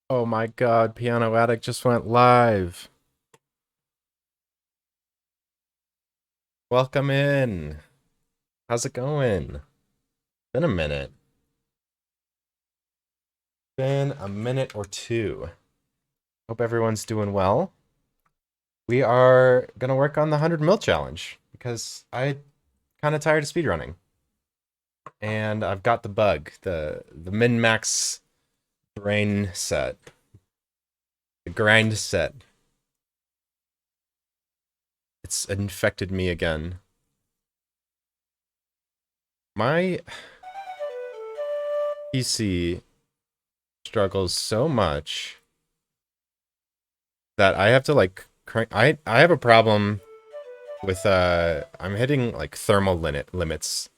Oh my god, Piano Addict just went live. Welcome in. How's it going? Been a minute. Been a minute or two. Hope everyone's doing well. We are gonna work on the 100 mil challenge because I kind of tired of speedrunning. And I've got the bug, the min-max brain set. The grind set. It's infected me again. My PC struggles so much that I have to like crank. I have a problem with I'm hitting like thermal limits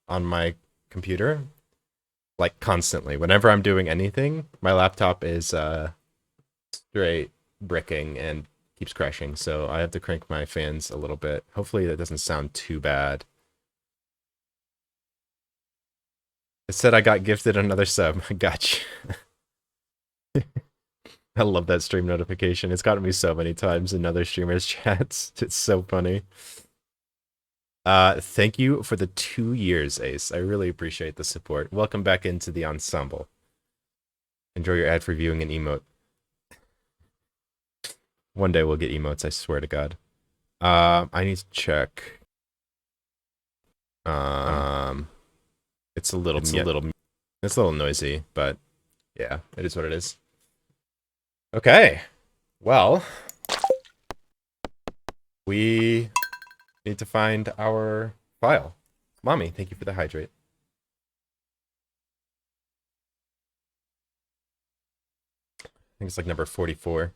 on my computer like constantly. Whenever I'm doing anything, my laptop is straight bricking and keeps crashing. So I have to crank my fans a little bit. Hopefully that doesn't sound too bad. It said I got gifted another sub. Gotcha. I love that stream notification. It's gotten me so many times in other streamers' chats. It's so funny. Thank you for the 2 years, Ace. I really appreciate the support. Welcome back into the ensemble. Enjoy your ad for viewing an emote. One day we'll get emotes, I swear to God. I need to check. It's a little noisy, but yeah, it is what it is. Okay. Well, we need to find our file. Mommy, thank you for the hydrate. I think it's like number 44.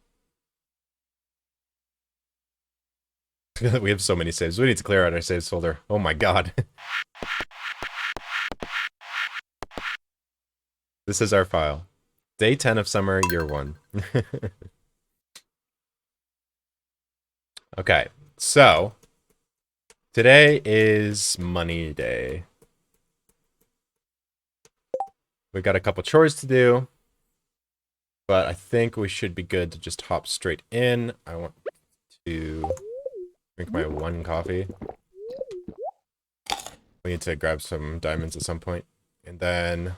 We have so many saves. We need to clear out our saves folder. Oh my god. This is our file. Day 10 of summer, year 1. Okay, so today is money day. We got a couple chores to do, but I think we should be good to just hop straight in. I want to drink my 1 coffee. We need to grab some diamonds at some point, and then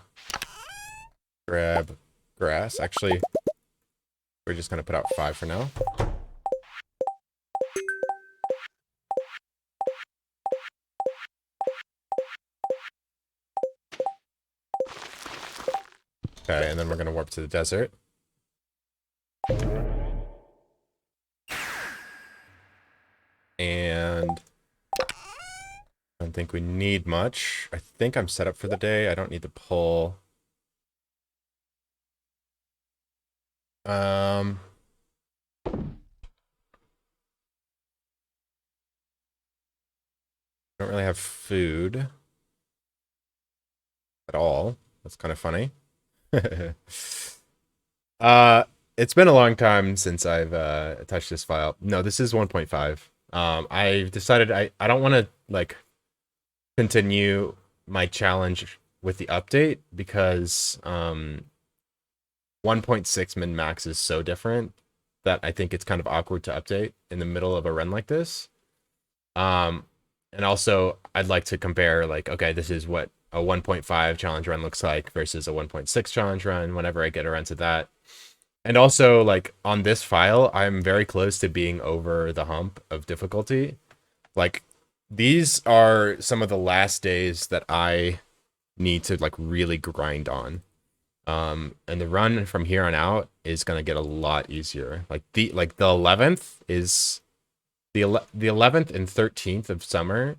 grab grass. Actually, we're just gonna put out 5 for now. Okay, and then we're gonna warp to the desert. And I don't think we need much. I think I'm set up for the day. I don't need to pull. Don't really have food at all. That's kind of funny. It's been a long time since I've touched this file. No, this is 1.5. I've decided I don't want to like continue my challenge with the update because 1.6 min max is so different that I think it's kind of awkward to update in the middle of a run like this. And also I'd like to compare like, okay, this is what a 1.5 challenge run looks like versus a 1.6 challenge run whenever I get around to that. And also, like, on this file, I'm very close to being over the hump of difficulty. Like, these are some of the last days that I need to, like, really grind on. And the run from here on out is gonna get a lot easier. Like, the 11th is... The 11th and 13th of summer...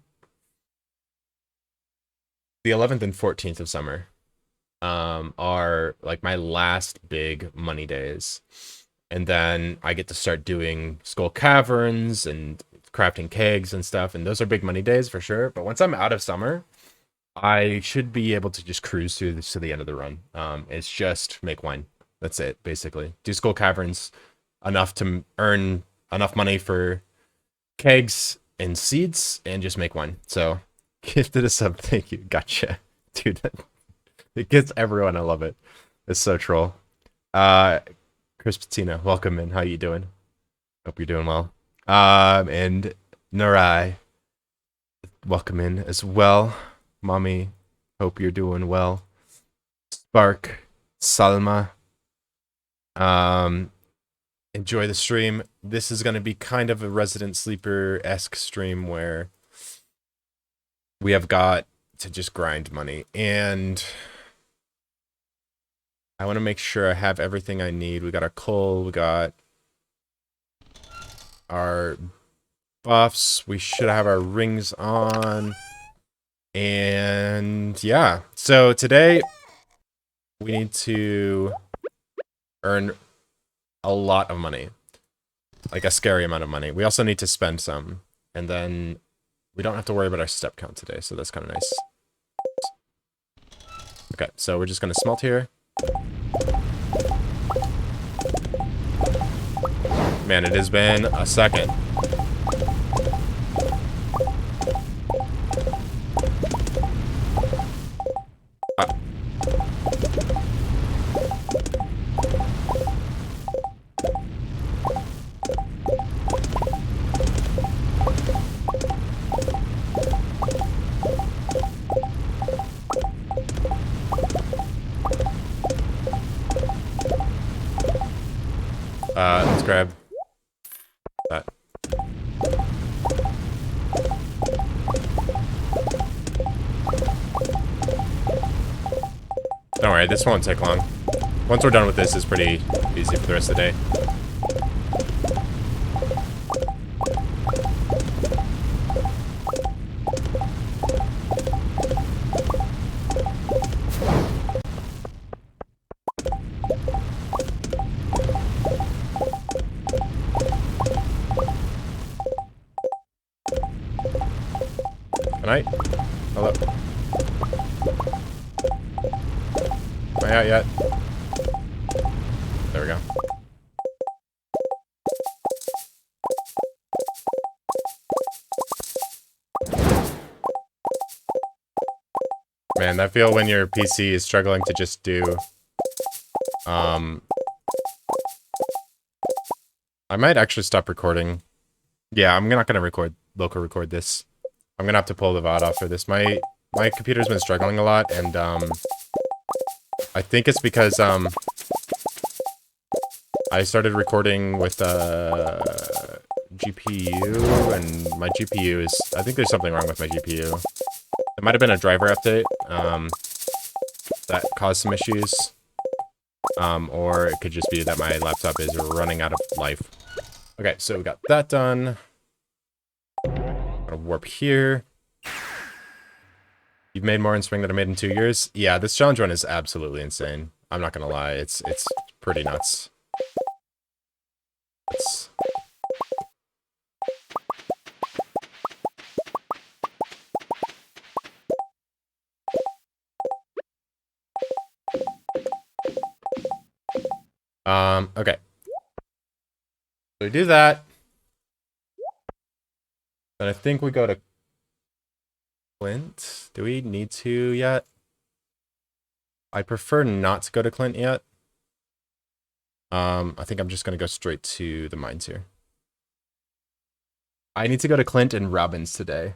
The 11th and 14th of summer are like my last big money days, and then I get to start doing skull caverns and crafting kegs and stuff, and those are big money days for sure. But once I'm out of summer, I should be able to just cruise through this to the end of the run. It's just make wine. That's it, basically. Do skull caverns enough to earn enough money for kegs and seeds, and just make wine. So gifted a sub, thank you. Gotcha. Dude, it gets everyone. I love it. It's so troll. Chris Patina, welcome in. How you doing? Hope you're doing well. And Narai, welcome in as well. Mommy, hope you're doing well. Spark, Salma, enjoy the stream. This is going to be kind of a Resident Sleeper-esque stream where we have got to just grind money, and I want to make sure I have everything I need. We got our coal, we got our buffs, we should have our rings on, and yeah. So today we need to earn a lot of money, like a scary amount of money. We also need to spend some, and then we don't have to worry about our step count today, so that's kind of nice. Okay, so we're just gonna smelt here. Man, it has been a second. Let's grab that. Don't worry, this won't take long. Once we're done with this, it's pretty easy for the rest of the day. Night. Hello. Am I out yet? There we go. Man, that feel when your PC is struggling to just do... I might actually stop recording. Yeah, I'm not gonna local record this. I'm gonna have to pull the VOD off for this. My computer's been struggling a lot, and I think it's because I started recording with GPU, and my GPU is... I think there's something wrong with my GPU. It might have been a driver update that caused some issues, or it could just be that my laptop is running out of life. Okay, so we got that done. Gonna warp here. You've made more in spring than I made in 2 years. Yeah, this challenge run is absolutely insane. I'm not gonna lie, it's pretty nuts. Okay. So we do that. Then I think we go to Clint. Do we need to yet? I prefer not to go to Clint yet. I think I'm just gonna go straight to the mines here. I need to go to Clint and Robbins today,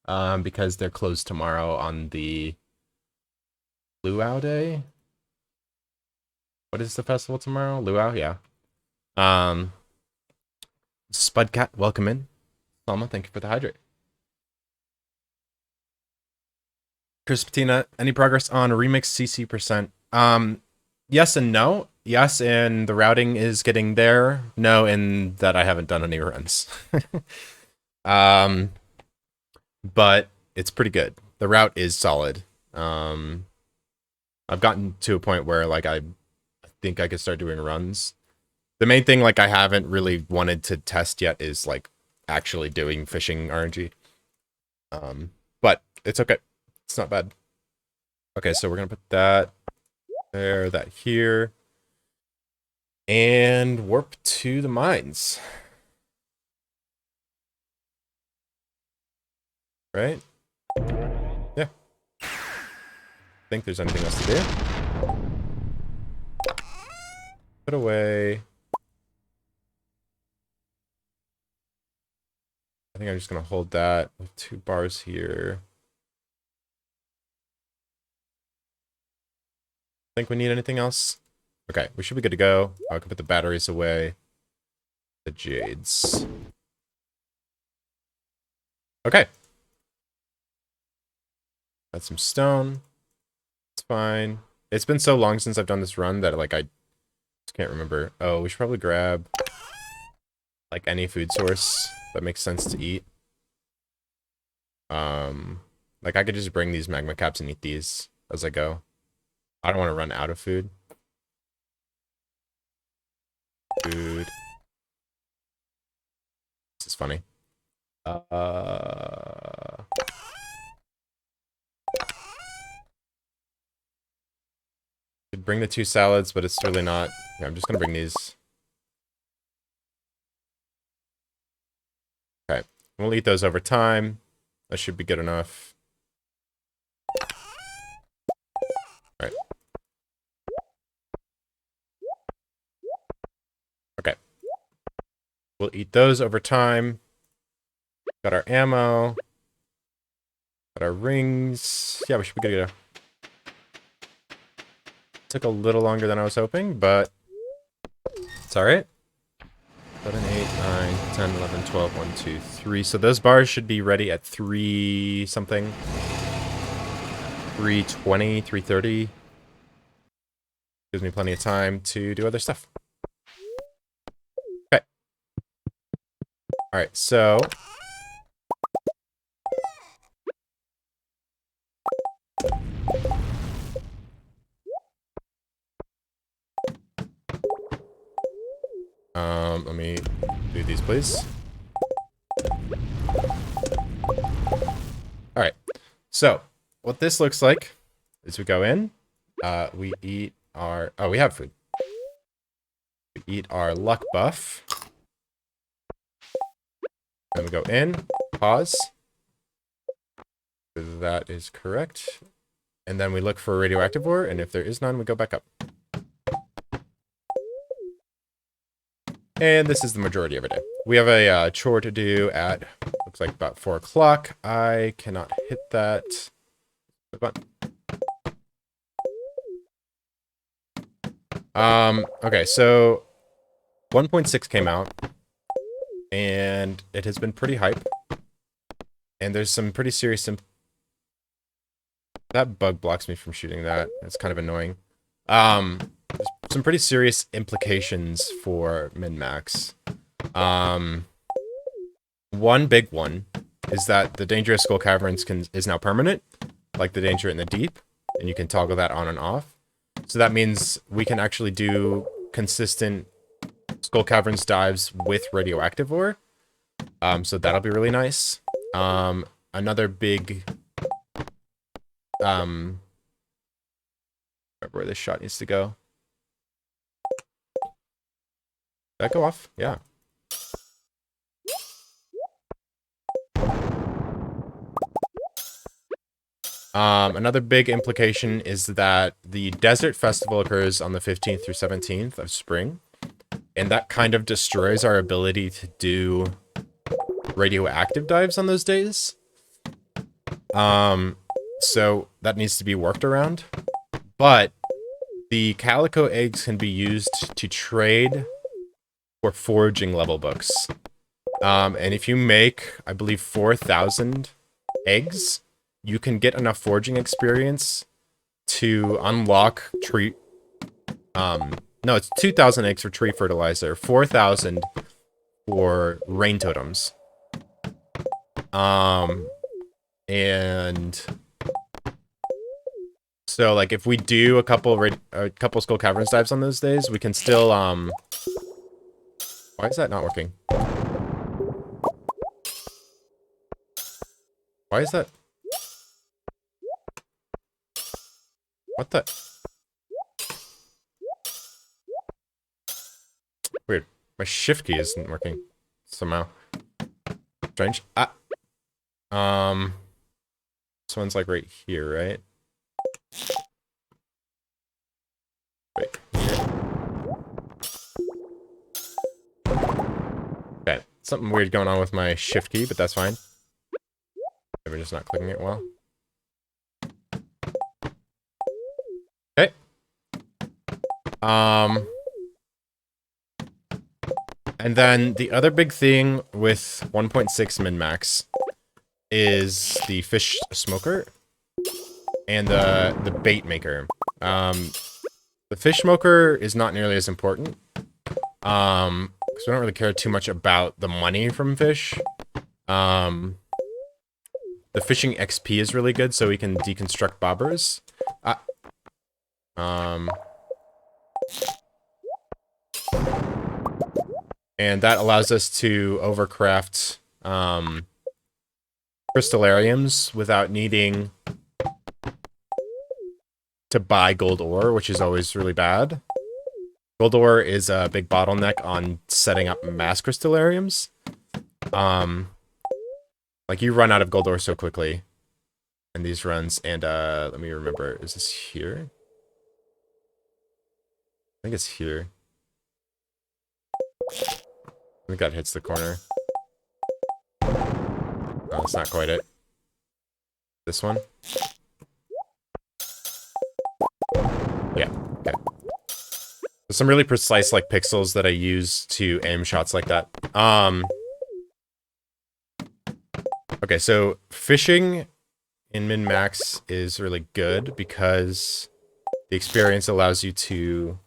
because they're closed tomorrow on the Luau Day. What is the festival tomorrow? Luau, yeah. Spudcat, welcome in. Salma, thank you for the hydrate. Chris Patina, any progress on remix CC %? Yes and no. Yes, and the routing is getting there. No, in that I haven't done any runs. But it's pretty good. The route is solid. I've gotten to a point where like I think I could start doing runs. The main thing like I haven't really wanted to test yet is like actually doing fishing RNG. But it's okay. It's not bad. Okay, so we're gonna put that there, that here, and warp to the mines. Right? Yeah. Think there's anything else to do. Put away. I think I'm just gonna hold that with 2 bars here. Think we need anything else? Okay, we should be good to go. I can put the batteries away. The jades. Okay. Got some stone. It's fine. It's been so long since I've done this run that like I just can't remember. Oh, we should probably grab like any food source that makes sense to eat. Like I could just bring these magma caps and eat these as I go. I don't want to run out of food. Food. This is funny. Could bring the 2 salads, but it's really not. Yeah, I'm just gonna bring these. Okay, we'll eat those over time. That should be good enough. All right. Okay. We'll eat those over time. Got our ammo. Got our rings. Yeah, we should be good to go. Took a little longer than I was hoping, but it's alright. 7, 8, 9, 10, 11, 12, 1, 2, 3. So those bars should be ready at 3 something. 3:20, 3:30. Gives me plenty of time to do other stuff. Okay. Alright, so let me do these, please. Alright, so what this looks like is we go in, we eat our, oh, we have food. We eat our luck buff. Then we go in, pause. That is correct. And then we look for radioactive ore, and if there is none, we go back up. And this is the majority of our day. We have a chore to do at, looks like about 4 o'clock. I cannot hit that. Okay, so 1.6 came out, and it has been pretty hype. And there's some pretty serious that bug blocks me from shooting that. It's kind of annoying. There's some pretty serious implications for min-max. One big one is that the danger of skull caverns is now permanent, like the danger in the deep, and you can toggle that on and off. So that means we can actually do consistent skull caverns dives with radioactive ore. So that'll be really nice. Another big remember where this shot needs to go. Did that go off? Yeah. Another big implication is that the Desert Festival occurs on the 15th through 17th of spring, and that kind of destroys our ability to do radioactive dives on those days. So that needs to be worked around. But the calico eggs can be used to trade for foraging level books. And if you make, I believe, 4,000 eggs, you can get enough foraging experience to unlock tree... no, it's 2,000 eggs for tree fertilizer, 4,000 for rain totems. And so, like, if we do a couple skull caverns dives on those days, we can still, why is that not working? Why is that? What the? Weird. My shift key isn't working somehow. Strange. Ah. This one's like right here, right? Wait. Here. Okay. Something weird going on with my shift key, but that's fine. Maybe just not clicking it well. Okay. And then the other big thing with 1.6 min-max is the fish smoker and the bait maker. The fish smoker is not nearly as important. Because we don't really care too much about the money from fish. The fishing XP is really good, so we can deconstruct bobbers. And that allows us to overcraft crystallariums without needing to buy gold ore, which is always really bad. Gold ore is a big bottleneck on setting up mass crystallariums. Like, you run out of gold ore so quickly in these runs, and, let me remember, is this here? I think it's here. I think that hits the corner. Oh, that's not quite it. This one? Yeah, okay. There's some really precise, like, pixels that I use to aim shots like that. Okay, so fishing in min-max is really good because the experience allows you to,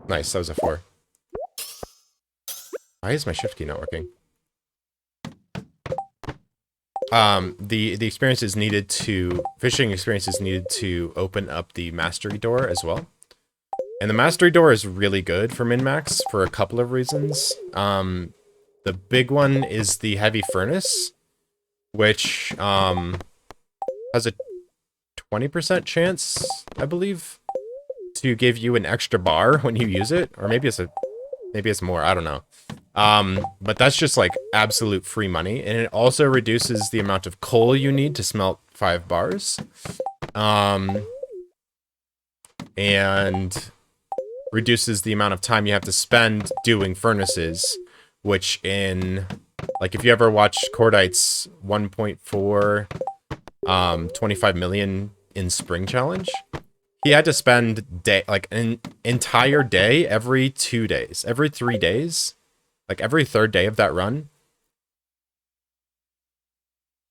nice, that was a 4. Why is my shift key not working? The experience is needed to... Fishing experience is needed to open up the mastery door as well. And the mastery door is really good for min-max for a couple of reasons. The big one is the heavy furnace, which has a 20% chance, I believe, to give you an extra bar when you use it. Or maybe it's more, I don't know. But that's just like absolute free money. And it also reduces the amount of coal you need to smelt 5 bars. And reduces the amount of time you have to spend doing furnaces, which in, like, if you ever watched Cordite's 1.4, 25 million in spring challenge, he had to spend an entire day every 2 days, every 3 days, like every third day of that run.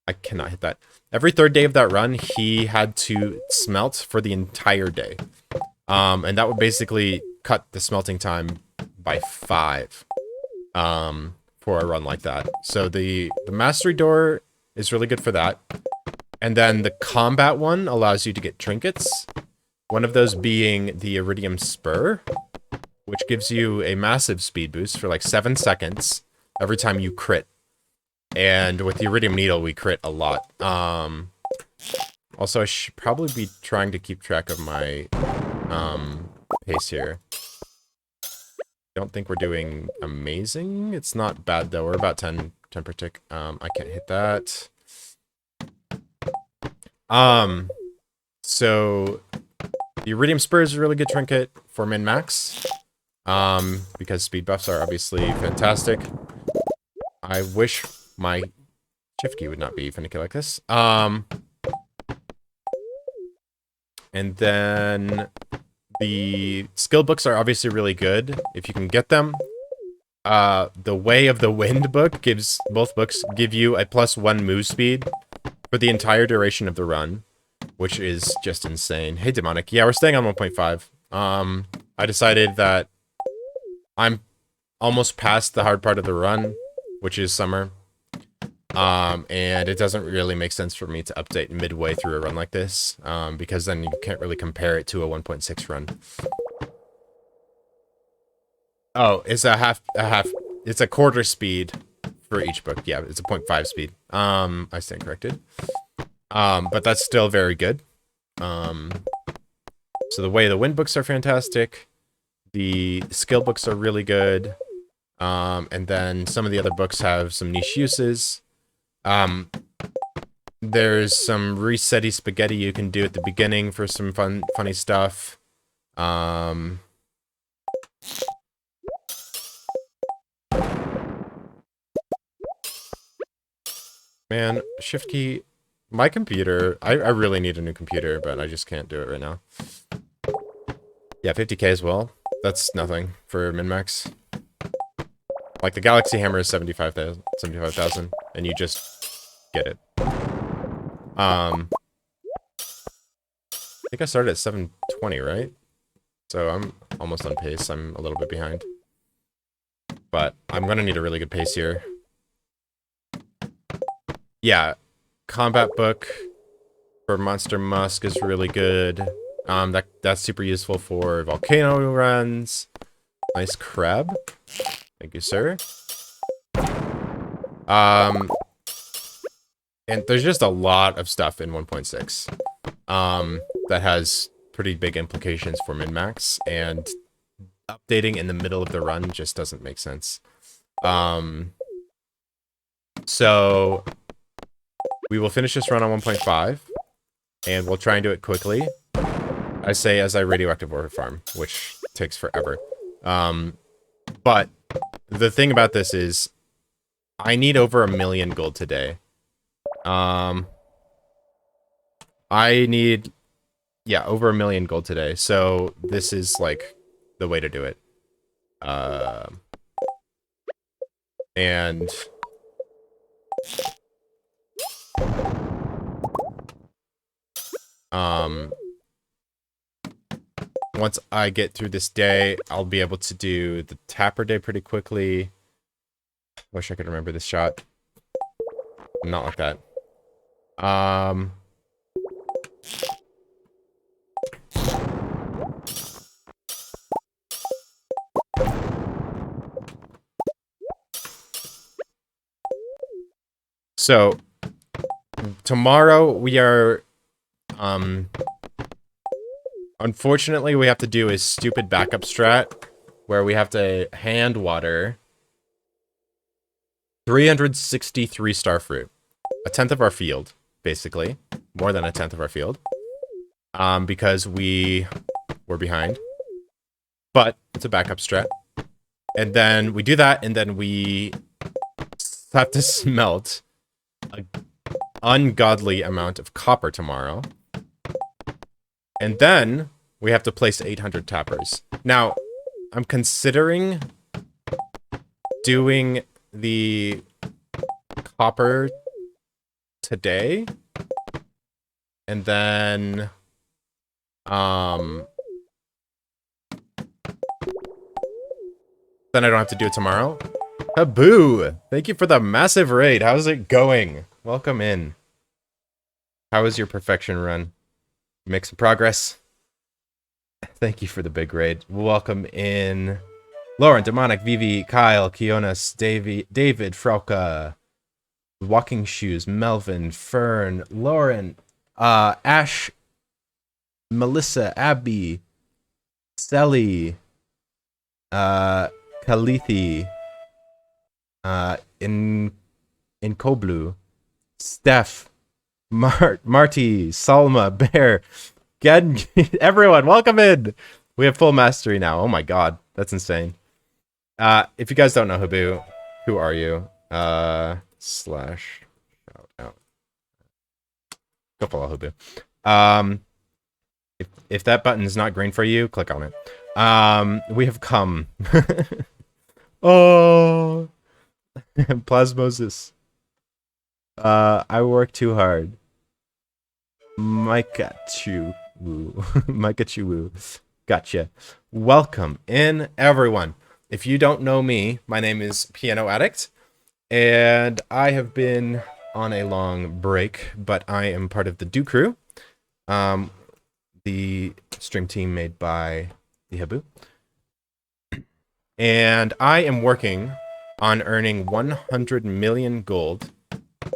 I cannot hit that. Every third day of that run, he had to smelt for the entire day. And that would basically cut the smelting time by 5 for a run like that. So the mastery door is really good for that. And then the combat one allows you to get trinkets. One of those being the iridium spur, which gives you a massive speed boost for like 7 seconds every time you crit. And with the iridium needle, we crit a lot. Also, I should probably be trying to keep track of my pace here. Don't think we're doing amazing. It's not bad though. We're about 10 per tick. I can't hit that. So the iridium spur is a really good trinket for min-max. Because speed buffs are obviously fantastic. I wish my shift key would not be finicky like this. And then the skill books are obviously really good if you can get them. The Way of the Wind book gives, both books give you a +1 move speed for the entire duration of the run, which is just insane. Hey, Demonic. Yeah, we're staying on 1.5. I decided that I'm almost past the hard part of the run, which is summer. And it doesn't really make sense for me to update midway through a run like this, because then you can't really compare it to a 1.6 run. Oh, it's it's a quarter speed for each book. Yeah, it's a 0.5 speed. I stand corrected. But that's still very good. So the Way of the Wind books are fantastic. The skill books are really good. And then some of the other books have some niche uses. There's some resetty spaghetti you can do at the beginning for some funny stuff. Man, shift key. My computer, I really need a new computer, but I just can't do it right now. Yeah, 50k as well. That's nothing for min-max. Like, the Galaxy Hammer is 75,000, and you just get it. I think I started at 720, right? So I'm almost on pace. I'm a little bit behind. But I'm gonna need a really good pace here. Yeah, combat book for Monster Musk is really good. That's super useful for volcano runs. Nice crab. Thank you, sir. And there's just a lot of stuff in 1.6 that has pretty big implications for min-max, and updating in the middle of the run just doesn't make sense. So we will finish this run on 1.5, and we'll try and do it quickly. I say as I radioactive ore farm, which takes forever. But the thing about this is, I need over 1 million gold today. I need, yeah, over 1 million gold today. So this is like the way to do it. And once I get through this day, I'll be able to do the Tapper Day pretty quickly. Wish I could remember this shot. Not like that. So tomorrow we are, unfortunately we have to do a stupid backup strat where we have to hand water 363 starfruit. A tenth of our field, basically. More than a tenth of our field. Because we were behind. But it's a backup strat. And then we do that, and then we have to smelt an ungodly amount of copper tomorrow. And then we have to place 800 tappers. Now, I'm considering doing the copper today, and then I don't have to do it tomorrow. Haboo! Thank you for the massive raid. How's it going? Welcome in. How was your perfection run? Make some progress. Thank you for the big raid. Welcome in. Lauren, Demonic, Vivi, Kyle, Kionas, David, Frauka, Walking Shoes, Melvin, Fern, Lauren, Ash, Melissa, Abby, Sally, Kalithi, in Koblu, Steph, Marty, Salma, Bear, Genji, everyone, welcome in. We have full mastery now. Oh my god, that's insane. If you guys don't know Haboo, who are you? Slash shout out. Go follow Haboo. If that button is not green for you, click on it. We have come. Oh, Plasmosis. I work too hard. Micah-chu woo. Micah-chu woo. Gotcha. Welcome in, everyone. If you don't know me, my name is Piano Addict, and I have been on a long break, but I am part of the Do Crew, the stream team made by the Haboo. And I am working on earning 100 million gold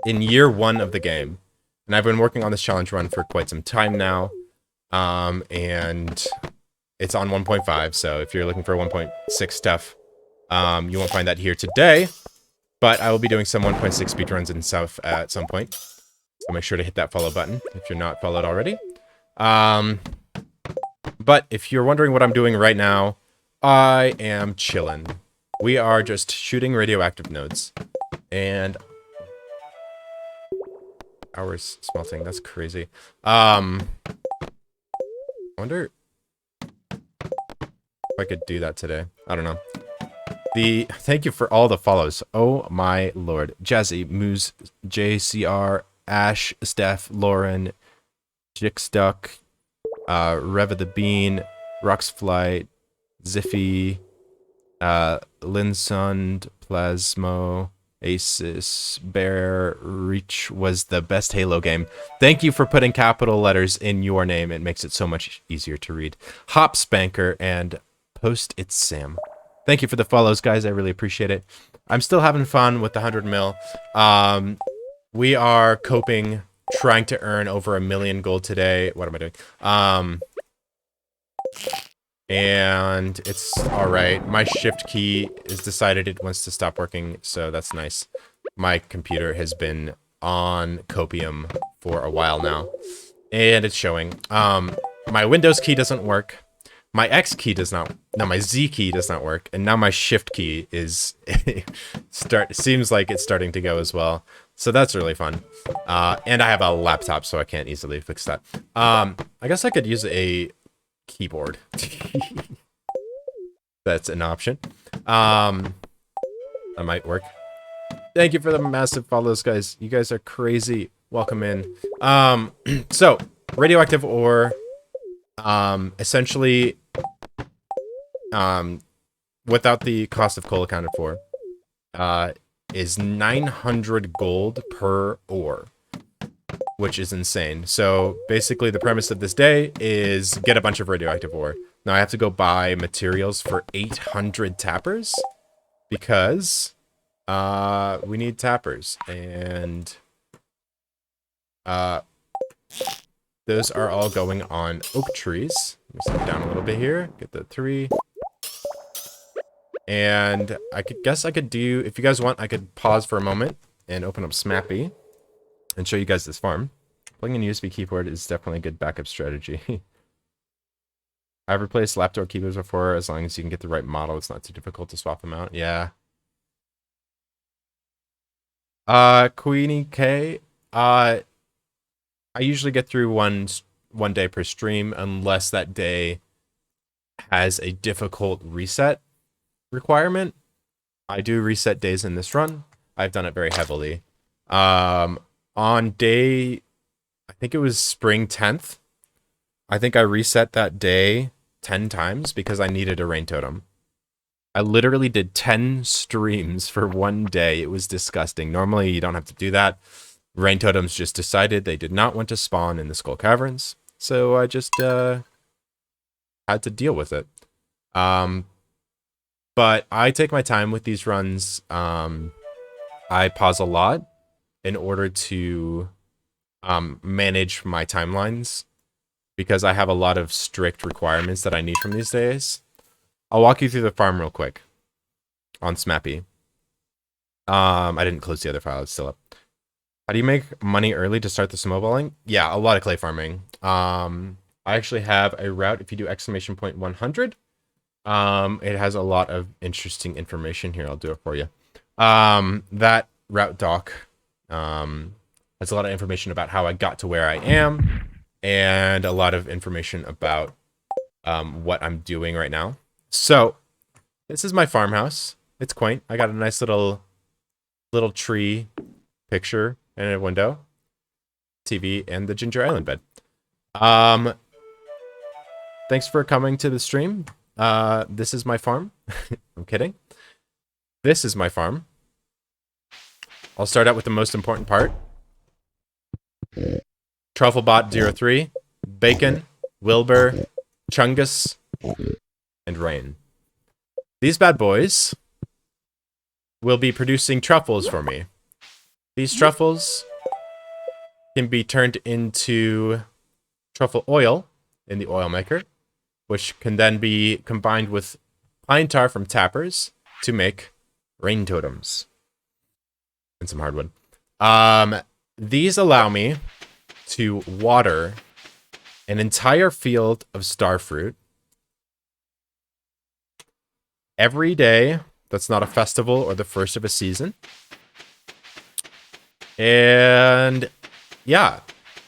in year 1 of the game. And I've been working on this challenge run for quite some time now. And it's on 1.5, so if you're looking for 1.6 stuff, you won't find that here today. But I will be doing some 1.6 speedruns and stuff at some point. So make sure to hit that follow button if you're not followed already. But if you're wondering what I'm doing right now, I am chilling. We are just shooting radioactive nodes. And hours smelting, that's crazy. I wonder if I could do that today. I don't know. Thank you for all the follows. Oh my lord. Jazzy, Moose, JCR, Ash, Steph, Lauren, Jickstuck, Reva the Bean, Roxflight, Ziffy, Linsund, Plasmo, Asus, Bear, Reach was the best Halo game. Thank you for putting capital letters in your name. It makes it so much easier to read. Hop Spanker and Post It's Sam. Thank you for the follows, guys. I really appreciate it. I'm still having fun with the 100 mil. We are coping, trying to earn over 1 million gold today. What am I doing? And it's all right. My shift key is decided it wants to stop working, so that's nice. My computer has been on copium for a while now, and it's showing. My Windows key doesn't work. My X key does not. No, my Z key does not work, and now my shift key is seems like it's starting to go as well. So that's really fun. And I have a laptop, so I can't easily fix that. I guess I could use a keyboard. That's an option. That might work. Thank you for the massive follows, guys. You guys are crazy. Welcome in. So radioactive ore, essentially, without the cost of coal accounted for, is 900 gold per ore, which is insane. So basically the premise of this day is get a bunch of radioactive ore. Now I have to go buy materials for 800 tappers because we need tappers, and those are all going on oak trees. Let me step down a little bit here, get the 3. And I guess I could do, if you guys want, I could pause for a moment and open up Smappy and show you guys this farm. Plugging in a USB keyboard is definitely a good backup strategy. I've replaced laptop keyboards before. As long as you can get the right model, it's not too difficult to swap them out. Yeah. Queenie K, I usually get through one day per stream unless that day has a difficult reset requirement. I do reset days in this run. I've done it very heavily. On day, I think it was spring 10th, I think I reset that day 10 times because I needed a rain totem. I literally did 10 streams for one day. It was disgusting. Normally you don't have to do that. Rain totems just decided they did not want to spawn in the Skull Caverns, so I just had to deal with it. But I take my time with these runs. I pause a lot in order to manage my timelines because I have a lot of strict requirements that I need from these days. I'll walk you through the farm real quick on Smappy. I didn't close the other file, it's still up. How do you make money early to start the snowballing? Yeah, a lot of clay farming. I actually have a route if you do exclamation point 100. It has a lot of interesting information here. I'll do it for you. That route doc has a lot of information about how I got to where I am and a lot of information about what I'm doing right now. So this is my farmhouse. It's quaint. I got a nice little tree picture and a window, TV, and the Ginger Island bed. Thanks for coming to the stream. This is my farm. I'm kidding. This is my farm. I'll start out with the most important part. Trufflebot03, Bacon, Wilbur, Chungus, and Rain. These bad boys will be producing truffles for me. These truffles can be turned into truffle oil in the oil maker, which can then be combined with pine tar from tappers to make rain totems and some hardwood. These allow me to water an entire field of starfruit every day that's not a festival or the first of a season. And yeah,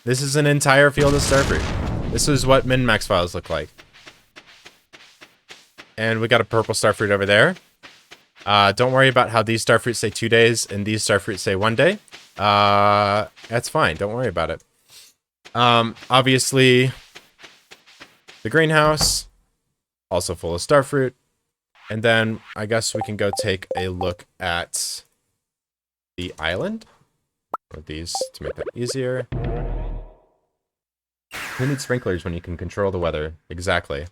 this is an entire field of starfruit. This is what min-max files look like. And we got a purple starfruit over there. Don't worry about how these starfruits say 2 days and these starfruits say 1 day. That's fine. Don't worry about it. Obviously, the greenhouse, also full of starfruit. And then I guess we can go take a look at the island. Or these to make that easier. Who needs sprinklers when you can control the weather? Exactly.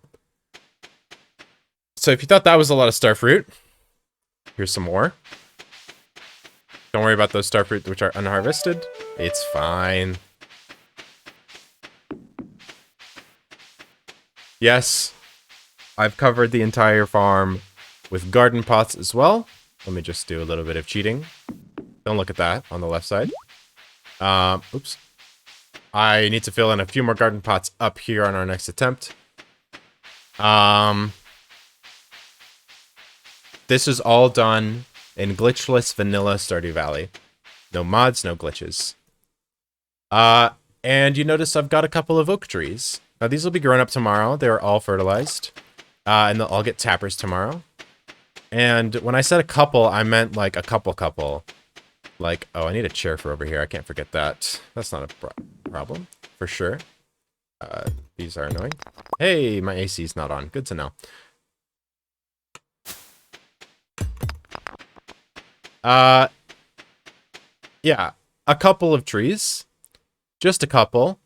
So if you thought that was a lot of starfruit, here's some more. Don't worry about those starfruit which are unharvested. It's fine. Yes, I've covered the entire farm with garden pots as well. Let me just do a little bit of cheating. Don't look at that on the left side. Oops. I need to fill in a few more garden pots up here on our next attempt. This is all done in glitchless vanilla Stardew Valley. No mods, no glitches. And you notice I've got a couple of oak trees. Now these will be growing up tomorrow. They're all fertilized. And they'll all get tappers tomorrow. And when I said a couple, I meant like a couple. Like, oh, I need a chair for over here. I can't forget that. That's not a problem, for sure. These are annoying. Hey, my AC's not on. Good to know. Yeah, a couple of trees. Just a couple.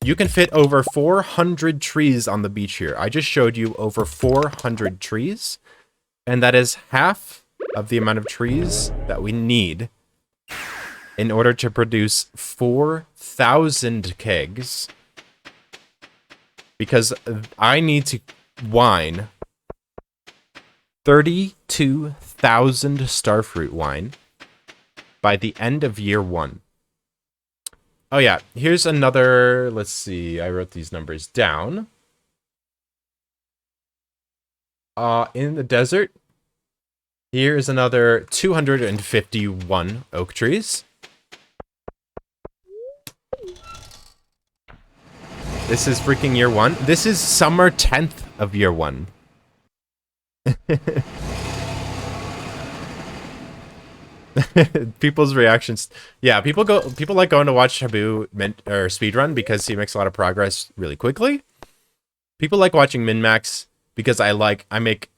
You can fit over 400 trees on the beach here. I just showed you over 400 trees. And that is half of the amount of trees that we need in order to produce 4,000 kegs. Because I need to wine 32,000 starfruit wine by the end of year 1. Oh yeah, here's another, let's see, I wrote these numbers down. In the desert, here's another 251 oak trees. This is freaking year 1. This is summer 10th of year 1. People's reactions. Yeah, people like going to watch Habu speedrun because he makes a lot of progress really quickly. People like watching Minmax because I make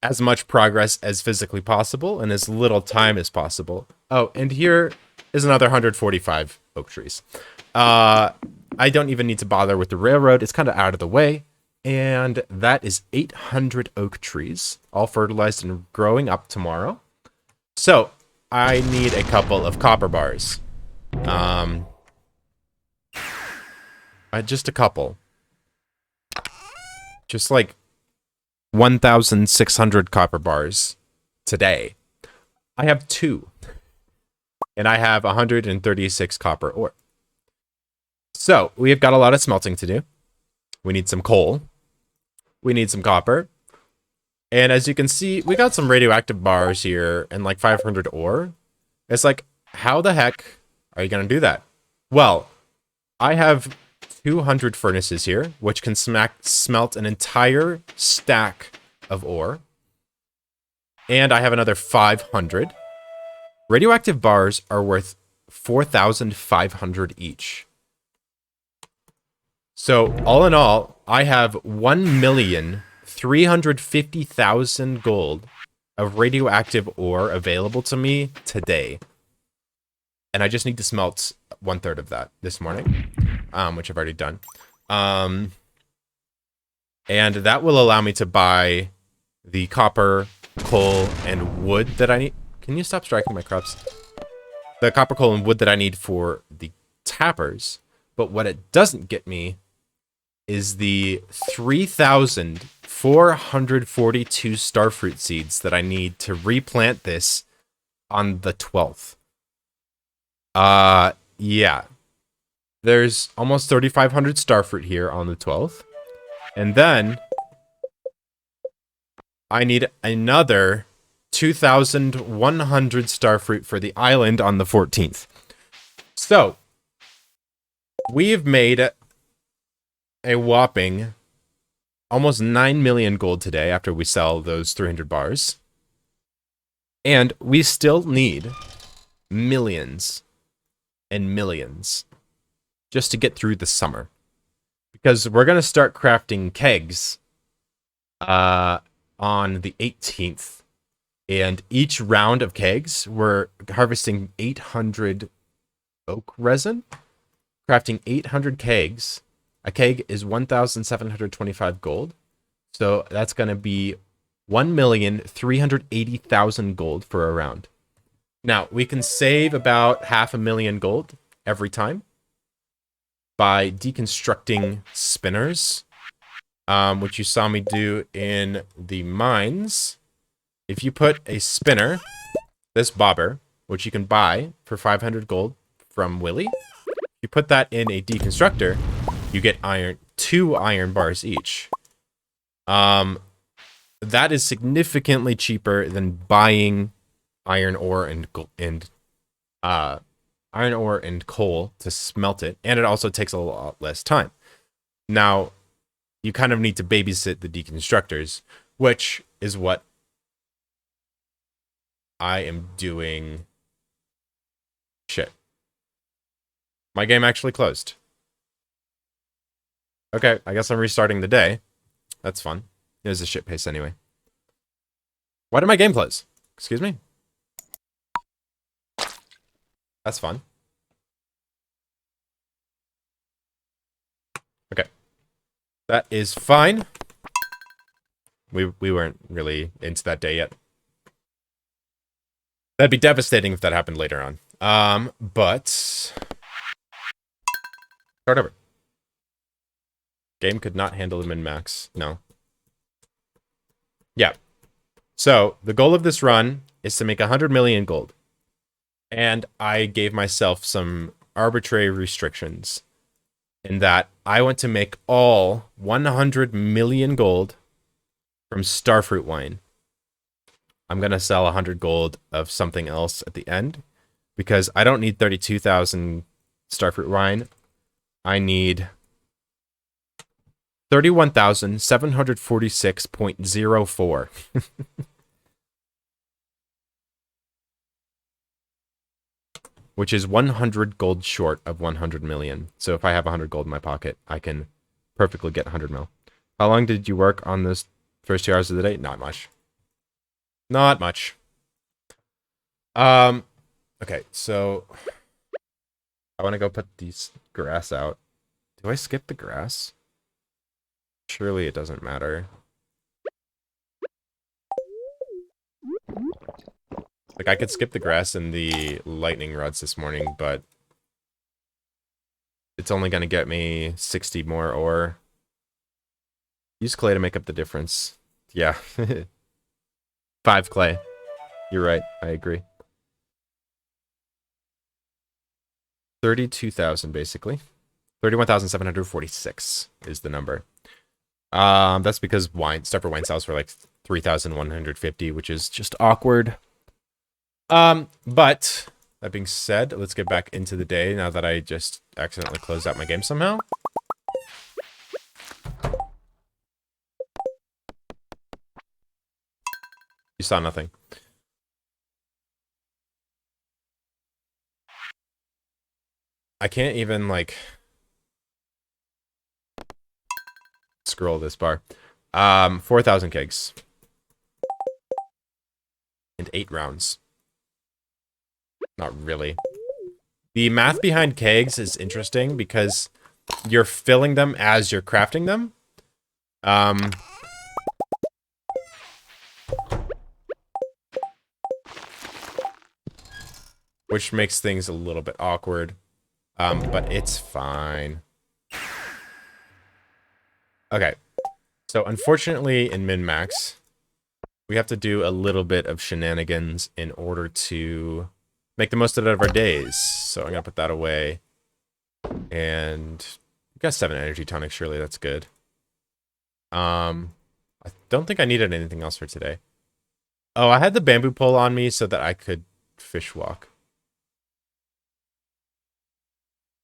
as much progress as physically possible in as little time as possible. Oh, and here is another 145 oak trees. I don't even need to bother with the railroad. It's kind of out of the way. And that is 800 oak trees, all fertilized and growing up tomorrow. So I need a couple of copper bars. Just a couple. Just like 1,600 copper bars today. I have 2. And I have 136 copper ore. So, we have got a lot of smelting to do. We need some coal. We need some copper. And as you can see, we got some radioactive bars here and like 500 ore. It's like, how the heck are you going to do that? Well, I have 200 furnaces here, which can smelt an entire stack of ore. And I have another 500. Radioactive bars are worth 4,500 each. So, all in all, I have 1,350,000 gold of radioactive ore available to me today. And I just need to smelt 1/3 of that this morning, which I've already done. And that will allow me to buy the copper, coal, and wood that I need. Can you stop striking my crops? The copper, coal, and wood that I need for the tappers. But what it doesn't get me is the 3,442 starfruit seeds that I need to replant this on the 12th. Yeah. There's almost 3,500 starfruit here on the 12th. And then I need another 2,100 starfruit for the island on the 14th. So, we've made a whopping almost 9 million gold today after we sell those 300 bars. And we still need millions and millions just to get through the summer. Because we're going to start crafting kegs on the 18th. And each round of kegs, we're harvesting 800 oak resin, crafting 800 kegs. A keg is 1,725 gold. So that's going to be 1,380,000 gold for a round. Now, we can save about 500,000 gold every time by deconstructing spinners, which you saw me do in the mines. If you put a spinner, this bobber, which you can buy for 500 gold from Willy, you put that in a deconstructor, you get 2 iron bars each. That is significantly cheaper than buying iron ore and coal to smelt it, and it also takes a lot less time. Now, you kind of need to babysit the deconstructors, which is what I am doing. Shit. My game actually closed. Okay, I guess I'm restarting the day. That's fun. It was a shit pace anyway. Why did my game close? Excuse me? That's fun. Okay. That is fine. We weren't really into that day yet. That'd be devastating if that happened later on. But start over. Game could not handle the min-max. No. Yeah. So, the goal of this run is to make 100 million gold. And I gave myself some arbitrary restrictions in that I want to make all 100 million gold from starfruit wine. I'm going to sell 100 gold of something else at the end because I don't need 32,000 starfruit wine. I need 31,746.04. Which is 100 gold short of 100 million. So if I have 100 gold in my pocket, I can perfectly get 100 mil. How long did you work on this first 2 hours of the day? Not much. Not much. Okay, so I want to go put these grass out. Do I skip the grass? Surely it doesn't matter. Like, I could skip the grass and the lightning rods this morning, but it's only going to get me 60 more ore. Use clay to make up the difference. Yeah. 5 clay. You're right. I agree. 32,000, basically. 31,746 is the number. That's because stuff for wine sells for like 3,150, which is just awkward. But that being said, let's get back into the day now that I just accidentally closed out my game somehow. You saw nothing. I can't even, like, scroll this bar. 4,000 kegs. And 8 rounds. Not really. The math behind kegs is interesting because you're filling them as you're crafting them. Which makes things a little bit awkward. But it's fine. Okay. So unfortunately in min-max, we have to do a little bit of shenanigans in order to make the most out of our days. So I'm gonna put that away. And we got 7 energy tonics, surely that's good. I don't think I needed anything else for today. Oh, I had the bamboo pole on me so that I could fish walk.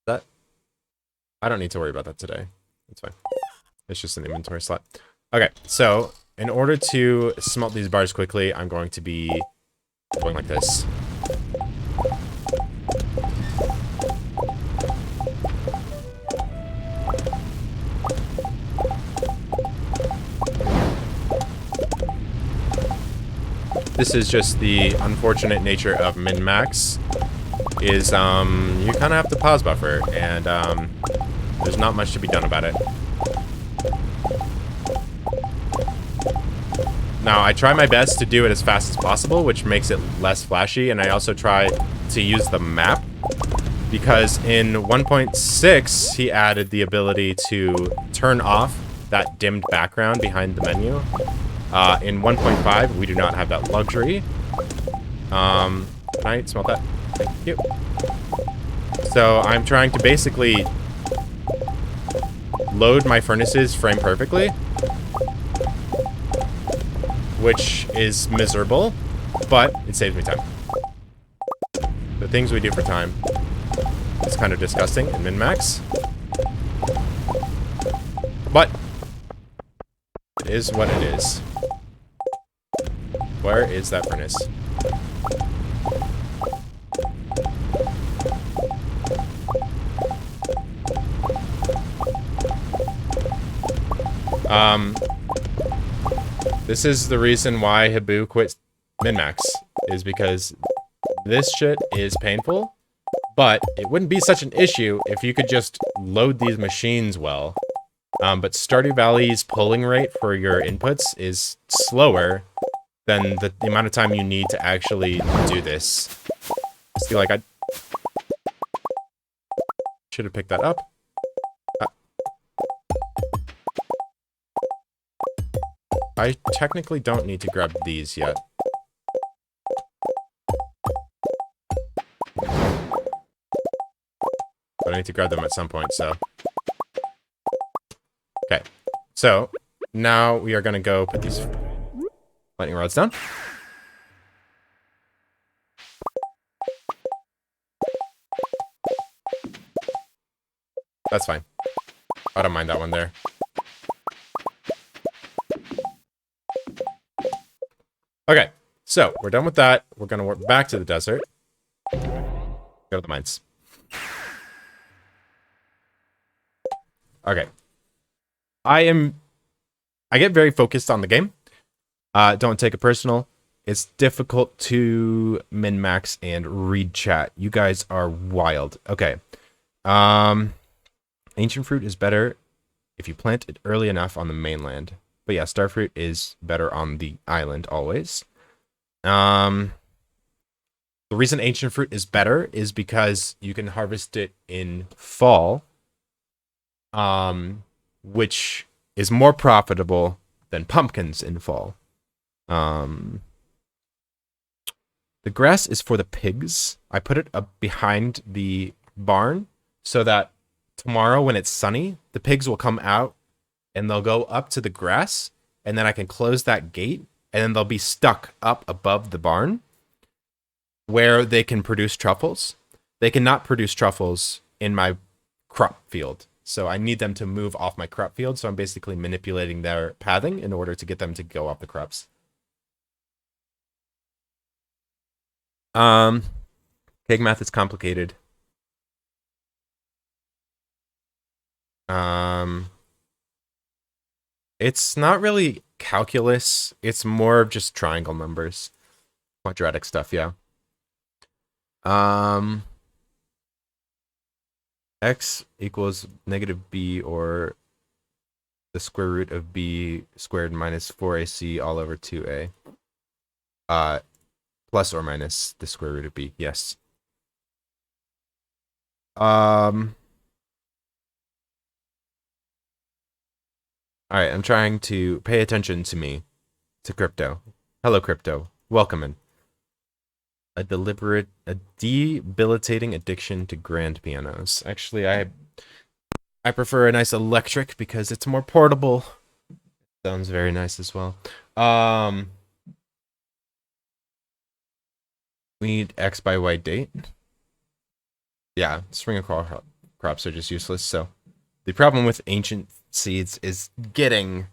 That I don't need to worry about that today. It's fine. It's just an inventory slot. Okay, so in order to smelt these bars quickly, I'm going to be going like this. This is just the unfortunate nature of min-max, is you kind of have to pause buffer, and there's not much to be done about it. Now, I try my best to do it as fast as possible, which makes it less flashy, and I also try to use the map, because in 1.6, he added the ability to turn off that dimmed background behind the menu. In 1.5, we do not have that luxury. Can I smell that? Thank you. So I'm trying to basically load my furnaces frame perfectly, which is miserable, but it saves me time. The things we do for time is kind of disgusting in min-max, but it is what it is. Where is that furnace? This is the reason why Habu quit min-max, is because this shit is painful, but it wouldn't be such an issue if you could just load these machines well. But Stardew Valley's polling rate for your inputs is slower than the amount of time you need to actually do this. See, like, I should have picked that up. I technically don't need to grab these yet. But I need to grab them at some point, so. Okay, so now we are going to go put these lightning rods down. That's fine. I don't mind that one there. Okay, so we're done with that. We're going to work back to the desert. Go to the mines. Okay. I get very focused on the game. Don't take it personal. It's difficult to min-max and read chat. You guys are wild. Okay. Ancient fruit is better if you plant it early enough on the mainland. But yeah, starfruit is better on the island always. The reason ancient fruit is better is because you can harvest it in fall, which is more profitable than pumpkins in fall. The grass is for the pigs. I put it up behind the barn so that tomorrow when it's sunny, the pigs will come out and they'll go up to the grass, and then I can close that gate, and then they'll be stuck up above the barn where they can produce truffles. They cannot produce truffles in my crop field, so I need them to move off my crop field, so I'm basically manipulating their pathing in order to get them to go off the crops. Cake math is complicated. It's not really calculus. It's more of just triangle numbers. Quadratic stuff, yeah. X equals negative b, or the square root of b squared minus 4ac all over 2a. Plus or minus the square root of b, yes. Alright, I'm trying to pay attention to me. To crypto. Hello, crypto. Welcome in. A debilitating addiction to grand pianos. Actually, I prefer a nice electric because it's more portable. Sounds very nice as well. Um, we need X by Y date. Yeah, spring and crops are just useless. So the problem with ancient seeds is getting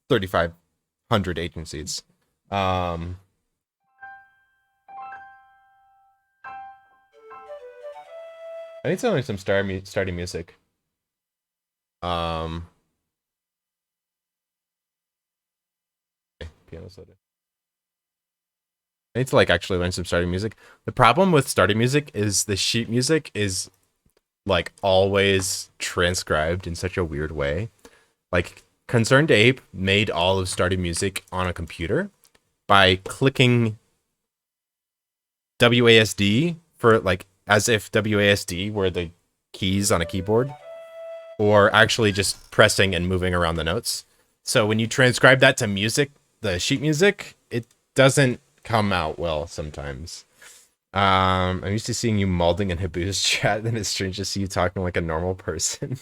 3,500 ancient seeds. Um, I need to learn some starting music. Um, okay, piano soda. I need to like actually learn some starting music. The problem with starting music is the sheet music is like always transcribed in such a weird way. Like Concerned Ape made all of starting music on a computer by clicking WASD for like as if WASD were the keys on a keyboard, or actually just pressing and moving around the notes. So when you transcribe that to music, the sheet music, it doesn't come out well sometimes. I'm used to seeing you malding in Habu's chat, and it's strange to see you talking like a normal person.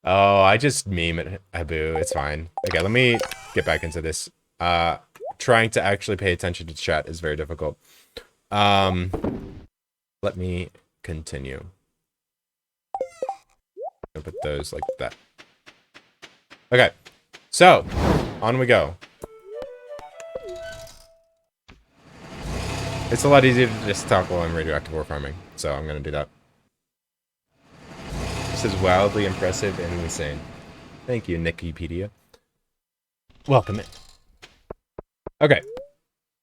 Oh, I just meme at Habu. It's fine. Okay, let me get back into this. Trying to actually pay attention to chat is very difficult. Let me continue. I'll put those like that. Okay, so on we go. It's a lot easier to just talk while I'm radioactive ore farming, so I'm gonna do that. This is wildly impressive and insane. Thank you, Wikipedia. Welcome in. Okay,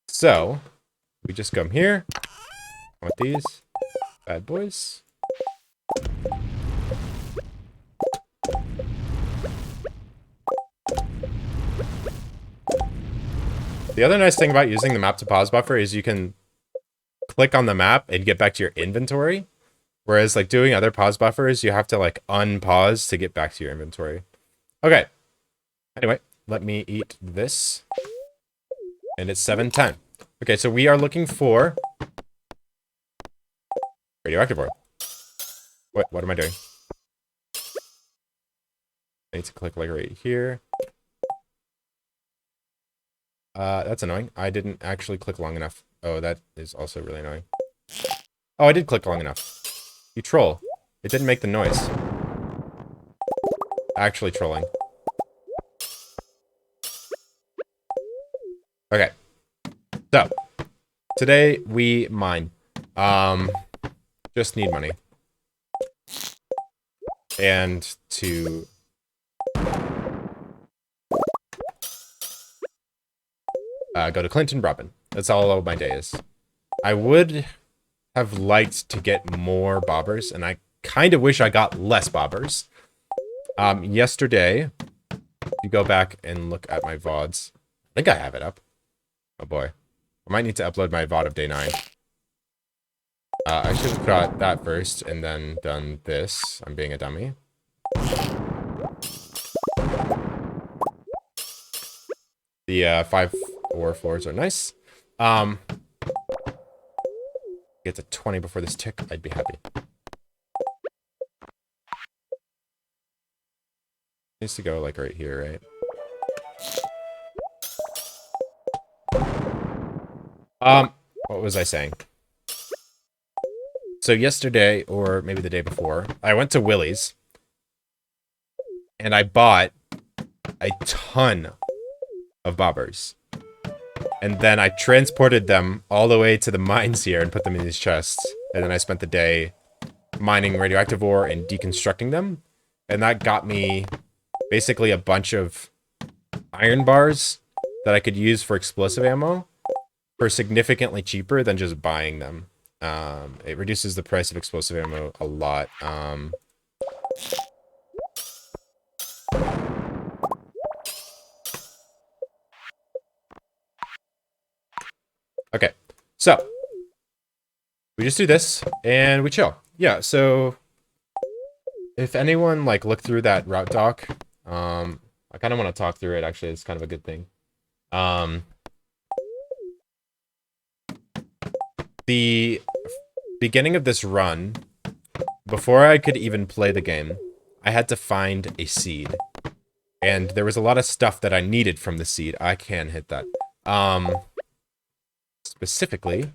so we just come here. I want these bad boys. The other nice thing about using the map to pause buffer is you can click on the map and get back to your inventory. Whereas like doing other pause buffers, you have to like unpause to get back to your inventory. Okay. Anyway, let me eat this. And it's 7:10. Okay, so we are looking for radioactive ore. What am I doing? I need to click like right here. That's annoying. I didn't actually click long enough. Oh, that is also really annoying. Oh, I did click long enough. You troll. It didn't make the noise. Actually trolling. Okay. So, today we mine. Just need money. And to... go to Clinton Robin. That's all of my day is. I would have liked to get more bobbers, and I kind of wish I got less bobbers. Yesterday, you go back and look at my VODs. I think I have it up. Oh boy. I might need to upload my VOD of day 9. I should have got that first and then done this. I'm being a dummy. The 5 ore floors are nice. Get to 20 before this tick, I'd be happy. Needs to go like right here, right? What was I saying? So yesterday, or maybe the day before, I went to Willie's and I bought a ton of bobbers. And then I transported them all the way to the mines here and put them in these chests. And then I spent the day mining radioactive ore and deconstructing them. And that got me basically a bunch of iron bars that I could use for explosive ammo for significantly cheaper than just buying them. It reduces the price of explosive ammo a lot. Okay, so we just do this and we chill. Yeah, so if anyone like looked through that route doc, I kind of want to talk through it. Actually, it's kind of a good thing. The beginning of this run, before I could even play the game, I had to find a seed. And there was a lot of stuff that I needed from the seed. I can hit that. Specifically,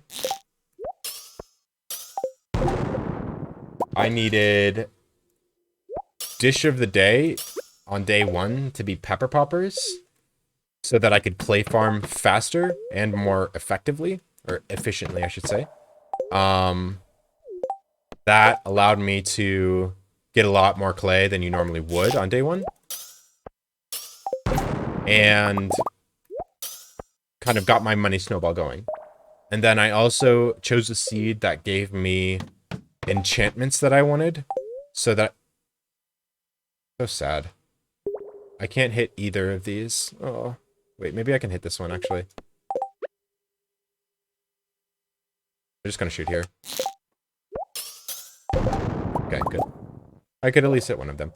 I needed dish of the day on day 1 to be pepper poppers so that I could clay farm faster and more effectively, or efficiently, I should say. That allowed me to get a lot more clay than you normally would on day 1. And kind of got my money snowball going. And then I also chose a seed that gave me enchantments that I wanted. So that... So sad. I can't hit either of these. Oh. Wait, maybe I can hit this one, actually. I'm just gonna shoot here. Okay, good. I could at least hit one of them.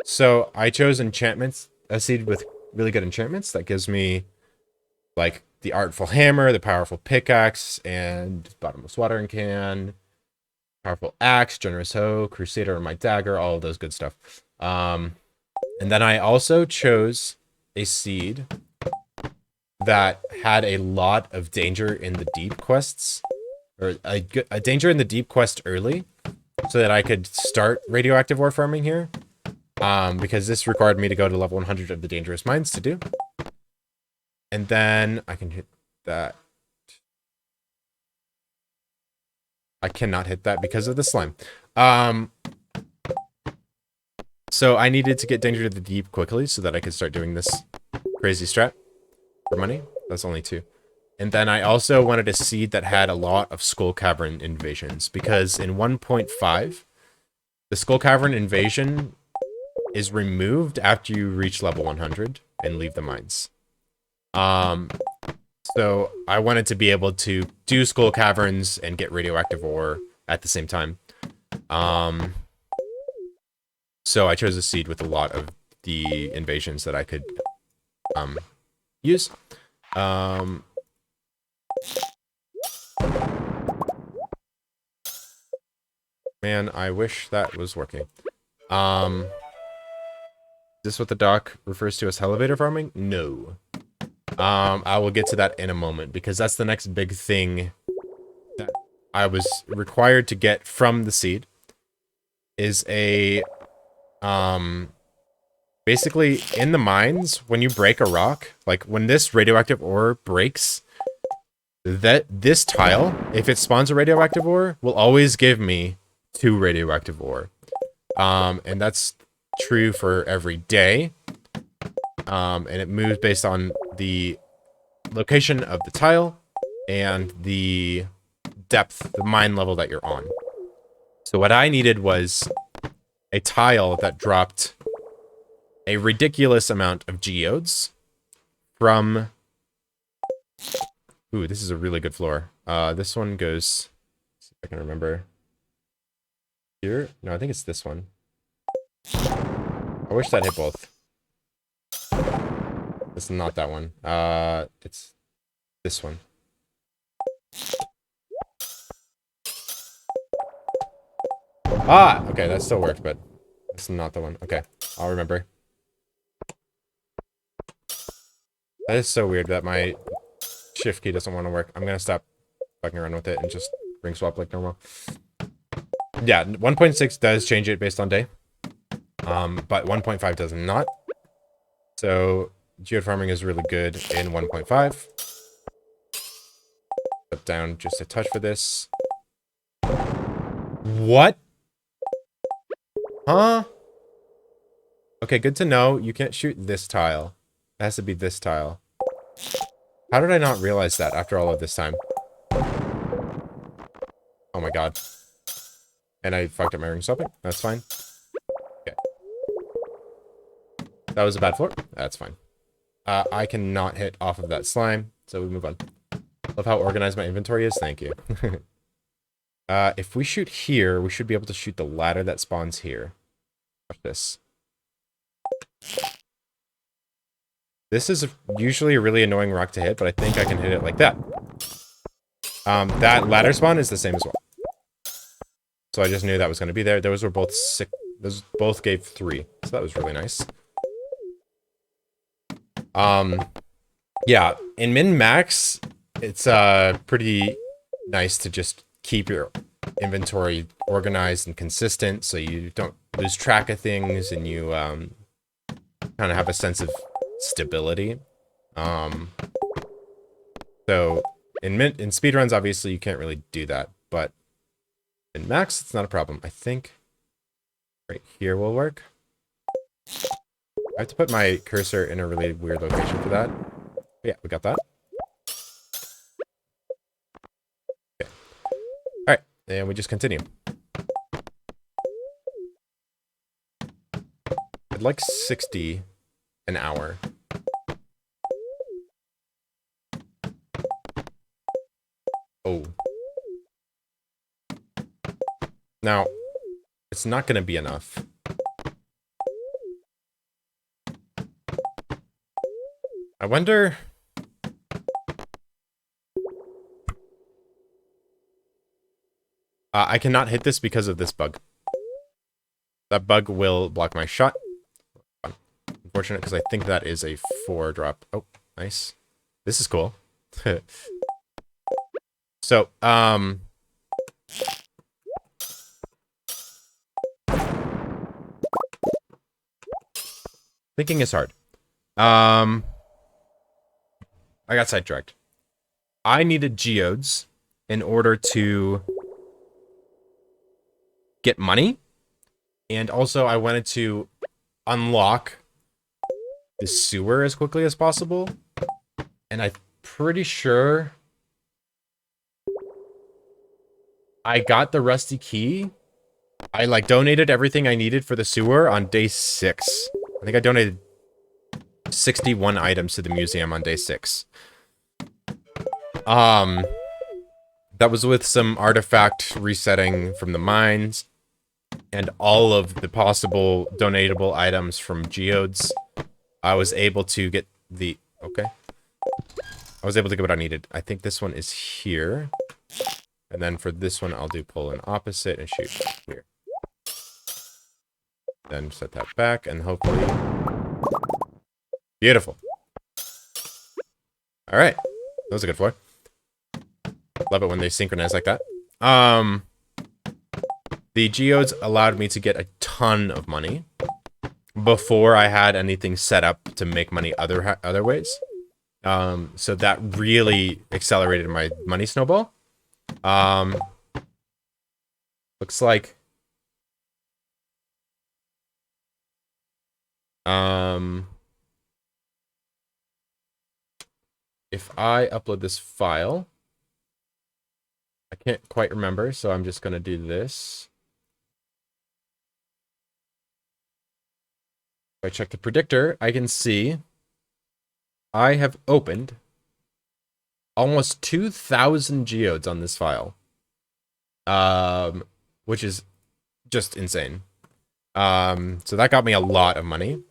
So I chose enchantments, a seed with really good enchantments that gives me, like, the Artful Hammer, the Powerful Pickaxe, and Bottomless Watering Can, Powerful Axe, Generous Hoe, Crusader, and my Dagger, all of those good stuff. And then I also chose a seed that had a lot of Danger in the Deep quests, or a Danger in the Deep quest early, so that I could start radioactive ore farming here. Because this required me to go to level 100 of the Dangerous Mines to do. And then I can hit that. I cannot hit that because of the slime. So I needed to get Danger to the Deep quickly so that I could start doing this crazy strat for money. That's only 2. And then I also wanted a seed that had a lot of Skull Cavern invasions, because in 1.5, the Skull Cavern invasion is removed after you reach level 100 and leave the mines. So I wanted to be able to do Skull Caverns and get radioactive ore at the same time. So I chose a seed with a lot of the invasions that I could use. Man, I wish that was working. Is this what the doc refers to as elevator farming? No. I will get to that in a moment, because that's the next big thing that I was required to get from the seed. Is a, basically, in the mines, when you break a rock, like, when this radioactive ore breaks, this tile, if it spawns a radioactive ore, will always give me 2 radioactive ore. And that's true for every day. And it moves based on the location of the tile and the depth, the mine level that you're on. So what I needed was a tile that dropped a ridiculous amount of geodes from... Ooh, this is a really good floor. This one goes... Let's see if I can remember. Here? No, I think it's this one. I wish that hit both. It's not that one. It's this one. Ah! Okay, that still worked, but it's not the one. Okay, I'll remember. That is so weird that my shift key doesn't want to work. I'm gonna stop fucking around with it and just ring swap like normal. Yeah, 1.6 does change it based on day. But 1.5 does not. So geode farming is really good in 1.5. Put down just a touch for this. What? Huh? Okay, good to know. You can't shoot this tile. It has to be this tile. How did I not realize that after all of this time? Oh my god. And I fucked up my ring swapping. That's fine. Okay. That was a bad floor. That's fine. I cannot hit off of that slime, so we move on. Love how organized my inventory is. Thank you. If we shoot here, we should be able to shoot the ladder that spawns here. Watch this. This is usually a really annoying rock to hit, but I think I can hit it like that. That ladder spawn is the same as well. So I just knew that was going to be there. Those were both sick. Those both gave 3. So that was really nice. Um, yeah, in min max, it's pretty nice to just keep your inventory organized and consistent, so you don't lose track of things, and you kind of have a sense of stability. Um, so in speedruns, obviously you can't really do that, but in max, it's not a problem. I think right here will work. I have to put my cursor in a really weird location for that. Yeah, we got that. Okay. All right, and we just continue. I'd like 60 an hour. Oh. Now, it's not going to be enough. I wonder... I cannot hit this because of this bug. That bug will block my shot. Unfortunate, because I think that is a 4 drop. Oh, nice. This is cool. So, thinking is hard. I got sidetracked. I needed geodes in order to get money. And also, I wanted to unlock the sewer as quickly as possible. And I'm pretty sure I got the rusty key. I, like, donated everything I needed for the sewer on day 6. I think I donated 61 items to the museum on day 6. That was with some artifact resetting from the mines, and all of the possible donatable items from geodes. I was able to get the... Okay. I was able to get what I needed. I think this one is here. And then for this one, I'll do pull in opposite and shoot here. Then set that back, and hopefully... Beautiful. Alright. That was a good floor. Love it when they synchronize like that. The geodes allowed me to get a ton of money before I had anything set up to make money other ways. So that really accelerated my money snowball. Looks like if I upload this file, I can't quite remember, so I'm just gonna do this. If I check the predictor, I can see I have opened almost 2,000 geodes on this file. Which is just insane. So that got me a lot of money,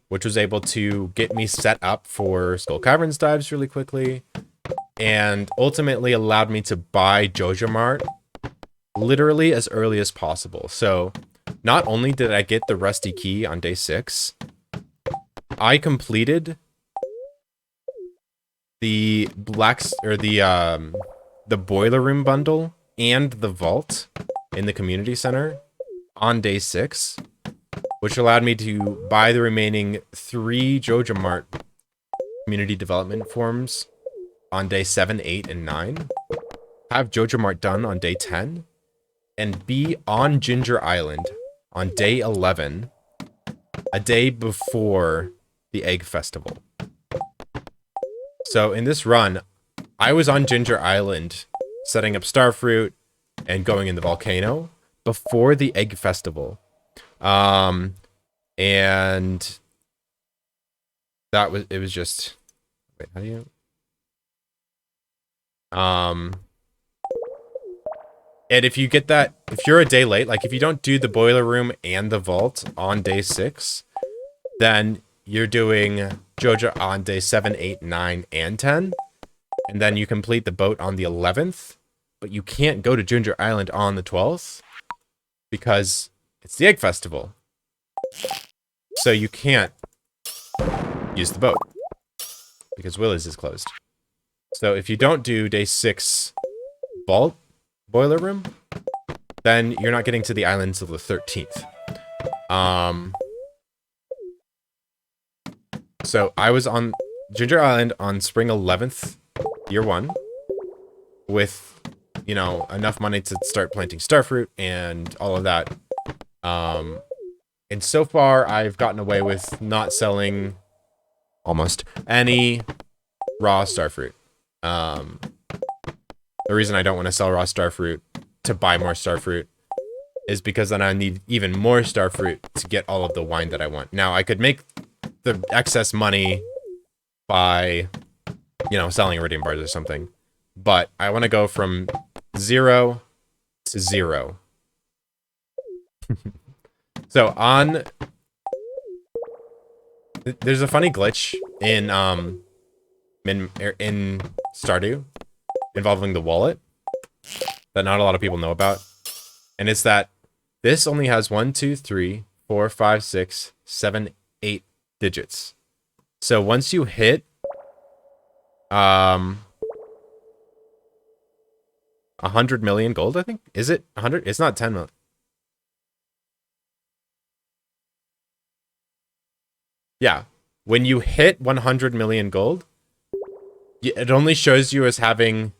which was able to get me set up for Skull Caverns dives really quickly, and ultimately allowed me to buy Joja Mart literally as early as possible. So not only did I get the rusty key on day 6, I completed the the boiler room bundle and the vault in the community center on day 6, which allowed me to buy the remaining 3 Joja Mart community development forms on day 7, 8, and 9, have Joja Mart done on day 10, and be on Ginger Island on day 11, a day before the Egg Festival. So in this run, I was on Ginger Island setting up Starfruit and going in the volcano before the Egg Festival. And it was just, wait, how do you, and if you get that, if you're a day late, like if you don't do the boiler room and the vault on day 6, then you're doing Joja on day 7, 8, 9, and 10. And then you complete the boat on the 11th, but you can't go to Ginger Island on the 12th because it's the Egg Festival. So you can't use the boat. because Willy's is closed. So if you don't do day 6 vault boiler room, then you're not getting to the island until the 13th. So I was on Ginger Island on spring 11th, year 1, with, you know, enough money to start planting starfruit and all of that. And so far, I've gotten away with not selling almost any raw starfruit. The reason I don't want to sell raw starfruit to buy more starfruit is because then I need even more starfruit to get all of the wine that I want. Now, I could make the excess money by, you know, selling iridium bars or something. But I want to go from 0 to 0. So there's a funny glitch in Stardew involving the wallet that not a lot of people know about. And it's that this only has 1, 2, 3, 4, 5, 6, 7, 8 digits. So once you hit 100 million gold, I think. Is it 100? It's not 10 million. Yeah. When you hit 100 million gold, it only shows you as having,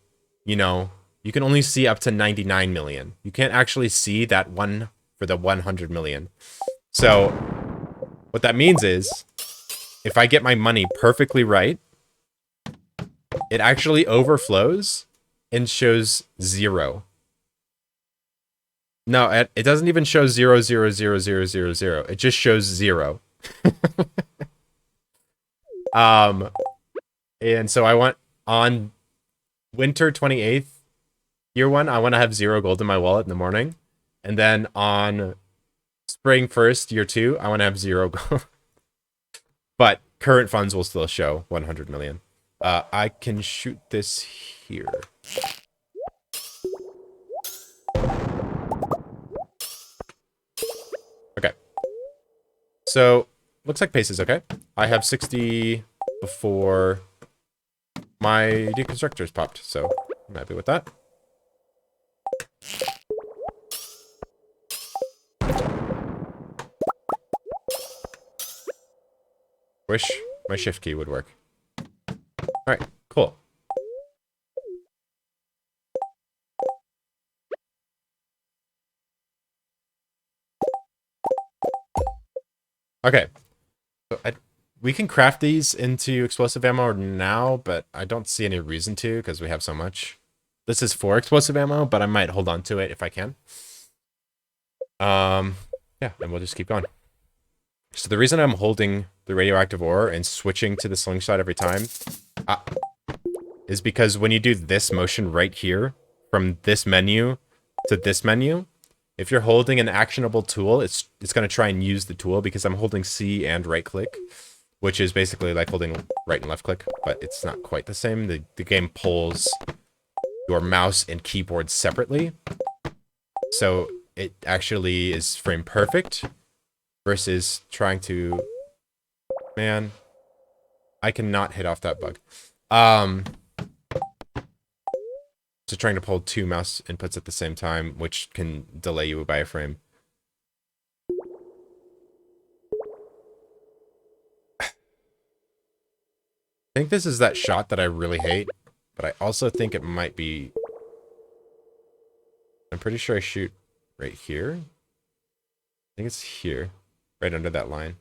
you know, you can only see up to 99 million. You can't actually see that one for the 100 million. So what that means is if I get my money perfectly right, it actually overflows and shows 0. No, it doesn't even show 0, 0, 0, 0, 0, 0. It just shows 0. And so I want on winter 28th, year 1, I want to have 0 gold in my wallet in the morning. And then on spring 1st, year 2, I want to have 0 gold. But current funds will still show 100 million. I can shoot this here. Okay. So, looks like pace is okay. I have 60 before my deconstructors popped, so I'm happy with that. Wish my shift key would work. Alright, cool. Okay. So we can craft these into explosive ammo now, but I don't see any reason to because we have so much. This is for explosive ammo, but I might hold on to it if I can. Yeah, and we'll just keep going. So the reason I'm holding the radioactive ore and switching to the slingshot every time is because when you do this motion right here, from this menu to this menu, if you're holding an actionable tool, it's going to try and use the tool because I'm holding C and right click, which is basically like holding right and left click, but it's not quite the same. The game pulls your mouse and keyboard separately. So it actually is frame perfect versus trying to... Man, I cannot hit off that bug. So trying to pull 2 mouse inputs at the same time, which can delay you by a frame. I think this is that shot that I really hate, but I also think it might be... I'm pretty sure I shoot right here. I think it's here, right under that line.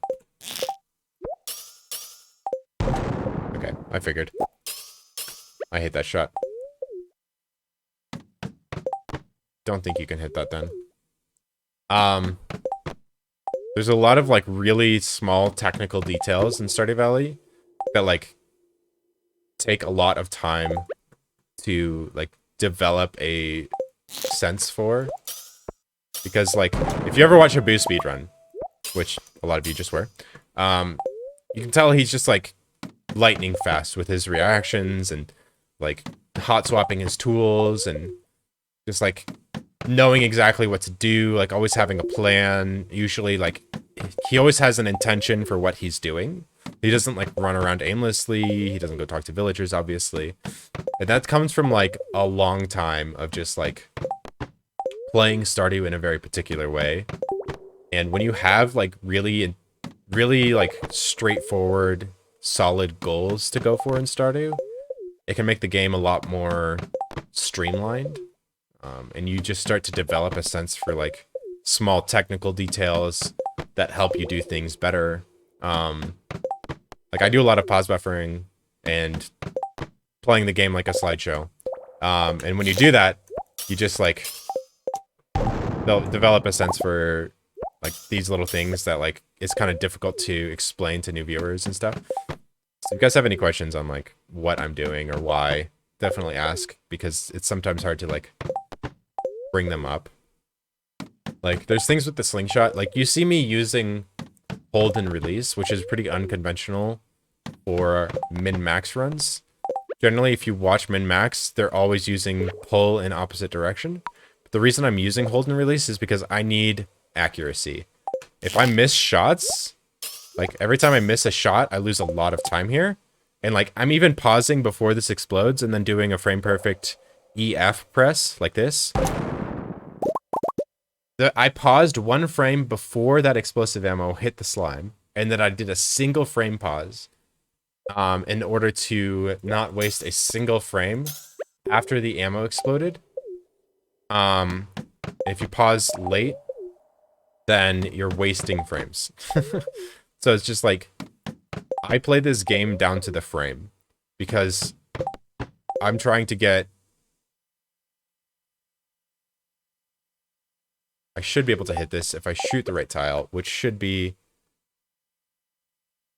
Okay, I figured. I hate that shot. Don't think you can hit that then. There's a lot of like really small technical details in Stardew Valley that like take a lot of time to like develop a sense for. Because like if you ever watch a Boo speedrun, which a lot of you just were, you can tell he's just like lightning fast with his reactions and like hot swapping his tools and just like knowing exactly what to do, like always having a plan. Usually like he always has an intention for what he's doing. He doesn't like run around aimlessly. He doesn't go talk to villagers, obviously. And that comes from like a long time of just like playing Stardew in a very particular way. And when you have like really like straightforward, solid goals to go for in Stardew, it can make the game a lot more streamlined. And you just start to develop a sense for like small technical details that help you do things better. Like I do a lot of pause buffering and playing the game like a slideshow. And when you do that, you just like they'll develop a sense for like these little things that like it's kind of difficult to explain to new viewers and stuff. So if you guys have any questions on like what I'm doing or why, definitely ask, because it's sometimes hard to like bring them up. Like there's things with the slingshot, like you see me using hold and release, which is pretty unconventional for min-max runs. Generally, if you watch min-max, they're always using pull in opposite direction. But the reason I'm using hold and release is because I need accuracy. If I miss shots, like every time I miss a shot, I lose a lot of time here. And like I'm even pausing before this explodes and then doing a frame perfect EF press like this. I paused one frame before that explosive ammo hit the slime, and then I did a single frame pause in order to not waste a single frame after the ammo exploded. If you pause late, then you're wasting frames. So it's just like, I play this game down to the frame because I'm trying to get... I should be able to hit this if I shoot the right tile, which should be...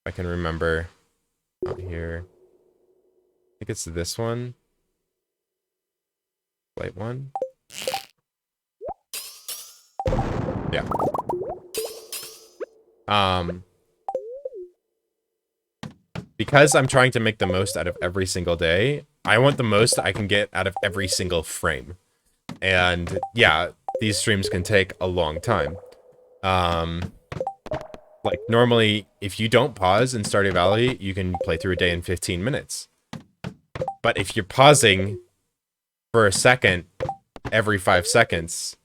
I can remember out here. I think it's this one. Light one. Yeah. Because I'm trying to make the most out of every single day, I want the most I can get out of every single frame. And yeah, these streams can take a long time. Like normally, if you don't pause in Stardew Valley, you can play through a day in 15 minutes. But if you're pausing for a second every 5 seconds,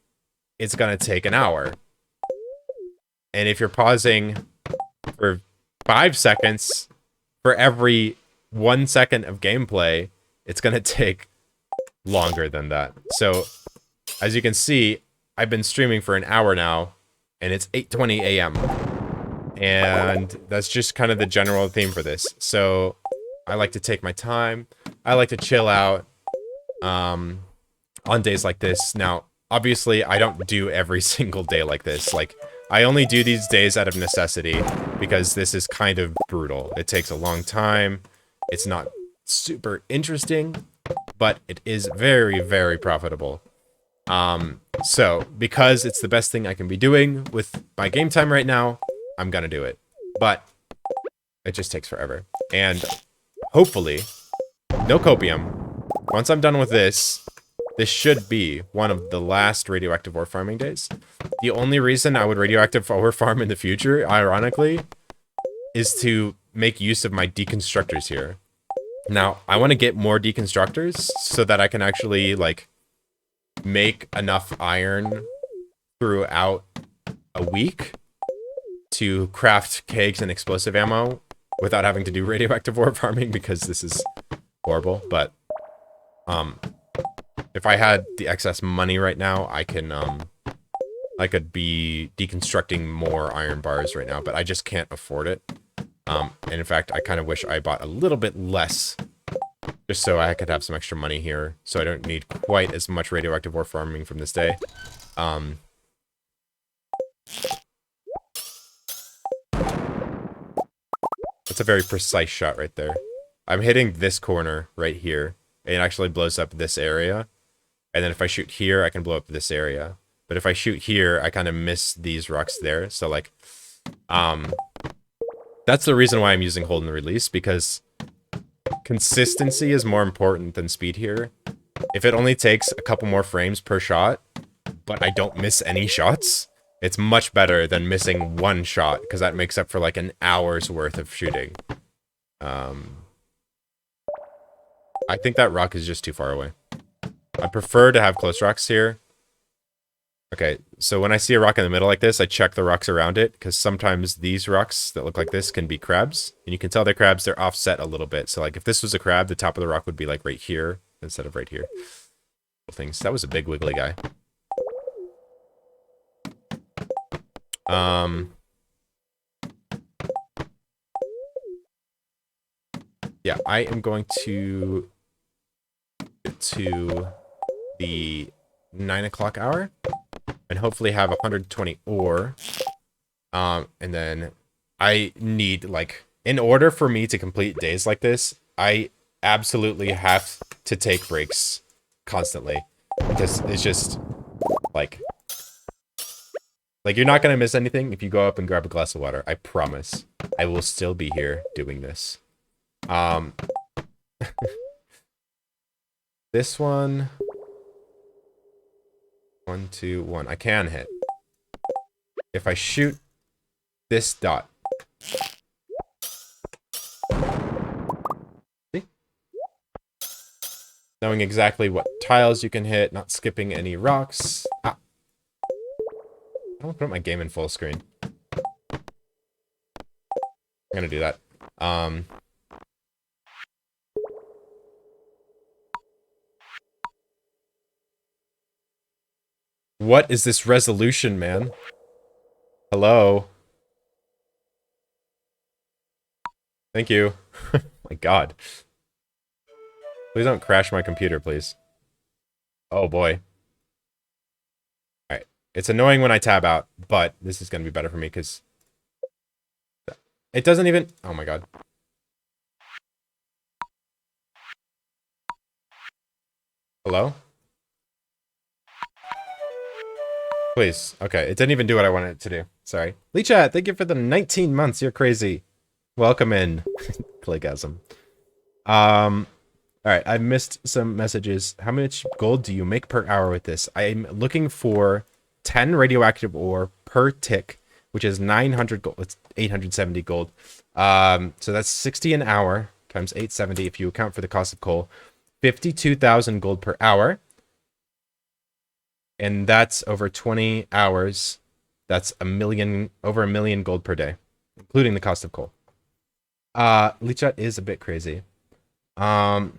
it's gonna take an hour. And if you're pausing for 5 seconds for every 1 second of gameplay, it's gonna take longer than that. So, as you can see, I've been streaming for an hour now, and it's 8:20 a.m. And that's just kind of the general theme for this. So, I like to take my time. I like to chill out on days like this. Now, obviously, I don't do every single day like this. Like, I only do these days out of necessity because this is kind of brutal. It takes a long time. It's not super interesting, but it is very, very profitable. So, because it's the best thing I can be doing with my game time right now, I'm gonna do it. But it just takes forever. And hopefully, no copium. Once I'm done with this, this should be one of the last radioactive ore farming days. The only reason I would radioactive ore farm in the future, ironically, is to make use of my deconstructors here. Now, I want to get more deconstructors so that I can actually, like, make enough iron throughout a week to craft kegs and explosive ammo without having to do radioactive ore farming, because this is horrible. But if I had the excess money right now, I could be deconstructing more iron bars right now, but I just can't afford it. And in fact, I kind of wish I bought a little bit less, just so I could have some extra money here, so I don't need quite as much radioactive ore farming from this day. That's a very precise shot right there. I'm hitting this corner right here. It actually blows up this area. And then if I shoot here, I can blow up this area. But if I shoot here, I kind of miss these rocks there. So, like, that's the reason why I'm using hold and release, because consistency is more important than speed here. If it only takes a couple more frames per shot, but I don't miss any shots, It's much better than missing one shot, because that makes up for like an hour's worth of shooting. I think that rock is just too far away. I prefer to have close rocks here. Okay, so when I see a rock in the middle like this, I check the rocks around it, because sometimes these rocks that look like this can be crabs. And you can tell they're crabs, they're offset a little bit. So like if this was a crab, the top of the rock would be like right here instead of right here. Things. That was a big wiggly guy. Yeah, I am going to get to the 9 o'clock hour and hopefully have 120 ore. And then I need, like, in order for me to complete days like this, I absolutely have to take breaks constantly, because it's just like you're not gonna miss anything if you go up and grab a glass of water. I promise. I will still be here doing this. This one. 1, 2, 1. I can hit. If I shoot this dot. See? Knowing exactly what tiles you can hit, not skipping any rocks. Ah. I don't put my game in full screen. I'm gonna do that. What is this resolution, man? Hello? Thank you. My god. Please don't crash my computer, please. Oh boy. Alright. It's annoying when I tab out, but this is gonna be better for me, because it doesn't even... Oh my god. Hello? Please. Okay, it didn't even do what I wanted it to do. Sorry. Lee Chat, thank you for the 19 months. You're crazy. Welcome in. Claygasm. Alright, I missed some messages. How much gold do you make per hour with this? I'm looking for 10 radioactive ore per tick, which is 900 gold. It's 870 gold. So that's 60 an hour times 870 if you account for the cost of coal. 52,000 gold per hour. And that's over 20 hours. That's over a million gold per day, including the cost of coal. Lichat is a bit crazy. Let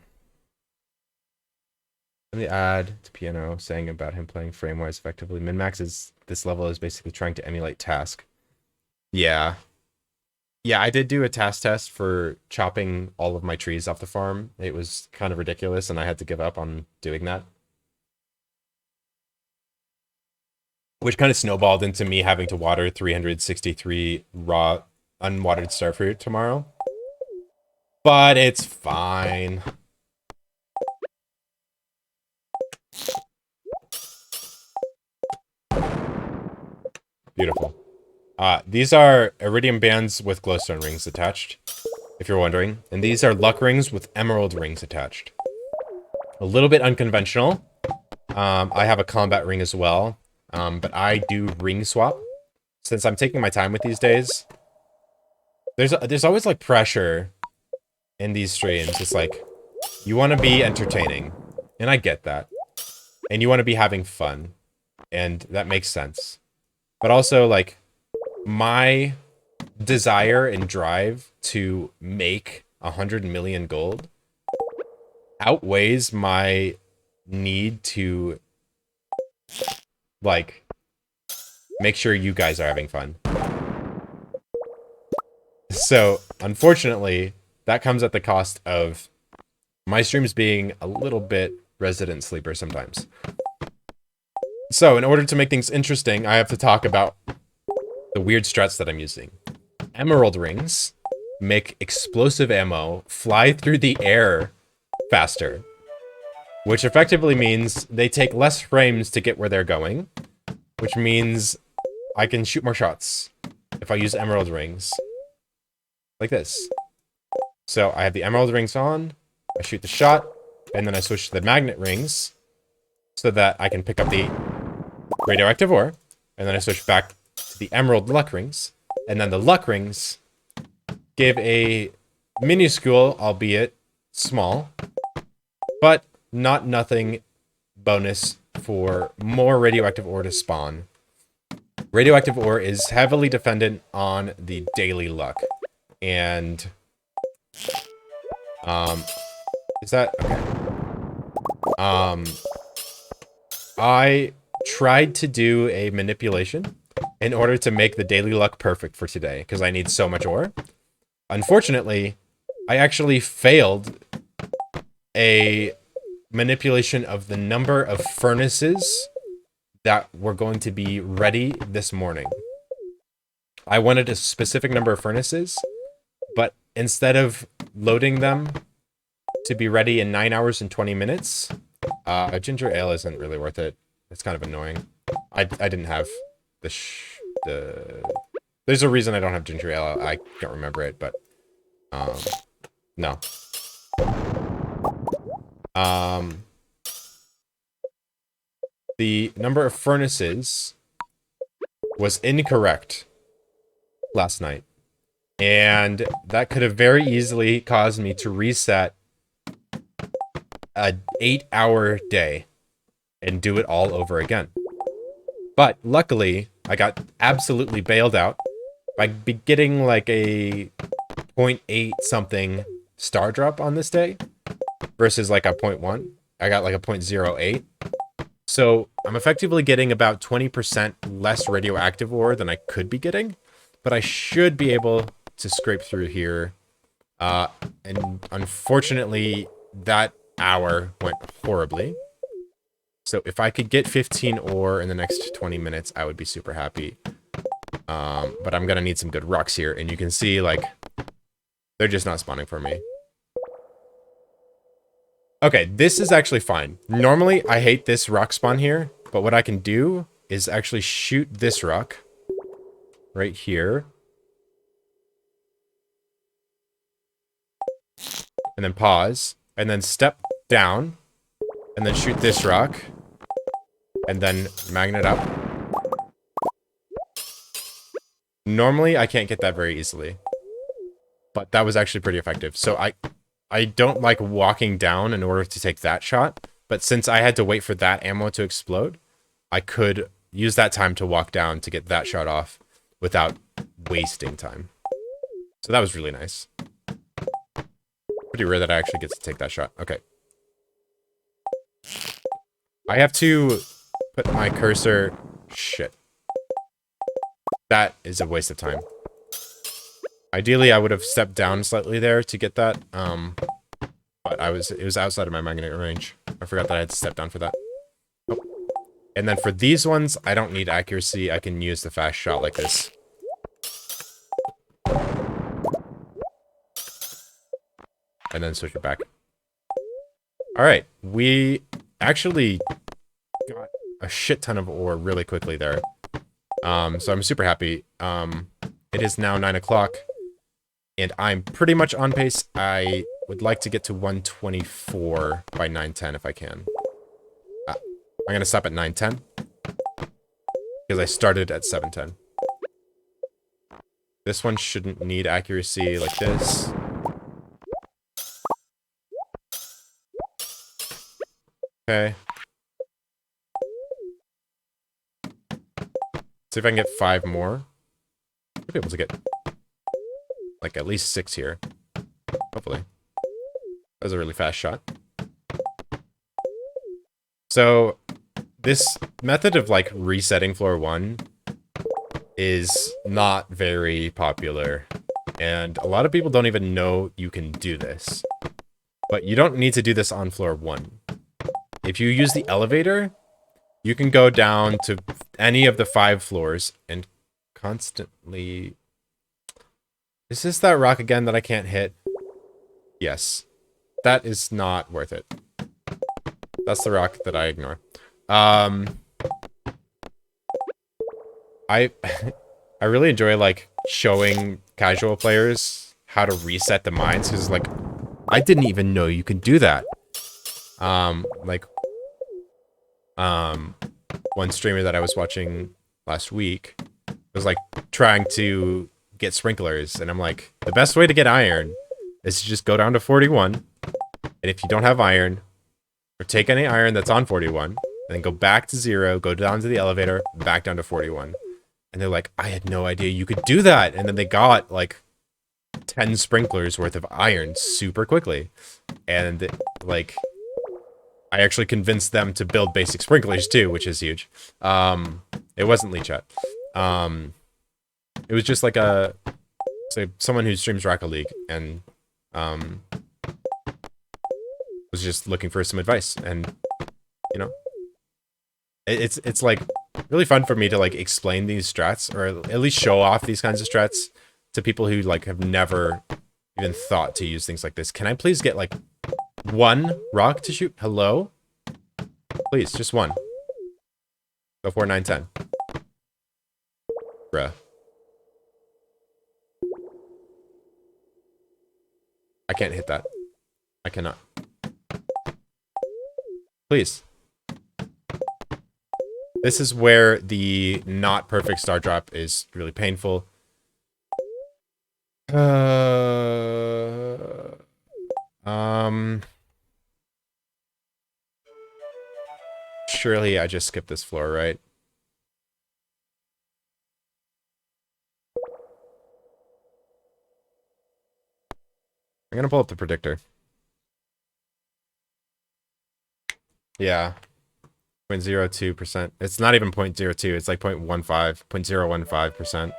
me add to piano saying about him playing frame-wise effectively. Min-max is this level is basically trying to emulate task. Yeah. Yeah, I did do a task test for chopping all of my trees off the farm. It was kind of ridiculous, and I had to give up on doing that. Which kind of snowballed into me having to water 363 raw, unwatered starfruit tomorrow. But it's fine. Beautiful. These are iridium bands with glowstone rings attached, if you're wondering. And these are luck rings with emerald rings attached. A little bit unconventional. I have a combat ring as well. But I do ring swap. Since I'm taking my time with these days. There's always like pressure in these streams. It's like, you want to be entertaining. And I get that. And you want to be having fun. And that makes sense. But also, like, my desire and drive to make 100 million gold outweighs my need to, like, make sure you guys are having fun. So, unfortunately, that comes at the cost of my streams being a little bit resident sleeper sometimes. So, in order to make things interesting, I have to talk about the weird strats that I'm using. Emerald rings make explosive ammo fly through the air faster, which effectively means they take less frames to get where they're going, which means I can shoot more shots if I use emerald rings. Like this. So I have the emerald rings on, I shoot the shot, and then I switch to the magnet rings so that I can pick up the radioactive ore. and then I switch back to the emerald luck rings, and then the luck rings give a minuscule, albeit small, but not nothing bonus for more radioactive ore to spawn. Radioactive ore is heavily dependent on the daily luck, and is that okay? I tried to do a manipulation in order to make the daily luck perfect for today because I need so much ore. Unfortunately, I actually failed a manipulation of the number of furnaces that were going to be ready this morning. I wanted a specific number of furnaces, but instead of loading them to be ready in 9 hours and 20 minutes, ginger ale isn't really worth it. It's kind of annoying. I didn't have the there's a reason I don't have ginger ale. I don't remember it, but no. The number of furnaces was incorrect last night, and that could have very easily caused me to reset a 8-hour day and do it all over again. But luckily, I got absolutely bailed out by getting like a 0.8 something star drop on this day versus like a 0.1. I got like a 0.08. So I'm effectively getting about 20% less radioactive ore than I could be getting, but I should be able to scrape through here. And unfortunately, that hour went horribly. So if I could get 15 ore in the next 20 minutes, I would be super happy. But I'm gonna need some good rocks here, and you can see, like, they're just not spawning for me. Okay, this is actually fine. Normally, I hate this rock spawn here, but what I can do is actually shoot this rock right here. And then pause, and then step down, and then shoot this rock, and then magnet up. Normally, I can't get that very easily, but that was actually pretty effective. So I don't like walking down in order to take that shot, but since I had to wait for that ammo to explode, I could use that time to walk down to get that shot off without wasting time. So that was really nice. Pretty rare that I actually get to take that shot. Okay. I have to put my cursor... Shit. That is a waste of time. Ideally, I would have stepped down slightly there to get that, but it was outside of my magnetic range. I forgot that I had to step down for that. Oh. And then for these ones, I don't need accuracy. I can use the fast shot like this. And then switch it back. Alright, we actually got a shit ton of ore really quickly there. So I'm super happy. It is now 9 o'clock. And I'm pretty much on pace. I would like to get to 124 by 9:10 if I can. I'm going to stop at 9:10. Because I started at 7:10. This one shouldn't need accuracy like this. Okay. See if I can get 5 more. I'll be able to get like at least 6 here. Hopefully. That was a really fast shot. So this method of like resetting floor 1 is not very popular. And a lot of people don't even know you can do this. But you don't need to do this on floor 1. If you use the elevator, you can go down to any of the 5 floors and constantly... Is this that rock again that I can't hit? Yes. That is not worth it. That's the rock that I ignore. I I really enjoy, like, showing casual players how to reset the mines, because, like, I didn't even know you could do that. Like, one streamer that I was watching last week was like trying to get sprinklers, and I'm like, the best way to get iron is to just go down to 41, and if you don't have iron, or take any iron that's on 41, and then go back to 0, go down to the elevator, back down to 41. And they're like, I had no idea you could do that. And then they got like 10 sprinklers worth of iron super quickly. And like, I actually convinced them to build basic sprinklers too, which is huge. It wasn't Leechat. It was just like someone who streams Rocket League and was just looking for some advice, and you know, it's like really fun for me to like explain these strats, or at least show off these kinds of strats to people who like have never even thought to use things like this. Can I please get like one rock to shoot? Hello? Please, just one. Before 9:10. Bruh. I can't hit that. I cannot. Please. This is where the not perfect star drop is really painful. Surely I just skipped this floor, right? I'm gonna pull up the predictor. Yeah. 0.02%. It's not even 0.02. It's like 0.15%.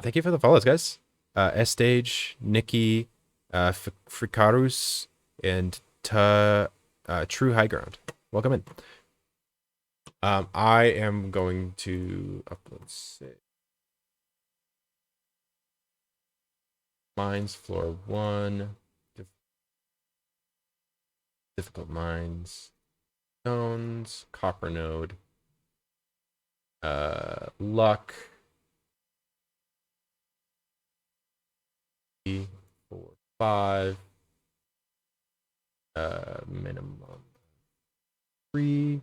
Thank you for the follows, guys. Estage, Nikki, Frikarus, and True High Ground. Welcome in. I am going to upload mines, floor 1. Difficult mines. Stones, copper node, luck, 4, 5, minimum 3.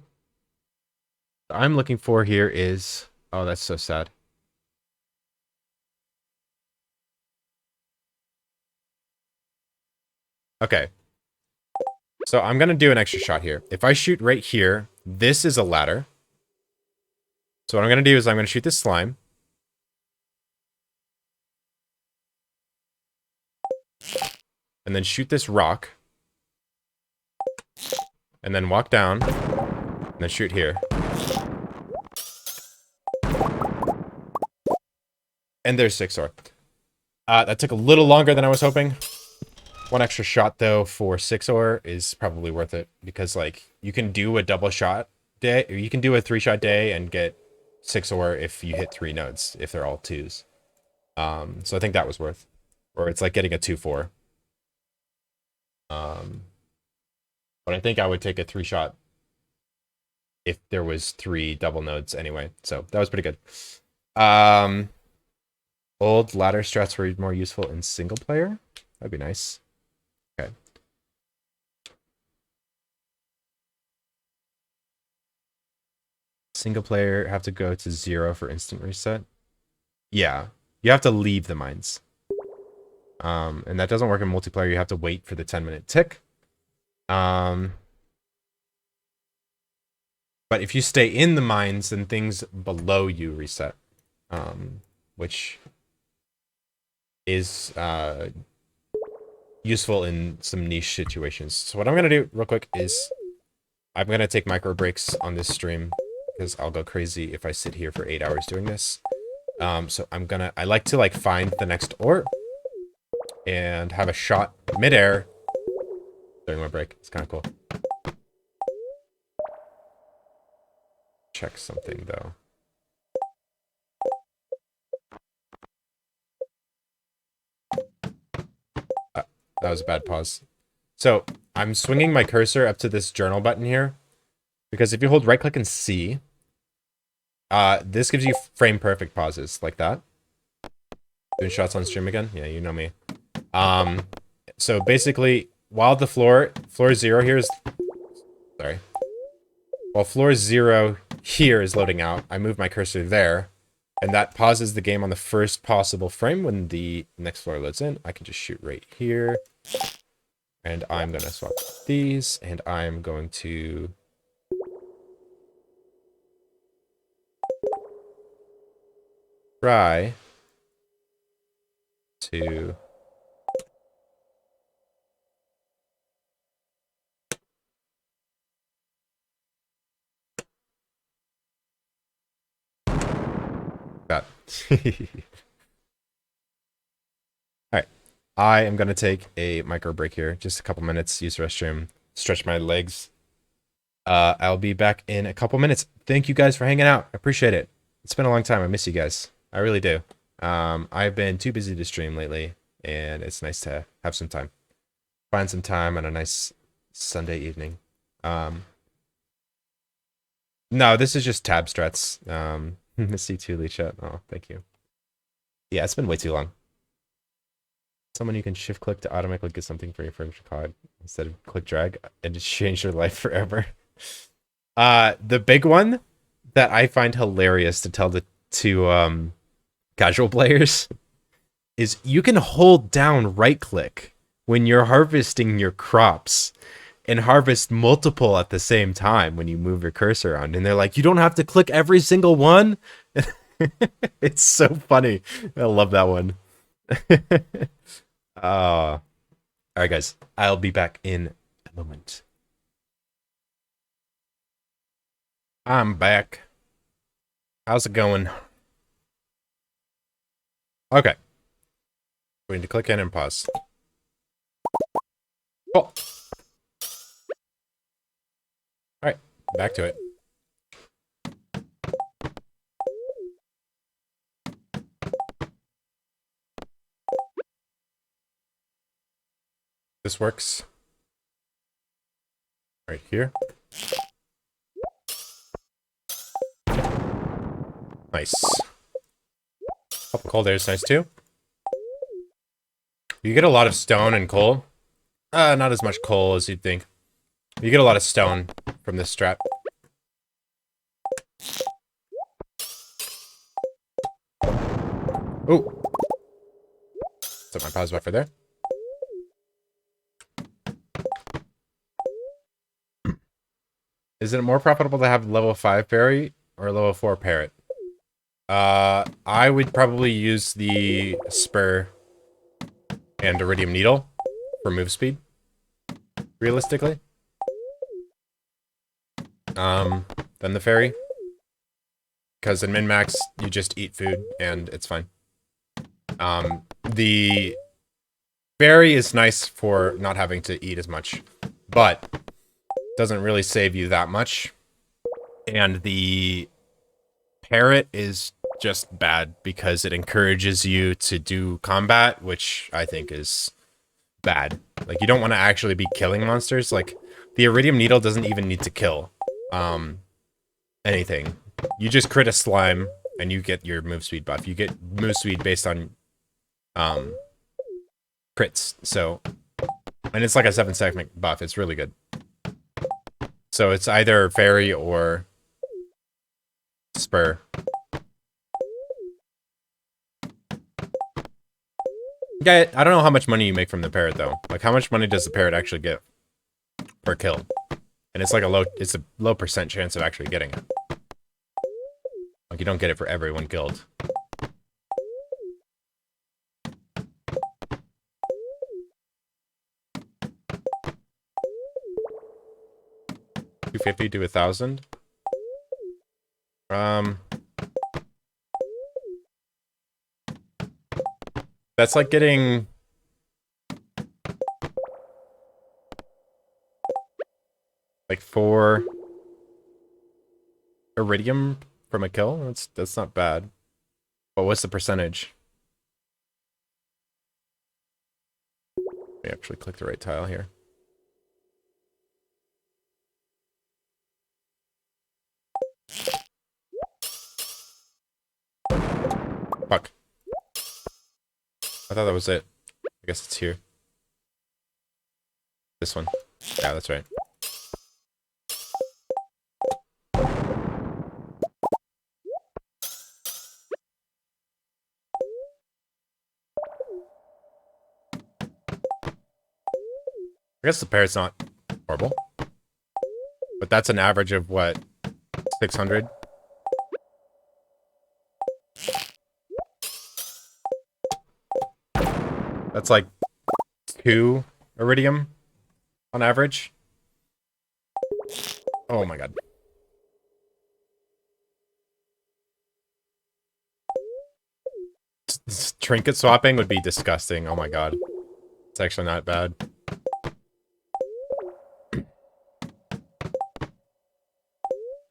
What I'm looking for here is, oh, that's so sad. Okay. So I'm going to do an extra shot here. If I shoot right here, this is a ladder. So what I'm going to do is I'm going to shoot this slime. And then shoot this rock. And then walk down. And then shoot here. And there's 6 ore. That took a little longer than I was hoping. One extra shot, though, for 6 ore is probably worth it. Because, like, you can do a double shot day. Or you can do a 3-shot day and get 6 ore if you hit 3 nodes. If they're all 2s. So I think that was worth. Or it's like getting a 2-4. But I think I would take a 3-shot if there was 3 double nodes anyway. So that was pretty good. Old ladder strats were more useful in single player. That'd be nice. Okay. Single player have to go to 0 for instant reset. Yeah, you have to leave the mines. And that doesn't work in multiplayer. You have to wait for the 10-minute tick. But if you stay in the mines, then things below you reset. Which is useful in some niche situations. So what I'm going to do real quick is I'm going to take micro breaks on this stream because I'll go crazy if I sit here for 8 hours doing this. So I like to like find the next ore and have a shot midair during my break. It's kind of cool. Check something though. That was a bad pause. So I'm swinging my cursor up to this journal button here because if you hold right click and C, this gives you frame perfect pauses like that. Doing shots on stream again? Yeah, you know me. So basically, while the floor 0 here is, sorry. While floor 0 here is loading out. I move my cursor there, and that pauses the game on the first possible frame when the next floor loads in. I can just shoot right here. And I'm going to swap these, and I'm going to try to that. All right. I am going to take a micro break here, just a couple minutes, use the restroom, stretch my legs. I'll be back in a couple minutes. Thank you guys for hanging out. I appreciate it. It's been a long time. I miss you guys. I really do. I've been too busy to stream lately, and it's nice to have some time. Find some time on a nice Sunday evening. No, this is just tab strats. C2 Lee chat. Oh, thank you. Yeah, it's been way too long. Someone you can shift click to automatically get something for your furniture card instead of click drag and just change your life forever. The big one that I find hilarious to tell to casual players is you can hold down right click when you're harvesting your crops and harvest multiple at the same time when you move your cursor around. And they're like, you don't have to click every single one. It's so funny. I love that one. All right, guys. I'll be back in a moment. I'm back. How's it going? Okay. We need to click in and pause. Cool. Alright, back to it. This works. Right here. Nice. Couple coal there is nice too. You get a lot of stone and coal. Not as much coal as you'd think. You get a lot of stone from this strat. Oh. Set my pause buffer there. Is it more profitable to have level 5 fairy or level 4 parrot? I would probably use the spur and iridium needle for move speed. Realistically. Then the fairy. Because in min-max, you just eat food and it's fine. The fairy is nice for not having to eat as much, but doesn't really save you that much. And the parrot is just bad because it encourages you to do combat, which I think is bad. Like, you don't want to actually be killing monsters. Like, the iridium needle doesn't even need to kill anything. You just crit a slime and you get your move speed buff. You get move speed based on crits. So, and it's like a 7-second buff. It's really good. So it's either fairy or spur. Yeah, I don't know how much money you make from the parrot though. Like, how much money does the parrot actually get per kill? And it's like a low percent chance of actually getting it. Like, you don't get it for every one killed. $250 to $1,000. That's like getting like 4 iridium from a kill. That's not bad. But what's the percentage? Let me actually click the right tile here. Fuck. I thought that was it. I guess it's here. This one. Yeah, that's right. I guess the parrot's not horrible. But that's an average of what? 600? That's like 2 iridium on average. Oh my god. Trinket swapping would be disgusting. Oh my god. It's actually not bad.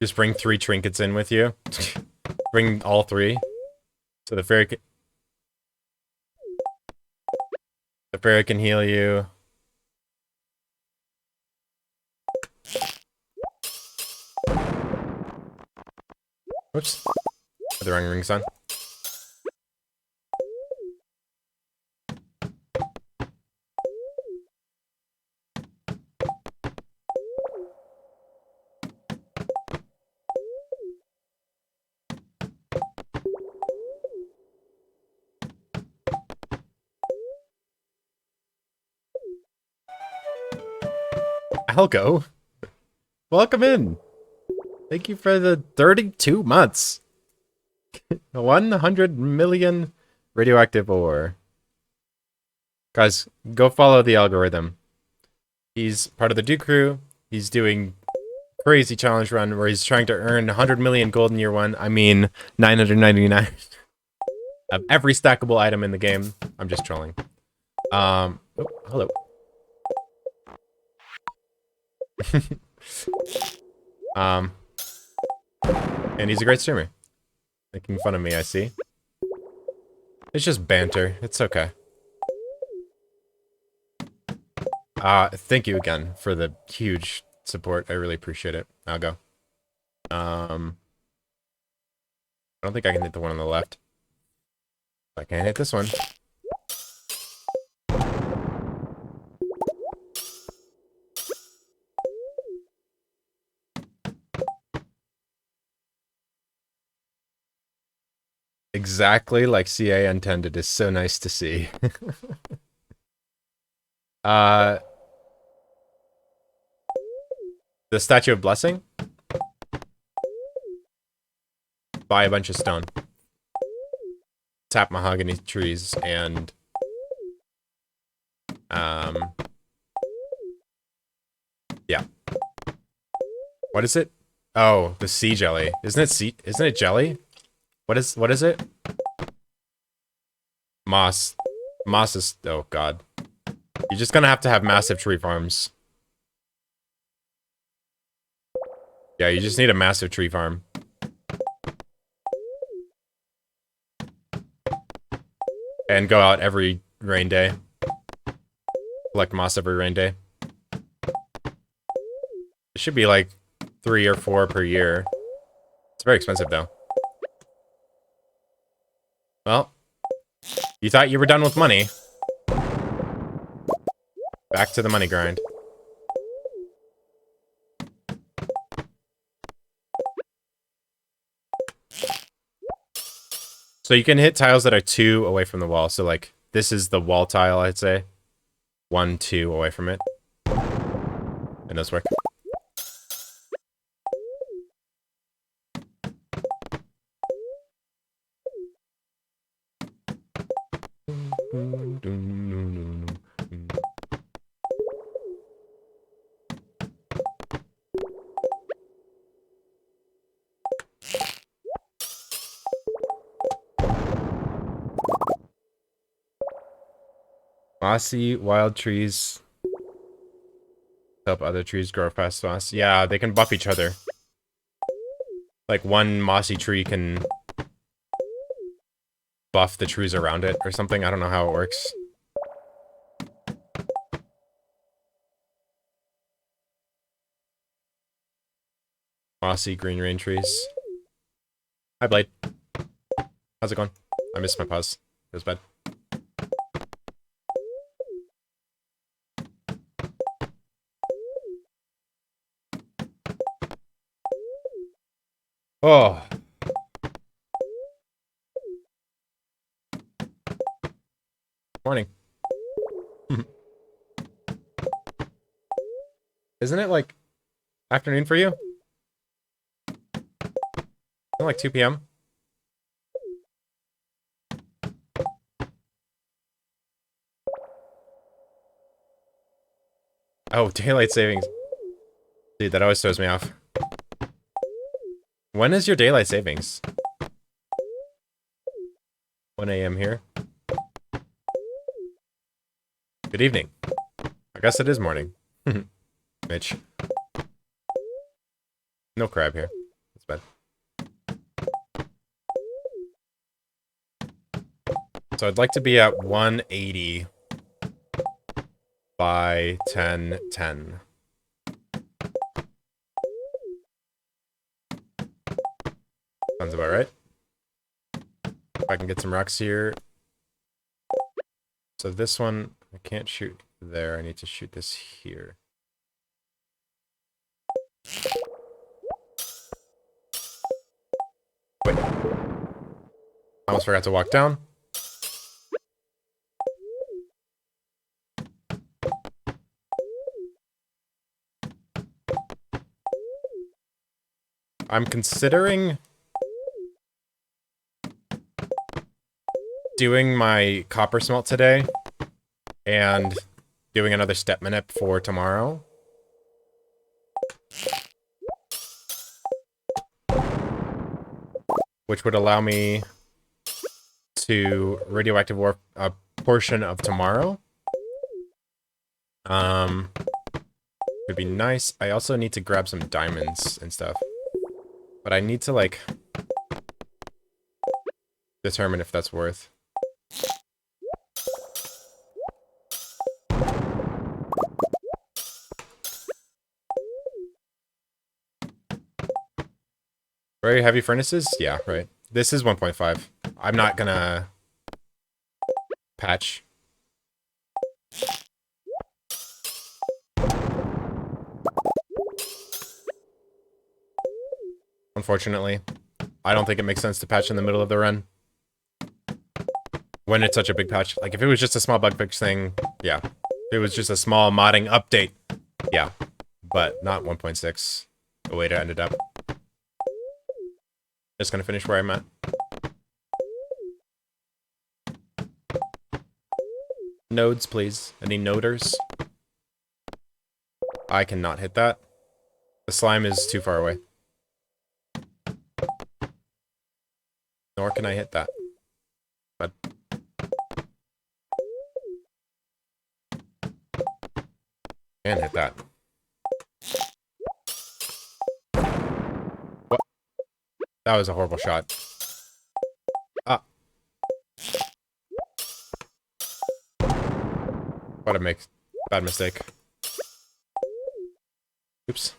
Just bring 3 trinkets in with you. Bring all 3. So the fairy can heal you. Oops. Put the wrong rings on. I'll go. Welcome in. Thank you for the 32 months. 100 million radioactive ore. Guys, go follow the algorithm. He's part of the Duke crew. He's doing crazy challenge run where he's trying to earn 100 million gold in year 1. I mean, 999 of every stackable item in the game. I'm just trolling. Oh, hello. And he's a great streamer. Making fun of me, I see. It's just banter. It's okay. Thank you again for the huge support. I really appreciate it. I'll go. I don't think I can hit the one on the left. I can't hit this one. Exactly like CA intended is so nice to see. The Statue of Blessing? Buy a bunch of stone. Tap mahogany trees and yeah. What is it? Oh, the sea jelly. Isn't it jelly? What is it? Moss. Moss is, oh god. You're just gonna have to have massive tree farms. Yeah, you just need a massive tree farm. And go out every rain day. Collect moss every rain day. It should be like 3 or 4 per year. It's very expensive though. Well, you thought you were done with money. Back to the money grind. So you can hit tiles that are 2 away from the wall. So like, this is the wall tile, I'd say. 1, 2 away from it. And those work. Mossy wild trees help other trees grow fast. Moss. Yeah, they can buff each other. Like one mossy tree can buff the trees around it or something. I don't know how it works. Mossy green rain trees. Hi, Blade. How's it going? I missed my pause. It was bad. Oh. Morning. Isn't it like afternoon for you? Isn't it like 2 p.m.? Oh, daylight savings. Dude, that always throws me off. When is your daylight savings? 1 a.m. here. Good evening. I guess it is morning. Mitch. No crab here. That's bad. So I'd like to be at 180 by 1010. Sounds about right. If I can get some rocks here. So this one, I can't shoot there. I need to shoot this here. Wait. I almost forgot to walk down. I'm considering doing my copper smelt today and doing another step minute for tomorrow. Which would allow me to radioactive warp a portion of tomorrow. Would be nice. I also need to grab some diamonds and stuff. But I need to, like, determine if that's worth. Very heavy furnaces? Yeah, right. This is 1.5. I'm not gonna patch. Unfortunately. I don't think it makes sense to patch in the middle of the run. When it's such a big patch. Like, if it was just a small bug fix thing, yeah. If it was just a small modding update, yeah. But not 1.6. The way it ended up. Just gonna finish where I'm at. Nodes, please. Any noders? I cannot hit that. The slime is too far away. Nor can I hit that. But can hit that. What? That was a horrible shot. Ah. What a bad mistake. Oops.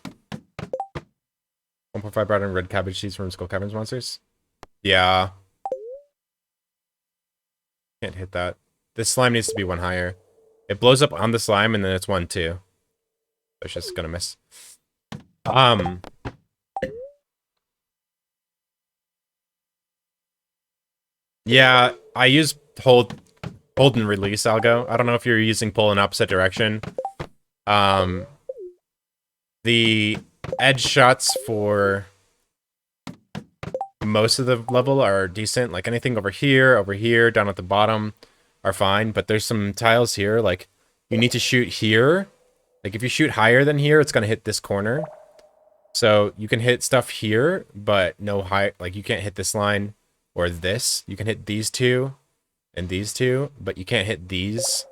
1.5 brown and red cabbage seeds from Skull Caverns monsters. Yeah. Can't hit that. This slime needs to be one higher. It blows up on the slime and then it's 1, 2. It's just gonna miss. Yeah, I use hold and release algo. I don't know if you're using pull in opposite direction. The edge shots for most of the level are decent. Like anything over here, down at the bottom are fine. But there's some tiles here, like you need to shoot here. Like if you shoot higher than here, it's gonna hit this corner. So you can hit stuff here, but no high, like you can't hit this line or this. You can hit these two and these two, but you can't hit these.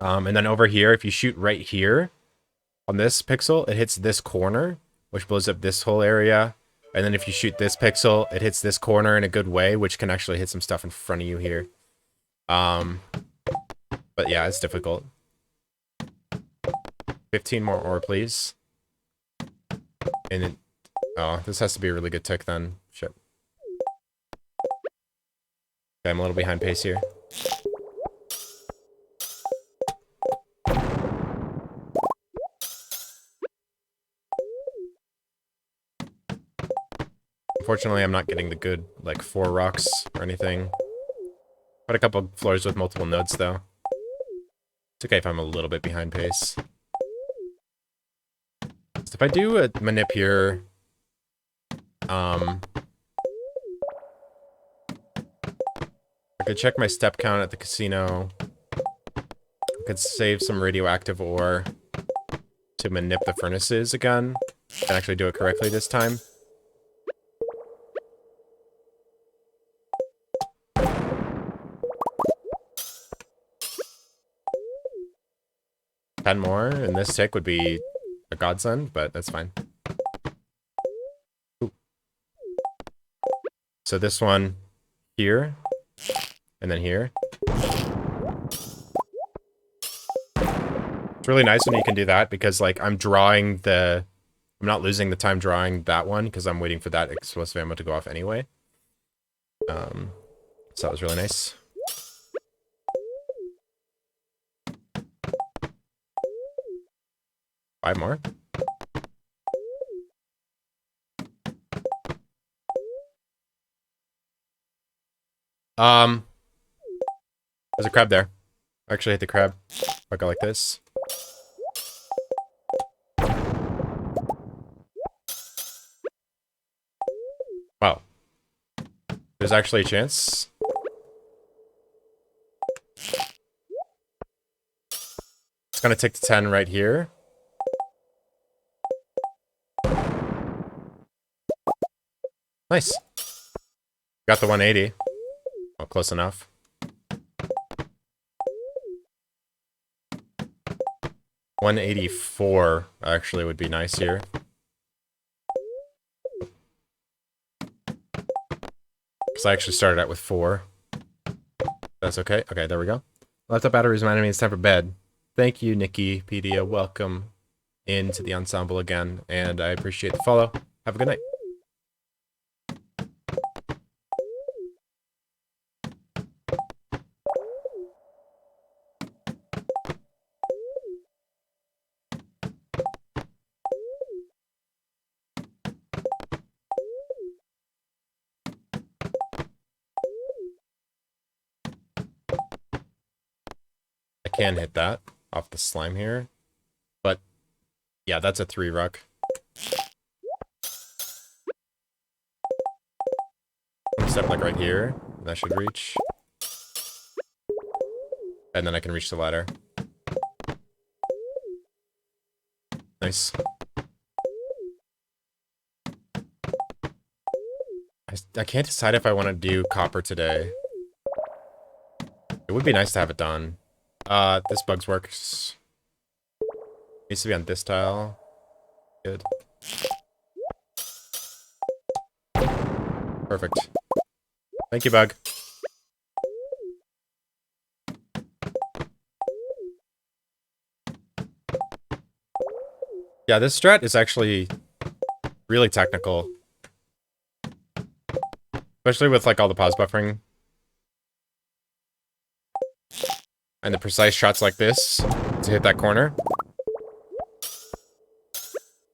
And then over here, if you shoot right here on this pixel, it hits this corner, which blows up this whole area. And then if you shoot this pixel, it hits this corner in a good way, which can actually hit some stuff in front of you here. But yeah, it's difficult. 15 more ore, please. And it, oh, this has to be a really good tick then. Shit. Okay, I'm a little behind pace here. Unfortunately, I'm not getting the good, like, 4 rocks or anything. Quite a couple of floors with multiple nodes, though. It's okay if I'm a little bit behind pace. So if I do a manip here, I could check my step count at the casino. I could save some radioactive ore to manip the furnaces again. And actually do it correctly this time. $10 more, and this tick would be a godsend, but that's fine. Ooh. So this one here, and then here. It's really nice when you can do that, because, like, I'm not losing the time drawing that one, because I'm waiting for that explosive ammo to go off anyway. So that was really nice. Five more. There's a crab there. I actually hit the crab. If I go like this. Wow. There's actually a chance. It's gonna tick to 10 right here. Nice. Got the 180. Oh, close enough. $184 actually would be nice here. Because I actually started out with 4. That's okay. Okay, there we go. Laptop batteries reminded me it's time for bed. Thank you, Nikipedia. Welcome into the ensemble again, and I appreciate the follow. Have a good night. I can hit that off the slime here, but yeah, that's a 3 ruck. Step like right here, that should reach. And then I can reach the ladder. Nice. I can't decide if I want to do copper today. It would be nice to have it done. This bugs works. Needs to be on this tile. Good. Perfect. Thank you, bug. Yeah, this strat is actually really technical. Especially with, like, all the pause buffering. And the precise shots like this to hit that corner.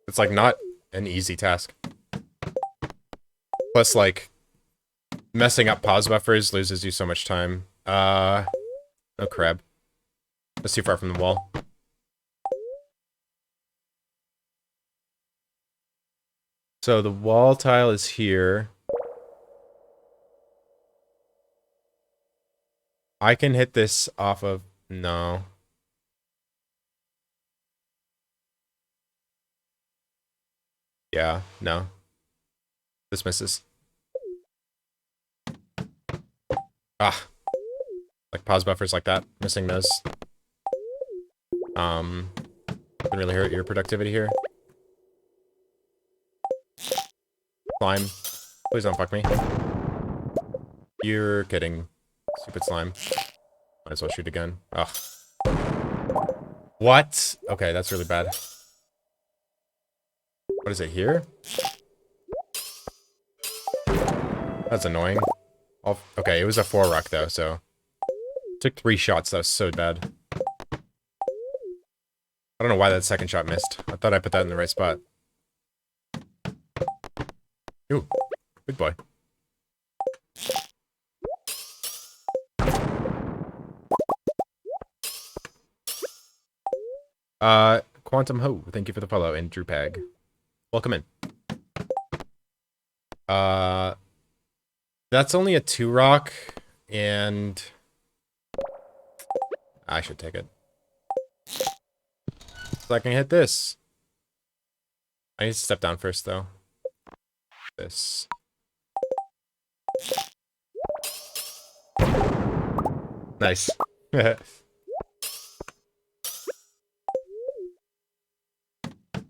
It's, like, not an easy task. Plus, like, messing up pause buffers loses you so much time. No crab. That's too far from the wall. So the wall tile is here. I can hit this off of... No. Yeah, no. This misses. Ah. Like pause buffers like that. Missing those. Can really hurt your productivity here. Slime. Please don't fuck me. You're kidding. Stupid slime. Might as well shoot again. Ugh. What? Okay, that's really bad. What is it here? That's annoying. Okay, it was a 4 ruck though, so... Took 3 shots, that was so bad. I don't know why that second shot missed. I thought I put that in the right spot. Ooh, good boy. Quantum Ho, thank you for the follow, and Drew Pag. Welcome in. That's only a 2 rock, and I should take it. So I can hit this. I need to step down first, though. This. Nice.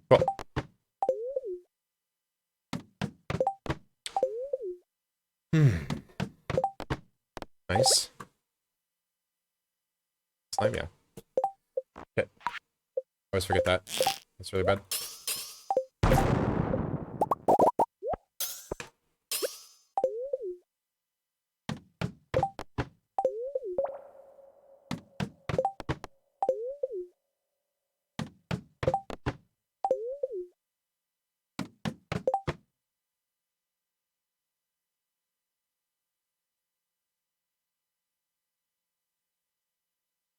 Cool. Nice. Slime, yeah. Okay. Always forget that. That's really bad.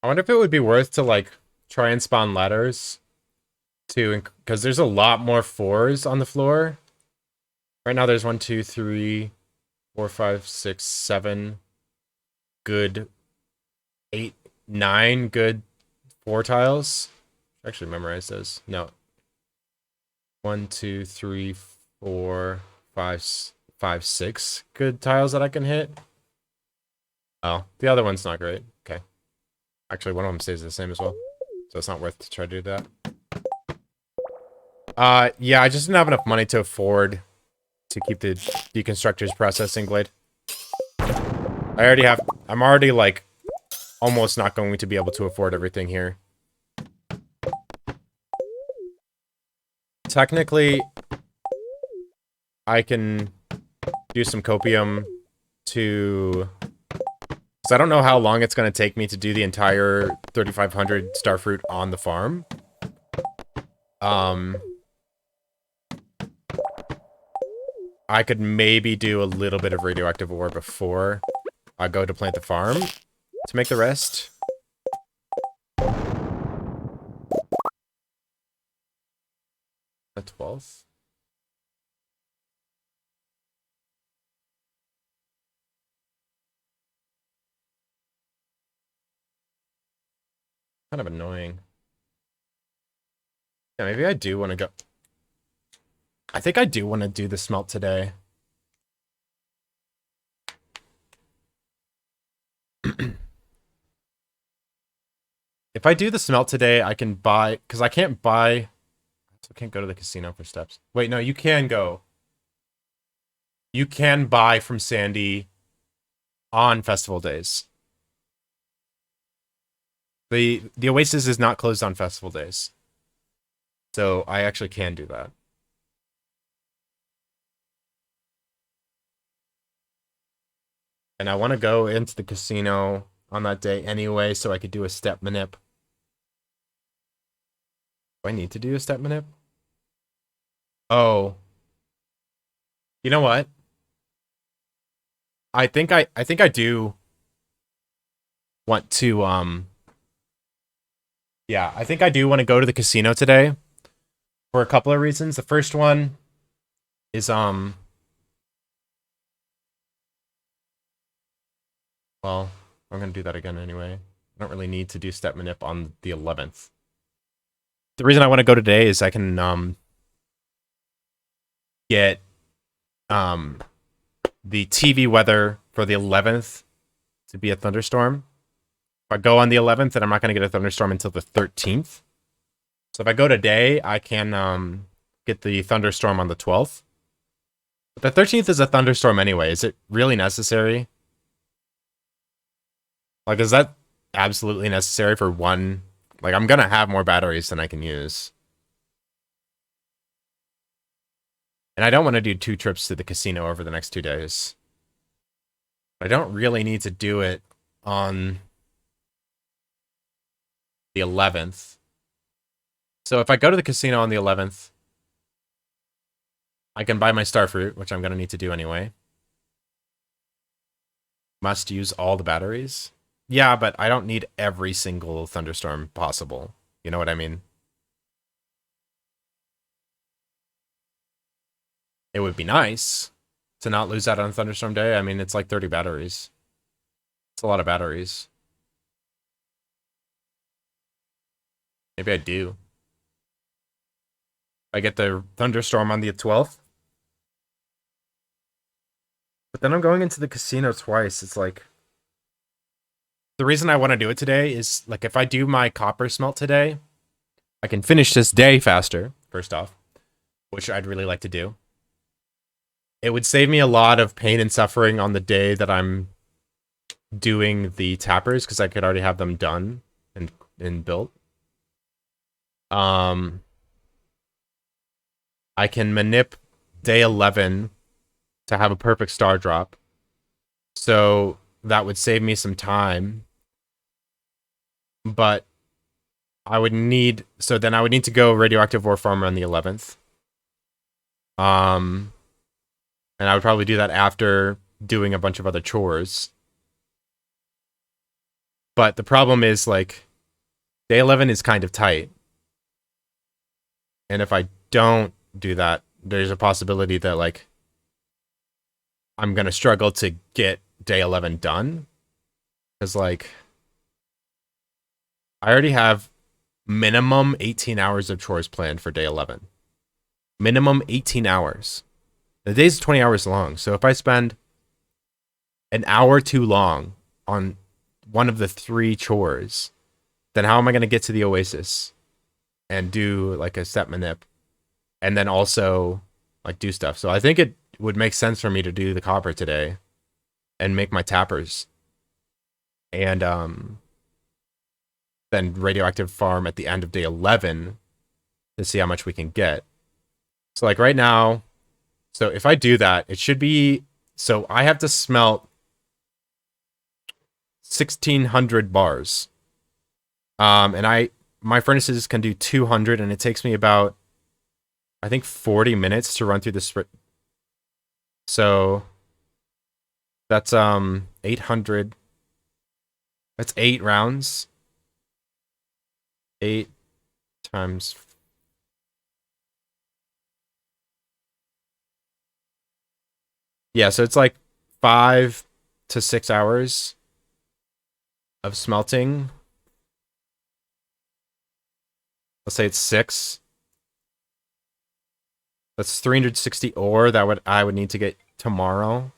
I wonder if it would be worth to, like, try and spawn ladders to, because there's a lot more 4s on the floor. Right now there's 1, 2, 3, 4, 5, 6, 7 good, 8, 9 good 4 tiles. Actually memorize those. No. 1, 2, 3, 4, 5, 6 good tiles that I can hit. Oh, the other one's not great. Okay. Actually, one of them stays the same as well. So it's not worth to try to do that. Yeah, I just didn't have enough money to afford to keep the deconstructor's processing blade. I'm already, like, almost not going to be able to afford everything here. Technically, I can do some copium to... because I don't know how long it's going to take me to do the entire 3,500 starfruit on the farm. I could maybe do a little bit of radioactive ore before I go to plant the farm to make the rest. The 12th? Kind of annoying. Yeah, maybe I do want to go... I think I do want to do the smelt today. If I do the smelt today, I can buy... because I can't buy... I can't go to the casino for steps. Wait, no, you can go. You can buy from Sandy on festival days. The Oasis is not closed on festival days. So I actually can do that. And I want to go into the casino on that day anyway, so I could do a step manip. Do I need to do a step manip? Oh. You know what? I think I do want to yeah, I think I do want to go to the casino today for a couple of reasons. The first one is well, I'm going to do that again anyway. I don't really need to do step manip on the 11th. The reason I want to go today is I can get the TV weather for the 11th to be a thunderstorm. If I go on the 11th, then I'm not going to get a thunderstorm until the 13th. So if I go today, I can get the thunderstorm on the 12th. But the 13th is a thunderstorm anyway. Is it really necessary? Like, is that absolutely necessary for one? Like, I'm going to have more batteries than I can use. And I don't want to do 2 trips to the casino over the next 2 days. I don't really need to do it on the 11th. So if I go to the casino on the 11th, I can buy my starfruit, which I'm going to need to do anyway. Must use all the batteries. Yeah, but I don't need every single thunderstorm possible. You know what I mean? It would be nice to not lose out on a thunderstorm day. I mean, it's like 30 batteries. It's a lot of batteries. Maybe I do. I get the thunderstorm on the 12th. But then I'm going into the casino twice. It's like the reason I want to do it today is like if I do my copper smelt today, I can finish this day faster, first off, which I'd really like to do. It would save me a lot of pain and suffering on the day that I'm doing the tappers because I could already have them done and built. I can manip day 11 to have a perfect star drop. So that would save me some time. But I would need I would need to go radioactive ore farmer on the 11th. And I would probably do that after doing a bunch of other chores. But the problem is like day 11 is kind of tight. And if I don't do that, there's a possibility that like I'm going to struggle to get day 11 done. Cuz like I already have minimum 18 hours of chores planned for day 11. Minimum 18 hours. The day's 20 hours long. So if I spend an hour too long on one of the 3 chores, then how am I going to get to the Oasis and do like a step manip and then also like do stuff? So I think it would make sense for me to do the copper today and make my tappers and then radioactive farm at the end of day 11 to see how much we can get. So like right now, so if I do that, it should be, so I have to smelt 1,600 bars. And my furnaces can do 200 and it takes me about, I think 40 minutes to run through this. So that's 800. That's 8 rounds. 8 times. Yeah, so it's like 5 to 6 hours of smelting. Let's say it's 6. That's 360 ore that I would need to get tomorrow.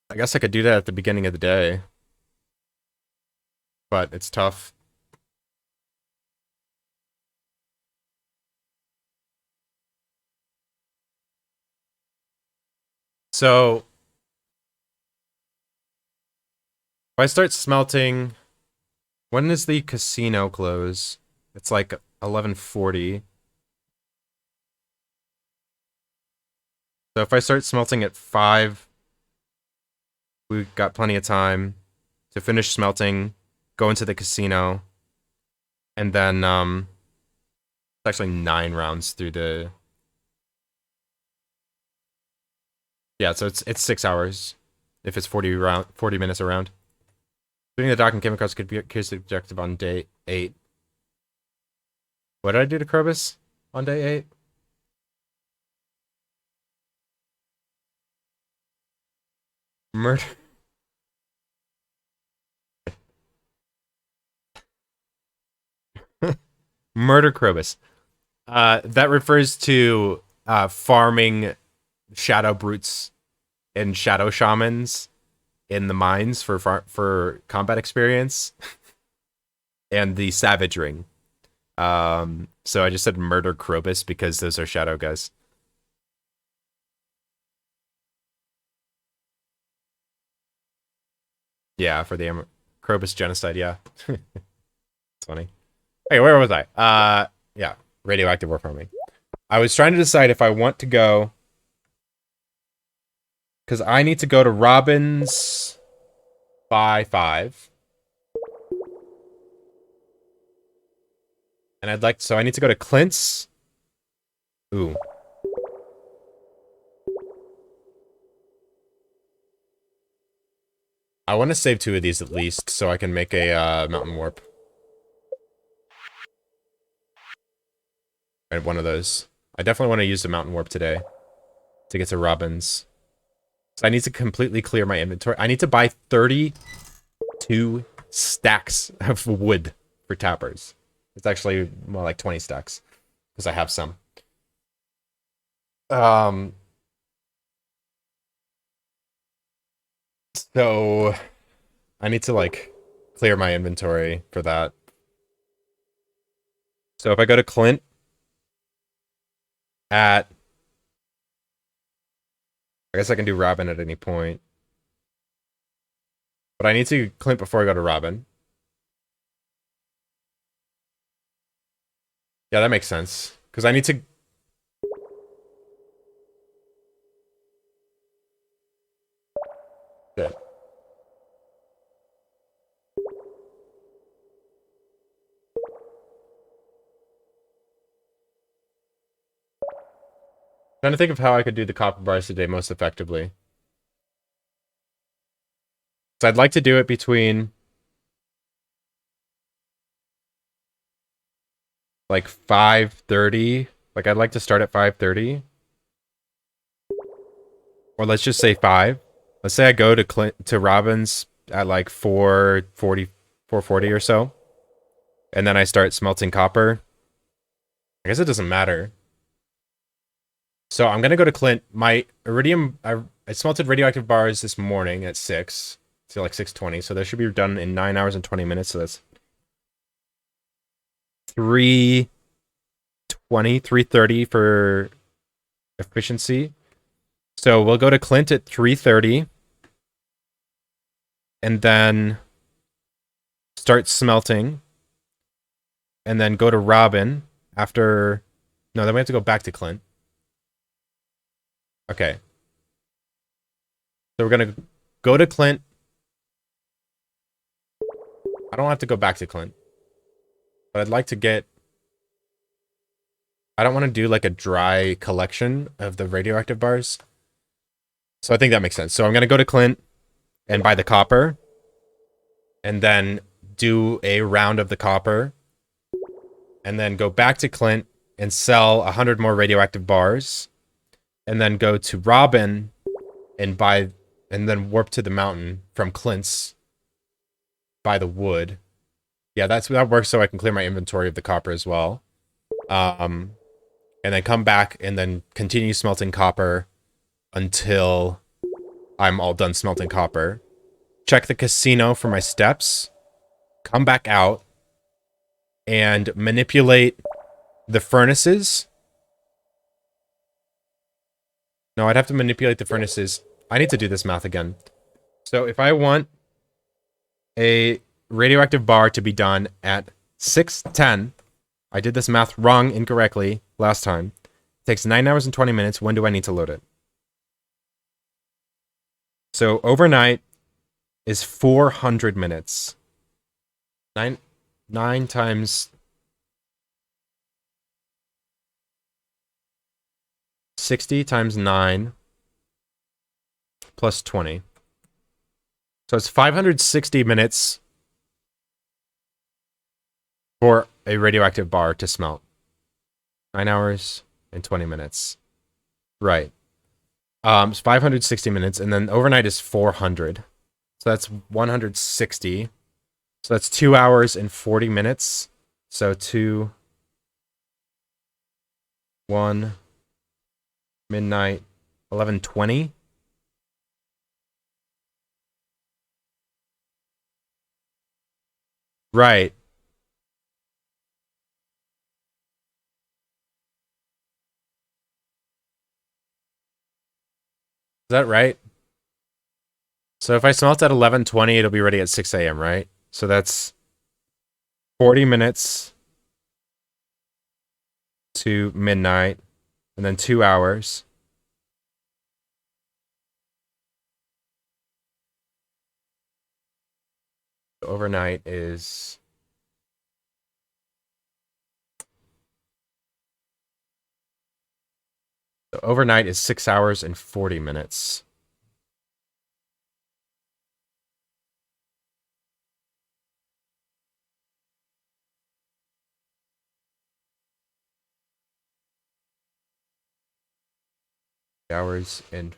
I guess I could do that at the beginning of the day. But it's tough. So if I start smelting, when does the casino close? It's like 11:40. So if I start smelting at 5, we've got plenty of time to finish smelting, go into the casino, and then it's actually 9 rounds through the. Yeah, so it's 6 hours if it's 40 minutes around. Doing the dock and chemicals could be a case objective on day 8. What did I do to Krobus on day 8? Murder. Murder Krobus. That refers to farming shadow brutes and shadow shamans in the mines for combat experience and the savage ring. So I just said murder Krobus because those are shadow guys. Yeah, for the Krobus genocide, yeah. It's funny. Hey, where was I? Yeah, radioactive war farming. I was trying to decide if I want to go, because I need to go to Robin's by 5. And so I need to go to Clint's. Ooh. I want to save 2 of these at least, so I can make a mountain warp. I have one of those. I definitely want to use the mountain warp today to get to Robin's. So I need to completely clear my inventory. I need to buy 32 stacks of wood for tappers. It's actually more like 20 stacks because I have some. Um, so I need to like clear my inventory for that. So if I go to Clint at, I guess I can do Robin at any point. But I need to Clint before I go to Robin. Yeah, that makes sense. Because I need to... Shit. Trying to think of how I could do the copper bars today most effectively. So I'd like to do it between like 5:30. Like I'd like to start at 5:30. Or let's just say 5. Let's say I go to to Robin's at like 4:40, 4:40 or so. And then I start smelting copper. I guess it doesn't matter. So I'm gonna go to Clint. My iridium, I smelted radioactive bars this morning at 6. So like 6:20. So that should be done in 9 hours and 20 minutes. So that's 3:20, 3:30 for efficiency. So we'll go to Clint at 3:30. And then start smelting. And then go to Robin after... No, then we have to go back to Clint. Okay. So we're gonna go to Clint. I don't have to go back to Clint. But I'd like to get... I don't want to do like a dry collection of the radioactive bars. So I think that makes sense. So I'm going to go to Clint and buy the copper. And then do a round of the copper. And then go back to Clint and sell 100 more radioactive bars. And then go to Robin and buy... And then warp to the mountain from Clint's. Buy the wood. Yeah, that works so I can clear my inventory of the copper as well. And then come back and then continue smelting copper until I'm all done smelting copper. Check the casino for my steps. Come back out and manipulate the furnaces. No, I'd have to manipulate the furnaces. I need to do this math again. So if I want a radioactive bar to be done at 6:10, I did this math wrong incorrectly last time. It takes 9 hours and 20 minutes. When do I need to load it? So overnight is 400 minutes. 9 times 60 times 9 plus 20. So it's 560 minutes for a radioactive bar to smelt. 9 hours and 20 minutes. Right. It's 560 minutes, and then overnight is 400. So that's 160. So that's 2 hours and 40 minutes. So 2, 1, midnight, 11:20. Right. Is that right? So if I smelt at 11:20, it'll be ready at 6 a.m., right? So that's 40 minutes to midnight, and then 2 hours. Overnight is... Overnight is 6 hours and 40 minutes. hours and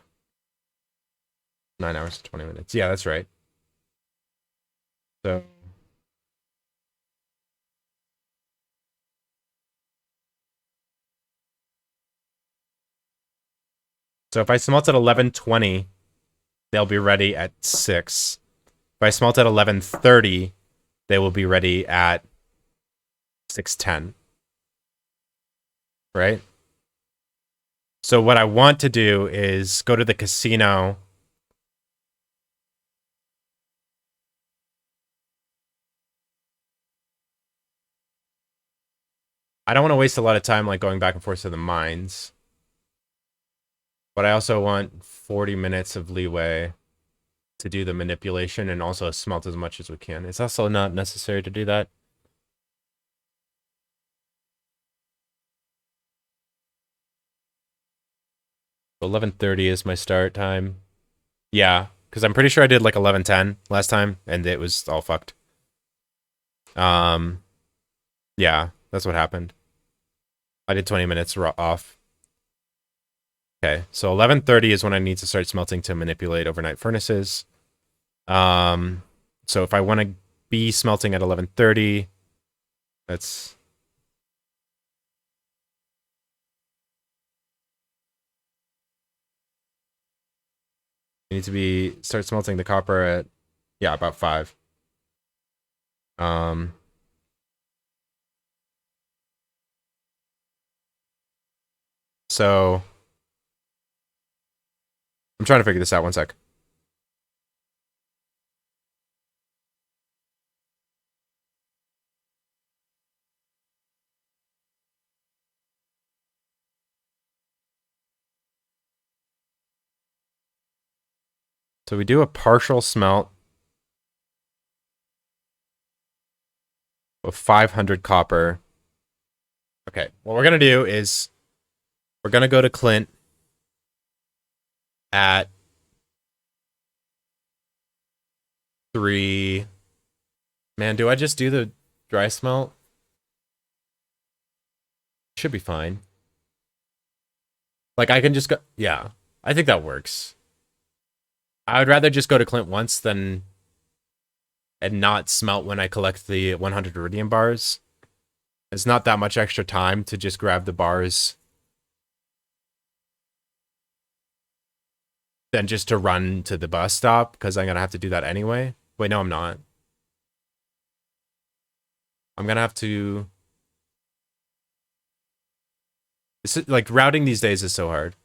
9 hours and 20 minutes. Yeah, that's right. So if I smelt at 11:20, they'll be ready at 6. If I smelt at 11:30, they will be ready at 6:10. Right? So what I want to do is go to the casino. I don't want to waste a lot of time like going back and forth to the mines. But I also want 40 minutes of leeway to do the manipulation and also smelt as much as we can. It's also not necessary to do that. 11:30 is my start time. Yeah, because I'm pretty sure I did like 11:10 last time, and it was all fucked. Yeah, that's what happened. I did 20 minutes off. Okay, so 11:30 is when I need to start smelting to manipulate overnight furnaces. So if I want to be smelting at 11:30, that's... I need to start smelting the copper at, yeah, about 5. So I'm trying to figure this out. One sec. So we do a partial smelt of 500 copper. Okay, what we're gonna do is we're gonna go to Clint at 3. Man, do I just do the dry smelt? Should be fine. Like I can just go, yeah, I think that works. I would rather just go to Clint once than and not smelt when I collect the 100 iridium bars. It's not that much extra time to just grab the bars than just to run to the bus stop, because I'm gonna have to do that anyway. Wait, no, I'm not. I'm gonna have to... It's like routing these days is so hard.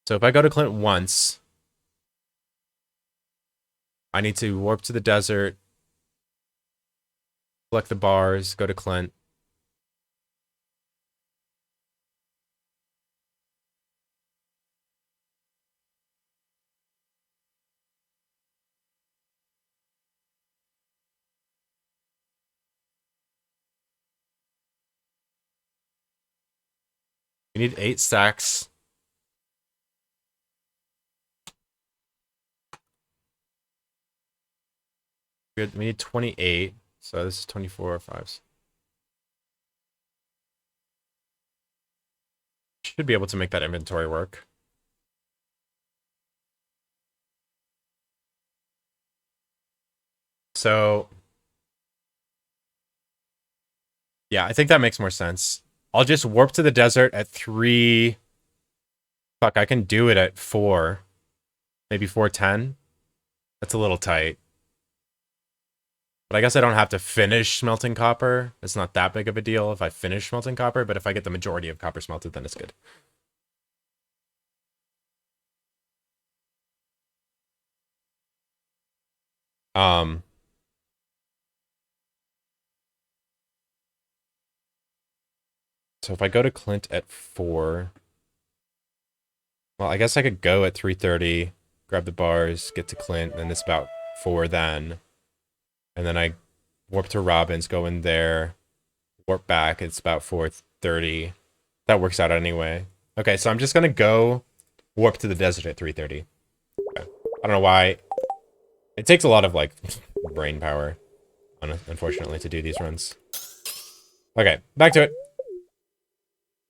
So if I go to Clint once, I need to warp to the desert, collect the bars, go to Clint. We need 8 stacks. We need 28. So this is 24 or 5s. Should be able to make that inventory work. So yeah, I think that makes more sense. I'll just warp to the desert at 3. Fuck, I can do it at 4. Maybe 4:10. That's a little tight. But I guess I don't have to finish smelting copper. It's not that big of a deal if I finish smelting copper, but if I get the majority of copper smelted, then it's good. So if I go to Clint at 4, well, I guess I could go at 3:30, grab the bars, get to Clint, and it's about 4 then. And then I warp to Robbins, go in there, warp back, it's about 4:30. That works out anyway. Okay, so I'm just gonna go warp to the desert at 3:30. Okay. I don't know why. It takes a lot of, like, brain power, unfortunately, to do these runs. Okay, back to it.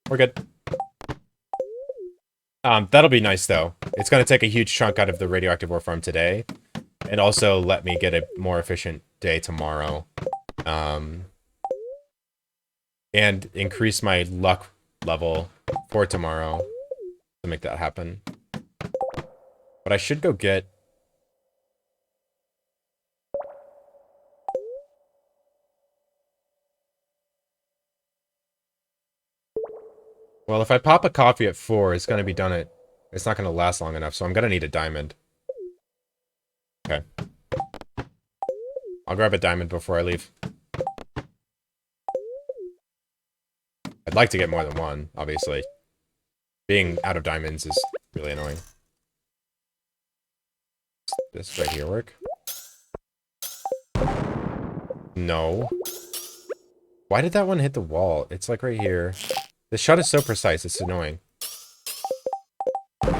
We're good. That'll be nice though. It's gonna take a huge chunk out of the radioactive ore farm today, and also let me get a more efficient day tomorrow. And increase my luck level for tomorrow to make that happen. But I should go get... Well, if I pop a coffee at 4, it's gonna be done at... It's not gonna last long enough, so I'm gonna need a diamond. Okay. I'll grab a diamond before I leave. I'd like to get more than one, obviously. Being out of diamonds is really annoying. Does this right here work? No. Why did that one hit the wall? It's like right here. This shot is so precise, it's annoying. I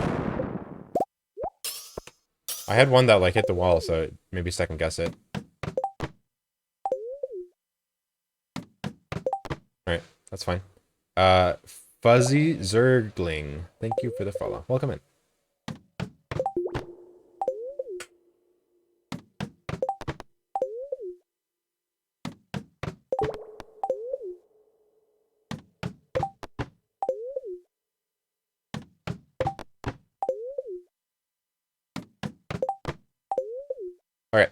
had one that like hit the wall, so maybe second guess it. Alright, that's fine. Fuzzy Zergling. Thank you for the follow. Welcome in. Alright.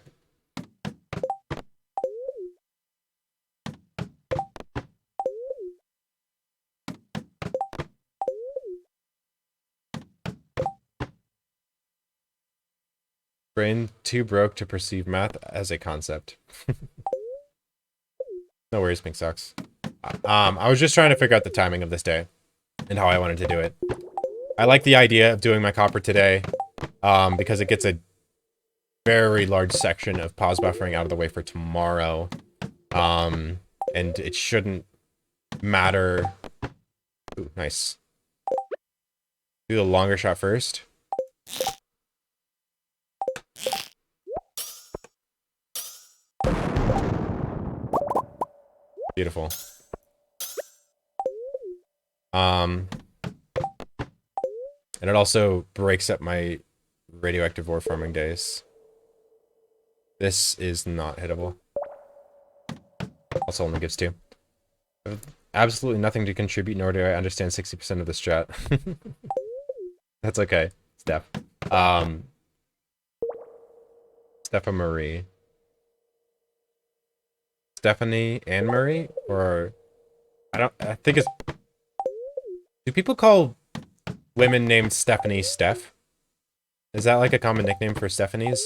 Brain too broke to perceive math as a concept. No worries, Pink Socks. I was just trying to figure out the timing of this day and how I wanted to do it. I like the idea of doing my copper today, because it gets a very large section of pause buffering out of the way for tomorrow. And it shouldn't matter. Ooh, nice. Do the longer shot first. Beautiful. And it also breaks up my radioactive ore farming days. This is not hittable. Also only gives 2. Absolutely nothing to contribute, nor do I understand 60% of the strat. That's okay, Steph. Stepha Marie. Stephanie Anne Marie? Or... I think it's... Do people call women named Stephanie Steph? Is that like a common nickname for Stephanies?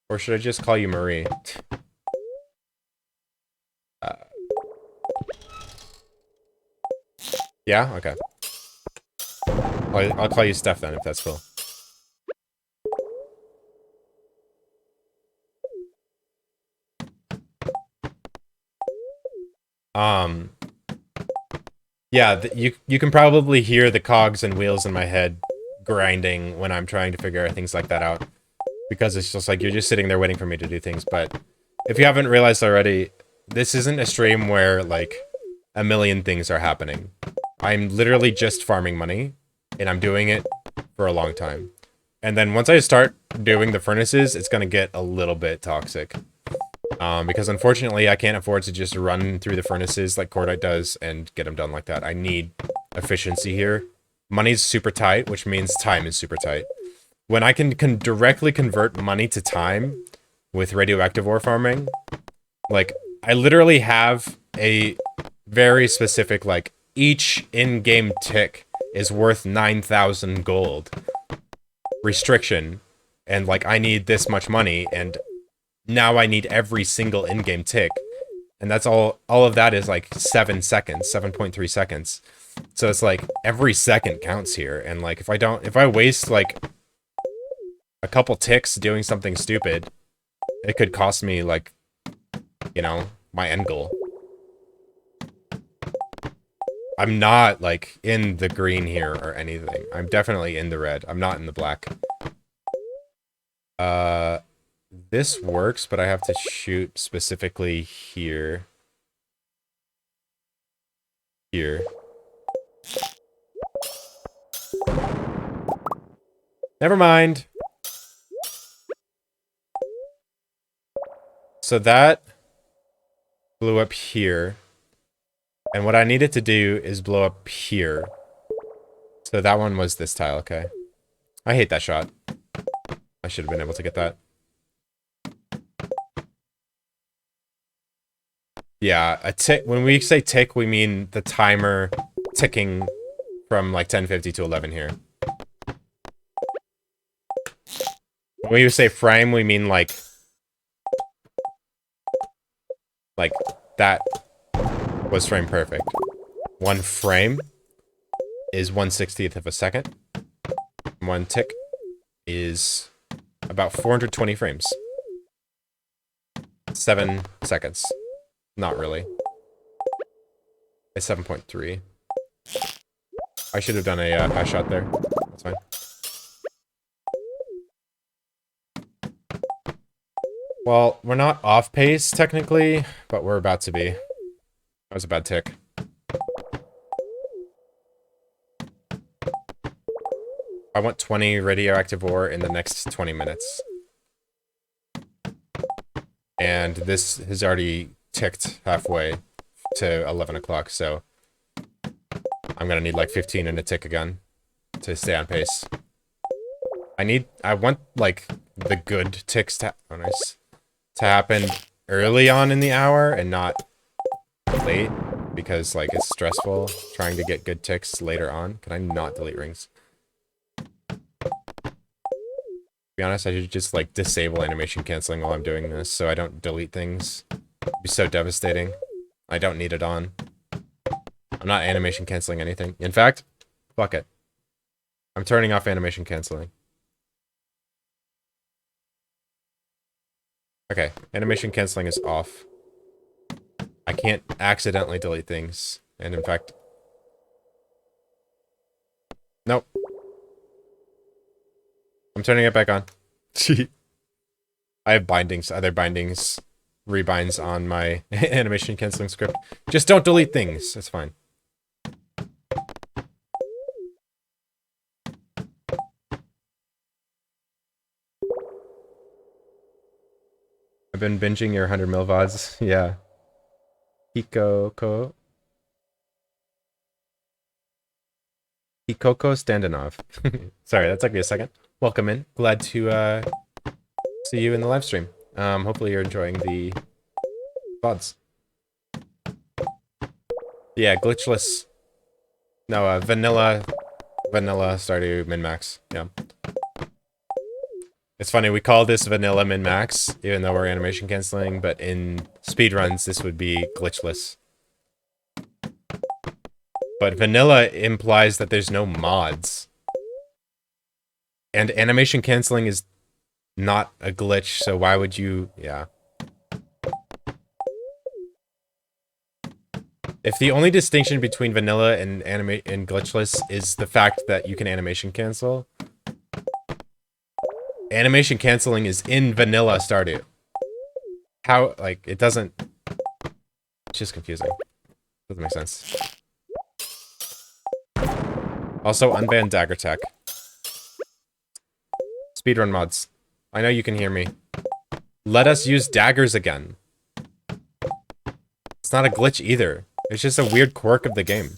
Or should I just call you Marie? Yeah? Okay. I'll call you Steph then, if that's cool. Yeah, you can probably hear the cogs and wheels in my head grinding when I'm trying to figure things like that out. Because it's just like, you're just sitting there waiting for me to do things. But if you haven't realized already, this isn't a stream where, like, a million things are happening. I'm literally just farming money, and I'm doing it for a long time. And then once I start doing the furnaces, it's gonna get a little bit toxic. Because unfortunately, I can't afford to just run through the furnaces like Cordite does and get them done like that. I need efficiency here. Money's super tight, which means time is super tight. When I can directly convert money to time with radioactive ore farming, like, I literally have a very specific, like, each in-game tick is worth 9,000 gold restriction, and, like, I need this much money, and now I need every single in-game tick, and that's all of that is, like, 7 seconds, 7.3 seconds. So it's like, every second counts here, and, like, if I waste, like, a couple ticks doing something stupid, it could cost me, like, you know, my end goal. I'm not, like, in the green here or anything. I'm definitely in the red. I'm not in the black. This works, but I have to shoot specifically here. here. Never mind. So that blew up here. And what I needed to do is blow up here. So that one was this tile, okay. I hate that shot. I should have been able to get that. Yeah, a tick. When we say tick, we mean the timer ticking from like 10:50 to 11 here. When we say frame, we mean like that was frame perfect. 1 frame is 1/60th of a second. 1 tick is about 420 frames. 7 seconds. Not really. It's 7.3. I should have done a high shot there. That's fine. Well, we're not off pace technically, but we're about to be. That was a bad tick. I want 20 radioactive ore in the next 20 minutes. And this has already ticked halfway to 11 o'clock, so I'm gonna need like 15 and a tick again to stay on pace. I want like the good ticks to happen early on in the hour and not late, because like it's stressful trying to get good ticks later on. Can I not delete rings? To be honest, I should just like disable animation canceling while I'm doing this so I don't delete things. It'd be so devastating. I don't need it on. I'm not animation canceling anything. In fact, fuck it. I'm turning off animation canceling. Okay, animation canceling is off. I can't accidentally delete things. And in fact... Nope. I'm turning it back on. I have bindings, other bindings, rebinds on my animation canceling script. Just don't delete things. It's fine. I've been binging your 100 mil VODs. Yeah. Hikoko Standanov. Sorry, that took me a second. Welcome in. Glad to see you in the live stream. Hopefully you're enjoying the VODs. Yeah, glitchless. No, vanilla Stardew min-max. Yeah. It's funny, we call this vanilla min-max, even though we're animation canceling, but in speedruns, this would be glitchless. But vanilla implies that there's no mods. And animation canceling is not a glitch, so why would you... Yeah. If the only distinction between vanilla and glitchless is the fact that you can animation cancel, animation canceling is in vanilla Stardew. How, like, it doesn't... It's just confusing. Doesn't make sense. Also, unban dagger tech. Speedrun mods. I know you can hear me. Let us use daggers again. It's not a glitch either. It's just a weird quirk of the game.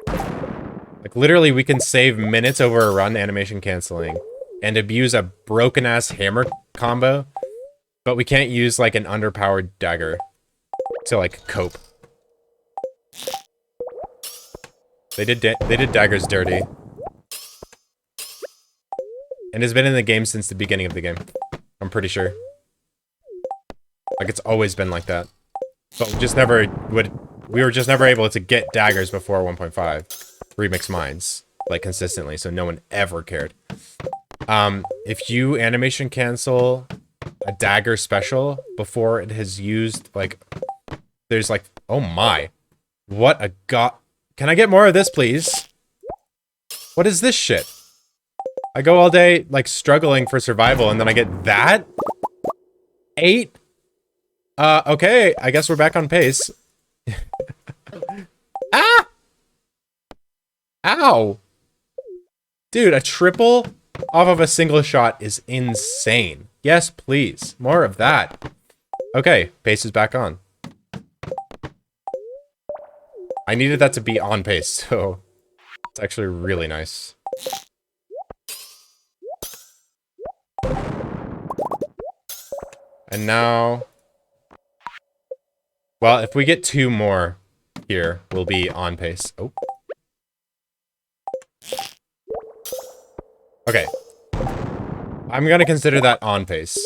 Like, literally, we can save minutes over a run animation canceling and abuse a broken-ass hammer combo, but we can't use, like, an underpowered dagger to, like, cope. They did daggers dirty. And it's been in the game since the beginning of the game. I'm pretty sure. Like, it's always been like that. But we were just never able to get daggers before 1.5 remix mines, like, consistently, so no one ever cared. If you animation cancel a dagger special before it has used, like, there's like, oh my, what a god. Can I get more of this, please? What is this shit? I go all day, like, struggling for survival, and then I get that? 8? Okay, I guess we're back on pace. Ah! Ow! Dude, a triple off of a single shot is insane. Yes, please. More of that. Okay, pace is back on. I needed that to be on pace, so it's actually really nice. And now... Well, if we get 2 more here, we'll be on pace. Oh. Okay. I'm gonna consider that on pace.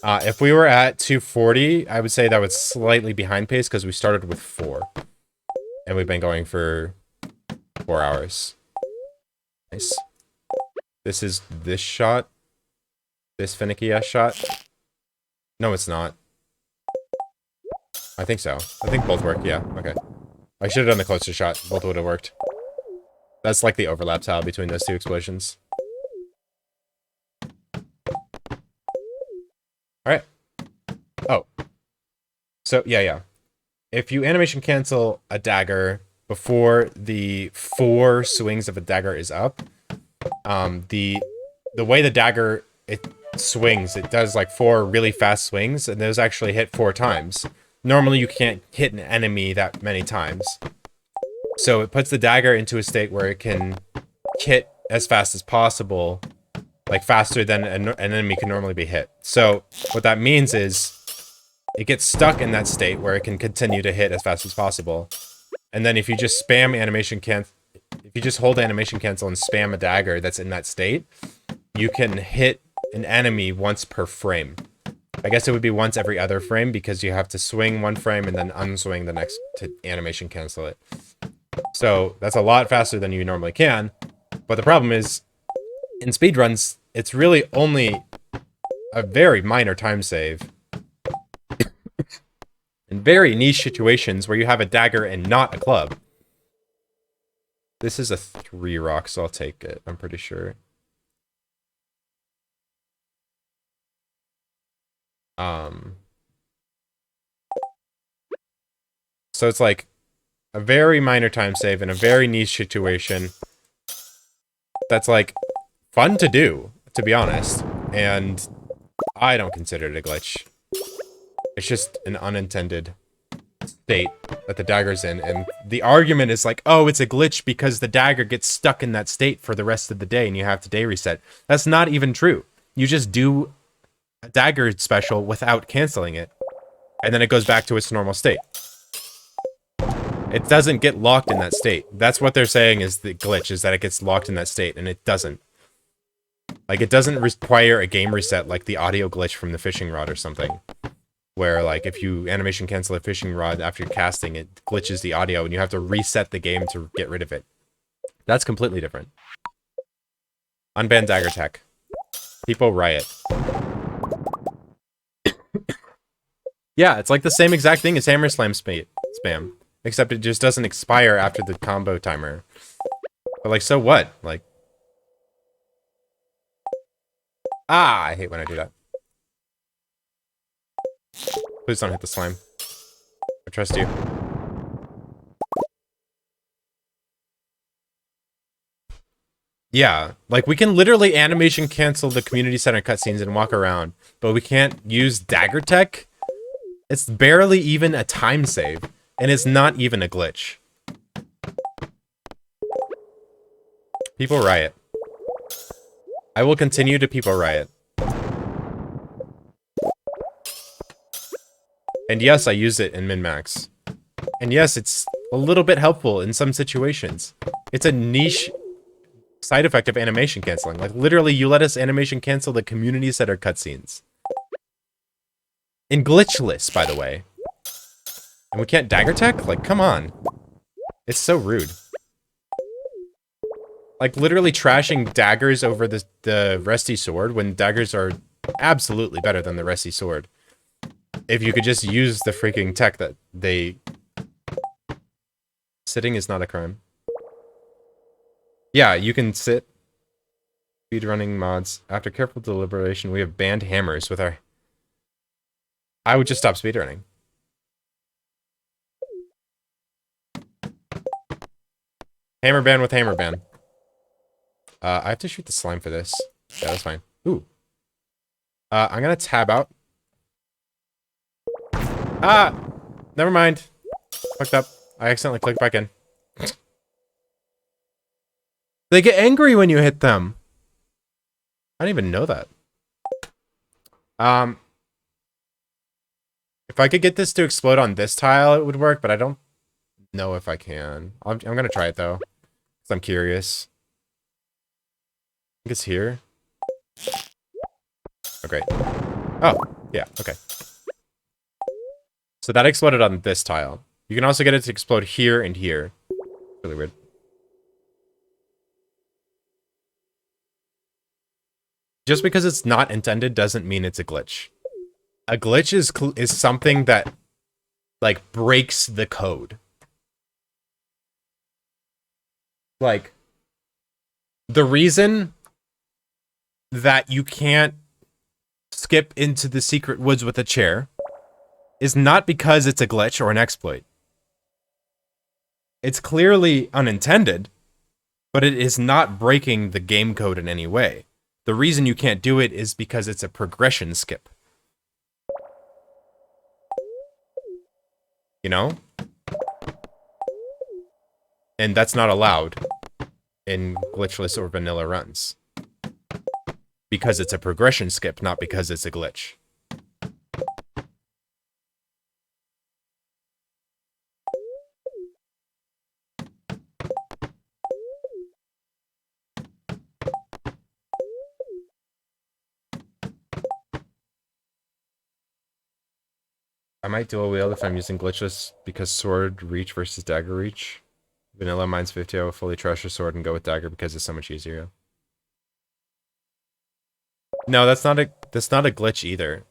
If we were at 240, I would say that was slightly behind pace because we started with 4. And we've been going for 4 hours. Nice. This is this shot. This finicky-ass shot. No, it's not. I think so. I think both work, yeah. Okay. I should have done the closer shot. Both would have worked. That's like the overlap tile between those 2 explosions. Alright. Oh. So, yeah. If you animation cancel a dagger before the 4 swings of a dagger is up, the way the dagger it swings, it does like 4 really fast swings, and those actually hit 4 times. Normally you can't hit an enemy that many times. So it puts the dagger into a state where it can hit as fast as possible, like faster than an enemy can normally be hit. So what that means is it gets stuck in that state where it can continue to hit as fast as possible. And then if you just spam animation cancel, if you just hold animation cancel and spam a dagger that's in that state, you can hit an enemy once per frame. I guess it would be once every other frame because you have to swing 1 frame and then unswing the next to animation cancel it. So that's a lot faster than you normally can. But the problem is, in speedruns, it's really only a very minor time save. In very niche situations where you have a dagger and not a club. This is a 3 rock, so I'll take it, I'm pretty sure. So it's like a very minor time save in a very niche situation. That's like fun to do, to be honest. And I don't consider it a glitch. It's just an unintended state that the dagger's in. And the argument is like, oh, it's a glitch because the dagger gets stuck in that state for the rest of the day and you have to day reset. That's not even true. You just do a dagger special without canceling it. And then it goes back to its normal state. It doesn't get locked in that state. That's what they're saying is the glitch, is that it gets locked in that state, and it doesn't. Like, it doesn't require a game reset like the audio glitch from the fishing rod or something. Where, like, if you animation cancel a fishing rod after casting, it glitches the audio, and you have to reset the game to get rid of it. That's completely different. Unban dagger tech. People riot. Yeah, it's like the same exact thing as hammer slam spam. Except it just doesn't expire after the combo timer. But, like, so what? Like... Ah, I hate when I do that. Please don't hit the slime. I trust you. Yeah, like, we can literally animation cancel the community center cutscenes and walk around, but we can't use dagger tech? It's barely even a time save. And it's not even a glitch. People riot. I will continue to people riot. And yes, I use it in min-max. And yes, it's a little bit helpful in some situations. It's a niche side effect of animation canceling. Like, literally, you let us animation cancel the community center cutscenes. In glitchless, by the way. And we can't dagger tech? Like, come on. It's so rude. Like, literally trashing daggers over the Rusty Sword when daggers are absolutely better than the Rusty Sword. If you could just use the freaking tech that they... Sitting is not a crime. Yeah, you can sit. Speedrunning mods. After careful deliberation, we have banned hammers with our... I would just stop speedrunning. Hammerban with Hammerban. I have to shoot the slime for this. Yeah, that's fine. Ooh. I'm gonna tab out. Ah! Never mind. Fucked up. I accidentally clicked back in. They get angry when you hit them. I didn't even know that. If I could get this to explode on this tile, it would work, but I don't know if I can. I'm gonna try it though, because I'm curious. I think it's here. Oh, great. Oh, yeah, okay. So that exploded on this tile. You can also get it to explode here and here. Really weird. Just because it's not intended doesn't mean it's a glitch. A glitch is something that, like, breaks the code. Like, the reason that you can't skip into the secret woods with a chair is not because it's a glitch or an exploit. It's clearly unintended, but it is not breaking the game code in any way. The reason you can't do it is because it's a progression skip. You know? And that's not allowed in glitchless or vanilla runs. Because it's a progression skip, not because it's a glitch. I might dual wield if I'm using glitchless because sword reach versus dagger reach. Vanilla mine's 50, I will fully trash your sword and go with dagger because it's so much easier. No, that's not a glitch either.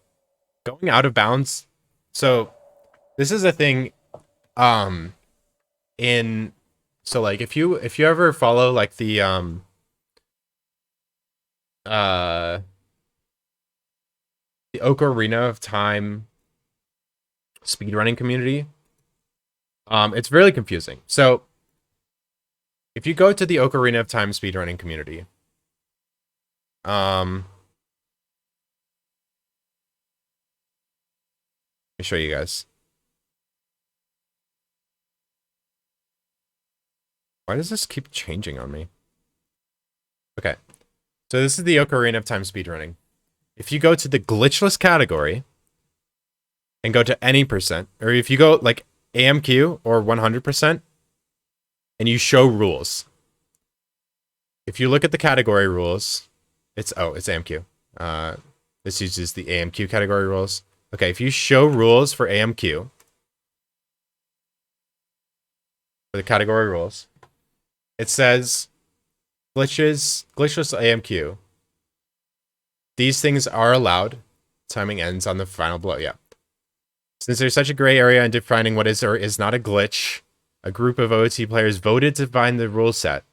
Going out of bounds. So this is a thing in so like if you ever follow like the uh the Ocarina of Time speedrunning community, it's really confusing. So if you go to the Ocarina of Time speedrunning community, let me show you guys. Why does this keep changing on me? Okay. So this is the Ocarina of Time speedrunning. If you go to the glitchless category and go to any percent, or if you go like AMQ or 100%, and you show rules. If you look at the category rules, it's AMQ. This uses the AMQ category rules. Okay, if you show rules for AMQ, for the category rules, it says glitchless AMQ. These things are allowed. Timing ends on the final blow. Yeah. Since there's such a gray area in defining what is or is not a glitch, a group of OT players voted to find the rule set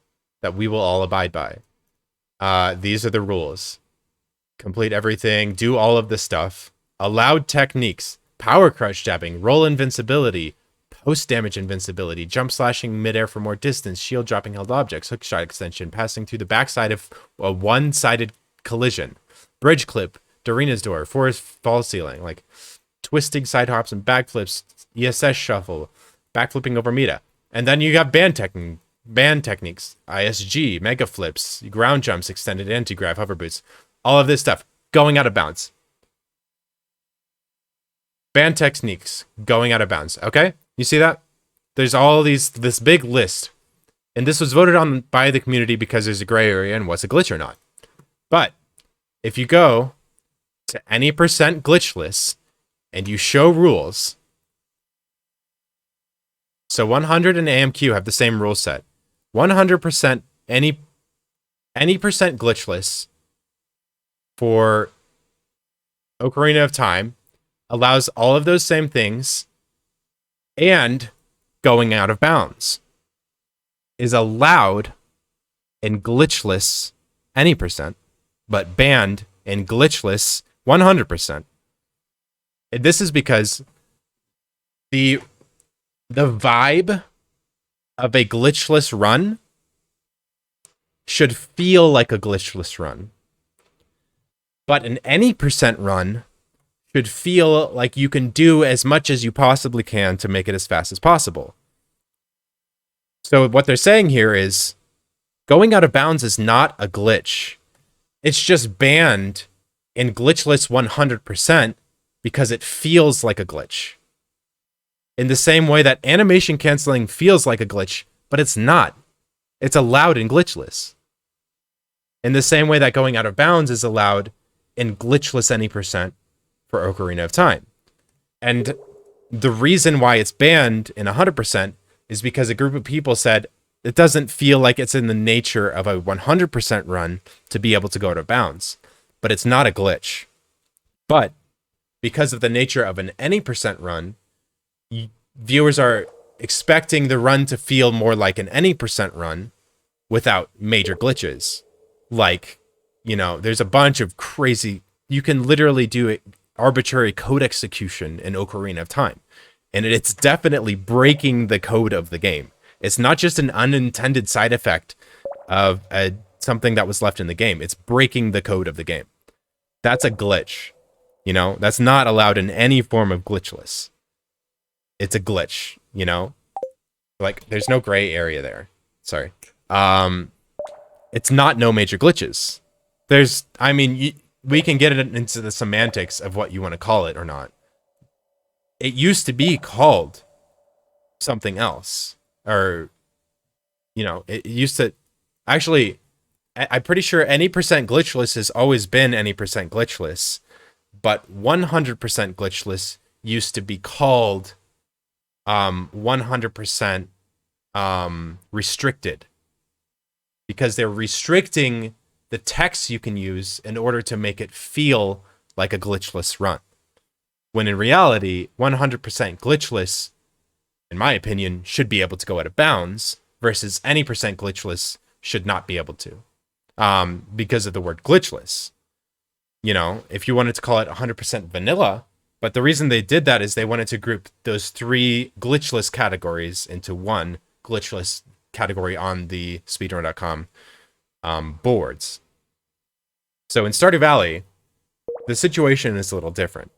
that we will all abide by. These are the rules. Complete everything. Do all of the stuff. Allowed techniques. Power crush jabbing. Roll invincibility. Post damage invincibility. Jump slashing midair for more distance. Shield dropping held objects. Hook shot extension. Passing through the backside of a one-sided collision. Bridge clip. Dorina's door. Forest fall ceiling. Like twisting side hops and backflips. ESS shuffle. Backflipping over Mita. And then you got band techniques. ISG. Mega flips. Ground jumps. Extended anti-grav. Hover boots. All of this stuff. Going out of bounds. Band techniques. Going out of bounds. Okay? You see that? There's all this big list. And this was voted on by the community because there's a gray area and what's a glitch or not. But if you go to any percent glitchless and you show rules, so 100 and AMQ have the same rule set. 100% any percent glitchless for Ocarina of Time allows all of those same things, and going out of bounds is allowed in glitchless any percent, but banned in glitchless 100%. And this is because the vibe of a glitchless run should feel like a glitchless run. But an any percent run should feel like you can do as much as you possibly can to make it as fast as possible. So what they're saying here is going out of bounds is not a glitch. It's just banned in glitchless 100% because it feels like a glitch. In the same way that animation canceling feels like a glitch, but it's not. It's allowed in glitchless. In the same way that going out of bounds is allowed in glitchless any percent for Ocarina of Time. And the reason why it's banned in 100% is because a group of people said it doesn't feel like it's in the nature of a 100% run to be able to go out of bounds. But it's not a glitch. But because of the nature of an any percent run, viewers are expecting the run to feel more like an any percent run without major glitches. Like, you know, there's a bunch of crazy, you can literally do arbitrary code execution in Ocarina of Time. And it's definitely breaking the code of the game. It's not just an unintended side effect of something that was left in the game. It's breaking the code of the game. That's a glitch. You know, that's not allowed in any form of glitchless. It's a glitch, you know? Like, there's no gray area there. Sorry. It's not no major glitches. There's, I mean, we can get into the semantics of what you want to call it or not. It used to be called something else. Or, you know, it used to... Actually, I'm pretty sure any percent glitchless has always been any percent glitchless. But 100% glitchless used to be called 100% restricted. Because they're restricting the text you can use in order to make it feel like a glitchless run. When in reality, 100% glitchless, in my opinion, should be able to go out of bounds, versus any percent glitchless should not be able to. Because of the word glitchless. You know, if you wanted to call it 100% vanilla, but the reason they did that is they wanted to group those three glitchless categories into one glitchless category on the speedrun.com boards. So in Stardew Valley, the situation is a little different.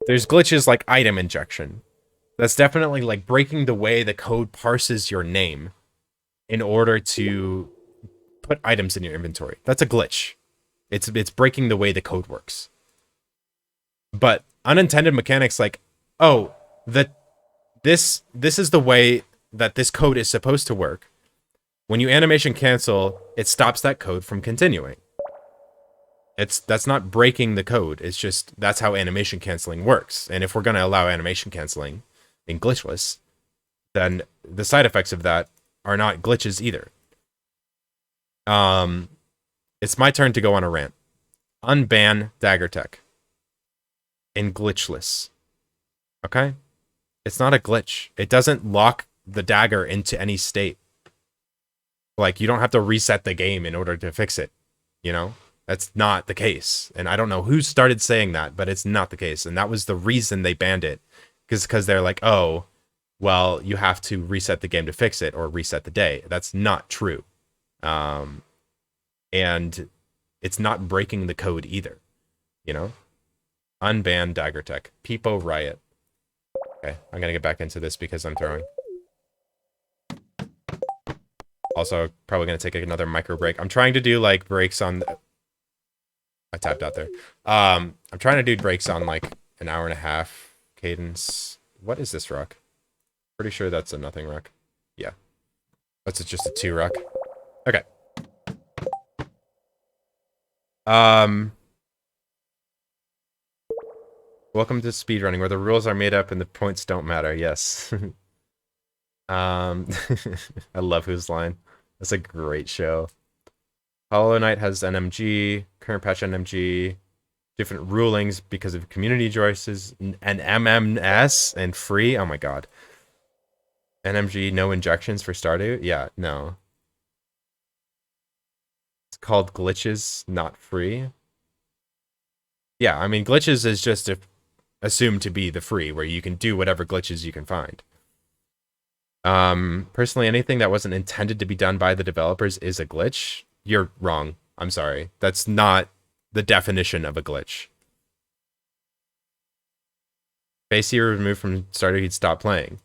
There's glitches like item injection. That's definitely like breaking the way the code parses your name in order to put items in your inventory. That's a glitch. It's breaking the way the code works. But unintended mechanics like, oh, this is the way that this code is supposed to work. When you animation cancel, it stops that code from continuing. That's not breaking the code. It's just that's how animation canceling works. And if we're going to allow animation canceling in glitchless, then the side effects of that are not glitches either. It's my turn to go on a rant. Unban dagger tech in glitchless. Okay? It's not a glitch. It doesn't lock the dagger into any state. Like, you don't have to reset the game in order to fix it. You know? That's not the case. And I don't know who started saying that, but it's not the case. And that was the reason they banned it. Because they're like, oh, well, you have to reset the game to fix it or reset the day. That's not true. And it's not breaking the code either. You know? Unban dagger tech. Peepo riot. Okay, I'm gonna get back into this because I'm throwing. Also, probably gonna take another micro break. I'm trying to do like breaks on... I tapped out there. I'm trying to do breaks on like an hour and a half cadence. What is this rock? Pretty sure that's a nothing rock. Yeah. That's just a 2 rock. Okay. Welcome to speedrunning, where the rules are made up and the points don't matter. Yes. I love Whose Line. That's a great show. Hollow Knight has NMG, current patch NMG, different rulings because of community choices, and MMS and free. Oh my god. NMG, no injections for Stardew? Yeah, no. It's called glitches, not free. Yeah, I mean, glitches is just assumed to be the free, where you can do whatever glitches you can find. Personally, anything that wasn't intended to be done by the developers is a glitch. You're wrong. I'm sorry. That's not the definition of a glitch. Facey removed from Stardew, he'd stop playing.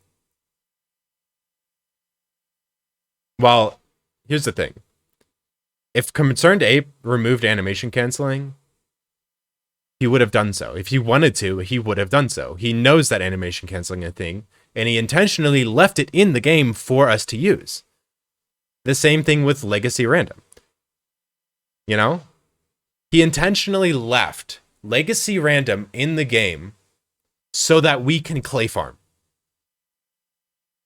Well, here's the thing. If Concerned Ape removed animation canceling, he would have done so. If he wanted to, he would have done so. He knows that animation canceling is a thing, and he intentionally left it in the game for us to use. The same thing with Legacy Random. You know? He intentionally left Legacy Random in the game so that we can clay farm.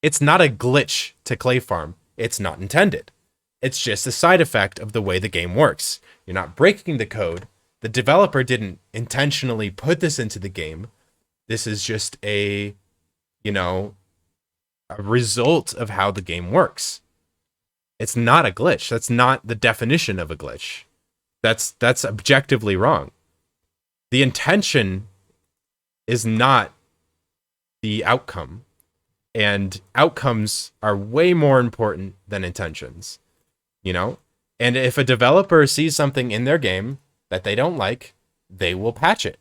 It's not a glitch to clay farm. It's not intended. It's just a side effect of the way the game works. You're not breaking the code. The developer didn't intentionally put this into the game. This is just a result of how the game works. It's not a glitch. That's not the definition of a glitch. That's objectively wrong. The intention is not the outcome. And outcomes are way more important than intentions. And if a developer sees something in their game that they don't like, they will patch it.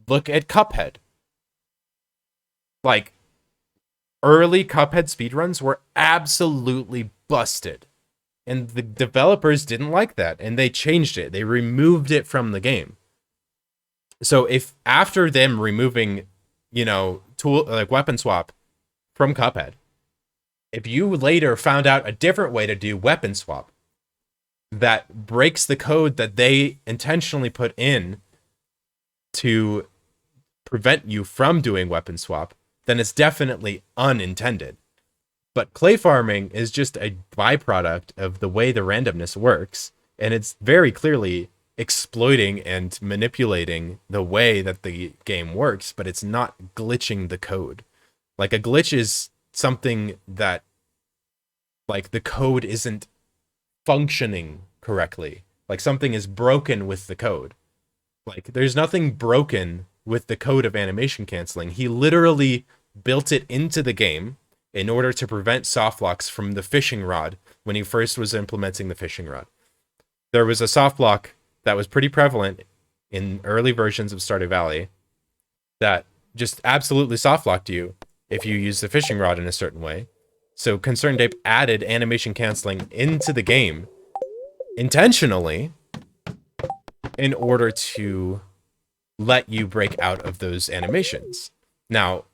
Look at Cuphead. Like, early Cuphead speedruns were absolutely busted. And the developers didn't like that, and they changed it. They removed it from the game. So if after them removing, weapon swap from Cuphead, if you later found out a different way to do weapon swap that breaks the code that they intentionally put in to prevent you from doing weapon swap, then it's definitely unintended. But clay farming is just a byproduct of the way the randomness works, and it's very clearly exploiting and manipulating the way that the game works, but it's not glitching the code. Like, a glitch is something that, like, the code isn't functioning correctly. Like, something is broken with the code. Like, there's nothing broken with the code of animation canceling. He literally built it into the game in order to prevent soft locks from the fishing rod when he first was implementing the fishing rod. There was a soft block that was pretty prevalent in early versions of Stardew Valley that just absolutely soft locked you if you use the fishing rod in a certain way. So Concerned Ape added animation canceling into the game intentionally in order to let you break out of those animations. Now,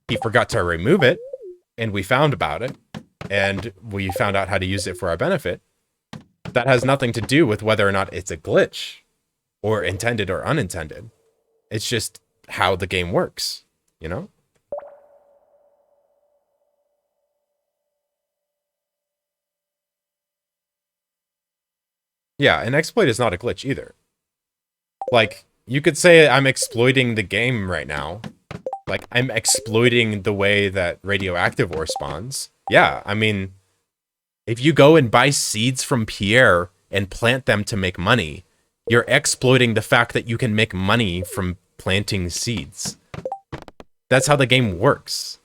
he forgot to remove it, and we found about it, and we found out how to use it for our benefit. That has nothing to do with whether or not it's a glitch, or intended or unintended. It's just how the game works, Yeah, an exploit is not a glitch either. Like, you could say I'm exploiting the game right now. Like, I'm exploiting the way that radioactive ore spawns. Yeah, I mean, if you go and buy seeds from Pierre and plant them to make money, you're exploiting the fact that you can make money from planting seeds. That's how the game works.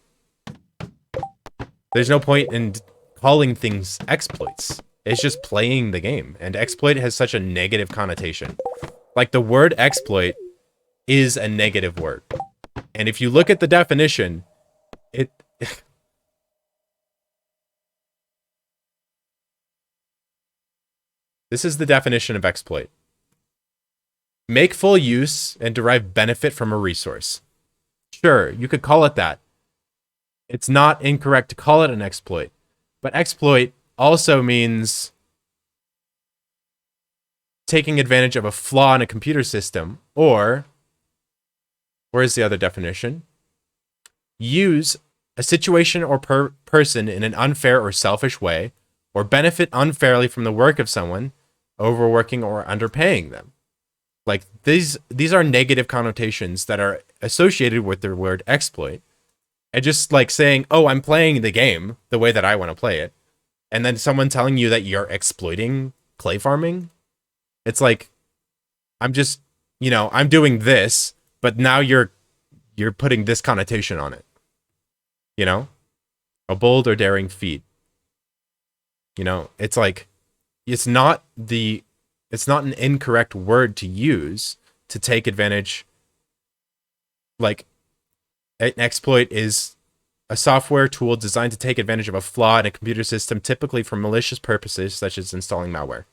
There's no point in calling things exploits. It's just playing the game. And exploit has such a negative connotation. Like, the word exploit is a negative word. And if you look at the definition, this is the definition of exploit. Make full use and derive benefit from a resource. Sure, you could call it that. It's not incorrect to call it an exploit. But exploit also means taking advantage of a flaw in a computer system, or, where's the other definition? Use a situation or person in an unfair or selfish way, or benefit unfairly from the work of someone, overworking or underpaying them. Like, these are negative connotations that are associated with the word exploit. And just like saying, oh, I'm playing the game the way that I want to play it, and then someone telling you that you're exploiting clay farming, it's like, I'm just, I'm doing this, but now you're putting this connotation on it. A bold or daring feat. It's like it's not the it's not an incorrect word to use to take advantage. Like an exploit is a software tool designed to take advantage of a flaw in a computer system, typically for malicious purposes such as installing malware.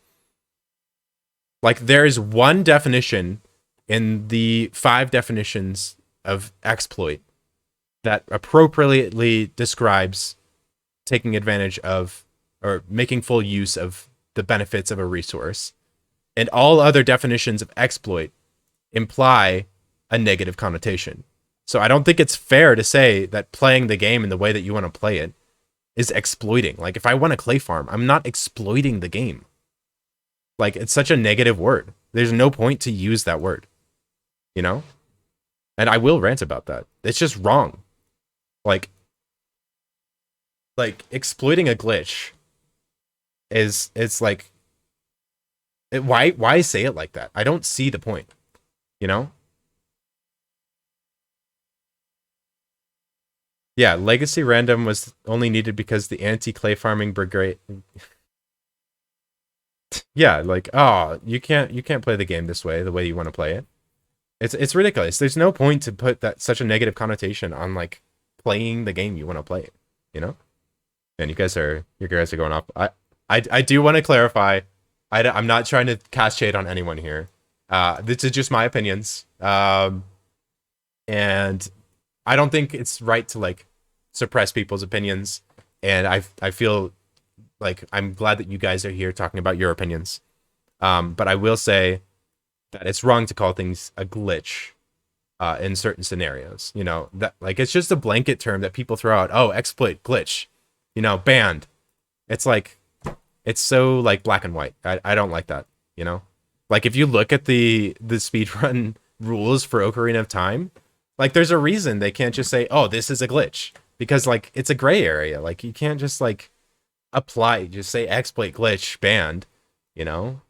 Like there is one definition in the 5 definitions of exploit that appropriately describes taking advantage of or making full use of the benefits of a resource. And all other definitions of exploit imply a negative connotation. So I don't think it's fair to say that playing the game in the way that you want to play it is exploiting. Like if I want a clay farm, I'm not exploiting the game. Like it's such a negative word. There's no point to use that word, you know? And I will rant about that. It's just wrong. Like exploiting a glitch is it's like why say it like that? I don't see the point, you know? Yeah, legacy random was only needed because the anti-clay farming brigade. Yeah, like oh, you can't play the game this way, the way you want to play it. It's ridiculous. There's no point to put that such a negative connotation on like playing the game you want to play it, you know? And you guys are going off. I do want to clarify. I'm not trying to cast shade on anyone here. This is just my opinions. And I don't think it's right to like suppress people's opinions. And I feel like I'm glad that you guys are here talking about your opinions. But I will say that it's wrong to call things a glitch in certain scenarios. You know, that like it's just a blanket term that people throw out. Oh, exploit, glitch, banned. It's like it's so like black and white. I don't like that. Like if you look at the speedrun rules for Ocarina of Time, like there's a reason they can't just say, oh, this is a glitch, because like it's a gray area. Like you can't just like just say exploit, glitch, banned. You know,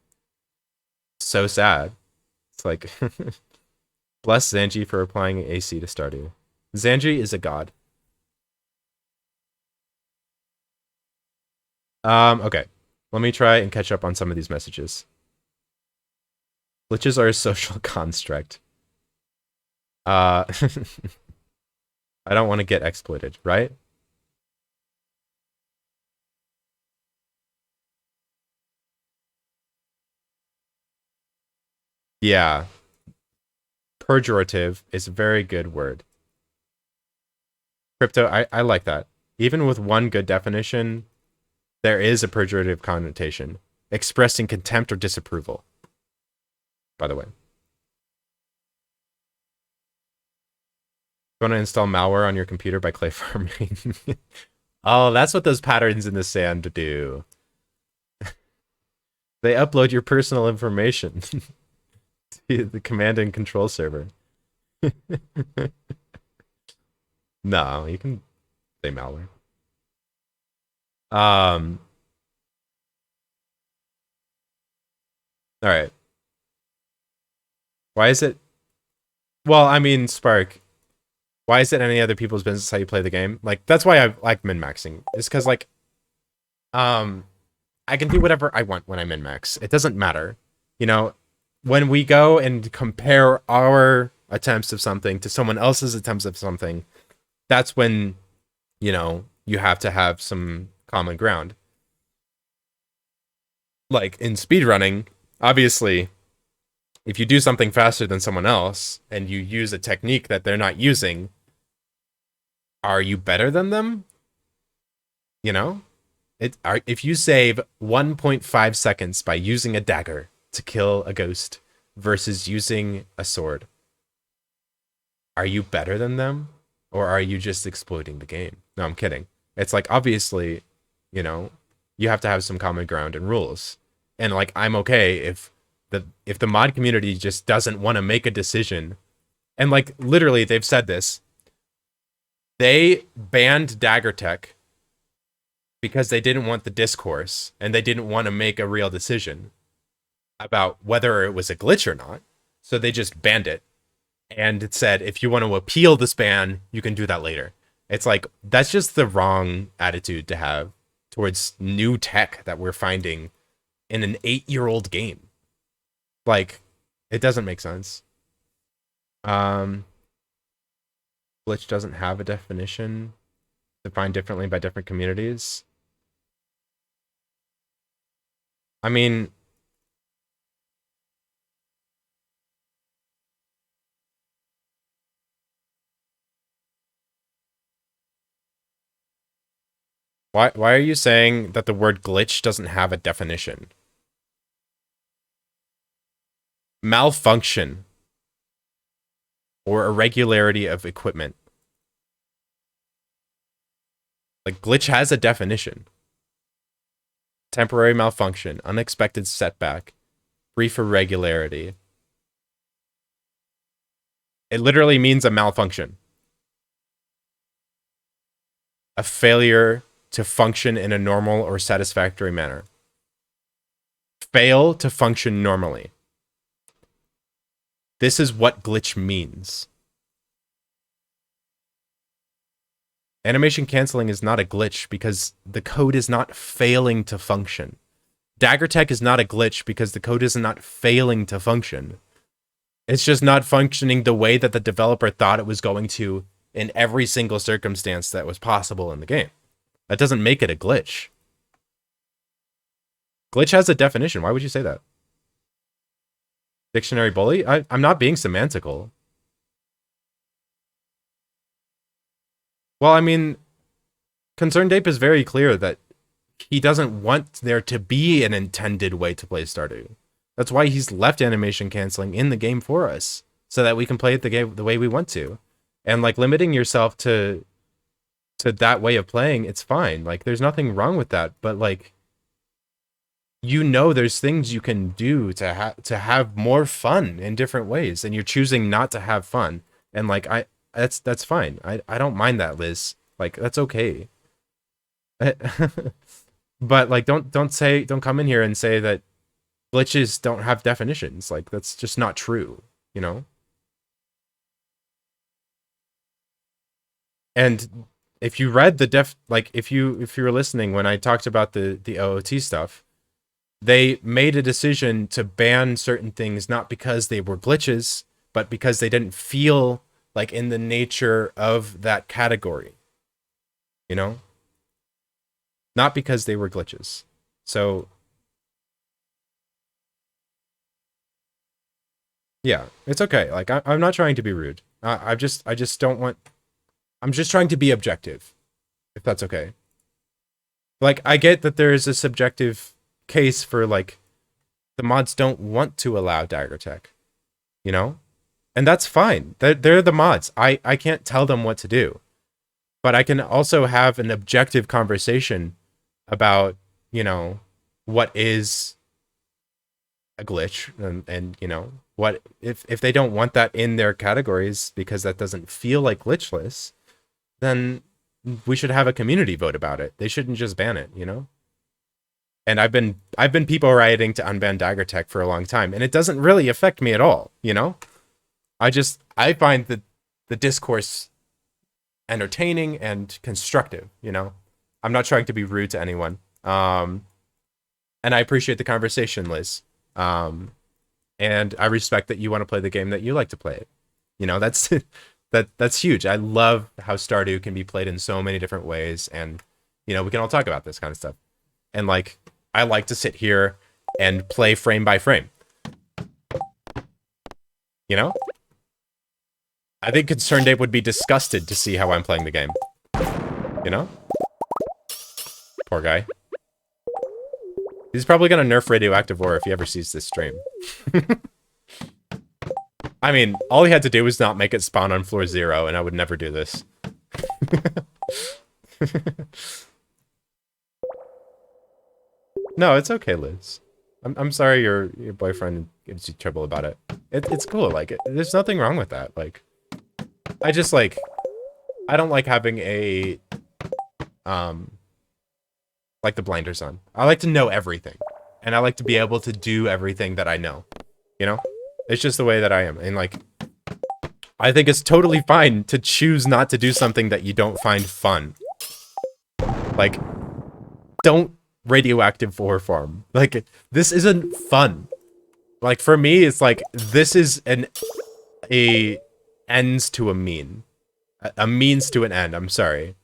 so sad. It's like bless Zanji for applying AC to Stardew. Zanji is a god. Okay. Let me try and catch up on some of these messages. Glitches are a social construct. I don't want to get exploited, right? Yeah. Pejorative is a very good word. Crypto, I like that. Even with one good definition, there is a pejorative connotation, expressing contempt or disapproval, by the way. You want to install malware on your computer by clay farming? Oh, that's what those patterns in the sand do. They upload your personal information to the command and control server. No, you can say malware. Um, all right. Why is it? Well, I mean, Spark. Why is it any other people's business how you play the game? Like that's why I like min maxing. It's because like, um, I can do whatever I want when I min max. It doesn't matter, you know. When we go and compare our attempts of something to someone else's attempts of something, that's when you have to have some common ground. Like in speedrunning, obviously, if you do something faster than someone else and you use a technique that they're not using, are you better than them? You know? If you save 1.5 seconds by using a dagger to kill a ghost versus using a sword, are you better than them? Or are you just exploiting the game? No, I'm kidding. It's like, obviously, you know, you have to have some common ground and rules. And like, I'm okay if the mod community just doesn't want to make a decision. And like, literally, they've said this. They banned Dagger Tech because they didn't want the discourse and they didn't want to make a real decision about whether it was a glitch or not. So they just banned it. And it said, if you want to appeal this ban, you can do that later. It's like, that's just the wrong attitude to have towards new tech that we're finding in an 8-year-old game. Like, it doesn't make sense. Um, glitch doesn't have a definition defined differently by different communities. I mean, why are you saying that the word glitch doesn't have a definition? Malfunction or irregularity of equipment. Like, glitch has a definition. Temporary malfunction, unexpected setback, brief irregularity. It literally means a malfunction. A failure to function in a normal or satisfactory manner. Fail to function normally. This is what glitch means. Animation canceling is not a glitch because the code is not failing to function. Dagger tech is not a glitch because the code is not failing to function. It's just not functioning the way that the developer thought it was going to in every single circumstance that was possible in the game. That doesn't make it a glitch. Glitch has a definition. Why would you say that? Dictionary bully? I'm not being semantical. Well, I mean, Concerned Ape is very clear that he doesn't want there to be an intended way to play Stardew. That's why he's left animation canceling in the game for us, so that we can play it the way we want to. And like limiting yourself to that way of playing, it's fine. Like there's nothing wrong with that, but like there's things you can do to have more fun in different ways, and you're choosing not to have fun. And like that's fine. I don't mind that, Liz. Like that's okay. But like don't come in here and say that glitches don't have definitions. Like that's just not true, you know? And if you read the if you were listening when I talked about the OOT stuff, they made a decision to ban certain things not because they were glitches, but because they didn't feel like in the nature of that category. You know? Not because they were glitches. So yeah, it's okay. Like I'm not trying to be rude. I just don't want. I'm just trying to be objective, if that's okay. Like I get that there is a subjective case for like the mods don't want to allow dagger tech, you know, and that's fine. They're the mods. I can't tell them what to do, but I can also have an objective conversation about, you know, what is a glitch and you know, what if they don't want that in their categories because that doesn't feel like glitchless, then we should have a community vote about it. They shouldn't just ban it, you know? And I've been people rioting to unban dagger tech for a long time, and it doesn't really affect me at all, you know? I find the discourse entertaining and constructive, you know? I'm not trying to be rude to anyone. And I appreciate the conversation, Liz. And I respect that you want to play the game that you like to play it. You know, that's that's huge. I love how Stardew can be played in so many different ways, and you know, we can all talk about this kind of stuff. And like I like to sit here and play frame by frame. You know? I think Concerned Ape would be disgusted to see how I'm playing the game. You know? Poor guy. He's probably gonna nerf radioactive ore if he ever sees this stream. I mean, all he had to do was not make it spawn on floor 0, and I would never do this. No, it's okay, Liz. I'm sorry your boyfriend gives you trouble about it. It's cool. Like, there's nothing wrong with that. Like, I just like, I don't like having a like the blinders on. I like to know everything, and I like to be able to do everything that I know. You know, it's just the way that I am, and like, I think it's totally fine to choose not to do something that you don't find fun. Like, don't radioactive ore farm. Like, this isn't fun. Like, for me, it's like, this is a ends to a mean. A means to an end, I'm sorry.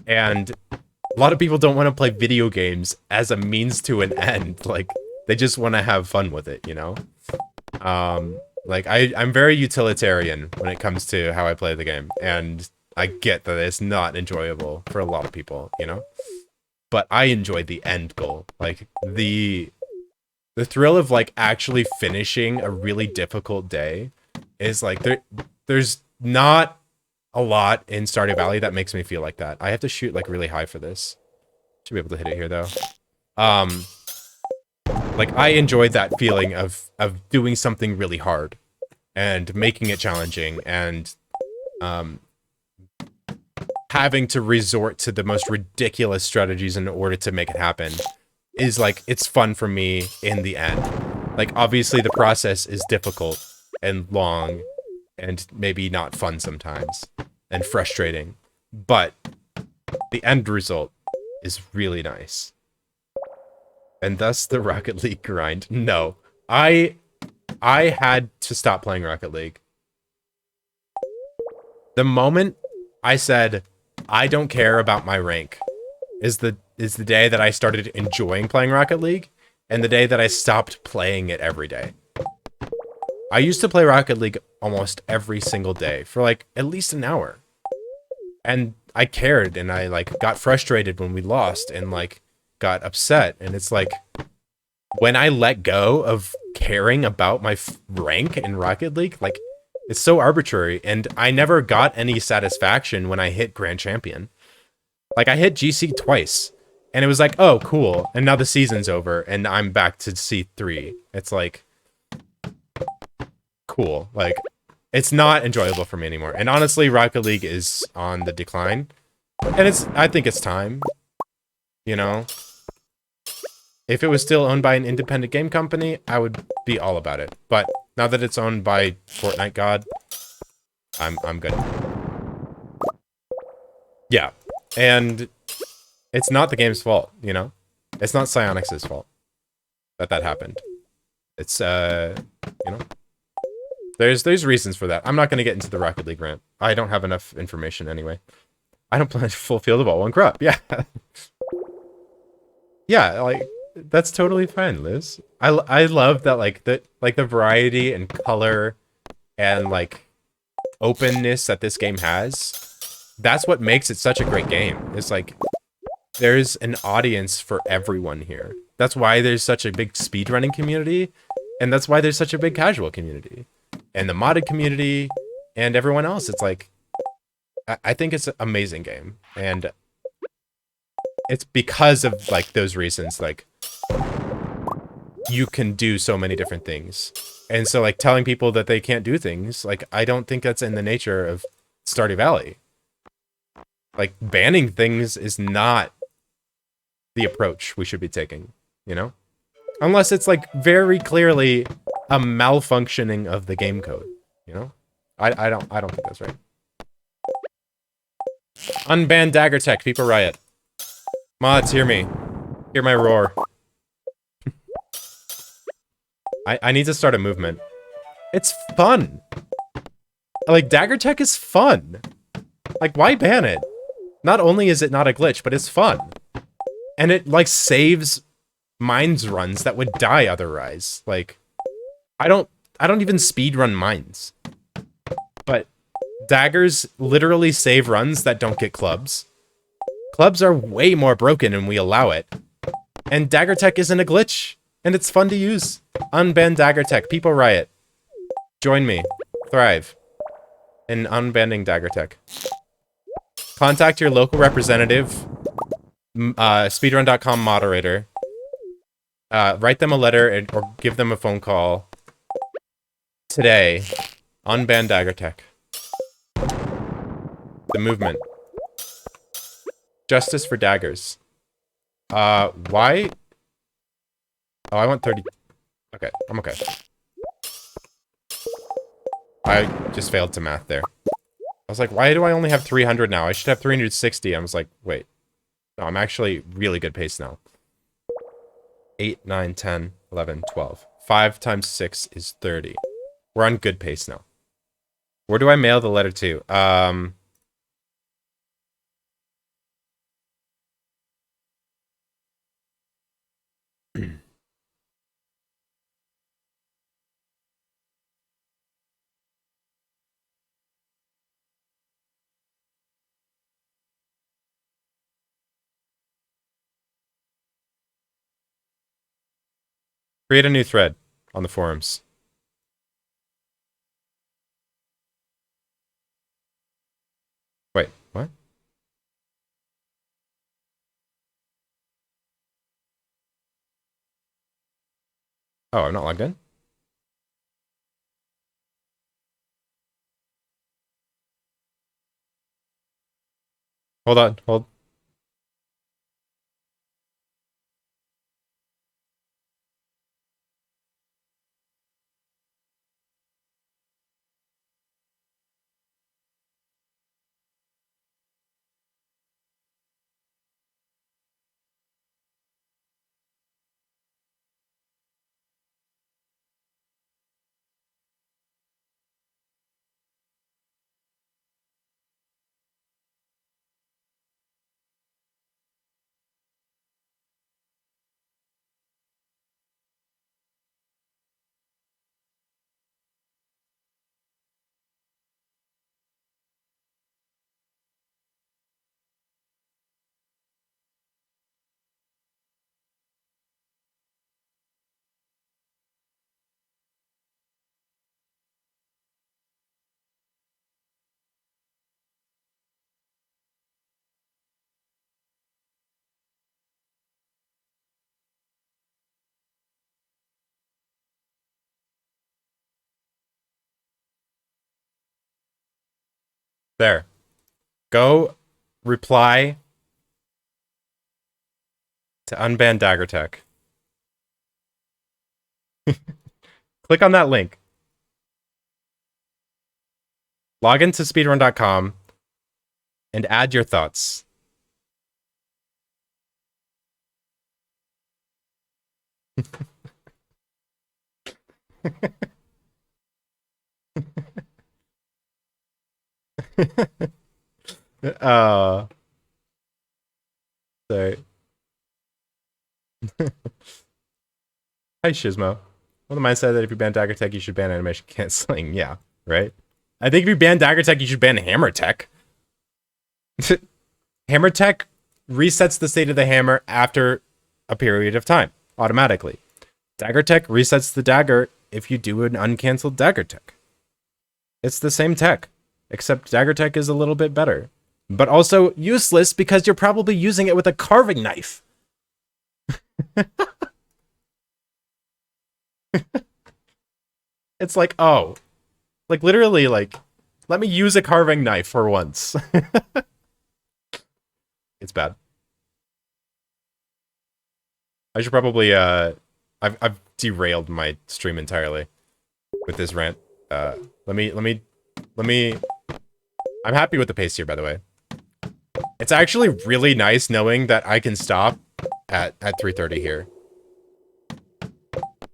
And a lot of people don't want to play video games as a means to an end. Like, they just want to have fun with it, you know? Like, I'm very utilitarian when it comes to how I play the game. And I get that it's not enjoyable for a lot of people, you know? But I enjoy the end goal. Like, the thrill of, like, actually finishing a really difficult day is, like, there's not a lot in Stardew Valley that makes me feel like that. I have to shoot, like, really high for this. Should be able to hit it here, though. Like, I enjoyed that feeling of doing something really hard and making it challenging and having to resort to the most ridiculous strategies in order to make it happen is, like, it's fun for me in the end. Like, obviously the process is difficult and long and maybe not fun sometimes and frustrating, but the end result is really nice. And thus the Rocket League grind. No, I had to stop playing Rocket League. The moment I said, I don't care about my rank is the day that I started enjoying playing Rocket League and the day that I stopped playing it every day. I used to play Rocket League almost every single day for, like, at least an hour. And I cared, and I, like, got frustrated when we lost and, like, got upset. And it's like, when I let go of caring about my rank in Rocket League, like, it's so arbitrary, and I never got any satisfaction when I hit Grand Champion. Like, I hit GC twice, and it was like, oh, cool, and now the season's over, and I'm back to C3. It's like, cool. Like, it's not enjoyable for me anymore. And honestly, Rocket League is on the decline. And I think it's time. You know? If it was still owned by an independent game company, I would be all about it. But now that it's owned by Fortnite God, I'm good. Yeah. And it's not the game's fault, you know? It's not Psyonix's fault that happened. It's, you know? There's reasons for that. I'm not going to get into the Rocket League rant. I don't have enough information anyway. I don't play full field of all one crop. Yeah. Yeah, like, that's totally fine, Liz. I love that, like, the variety and color and, like, openness that this game has. That's what makes it such a great game. It's like, there's an audience for everyone here. That's why there's such a big speedrunning community, and that's why there's such a big casual community. And the modded community, and everyone else. It's like, I think it's an amazing game. And it's because of, like, those reasons, like, you can do so many different things. And so, like, telling people that they can't do things, like, I don't think that's in the nature of Stardew Valley. Like, banning things is not the approach we should be taking, you know? Unless it's, like, very clearly a malfunctioning of the game code, you know? I don't think that's right. Unban Dagger Tech, people riot. Mods, hear me. Hear my roar. I need to start a movement. It's fun. Like, Dagger Tech is fun. Like, why ban it? Not only is it not a glitch, but it's fun. And it, like, saves mines runs that would die otherwise. Like, I don't even speedrun mines. But daggers literally save runs that don't get clubs. Clubs are way more broken and we allow it. And Dagger Tech isn't a glitch. And it's fun to use. Unban Dagger Tech. People riot. Join me. Thrive. In unbanning Dagger Tech. Contact your local representative. Speedrun.com moderator. Write them a letter or give them a phone call. Today. Unban Dagger Tech. The movement. Justice for daggers. Why? Oh, I want 30. Okay, I'm okay. I just failed to math there. I was like, why do I only have 300 now? I should have 360. I was like, wait. No, I'm actually really good pace now. 8, 9, 10, 11, 12. 5 times 6 is 30. We're on good pace now. Where do I mail the letter to? Create a new thread on the forums. Wait, what? Oh, I'm not logged in? Hold on, hold. There. Go reply to unban Dagger Tech. Click on that link. Log into speedrun.com and add your thoughts. uh sorry. Hi Shizmo. Well, the mindset that if you ban Dagger Tech, you should ban animation canceling. Yeah, right? I think if you ban Dagger Tech, you should ban Hammer Tech. Hammer Tech resets the state of the hammer after a period of time, automatically. Dagger Tech resets the dagger if you do an uncancelled Dagger Tech. It's the same tech, except Dagger Tech is a little bit better. But also useless because you're probably using it with a carving knife. It's like, oh, like literally, like, let me use a carving knife for once. It's bad. I should probably, I've derailed my stream entirely with this rant. Let me, I'm happy with the pace here, by the way. It's actually really nice knowing that I can stop at 3:30 here.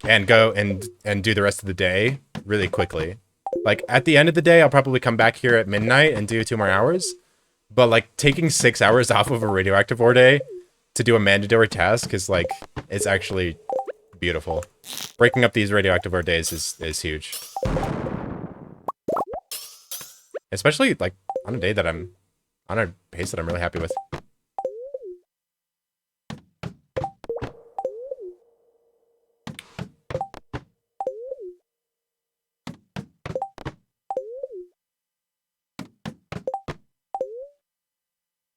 And go and do the rest of the day really quickly. Like, at the end of the day, I'll probably come back here at midnight and do 2 more hours. But, like, taking 6 hours off of a radioactive ore day to do a mandatory task is, like, it's actually beautiful. Breaking up these radioactive ore days is huge. Especially, like, on a day that I'm... on a pace that I'm really happy with.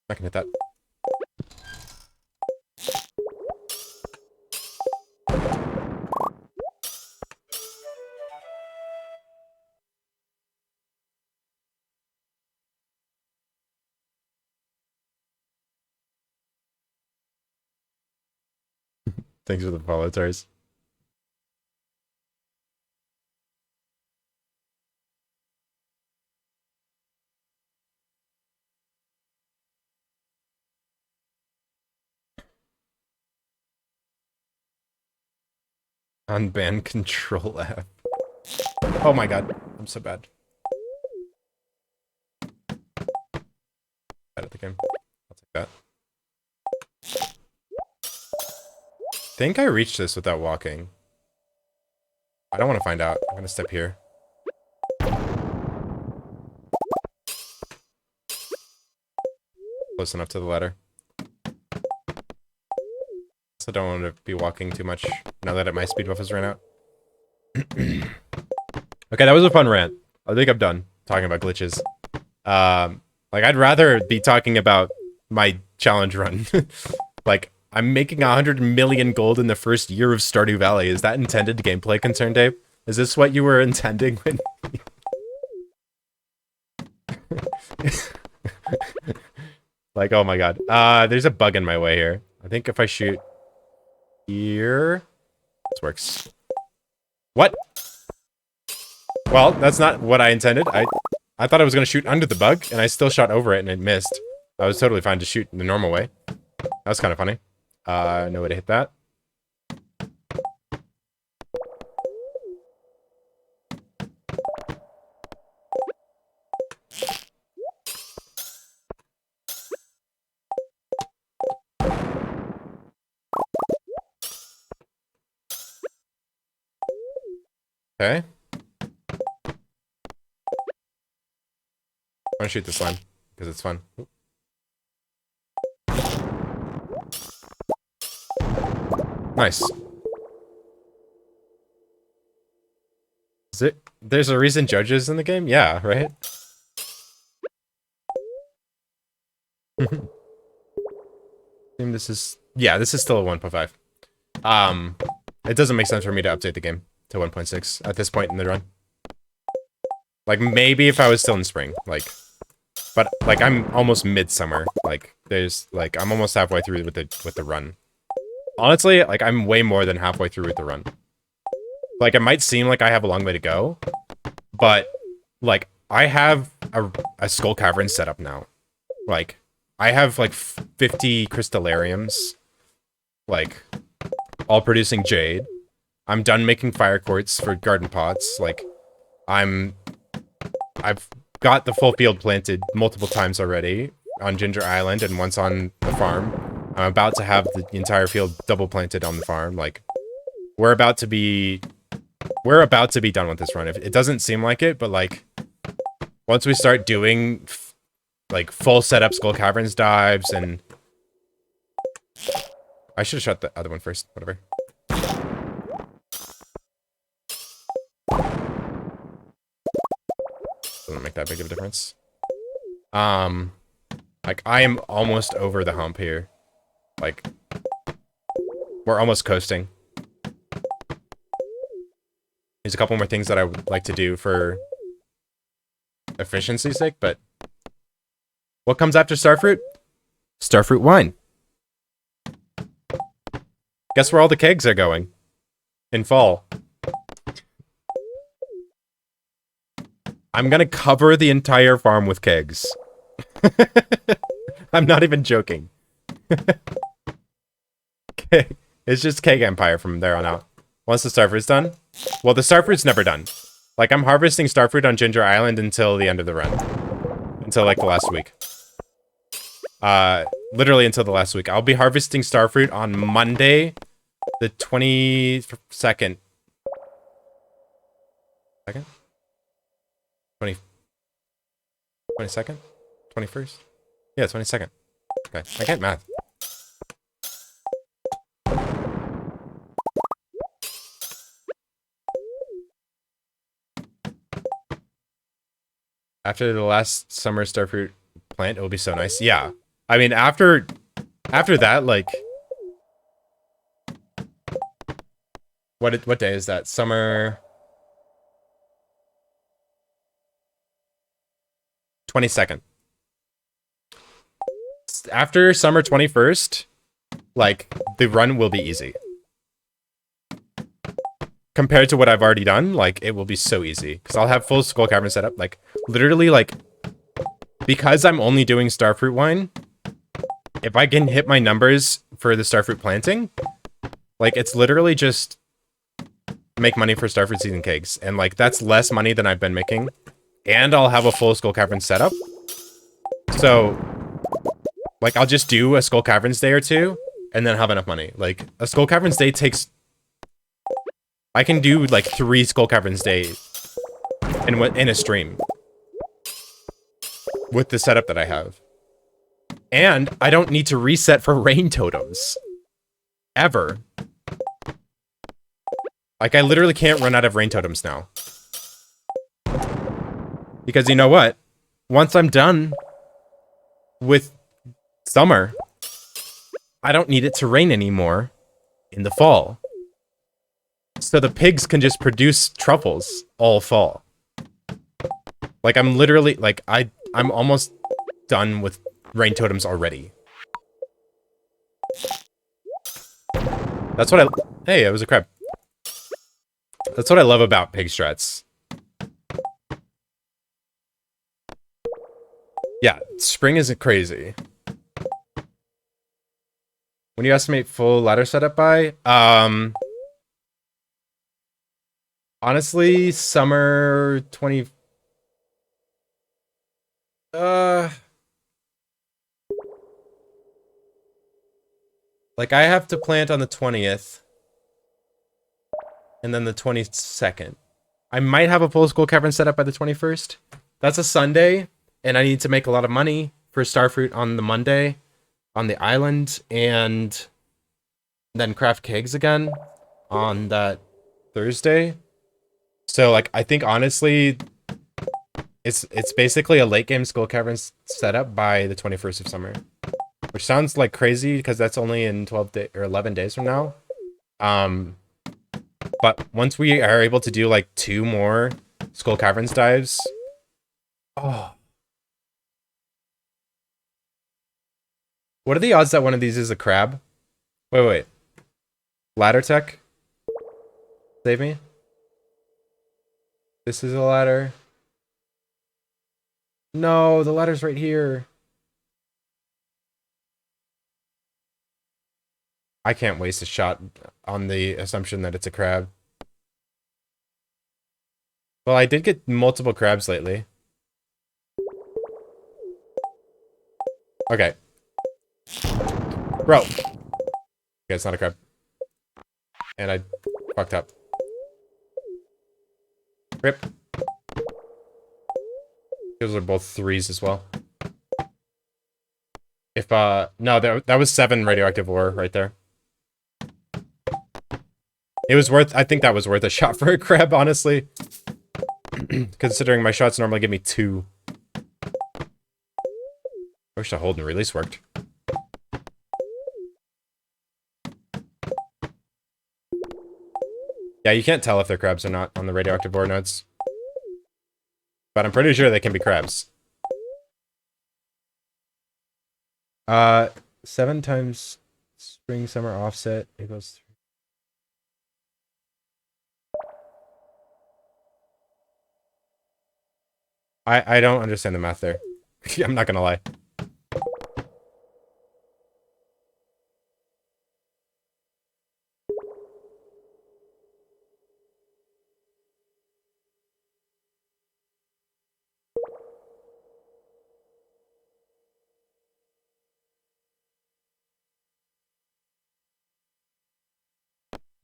I can hit that. Thanks for the follow, Tars. Unban Control F. Oh my god, I'm so bad. Bad at the game. I'll take that. I think I reached this without walking. I don't want to find out. I'm gonna step here. Close enough to the ladder. So don't want to be walking too much now that my speed buff has ran out. Okay, that was a fun rant. I think I'm done talking about glitches. Like, I'd rather be talking about my challenge run. Like, I'm making 100 million gold in the first year of Stardew Valley. Is that intended gameplay concern, Dave? Is this what you were intending when... Like, oh my god. There's a bug in my way here. I think if I shoot here... This works. What? Well, that's not what I intended. I thought I was going to shoot under the bug, and I still shot over it, and it missed. I was totally fine to shoot the normal way. That was kind of funny. No way to hit that. Okay. I want to shoot this line, because it's fun. Nice. Is it? There's a reason judges in the game? Yeah, right? This is... Yeah, this is still a 1.5. It doesn't make sense for me to update the game to 1.6 at this point in the run. Like, maybe if I was still in spring, like... But, like, I'm almost midsummer. Like, there's, like, I'm almost halfway through with the run. Honestly, like, I'm way more than halfway through with the run. Like, it might seem like I have a long way to go, but, like, I have a skull cavern set up now. Like, I have, like, 50 crystallariums, like, all producing jade. I'm done making fire quartz for garden pots. Like, I've got the full field planted multiple times already on Ginger Island and once on the farm. I'm about to have the entire field double planted on the farm. Like, we're about to be done with this run. If it doesn't seem like it, but like, once we start doing like full setup skull caverns dives and I should have shot the other one first. Whatever. Doesn't make that big of a difference. Like, I am almost over the hump here. Like, we're almost coasting. There's a couple more things that I would like to do for efficiency's sake, but what comes after Starfruit? Starfruit wine. Guess where all the kegs are going? In fall. I'm gonna cover the entire farm with kegs. I'm not even joking. Okay. It's just Keg Empire from there on out. Once the Starfruit's done. Well, the Starfruit's never done. Like, I'm harvesting Starfruit on Ginger Island until the end of the run. Until, like, the last week. Literally until the last week. I'll be harvesting Starfruit on Monday, the 22nd. Second? 22nd? 21st? Yeah, 22nd. Okay, I can't math. After the last summer Starfruit plant, it will be so nice. Yeah. I mean, after that, like... What day is that? Summer... 22nd. After summer 21st, like, the run will be easy. Compared to what I've already done, like, it will be so easy. Because I'll have full skull cavern set up. Like, literally, like, because I'm only doing Starfruit wine, if I can hit my numbers for the Starfruit planting, like, it's literally just make money for Starfruit season cakes, and like that's less money than I've been making, and I'll have a full Skull Cavern setup. So, like, I'll just do a Skull Caverns day or two, and then have enough money. Like, a Skull Caverns day takes... I can do, like, 3 Skull Caverns days in a stream. With the setup that I have. And I don't need to reset for rain totems. Ever. Like, I literally can't run out of rain totems now. Because you know what? Once I'm done with summer, I don't need it to rain anymore in the fall. So the pigs can just produce truffles all fall. Like, I'm literally, like, I'm almost done with rain totems already. That's what I... Hey, it was a crab. That's what I love about pig strats. Yeah, spring isn't crazy. When you estimate full ladder setup by? Honestly, summer 20... Like, I have to plant on the 20th. And then the 22nd. I might have a full Skull Cavern set up by the 21st. That's a Sunday, and I need to make a lot of money for Starfruit on the Monday on the island, and then craft kegs again on that Thursday. So, like, I think, honestly, it's basically a late game Skull Cavern setup by the 21st of summer. Which sounds like crazy, because that's only in 12 days or 11 days from now. But once we are able to do, like, 2 more Skull Caverns dives... Oh. What are the odds that one of these is a crab? Wait. Ladder tech? Save me? This is a ladder. No, the ladder's right here. I can't waste a shot on the assumption that it's a crab. Well, I did get multiple crabs lately. Okay. Bro. Okay, it's not a crab. And I fucked up. Rip. Those are both 3s as well. If, no, that was 7 radioactive ore right there. It was worth, I think that was worth a shot for a crab, honestly. Considering my shots normally give me 2. I wish the hold and release worked. Yeah, you can't tell if they're crabs or not on the radioactive ore nodes. But I'm pretty sure they can be crabs. 7 times spring, summer offset equals 3. I don't understand the math there. I'm not gonna lie.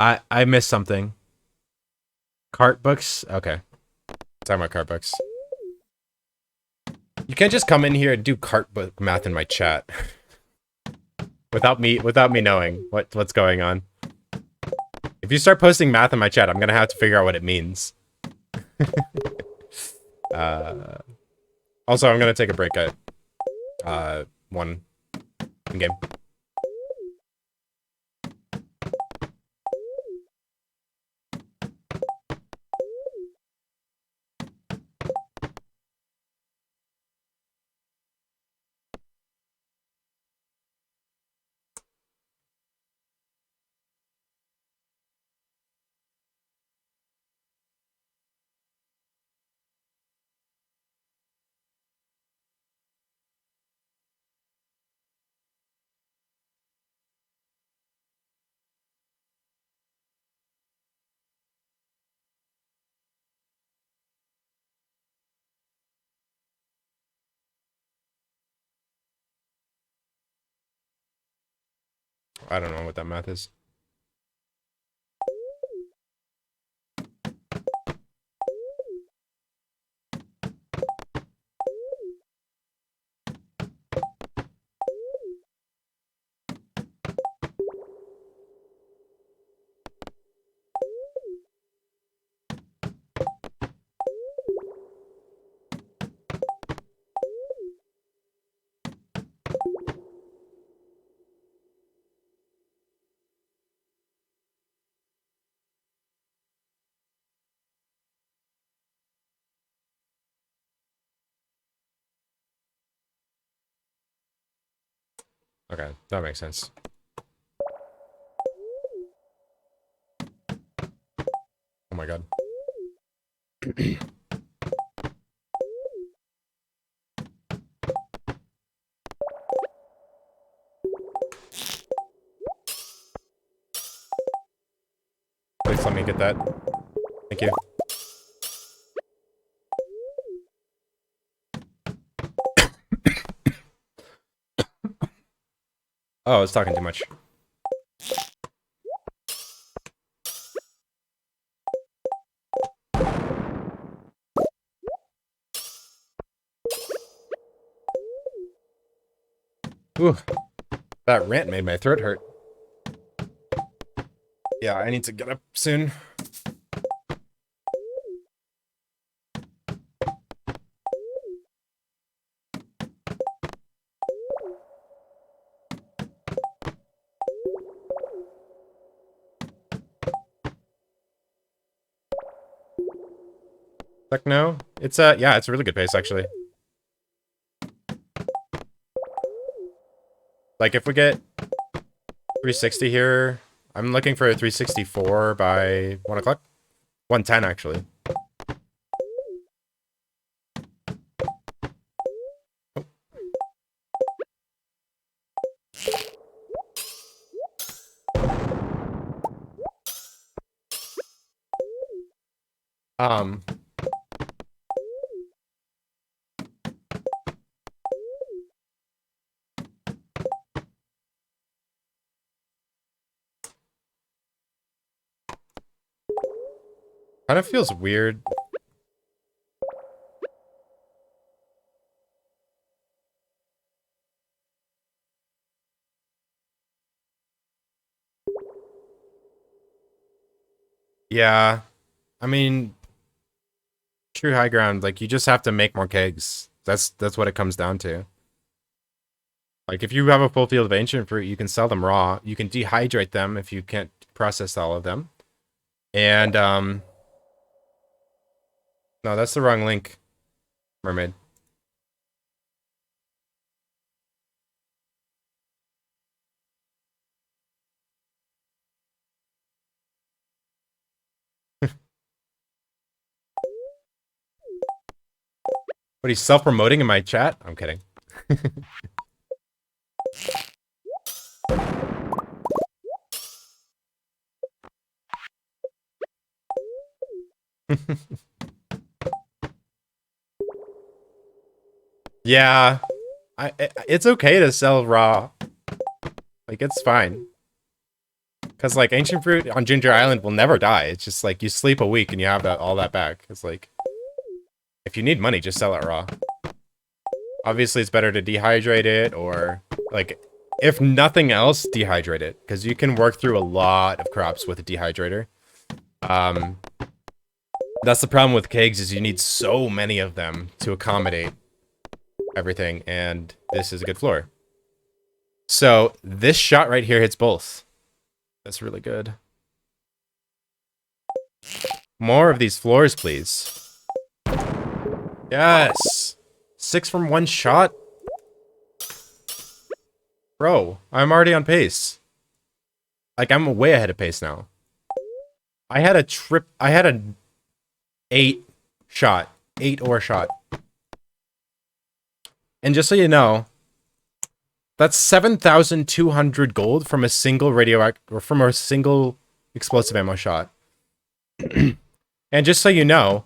I missed something. Cart books? Okay. Talking about cart books. You can't just come in here and do cart book math in my chat. without me knowing what's going on. If you start posting math in my chat, I'm gonna have to figure out what it means. Also, I'm gonna take a break at 1 in game. I don't know what that math is. Okay, that makes sense. Oh my god. Please let me get that. Thank you. Oh, I was talking too much. Ooh, that rant made my throat hurt. Yeah, I need to get up soon. Techno? It's yeah, it's a really good pace actually. Like if we get 360 here, I'm looking for a 364 by 1 o'clock. 110 actually. Um, kind of feels weird. Yeah, I mean, true high ground. Like you just have to make more kegs. That's what it comes down to. Like if you have a full field of ancient fruit, you can sell them raw. You can dehydrate them if you can't process all of them. And no, that's the wrong link, mermaid. What, he's self-promoting in my chat? I'm kidding. Yeah, it's okay to sell raw. Like it's fine. Cause like ancient fruit on Ginger Island will never die. It's just like you sleep a week and you have all that back. It's like if you need money, just sell it raw. Obviously, it's better to dehydrate it or like if nothing else, dehydrate it because you can work through a lot of crops with a dehydrator. That's the problem with kegs is you need so many of them to accommodate everything, and this is a good floor. So this shot right here hits both. That's really good. More of these floors, please. Yes! 6 from 1 shot? Bro, I'm already on pace. Like, I'm way ahead of pace now. I had an 8 shot. 8 ore shot. And just so you know, that's 7,200 gold from a single or from a single explosive ammo shot. And just so you know,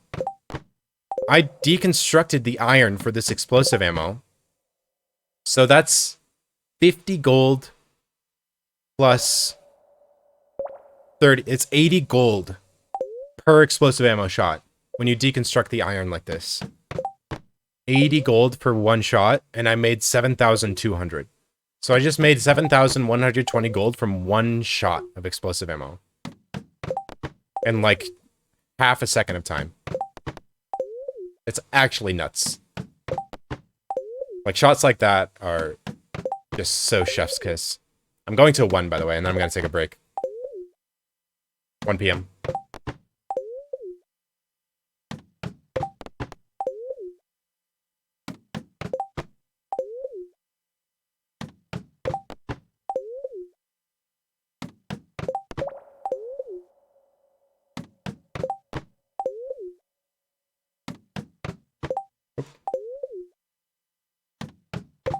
I deconstructed the iron for this explosive ammo. So that's 50 gold plus 30. It's 80 gold per explosive ammo shot when you deconstruct the iron like this. 80 gold for one shot, and I made 7,200. So I just made 7,120 gold from one shot of explosive ammo. In like half a second of time. It's actually nuts. Like shots like that are just so chef's kiss. I'm going to 1, by the way, and then I'm going to take a break. 1 p.m.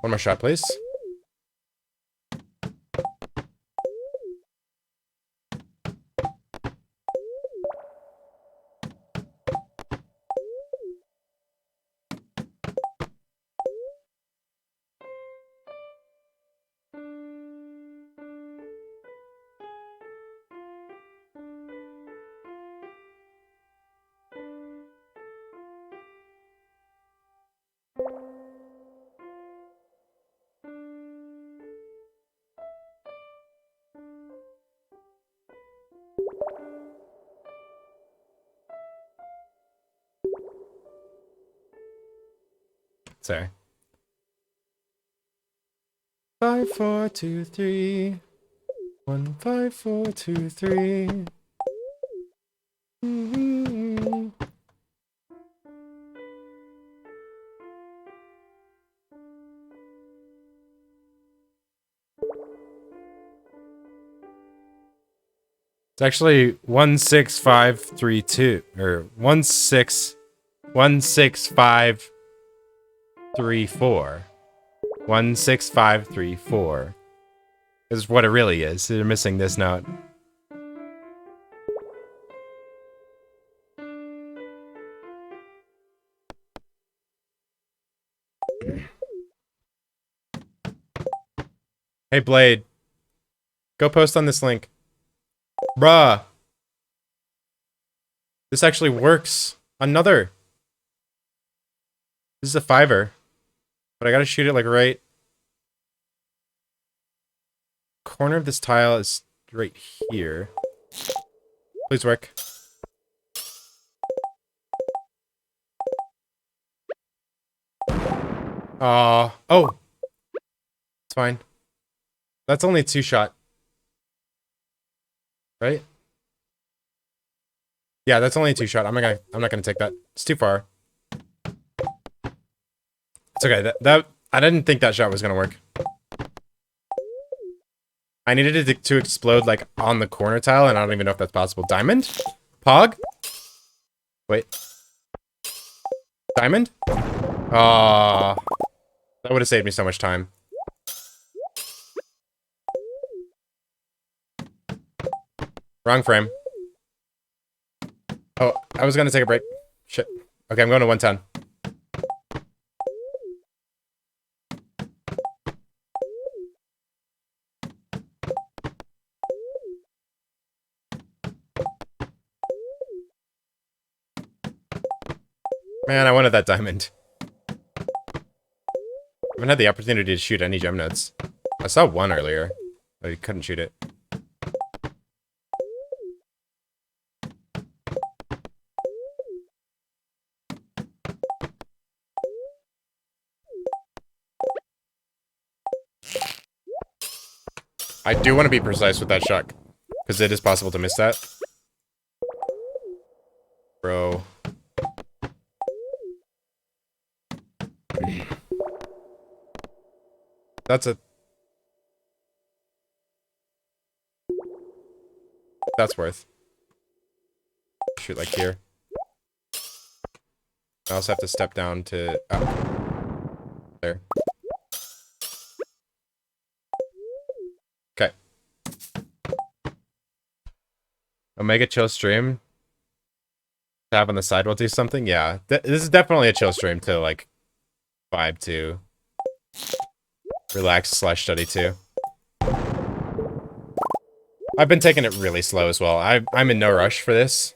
One more shot, please. Sorry. 5, 4, 2, 3. 1, 5, 4, 2, 3. It's actually 16532 or 16534. 16534 is what it really is. They're missing this note. Hey Blade, go post on this link. Bruh. This actually works. Another. This is a 5er. But I gotta shoot it like right. Corner of this tile is right here. Please work. Oh. It's fine. That's only a 2-shot. Right? Yeah, that's only a 2-shot. I'm not gonna take that. It's too far. It's okay. That I didn't think that shot was gonna work. I needed it to explode like on the corner tile, and I don't even know if that's possible. Diamond? Pog? Wait. Diamond? That would have saved me so much time. Wrong frame. Oh, I was gonna take a break. Shit. Okay, I'm going to 110. Man, I wanted that diamond. I haven't had the opportunity to shoot any gem nodes. I saw one earlier, but I couldn't shoot it. I do want to be precise with that shot, because it is possible to miss that. Bro. That's worth. Shoot like here. I also have to step down to... Oh. There. Okay. Omega chill stream to have on the side while do something? Yeah. This is definitely a chill stream to, like, vibe to. Relax / study too. I've been taking it really slow as well. I'm in no rush for this.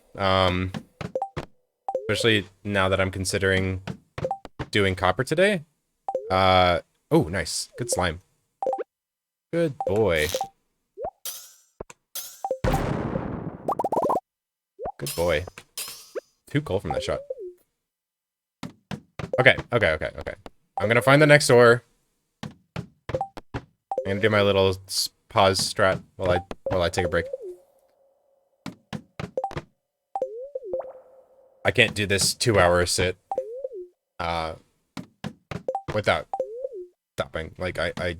Especially now that I'm considering doing copper today. Oh, nice. Good slime. Good boy. Good boy. 2 gold from that shot. Okay. I'm gonna find the next ore. I'm gonna do my little pause strat while I take a break. I can't do this 2-hour sit without stopping. Like I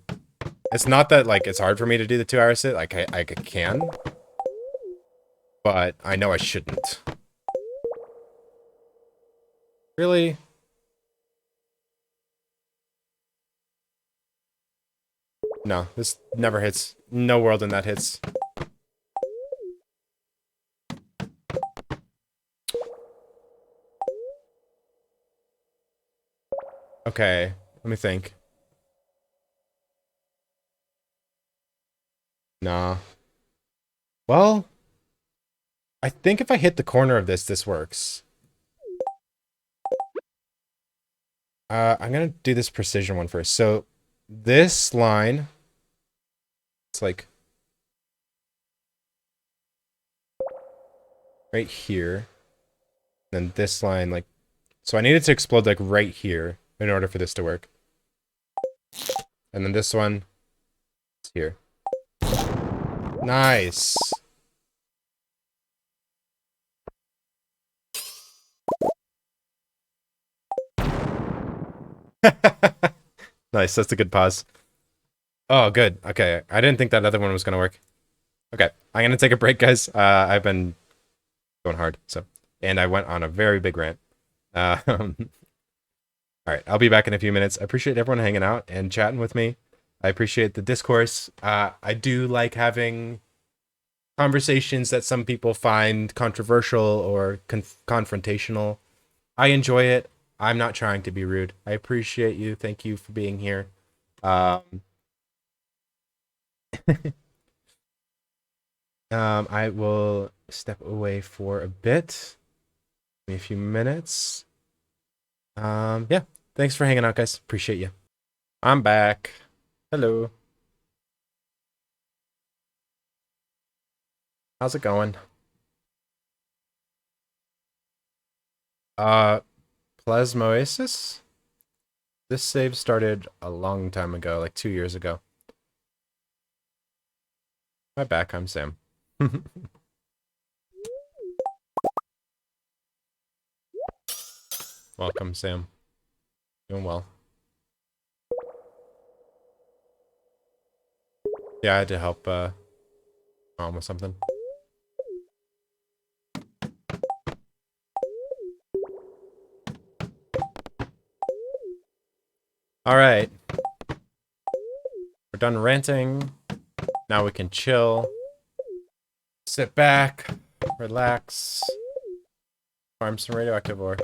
it's not that like it's hard for me to do the 2-hour sit. Like I can, but I know I shouldn't. Really? No, this never hits. No world in that hits. Okay, let me think. Nah. Well, I think if I hit the corner of this, this works. I'm gonna do this precision one first. So this line, it's like right here. Then this line, like, so I need it to explode like right here in order for this to work. And then this one is here. Nice. Nice, that's a good pause. Oh, good. Okay, I didn't think that other one was gonna work. Okay, I'm gonna take a break, guys. I've been going hard, so, and I went on a very big rant. All right, I'll be back in a few minutes. I appreciate everyone hanging out and chatting with me. I appreciate the discourse. I do like having conversations that some people find controversial or confrontational. I enjoy it. I'm not trying to be rude. I appreciate you. Thank you for being here. I will step away for a bit. Give me a few minutes. Yeah. Thanks for hanging out, guys. Appreciate you. I'm back. Hello. How's it going? Uh, Plasmoasis? This save started a long time ago, like 2 years ago. My back, I'm Sam. Welcome, Sam. Doing well. Yeah, I had to help mom with something. Alright. We're done ranting. Now we can chill. Sit back. Relax. Farm some radioactive ore.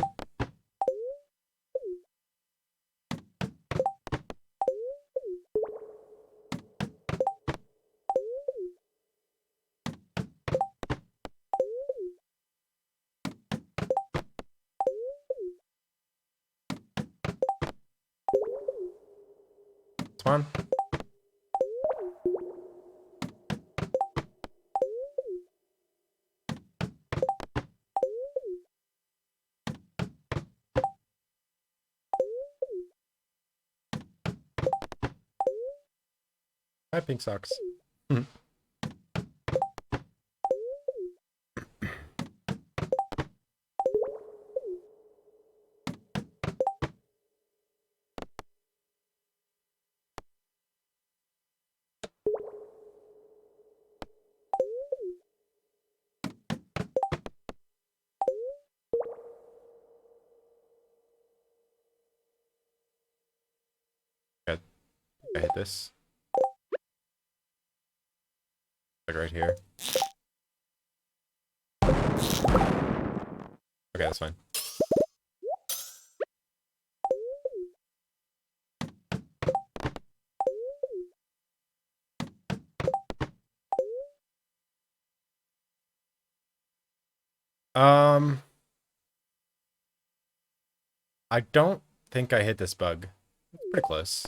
Spawn. Hi, pink socks. Okay, I hit this. Like right here. Okay, that's fine. Um, I don't think I hit this bug. It's pretty close.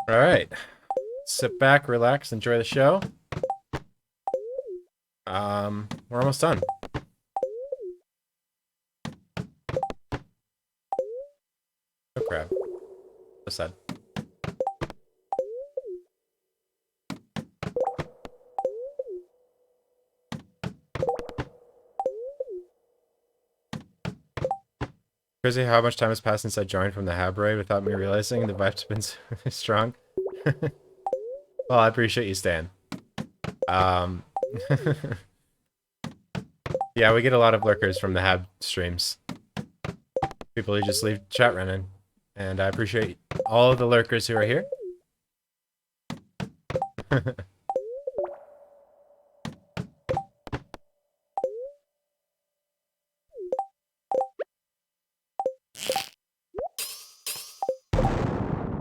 All right. Sit back, relax, enjoy the show. We're almost done. Oh crap. So sad. Crazy how much time has passed since I joined from the Hab raid without me realizing the vibes have been so strong. Well, I appreciate you, Stan. Um, yeah, we get a lot of lurkers from the Hab streams. People who just leave chat running. And I appreciate all of the lurkers who are here.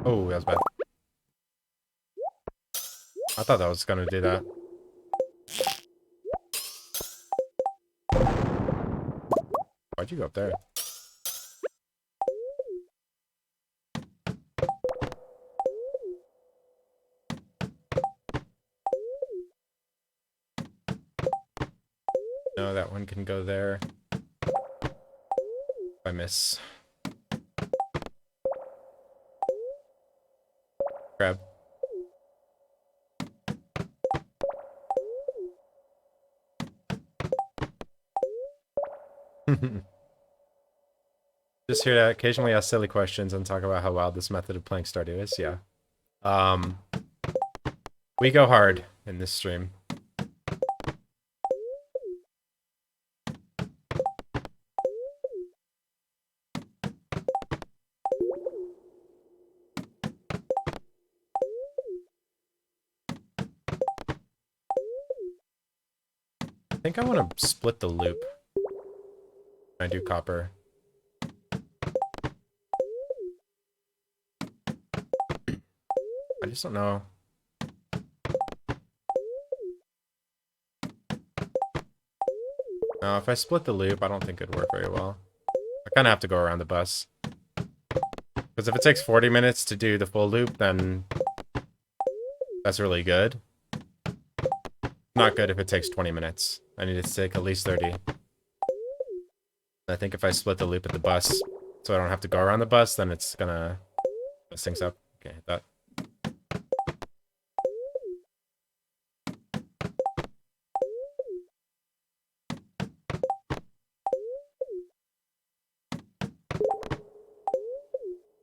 Oh, that was bad. I thought that was gonna do that. Why'd you go up there? No, that one can go there. I miss. Grab. Just here to occasionally ask silly questions and talk about how wild this method of playing Stardew is. Yeah. We go hard in this stream. I think I want to split the loop when I do copper. I just don't know. No, if I split the loop, I don't think it'd work very well. I kind of have to go around the bus. Because if it takes 40 minutes to do the full loop, then that's really good. Not good if it takes 20 minutes. I need it to take at least 30. I think if I split the loop at the bus, so I don't have to go around the bus, then it's gonna mess things up. Okay, hit that.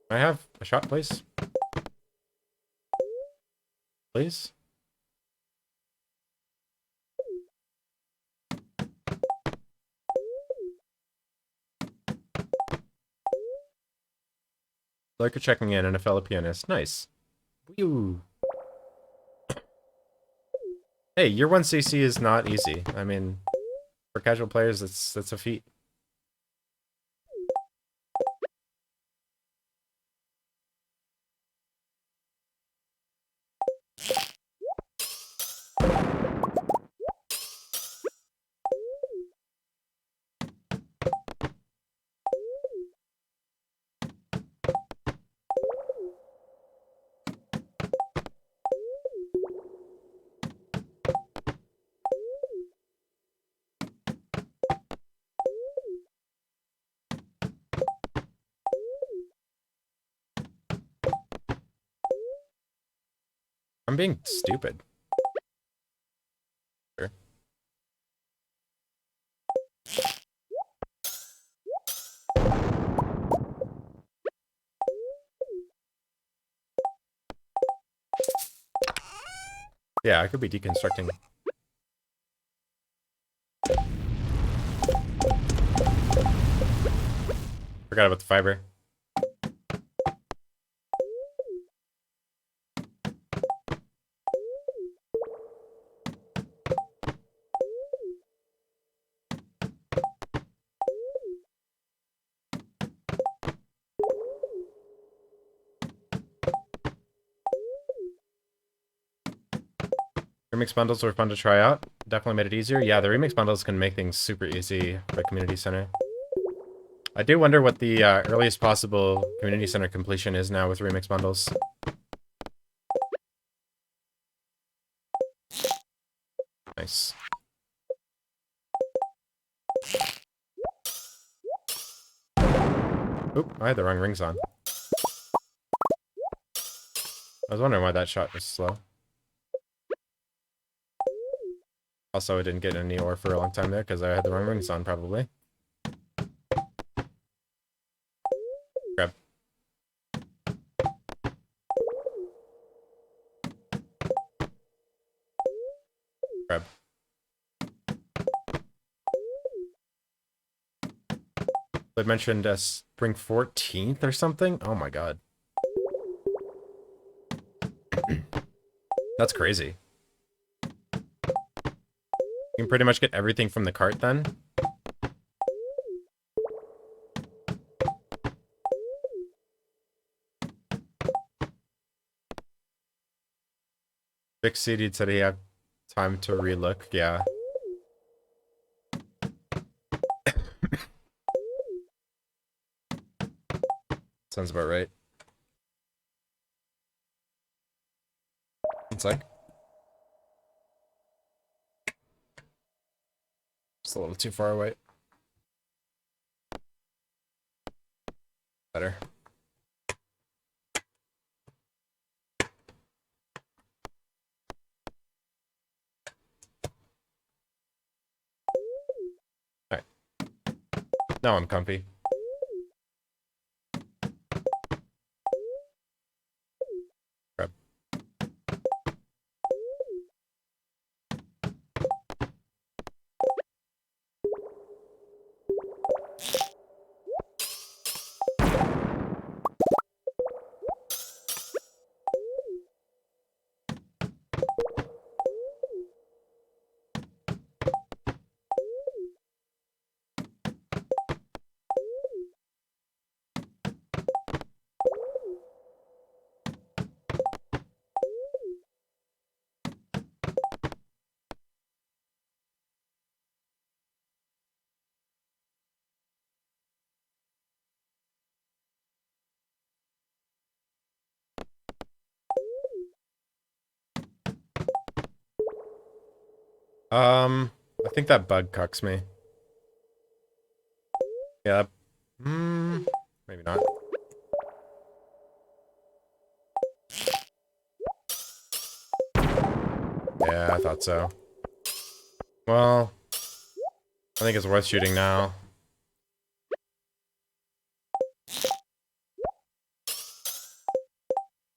Can I have a shot, please? Please? Like you're checking in and a fellow pianist. Nice. Woo. Hey, year 1 CC is not easy. I mean, for casual players, that's a feat. I'm being stupid. Sure. Yeah, I could be deconstructing. Forgot about the fiber. Remix bundles were fun to try out. Definitely made it easier. Yeah, the remix bundles can make things super easy for community center. I do wonder what the earliest possible community center completion is now with remix bundles. Nice. Oop, I had the wrong rings on. I was wondering why that shot was slow. Also, I didn't get any ore for a long time there because I had the wrong rings on, probably. Grab. Grab. They mentioned spring 14th or something? Oh my god. That's crazy. You can pretty much get everything from the cart then. Vic CD said he had time to relook. Yeah. Sounds about right. It's like just a little too far away. Better. Alright. Now I'm comfy. Grab. I think that bug cucks me. Yeah. Maybe not. Yeah, I thought so. Well, I think it's worth shooting now.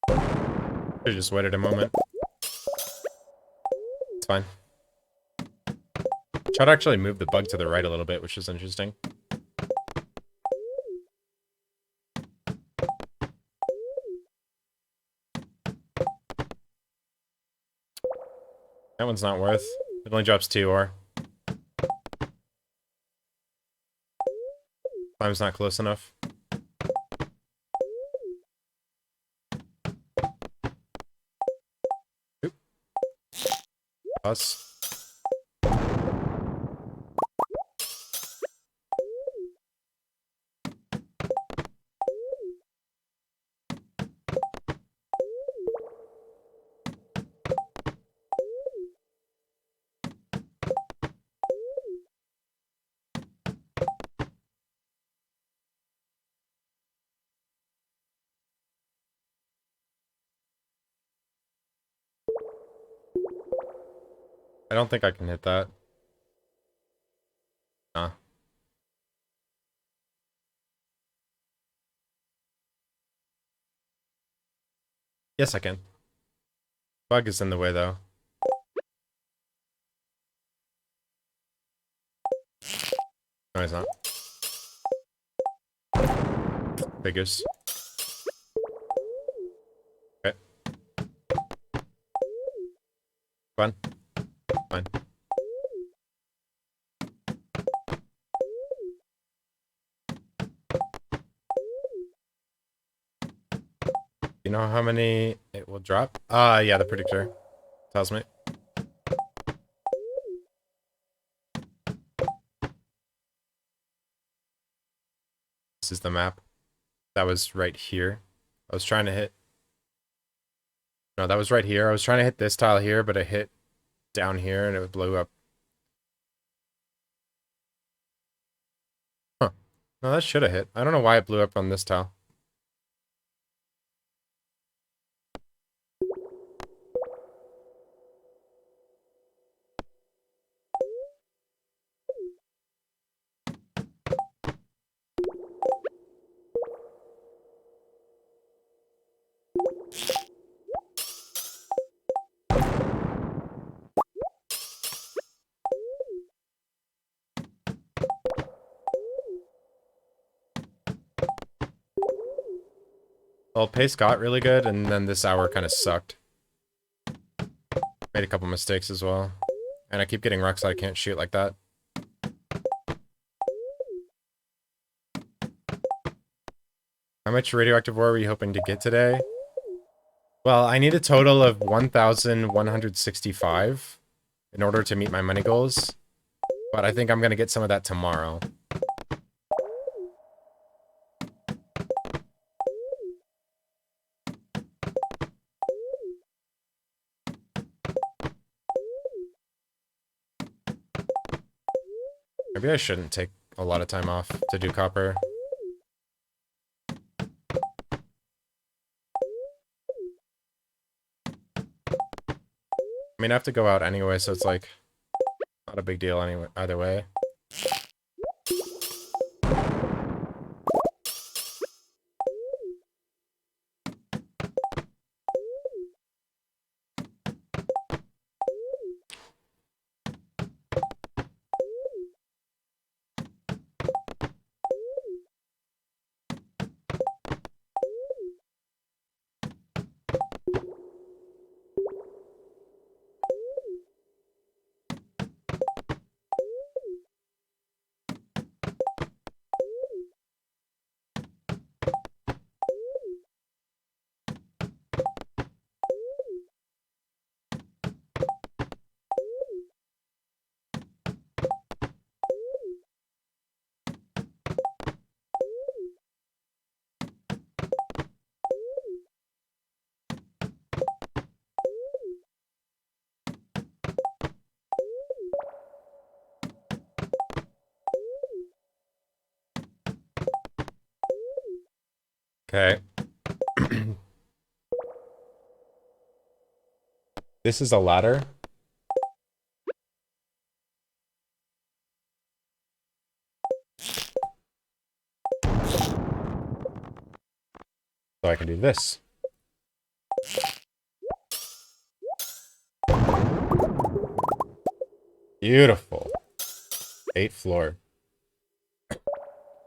Should've just waited a moment. It's fine. Tried to actually move the bug to the right a little bit, which is interesting. That one's not worth. It only drops 2 ore. Time's not close enough. Oop. Pause. I don't think I can hit that. Nah. Yes, I can. Bug is in the way, though. No, he's not. Figures. Okay. Fun. Fine. You know how many it will drop? Yeah, the predictor tells me. This is the map. That was right here. I was trying to hit... No, that was right here. I was trying to hit this tile here, but it hit down here and it blew up. Huh. No, that should have hit. I don't know why it blew up on this tile. Well, pace got really good, and then this hour kind of sucked. Made a couple mistakes as well. And I keep getting wrecks that I can't shoot like that. How much radioactive ore were you hoping to get today? Well, I need a total of 1,165 in order to meet my money goals. But I think I'm going to get some of that tomorrow. Maybe I shouldn't take a lot of time off to do copper. I mean, I have to go out anyway, so it's like not a big deal anyway, either way. Okay. This is a ladder. So I can do this. Beautiful. 8th floor.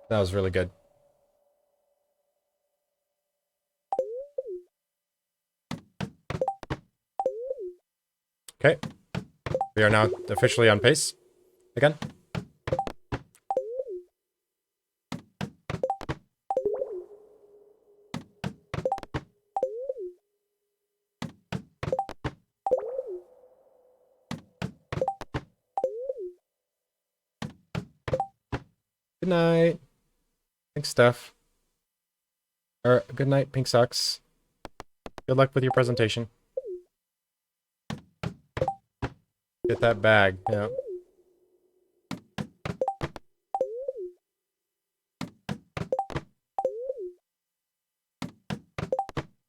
That was really good. Okay. We are now officially on pace. Again. Good night. Thanks, Steph. Or, good night, Pink Socks. Good luck with your presentation. Get that bag. Yeah.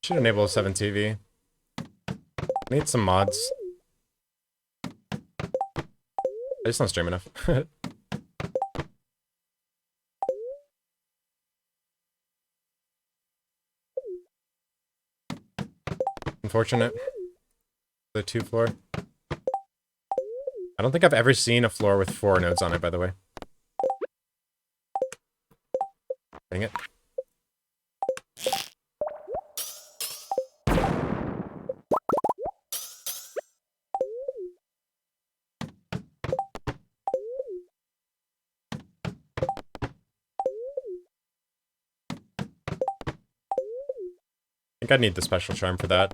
Should enable a 7 TV. Need some mods. I just don't stream enough. Unfortunate. The 2 floor. I don't think I've ever seen a floor with 4 nodes on it, by the way. Dang it. I think I need the special charm for that.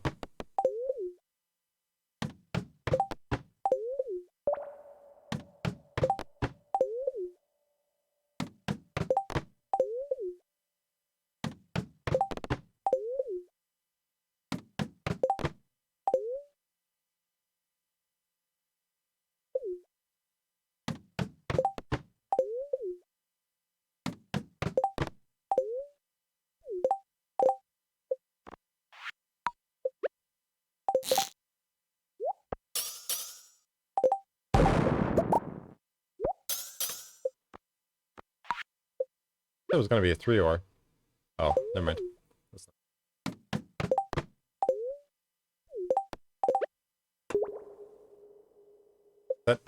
It was gonna be a 3 ore. Oh, never mind. That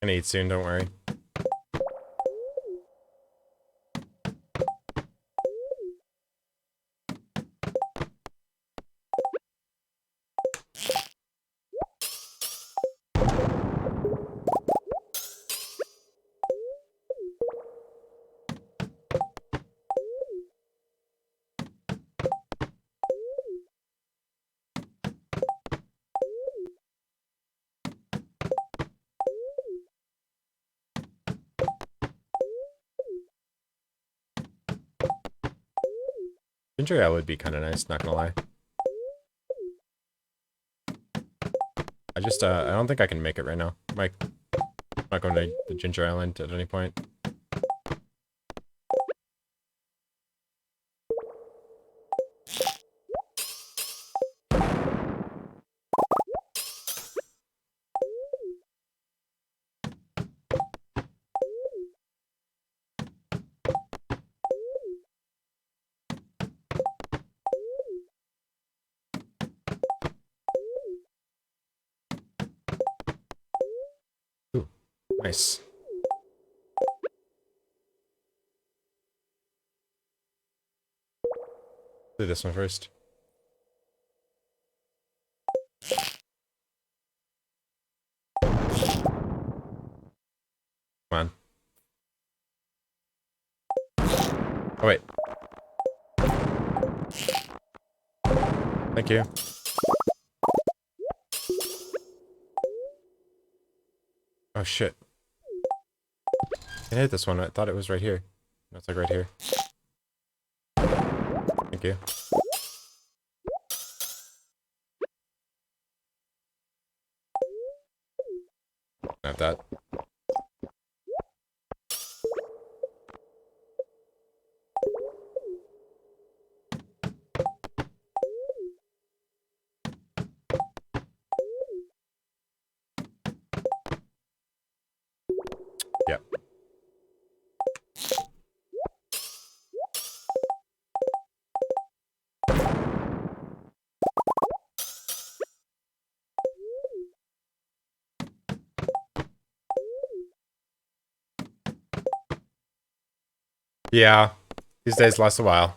gonna eat soon, don't worry. Ginger ale would be kind of nice, not gonna lie. I don't think I can make it right now. I'm not going to the Ginger Island at any point. Ooh, nice. Do this one first. Come on. Oh, wait. Thank you. Oh, shit. I hit this one. I thought it was right here. No, it's like right here. Thank you. Have that. Yep. Yeah. These days last a while.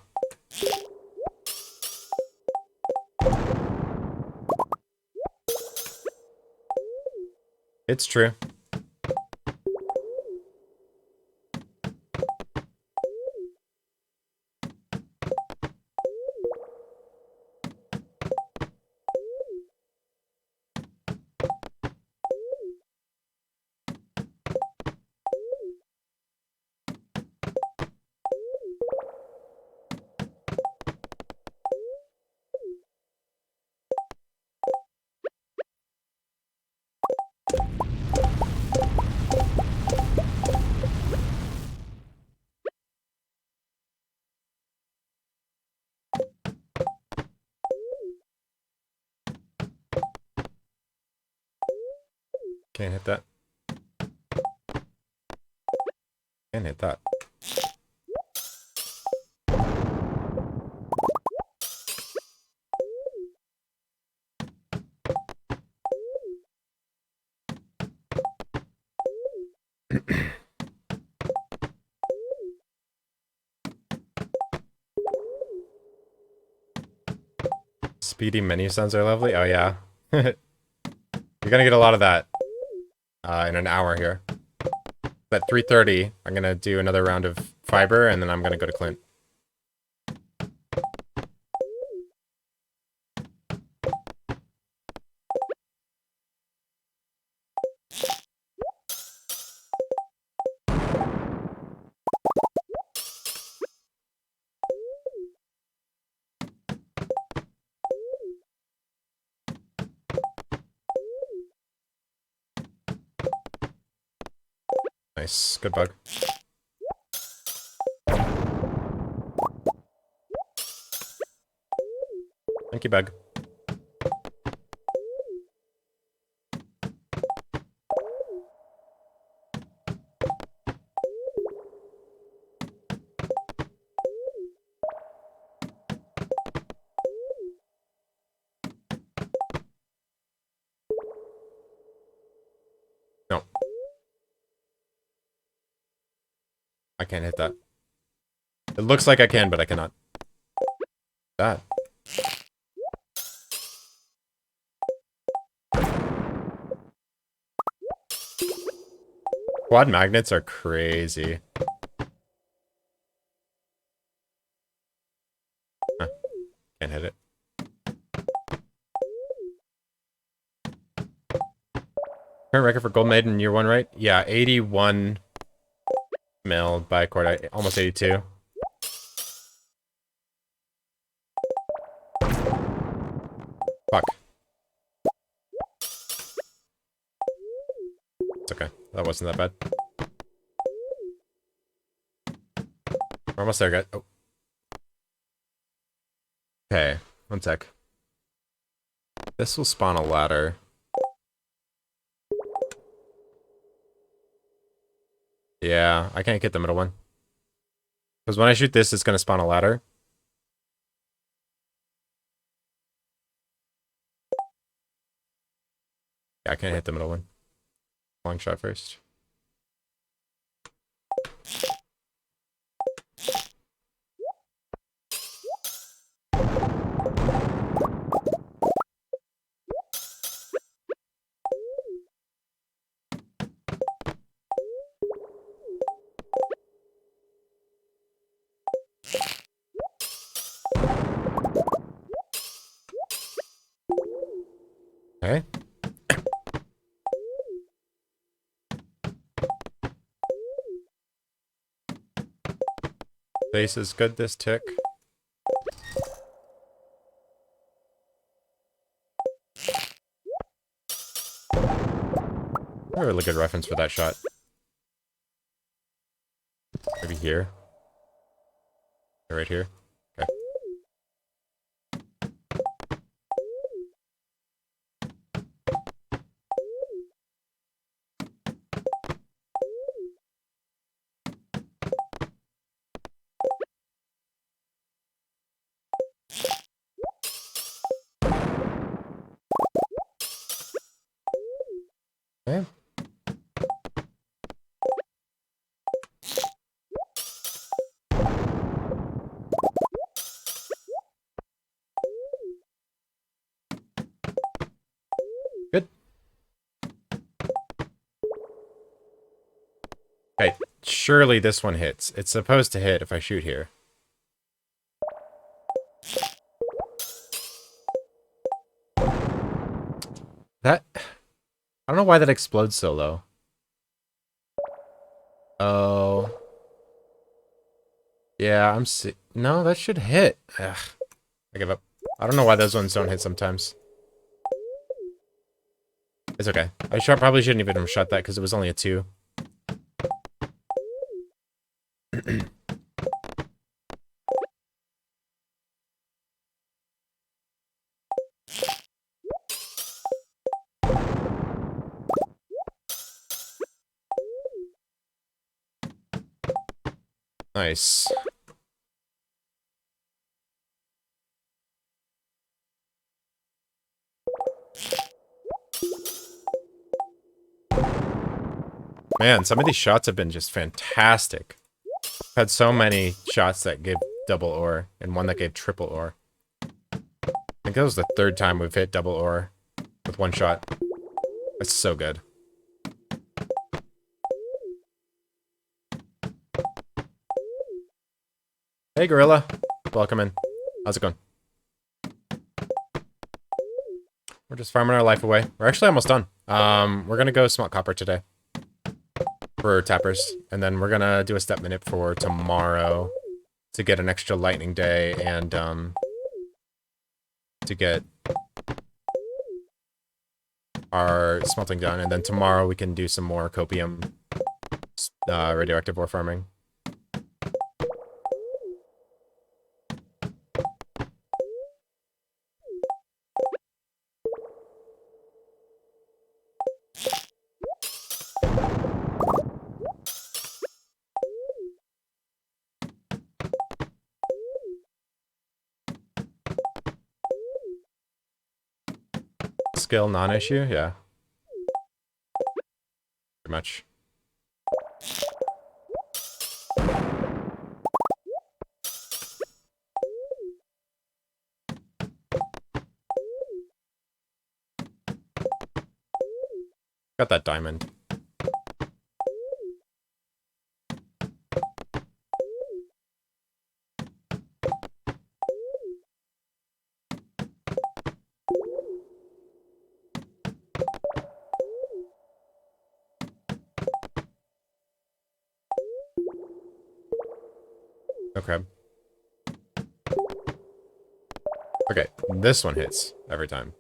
It's true. Can't hit that. Can't hit that. Speedy menu sounds are lovely. Oh, yeah. You're gonna get a lot of that in an hour here. At 3:30, I'm gonna do another round of fiber, and then I'm gonna go to Clint. Nice. Good bug. Thank you, bug. No. I can't hit that. It looks like I can, but I cannot. That. Quad magnets are crazy. Huh. Can't hit it. Current record for Gold Maiden year 1, right? Yeah, 81 mil by cord, almost 82. Fuck. It's okay. That wasn't that bad. We're almost there, guys. Oh. Okay, 1 sec. This will spawn a ladder. Yeah, I can't get the middle one. Because when I shoot this, it's going to spawn a ladder. Yeah, I can't hit the middle one. Long shot first. Okay. Base is good this tick. A really good reference for that shot. Maybe here. Right here. Okay. Okay. Good. Okay, surely this one hits. It's supposed to hit if I shoot here. That... I don't know why that explodes so low. Oh. Yeah, no, that should hit. Ugh. I give up. I don't know why those ones don't hit sometimes. It's okay. Probably shouldn't even have shot that because it was only a 2. Nice. Man, some of these shots have been just fantastic. I've had so many shots that give double ore, and one that gave triple ore. I think that was the 3rd time we've hit double ore with 1 shot. That's so good. Hey, Gorilla. Welcome in. How's it going? We're just farming our life away. We're actually almost done. We're gonna go smelt copper today for tappers, and then we're gonna do a step minute for tomorrow to get an extra lightning day and to get our smelting done, and then tomorrow we can do some more copium Radioactive ore farming. Skill non-issue, yeah. Pretty much. Got that diamond. Okay. Okay, this one hits every time.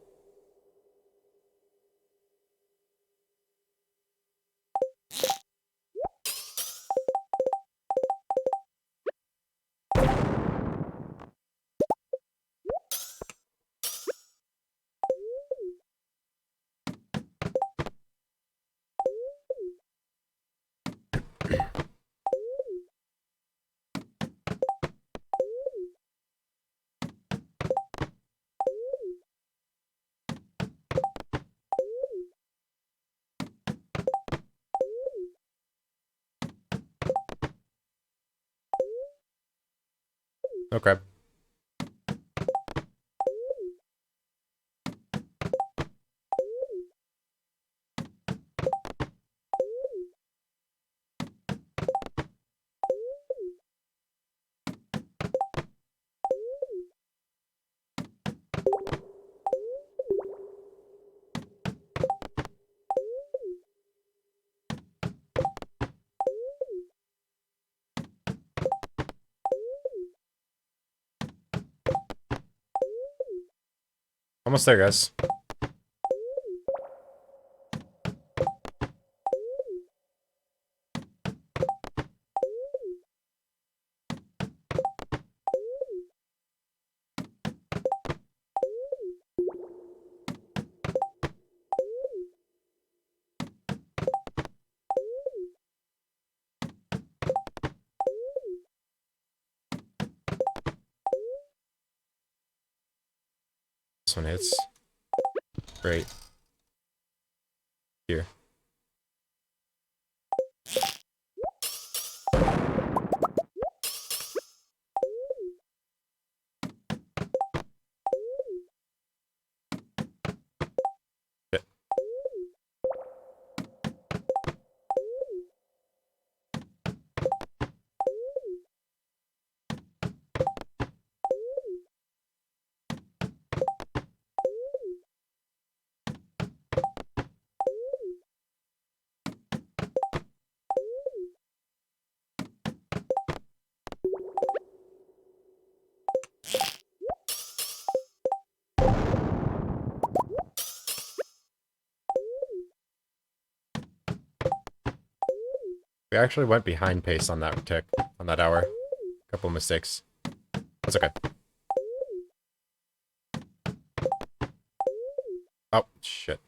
Okay. Almost there, guys. This one hits. Great. Here. Shit. We actually went behind pace on that tick, on that hour. Couple mistakes. That's okay. Oh, shit.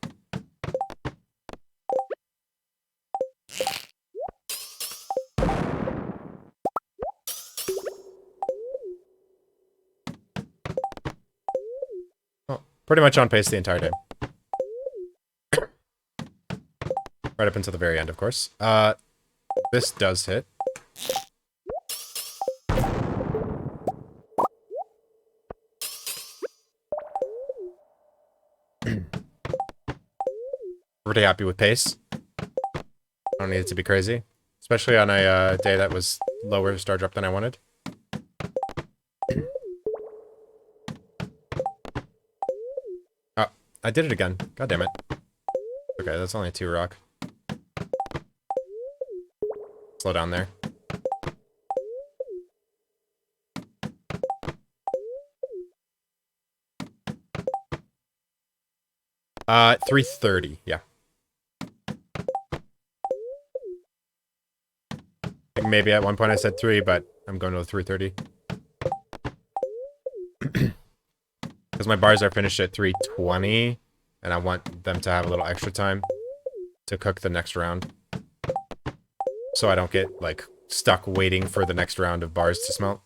Oh, pretty much on pace the entire time. Right up until the very end, of course. This does hit. Pretty happy with pace. I don't need it to be crazy. Especially on a day that was lower star drop than I wanted. Oh, I did it again. God damn it. Okay, that's only 2 rock. Slow down there. 330, yeah. maybe at one point I said 3, but I'm going to 3:30. Because my bars are finished at 3:20, and I want them to have a little extra time to cook the next round. So I don't get, like, stuck waiting for the next round of bars to smelt.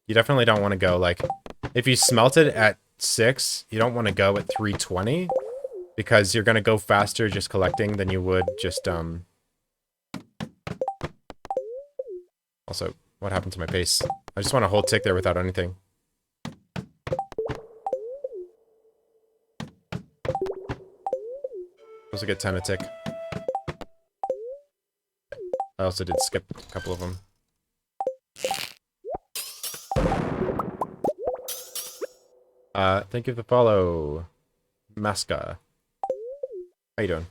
You definitely don't want to go, like... If you smelt it at 6, you don't want to go at 3:20, because you're going to go faster just collecting than you would just, Also, what happened to my pace? I just want to hold tick there without anything. Supposed to get 10 a tick. I also did skip a couple of them. Thank you for the follow. Masca. How you doing?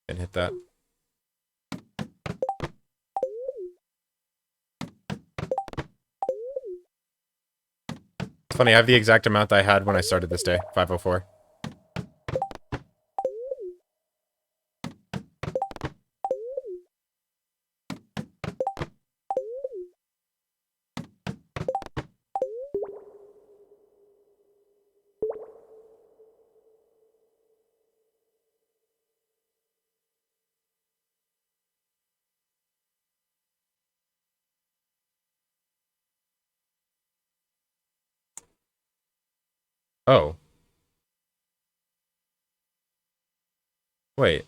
Didn't hit that. It's funny, I have the exact amount that I had when I started this day. 504. Oh. Wait.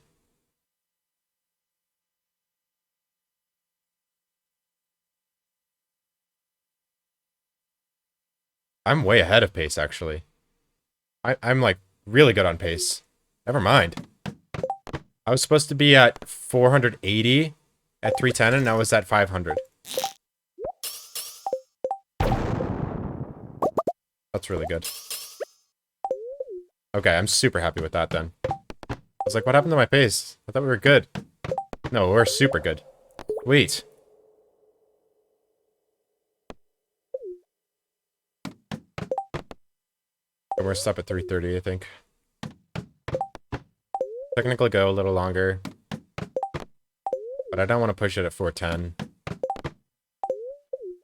I'm way ahead of pace, actually. I'm, like, really good on pace. Never mind. I was supposed to be at 480 at 310, and I was at 500. That's really good. Okay, I'm super happy with that, then. I was like, what happened to my pace? I thought we were good. No, we're super good. Wait. We're stuck at 3:30, I think. Technically go a little longer. But I don't want to push it at 410.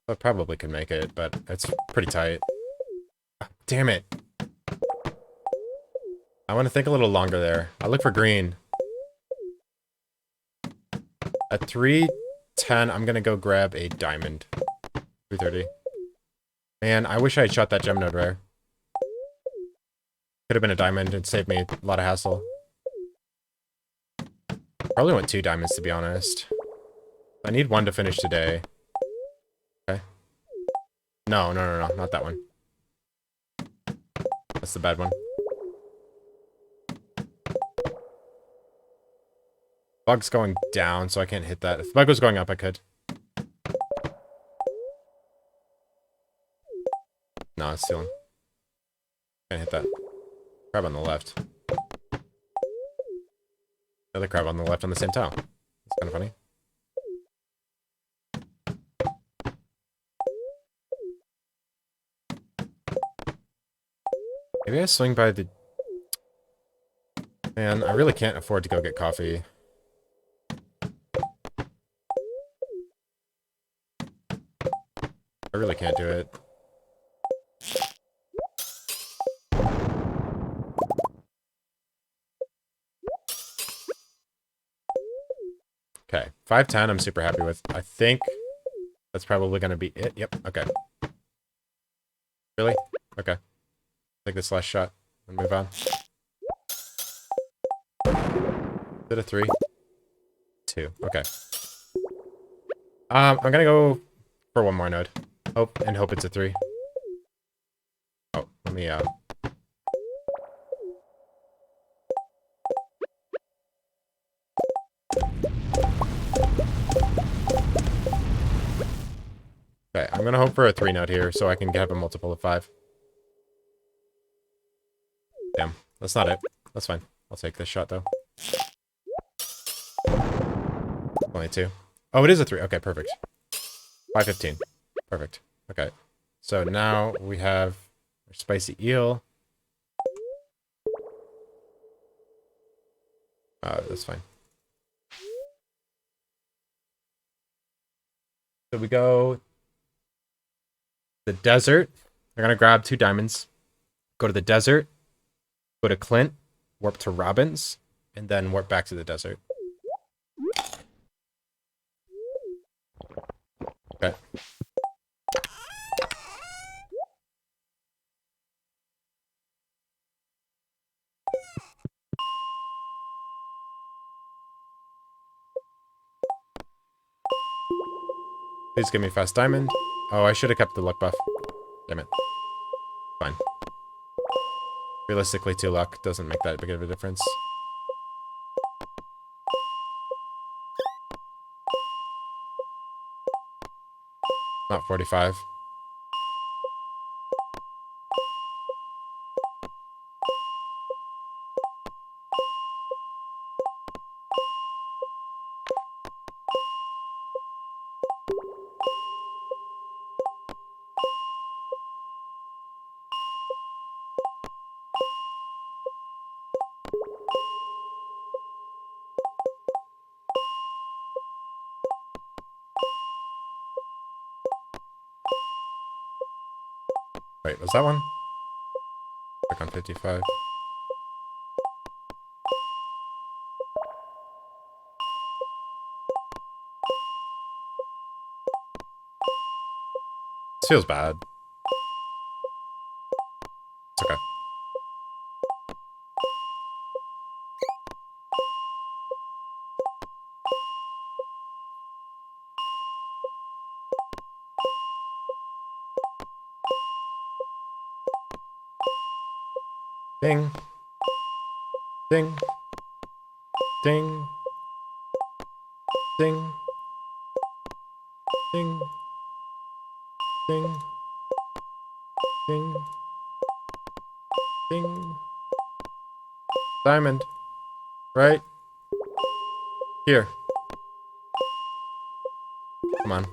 I probably could make it, but it's pretty tight. Damn it. I want to think a little longer there. I'll look for green. At 310, I'm going to go grab a diamond. 330. Man, I wish I had shot that gem node rare. Could have been a diamond and saved me a lot of hassle. Probably want 2 diamonds, to be honest. I need 1 to finish today. Okay. No, not that one. That's the bad one. Bug's going down, so I can't hit that. If the bug was going up, I could. No, it's stealing. Can't hit that. Crab on the left. Another crab on the left on the same tile. It's kind of funny. Maybe I swing by the... Man, I really can't afford to go get coffee. I really can't do it. Okay, 510 I'm super happy with. I think that's probably going to be it. Yep, okay. Really? Okay. Take this last shot and move on. Is it a 3? 2, okay. I'm going to go for 1 more node. Hope it's a 3. Oh, let me, Okay, I'm gonna hope for a 3 node here so I can have a multiple of 5. Damn, that's not it. That's fine. I'll take this shot, though. Only 2. Oh, it is a 3. Okay, perfect. 515. Perfect. Okay. So now we have a Spicy eel. That's fine. So we go the desert. We're gonna grab 2 diamonds. Go to the desert. Go to Clint. Warp to Robbins, and then warp back to the desert. Okay. Please give me fast diamond. Oh, I should have kept the luck buff. Damn it. Fine. Realistically, 2 luck doesn't make that big of a difference. Not 45. Wait, was that one? Click on 55. This feels bad. It's okay. Ding. Ding. Ding. Ding. Ding. Ding. Ding. Ding. Diamond. Right? Here. Come on.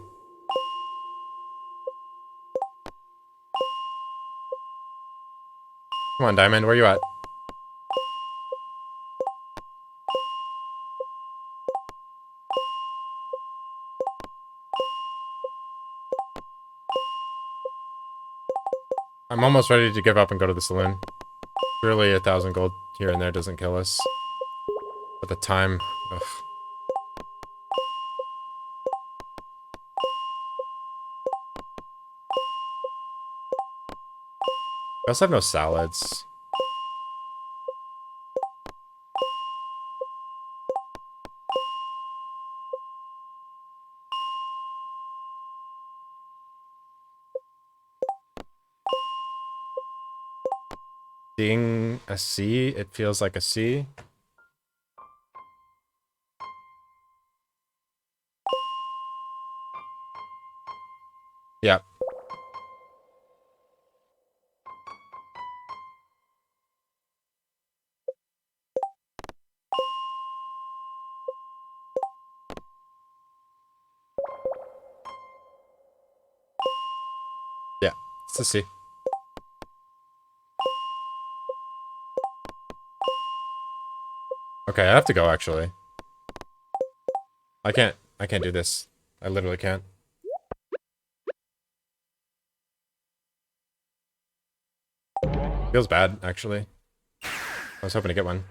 Come on, Diamond. Where you at? I'm almost ready to give up and go to the saloon. Surely 1,000 gold here and there doesn't kill us. But the time... Ugh. We also have no salads. Being a C, it feels like a C. Yeah. Yeah. It's a C. Okay, I have to go, actually. I can't do this. I literally can't. Feels bad, actually. I was hoping to get one.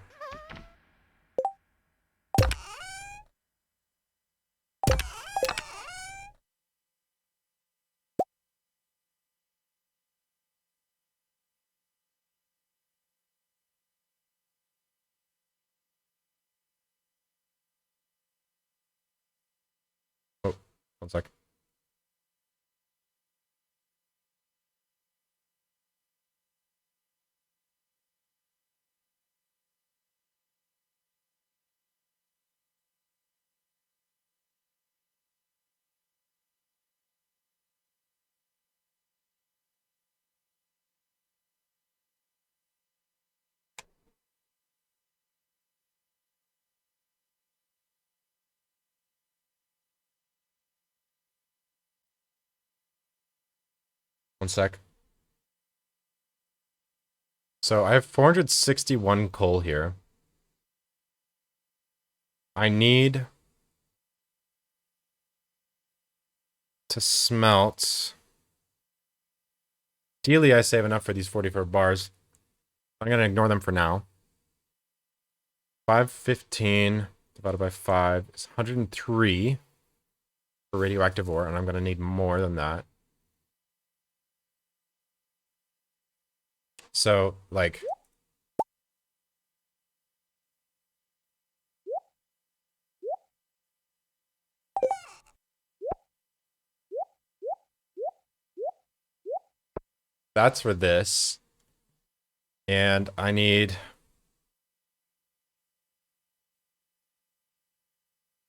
Oh, 1 sec. One sec. So I have 461 coal here. I need to smelt. Ideally, I save enough for these 44 bars. I'm going to ignore them for now. 515 divided by 5 is 103 for radioactive ore, and I'm going to need more than that. So, like, that's for this. And I need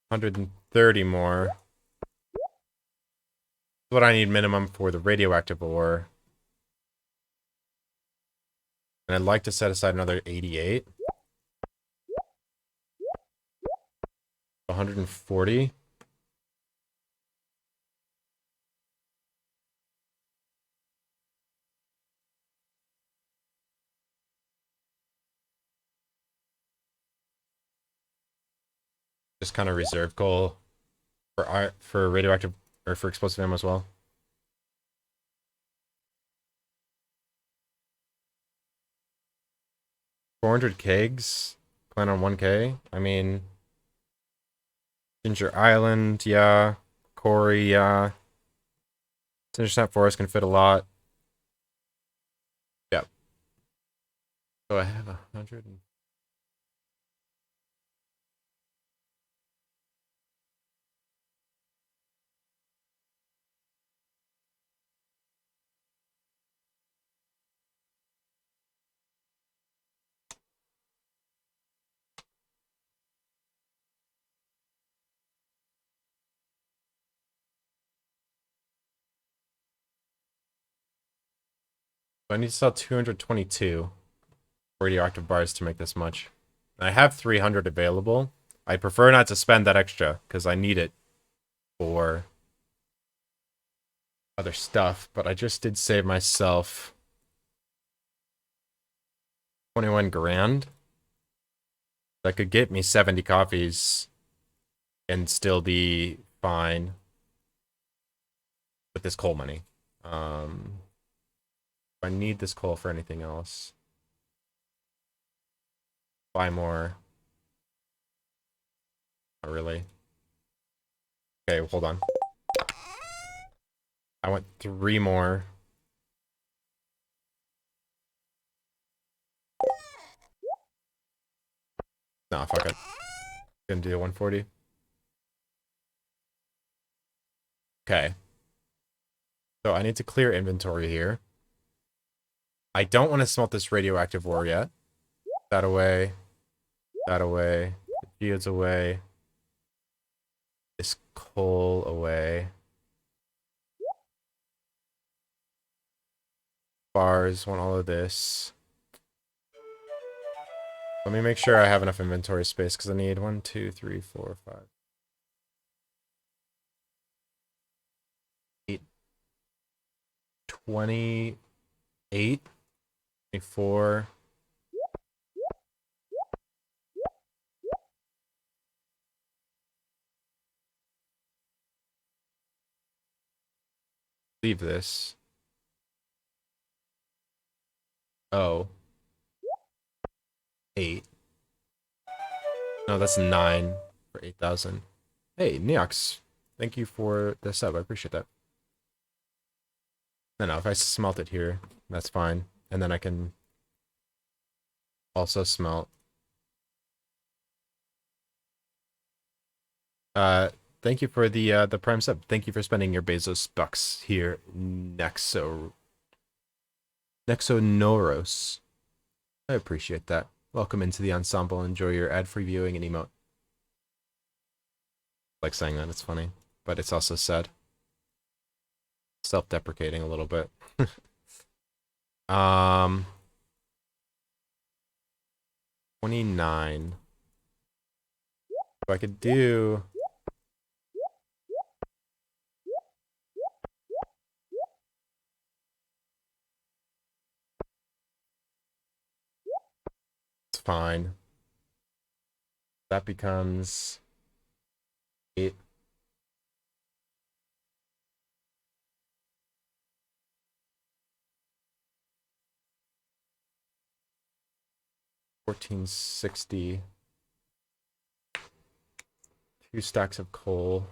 130 more. What I need minimum for the radioactive ore. And I'd like to set aside another 88. 140. Just kind of reserve coal for radioactive or for explosive ammo as well. 400 kegs. Plan on 1K. I mean, Ginger Island, yeah. Corey, yeah. Ginger Snap Forest can fit a lot. Yep. So I have 100. So I need to sell 222 radioactive bars to make this much. And I have 300 available. I prefer not to spend that extra because I need it for other stuff, but I just did save myself 21 grand. That could get me 70 coffees and still be fine with this coal money. If I need this coal for anything else, buy more. Not really. Okay, hold on. I want 3 more. Nah, fuck it. Gonna do 140. Okay. So I need to clear inventory here. I don't want to smelt this radioactive ore yet. That away. That away. The geodes away. This coal away. Bars, want all of this. Let me make sure I have enough inventory space because I need 1, 2, 3, 4, 5, 8, 28, 24. Leave this. Oh. 8. No, that's 9 for 8,000. Hey, Neox. Thank you for the sub. I appreciate that. No, if I smelt it here, that's fine. And then I can also smelt. Thank you for the Prime sub. Thank you for spending your Bezos bucks here, Nexonoros. I appreciate that. Welcome into the ensemble. Enjoy your ad-free viewing and emote. I like saying that, it's funny, but it's also sad. Self-deprecating a little bit. 29. So I could do fine. That becomes 8. 1460. 2 stacks of coal.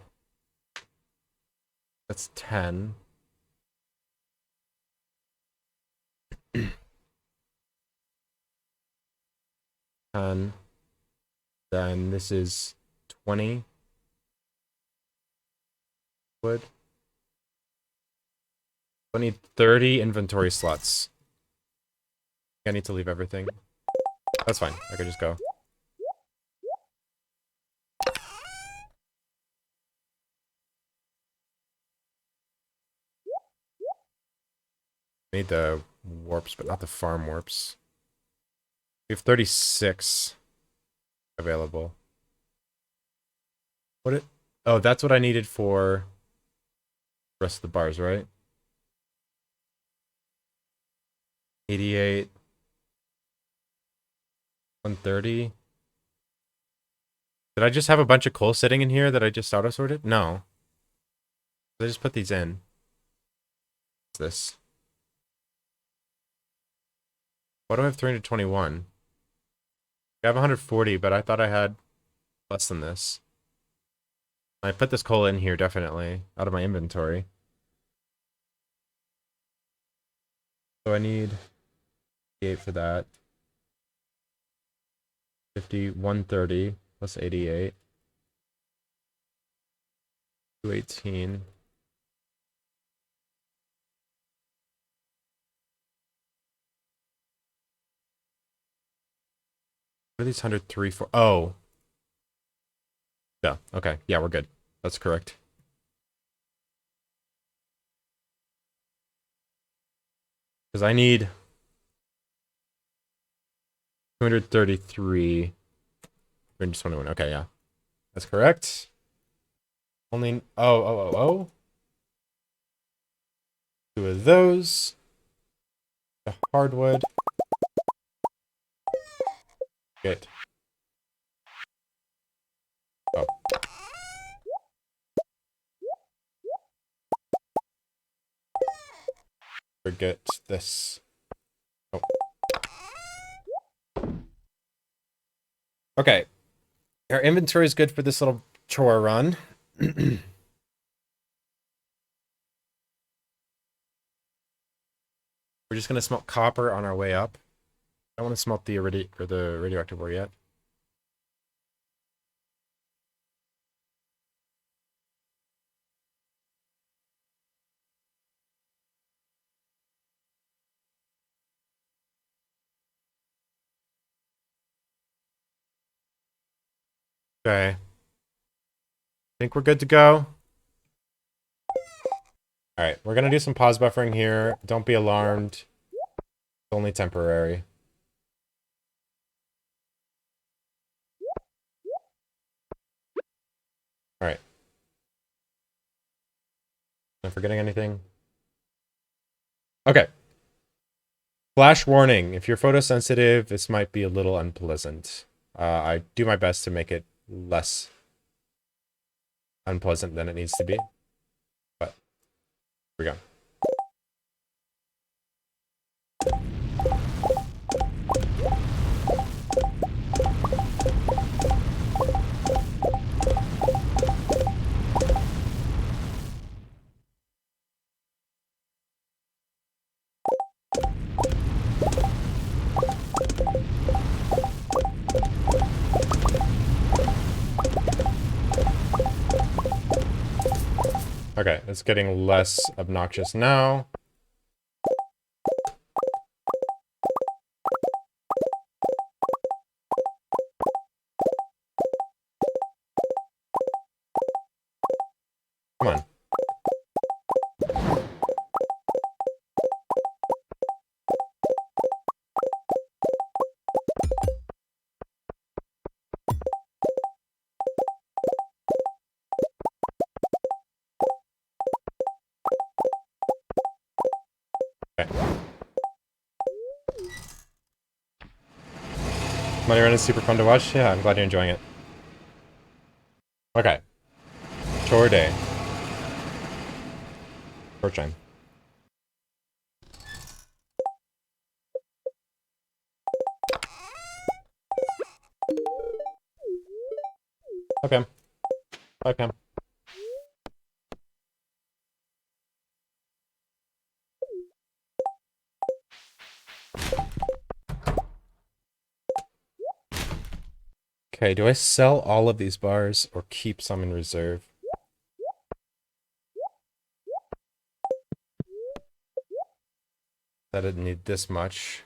That's 10. And then this is 20 wood. I need 30 inventory slots. I need to leave everything. That's fine. I could just go. I need the warps, but not the farm warps. We have 36 available. What it? Oh, that's what I needed for the rest of the bars, right? 88. 130. Did I just have a bunch of coal sitting in here that I just auto-sorted? No. I just put these in. What's this? Why do I have 321? I have 140, but I thought I had less than this. I put this coal in here, definitely, out of my inventory. So I need 88 for that. 50, 130 plus 88. 218. What are these 103 for? Oh. Yeah, okay. Yeah, we're good. That's correct. Because I need 233. 221. Okay, yeah. That's correct. Only... Oh. 2 of those. The hardwood. Good. Oh. Forget this. Oh. Okay. Our inventory is good for this little chore run. We're just gonna smelt copper on our way up. I don't want to smelt the radioactive ore yet. Okay. Think we're good to go. All right, we're gonna do some pause buffering here. Don't be alarmed. It's only temporary. All right. Am I forgetting anything? Okay. Flash warning. If you're photosensitive, this might be a little unpleasant. I do my best to make it less unpleasant than it needs to be. But here we go. Okay, it's getting less obnoxious now. Come on. Okay. Money Run is super fun to watch. Yeah, I'm glad you're enjoying it. Okay. Chore day. Chore time. Okay. Okay. Okay, do I sell all of these bars or keep some in reserve? I didn't need this much.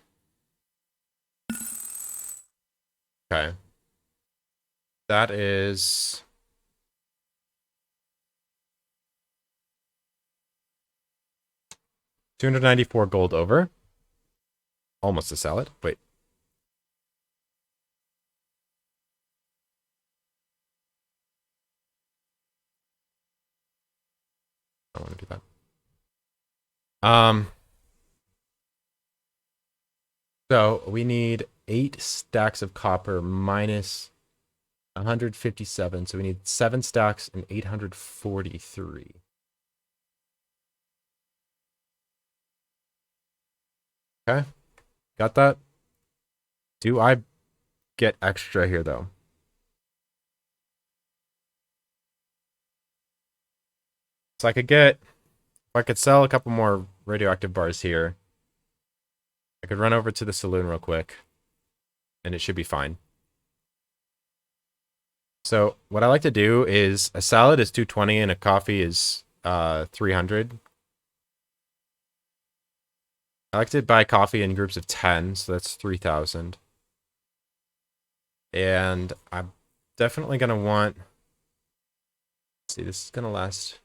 Okay. That is 294 gold over. Almost a salad. Wait. I don't want to do that. So we need 8 stacks of copper minus 157. So we need 7 stacks and 843. Okay. Got that? Do I get extra here though? So I could get, if I could sell a couple more radioactive bars here, I could run over to the saloon real quick and it should be fine. So what I like to do is a salad is 220 and a coffee is 300. I like to buy coffee in groups of 10, so that's 3,000. And I'm definitely going to want, let's see, this is going to last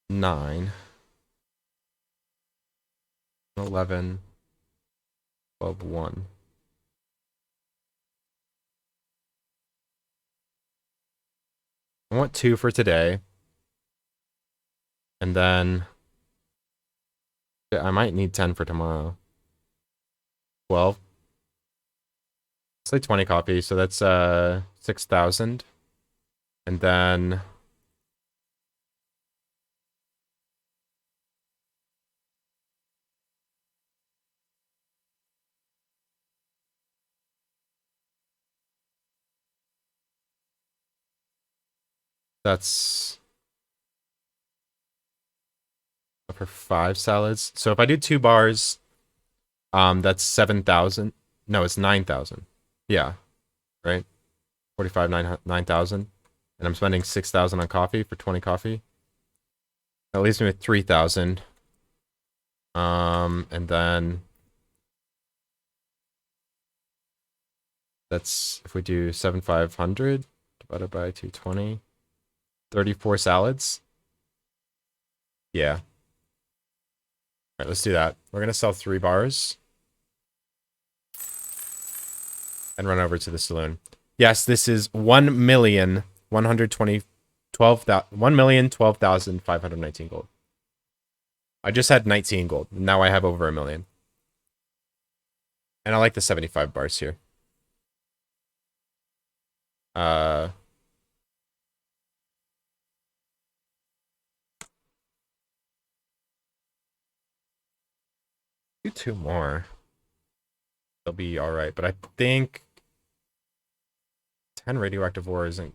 9, 11, 12, 1. I want 2 for today. And then I might need 10 for tomorrow. 12. Say 20 coffee, so that's 6,000. And then that's for 5 salads. So if I do 2 bars, that's 7,000. No, it's 9,000. Yeah, right? 45, 9,000. And I'm spending 6,000 on coffee for 20 coffee. That leaves me with 3,000. And then that's, if we do 7,500 divided by 220, 34 salads. Yeah. All right, let's do that. We're going to sell 3 bars and run over to the saloon. Yes, this is 1,012,519 gold. I just had 19 gold. Now I have over 1 million. And I like the 75 bars here. Do 2 more. They'll be all right. But I think 10 radioactive ore isn't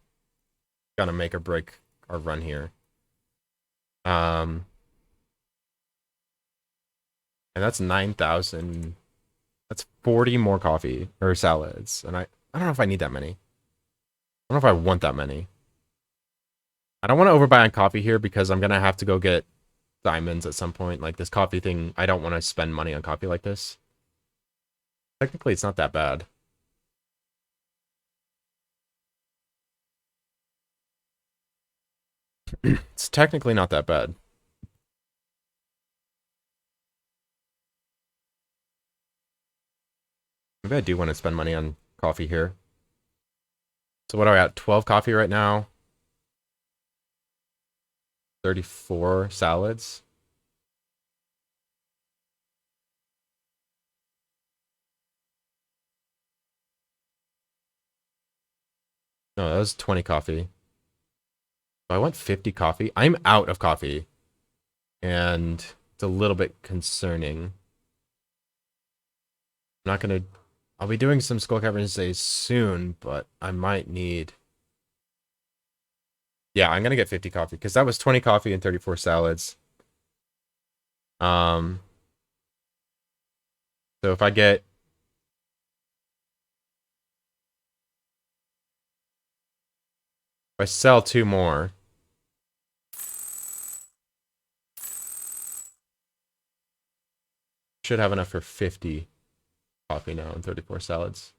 gonna make or break our run here. And that's 9,000. That's 40 more coffee or salads. And I don't know if I need that many. I don't know if I want that many. I don't want to overbuy on coffee here because I'm gonna have to go get diamonds at some point. Like this coffee thing, I don't want to spend money on coffee like this. Technically, it's not that bad. It's technically not that bad. Maybe I do want to spend money on coffee here. So what are we at? 12 coffee right now. 34 salads. No, that was 20 coffee. I want 50 coffee. I'm out of coffee. And it's a little bit concerning. I'm not gonna. I'll be doing some Skull Caverns days soon, but I might need. Yeah, I'm gonna get 50 coffee because that was 20 coffee and 34 salads. Um, so if I get, if I sell two more, should have enough for 50 coffee now and 34 salads.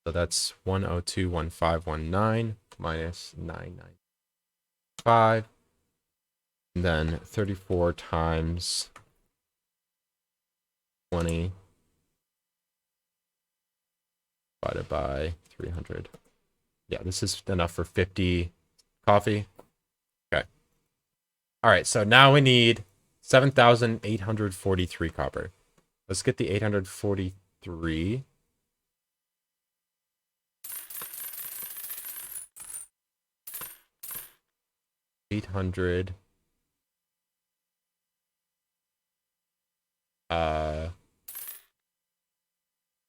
So that's 1021519 minus 995. And then 34 times 20 divided by 300. Yeah, this is enough for 50 coffee. Okay. All right, so now we need 7,843 copper. Let's get the 843. 800.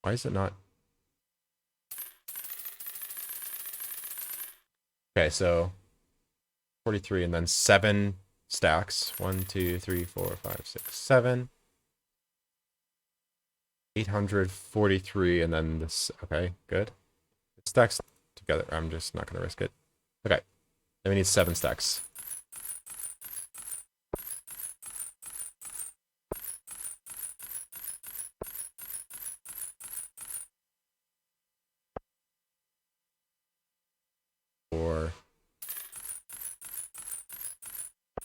Why is it not? Okay, so 43 and then 7 stacks. 1, 2, 3, 4, 5, 6, 7. 843 and then this. Okay, good. It stacks together. I'm just not going to risk it. Okay, then we need 7 stacks. Four,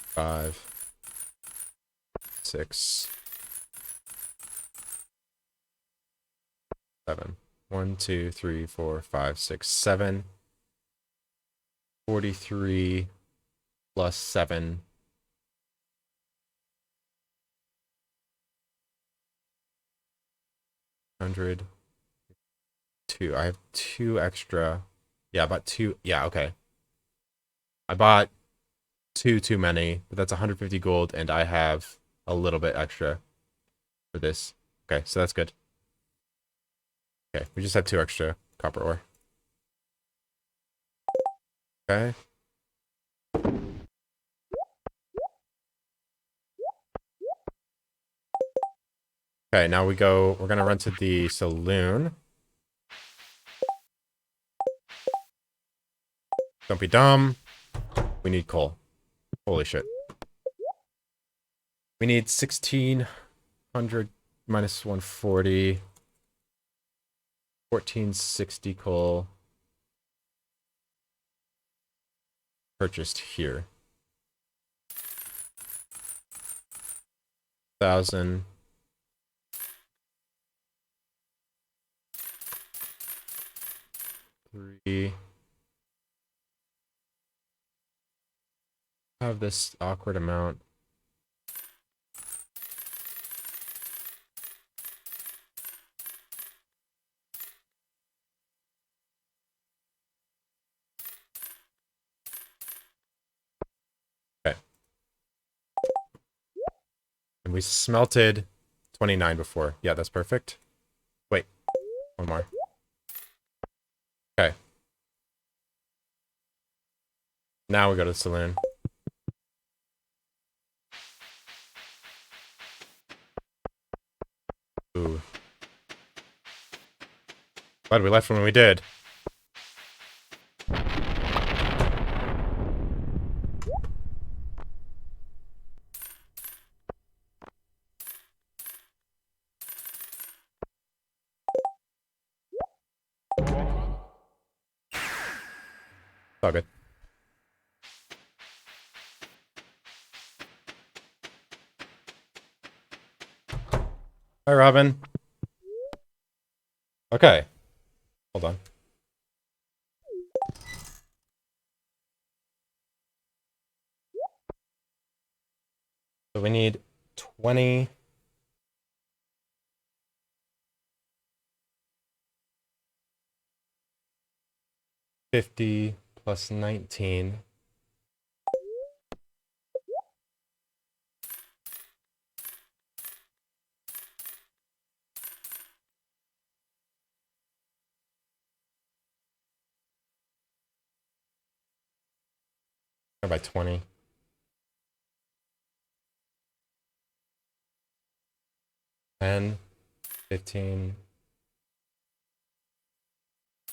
5, 6, 7. 1, 2, 3, 4, 5, 6, 7. 43 plus 7. 100. 2. I have 2 extra. Yeah, I bought 2. Yeah, okay. I bought 2 too many, but that's 150 gold, and I have a little bit extra for this. Okay, so that's good. Okay, we just have 2 extra copper ore. Okay. Okay, now we're gonna run to the saloon. Don't be dumb. We need coal. Holy shit. We need 1,600 minus 140. 1,460 coal. Purchased here. 1,000. Three. Have this awkward amount. Okay. And we smelted 29 before. Yeah, that's perfect. Wait, one more. Okay. Now we go to the saloon. Ooh. Glad we left when we did. It's all good. Hi, Robin. Okay. Hold on. So we need 20. 50 plus 19. Or by 20. 10, 15.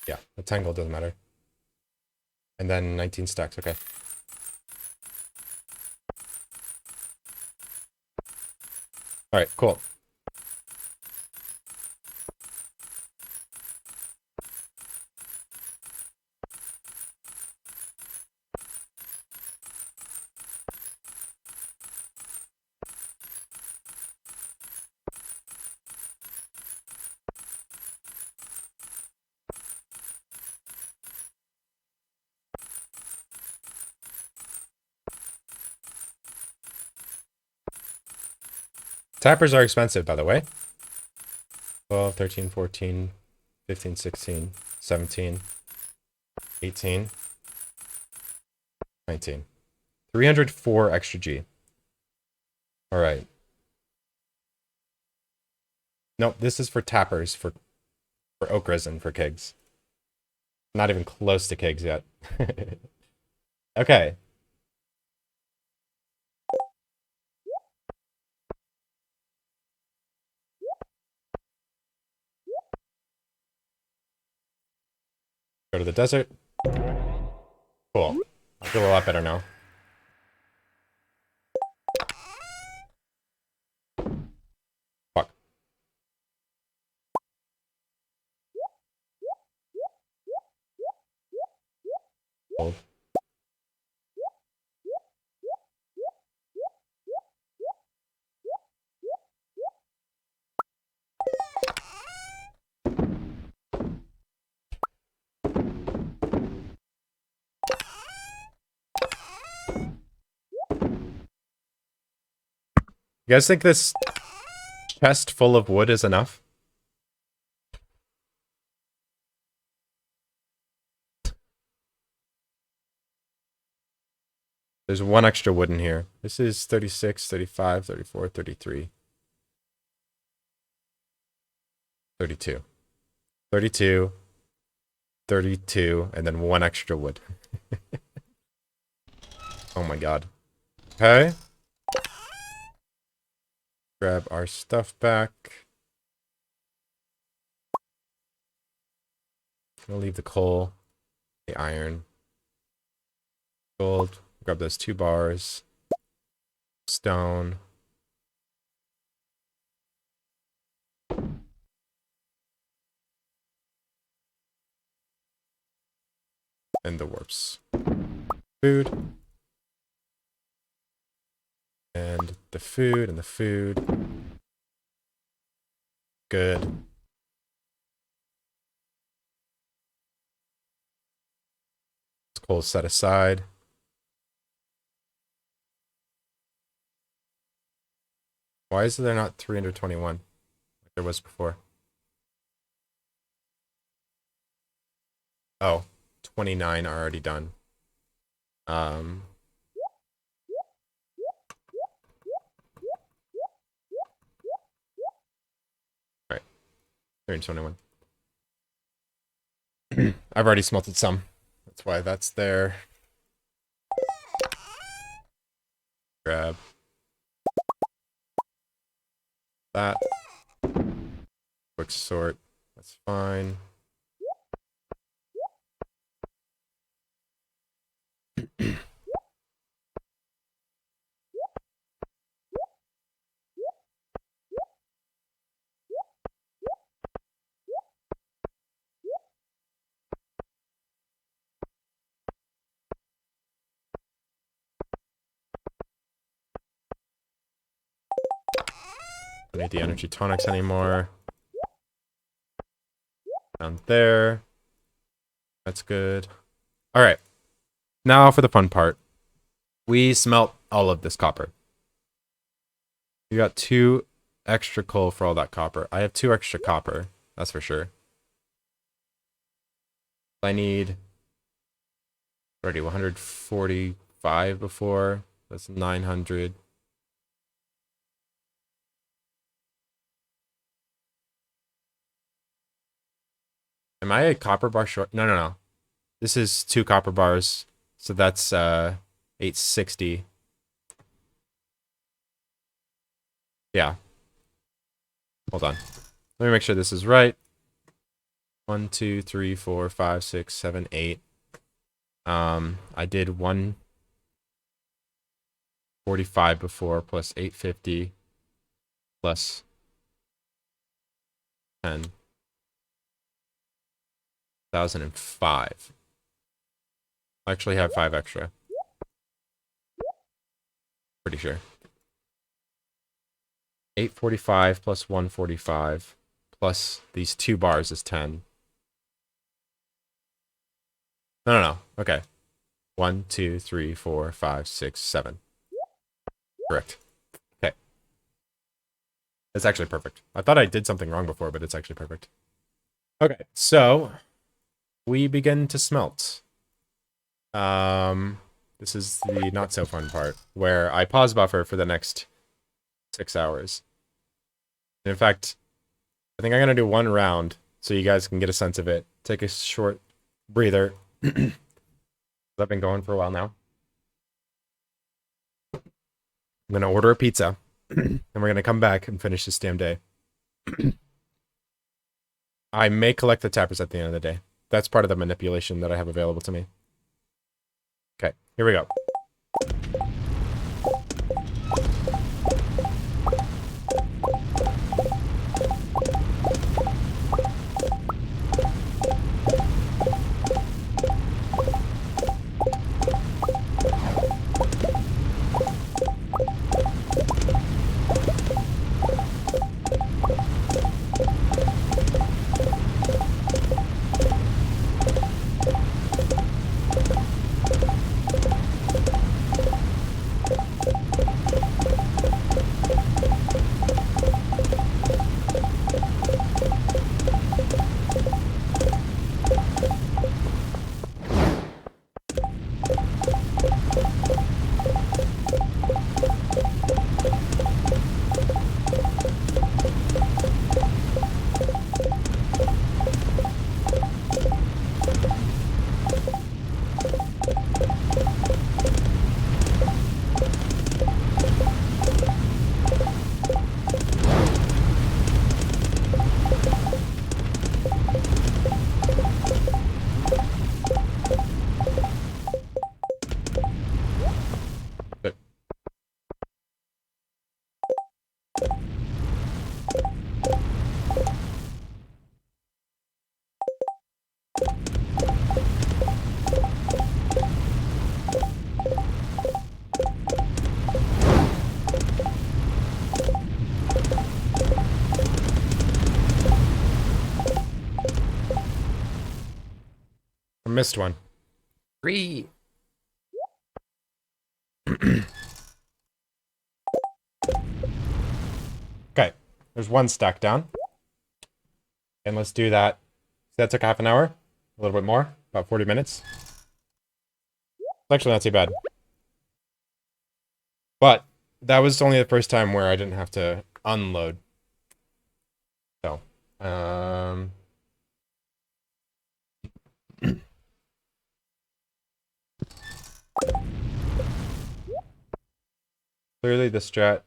Yeah, the 10 gold doesn't matter. And then 19 stacks, okay. All right, cool. Tappers are expensive, by the way. 12, 13, 14, 15, 16, 17, 18, 19. 304 extra G. All right. Nope, this is for tappers, for oak resin, for kegs. Not even close to kegs yet. Okay. Go to the desert. Cool. I feel a lot better now. Fuck. Hold. You guys think this chest full of wood is enough? There's one extra wood in here. This is 36, 35, 34, 33. 32. 32. 32, and then one extra wood. Oh my god. Okay. Grab our stuff back. I'll leave the coal, the iron, gold. Grab those 2 bars. Stone. And the warps. Food. And the food, and the food. Good. This coal set aside. Why is there not 321 like there was before? Oh, 29 are already done. Alright. 321. I've already smelted some. That's why that's there. Grab that. Quick sort. That's fine. Don't need the energy tonics anymore. Down there. That's good. All right. Now for the fun part. We smelt all of this copper. You got 2 extra coal for all that copper. I have 2 extra copper. That's for sure. I need Already 145 before. That's 900. Am I a copper bar short? No, no, no. This is 2 copper bars. So that's 860. Yeah. Hold on. Let me make sure this is right. 1, 2, 3, 4, 5, 6, 7, 8. I did 145 before plus 850 plus 10,005. I actually have 5 extra. Pretty sure. 845 plus 145 plus these 2 bars is 10. No, no, no. Okay. 1, 2, 3, 4, 5, 6, 7. Correct. Okay. It's actually perfect. I thought I did something wrong before, but it's actually perfect. Okay, so we begin to smelt. This is the not so fun part, where I pause buffer for the next 6 hours. And in fact, I think I'm gonna do 1 round so you guys can get a sense of it. Take a short breather. I've been going for a while now. I'm gonna order a pizza, and we're gonna come back and finish this damn day. I may collect the tappers at the end of the day. That's part of the manipulation that I have available to me. Okay, here we go. Good. I missed one. 3. Okay, there's 1 stack down. And let's do that. That took half an hour, a little bit more, about 40 minutes. It's actually not too bad. But that was only the first time where I didn't have to unload. So, clearly the strat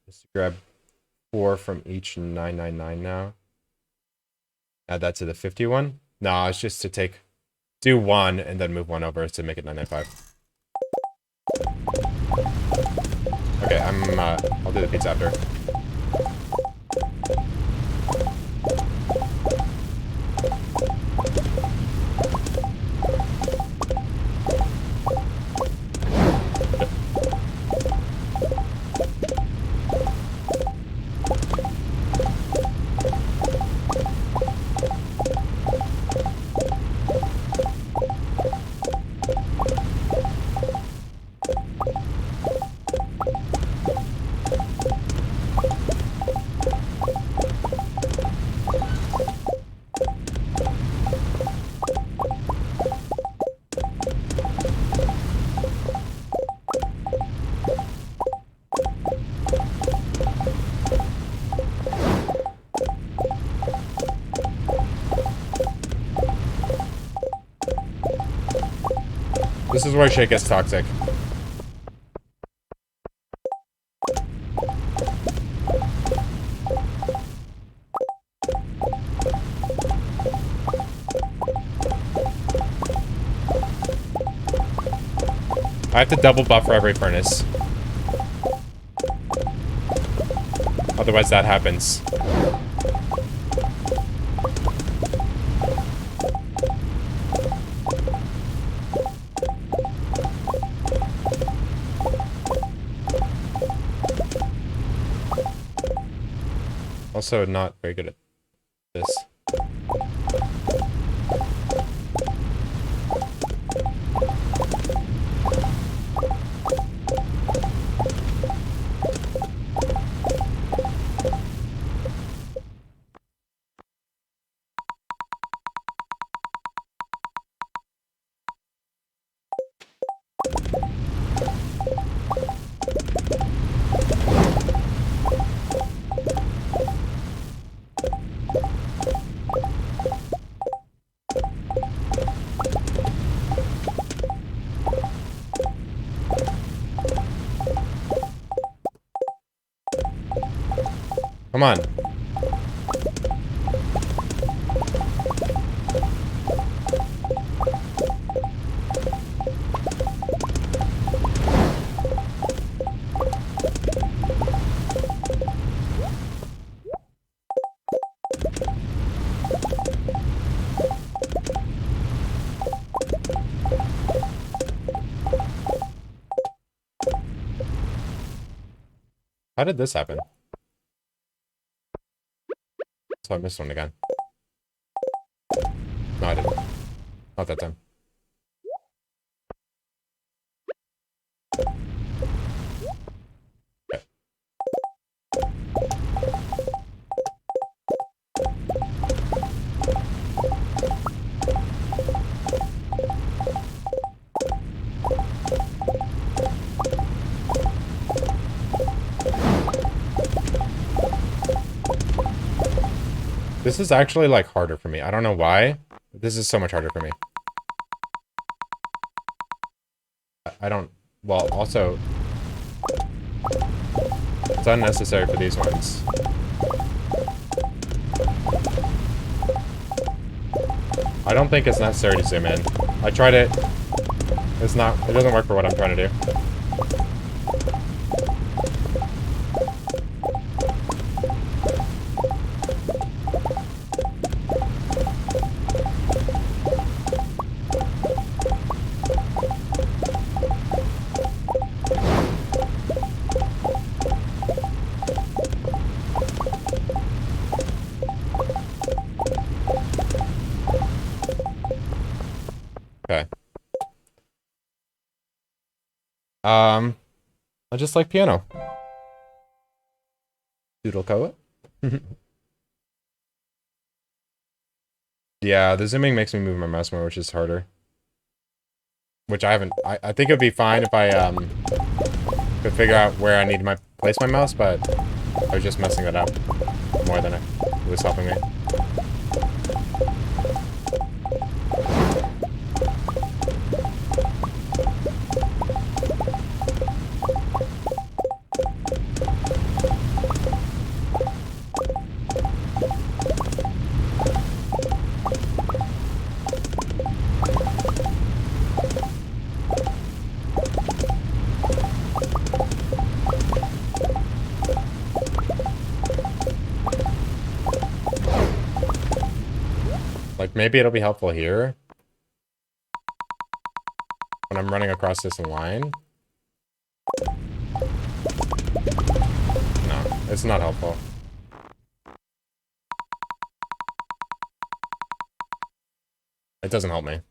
is to grab 4 from each 999 now. Add that to the 51. No, it's just to do 1 and then move 1 over to make it 995. Okay, I'll do the pizza after. This is where shit gets toxic. I have to double buffer every furnace. Otherwise that happens. Also not very good at this. Come on. How did this happen? So I missed one again. No, I didn't. Not that time. Okay. This is actually, like, harder for me. I don't know why, but this is so much harder for me. I don't... Well, also... It's unnecessary for these ones. I don't think it's necessary to zoom in. I tried it. It's not... It doesn't work for what I'm trying to do. Okay. I just like piano. Doodle Koa. Yeah, the zooming makes me move my mouse more, which is harder. Which I haven't... I think it'd be fine if I, could figure out where I need to place my mouse, but I was just messing that up more than it was helping me. Like, maybe it'll be helpful here when I'm running across this line. No, it's not helpful. It doesn't help me.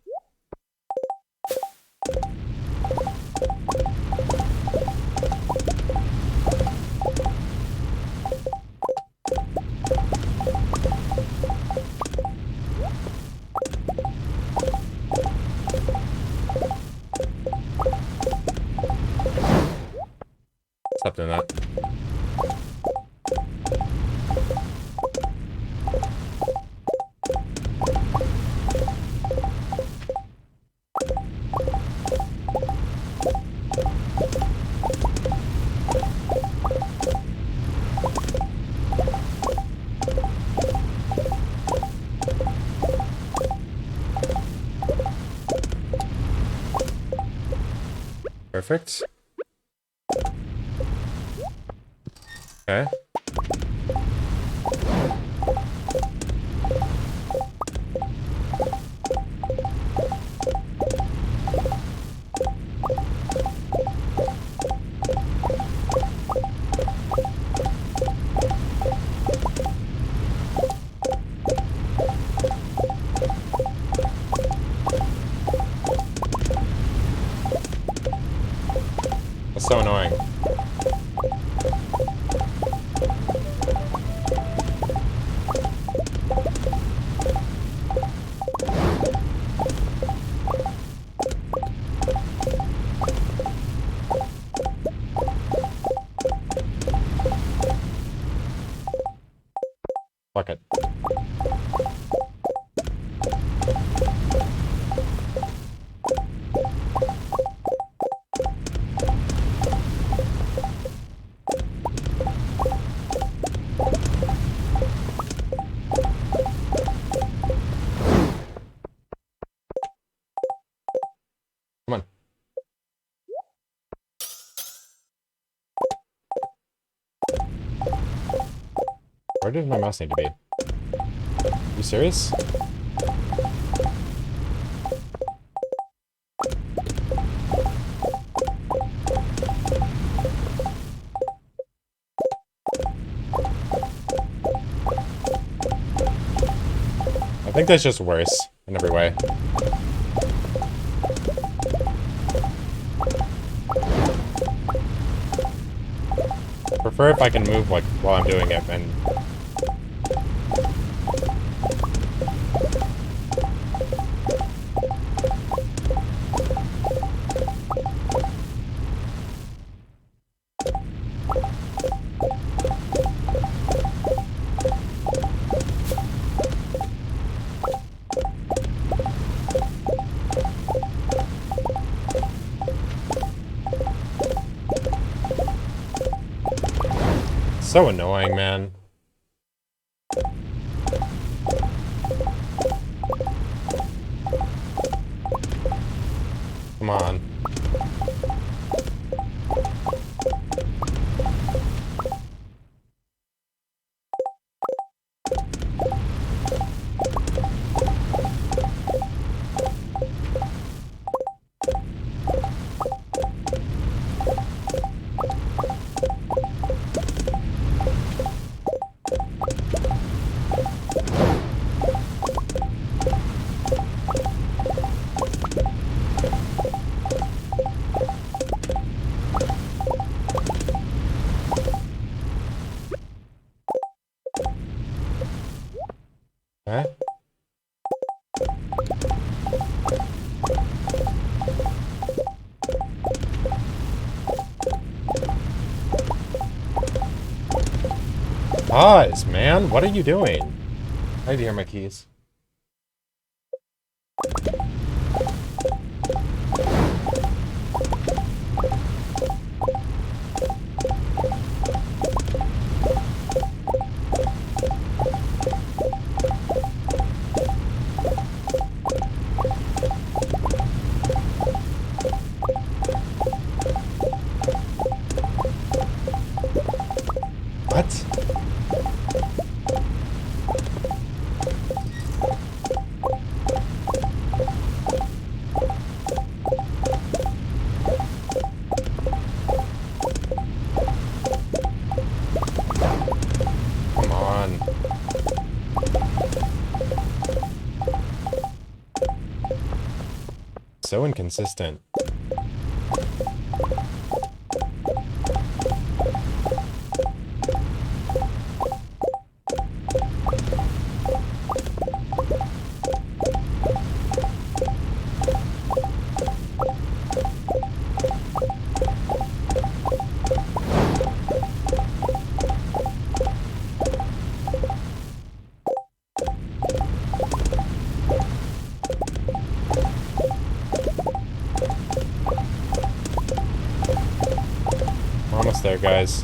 Stop doing that. Perfect. Okay. That's so annoying. Fuck it. Come on. Where does my mouse need to be? Are you serious? I think that's just worse in every way. Prefer if I can move like while I'm doing it and so annoying, man. Come on. Huh? Pause, man. What are you doing? I need to hear my keys. What? Come on. So inconsistent. Almost there, guys.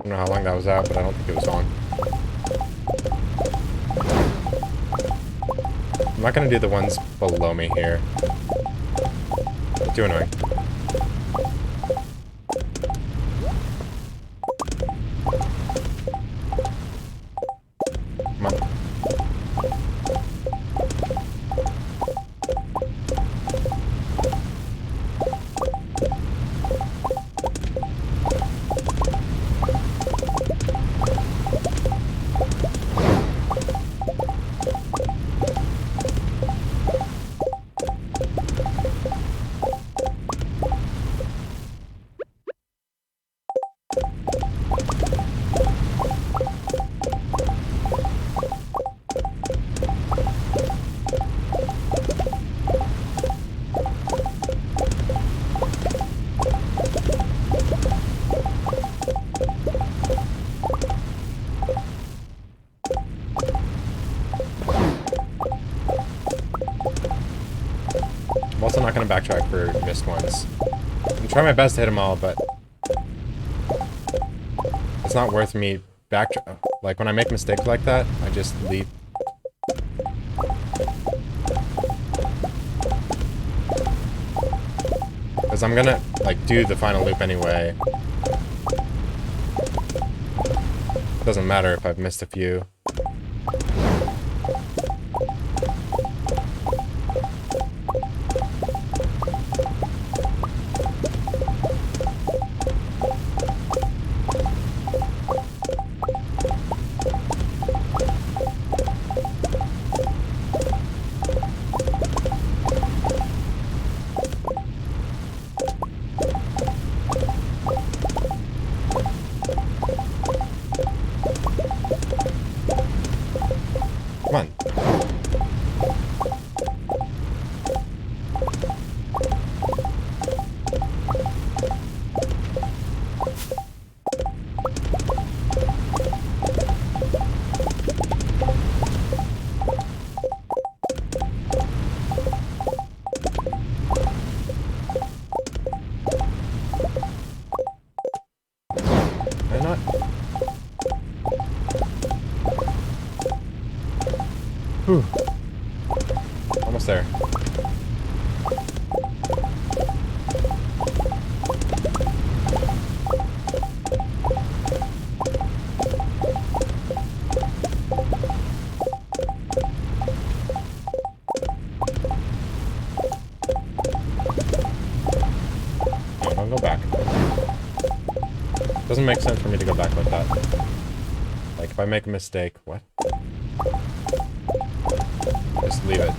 don't know how long that was out, but I don't think it was long. I'm not gonna do the ones below me here. Too annoying. Come on. I'm also not going to backtrack for missed ones. I'm trying my best to hit them all, but it's not worth me backtrack. Like, when I make mistakes like that, I just leave. Because I'm gonna, like, do the final loop anyway. It doesn't matter if I've missed a few. Come on. Why not? Whew. Almost there. No, don't go back. Doesn't make sense for me to go back like that. Like, if I make a mistake, what? Just leave it.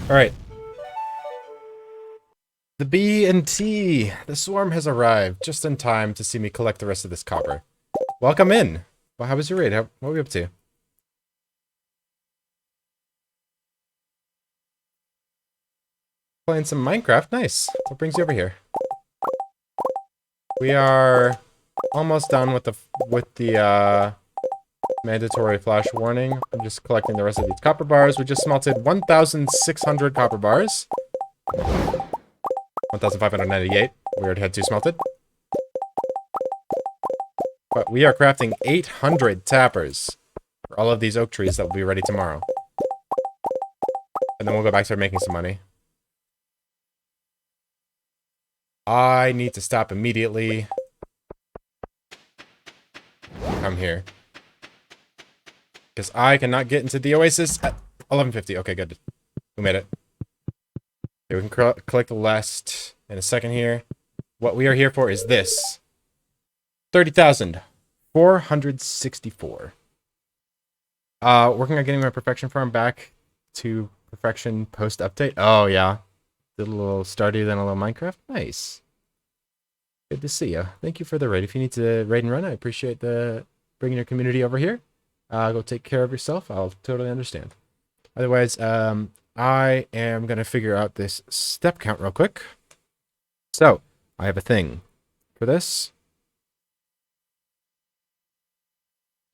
All right. The B&T. The swarm has arrived just in time to see me collect the rest of this copper. Welcome in. Well, how was your raid? What were we up to? Playing some Minecraft. Nice. What brings you over here? We are almost done with the mandatory flash warning. I'm just collecting the rest of these copper bars. We just smelted 1,600 copper bars. 1,598. We already had 2 smelted. But we are crafting 800 tappers for all of these oak trees that will be ready tomorrow. And then we'll go back to making some money. I need to stop immediately. Come here. Because I cannot get into the oasis at 11:50. Okay, good. We made it. Okay, we can collect the last in a second here. What we are here for is this. 30,464. Working on getting my perfection farm back to perfection post-update. Oh, yeah. Did a little Stardew, then a little Minecraft. Nice. Good to see you. Thank you for the raid. If you need to raid and run, I appreciate the bringing your community over here. Go take care of yourself. I'll totally understand. Otherwise, I am going to figure out this step count real quick. So, I have a thing for this.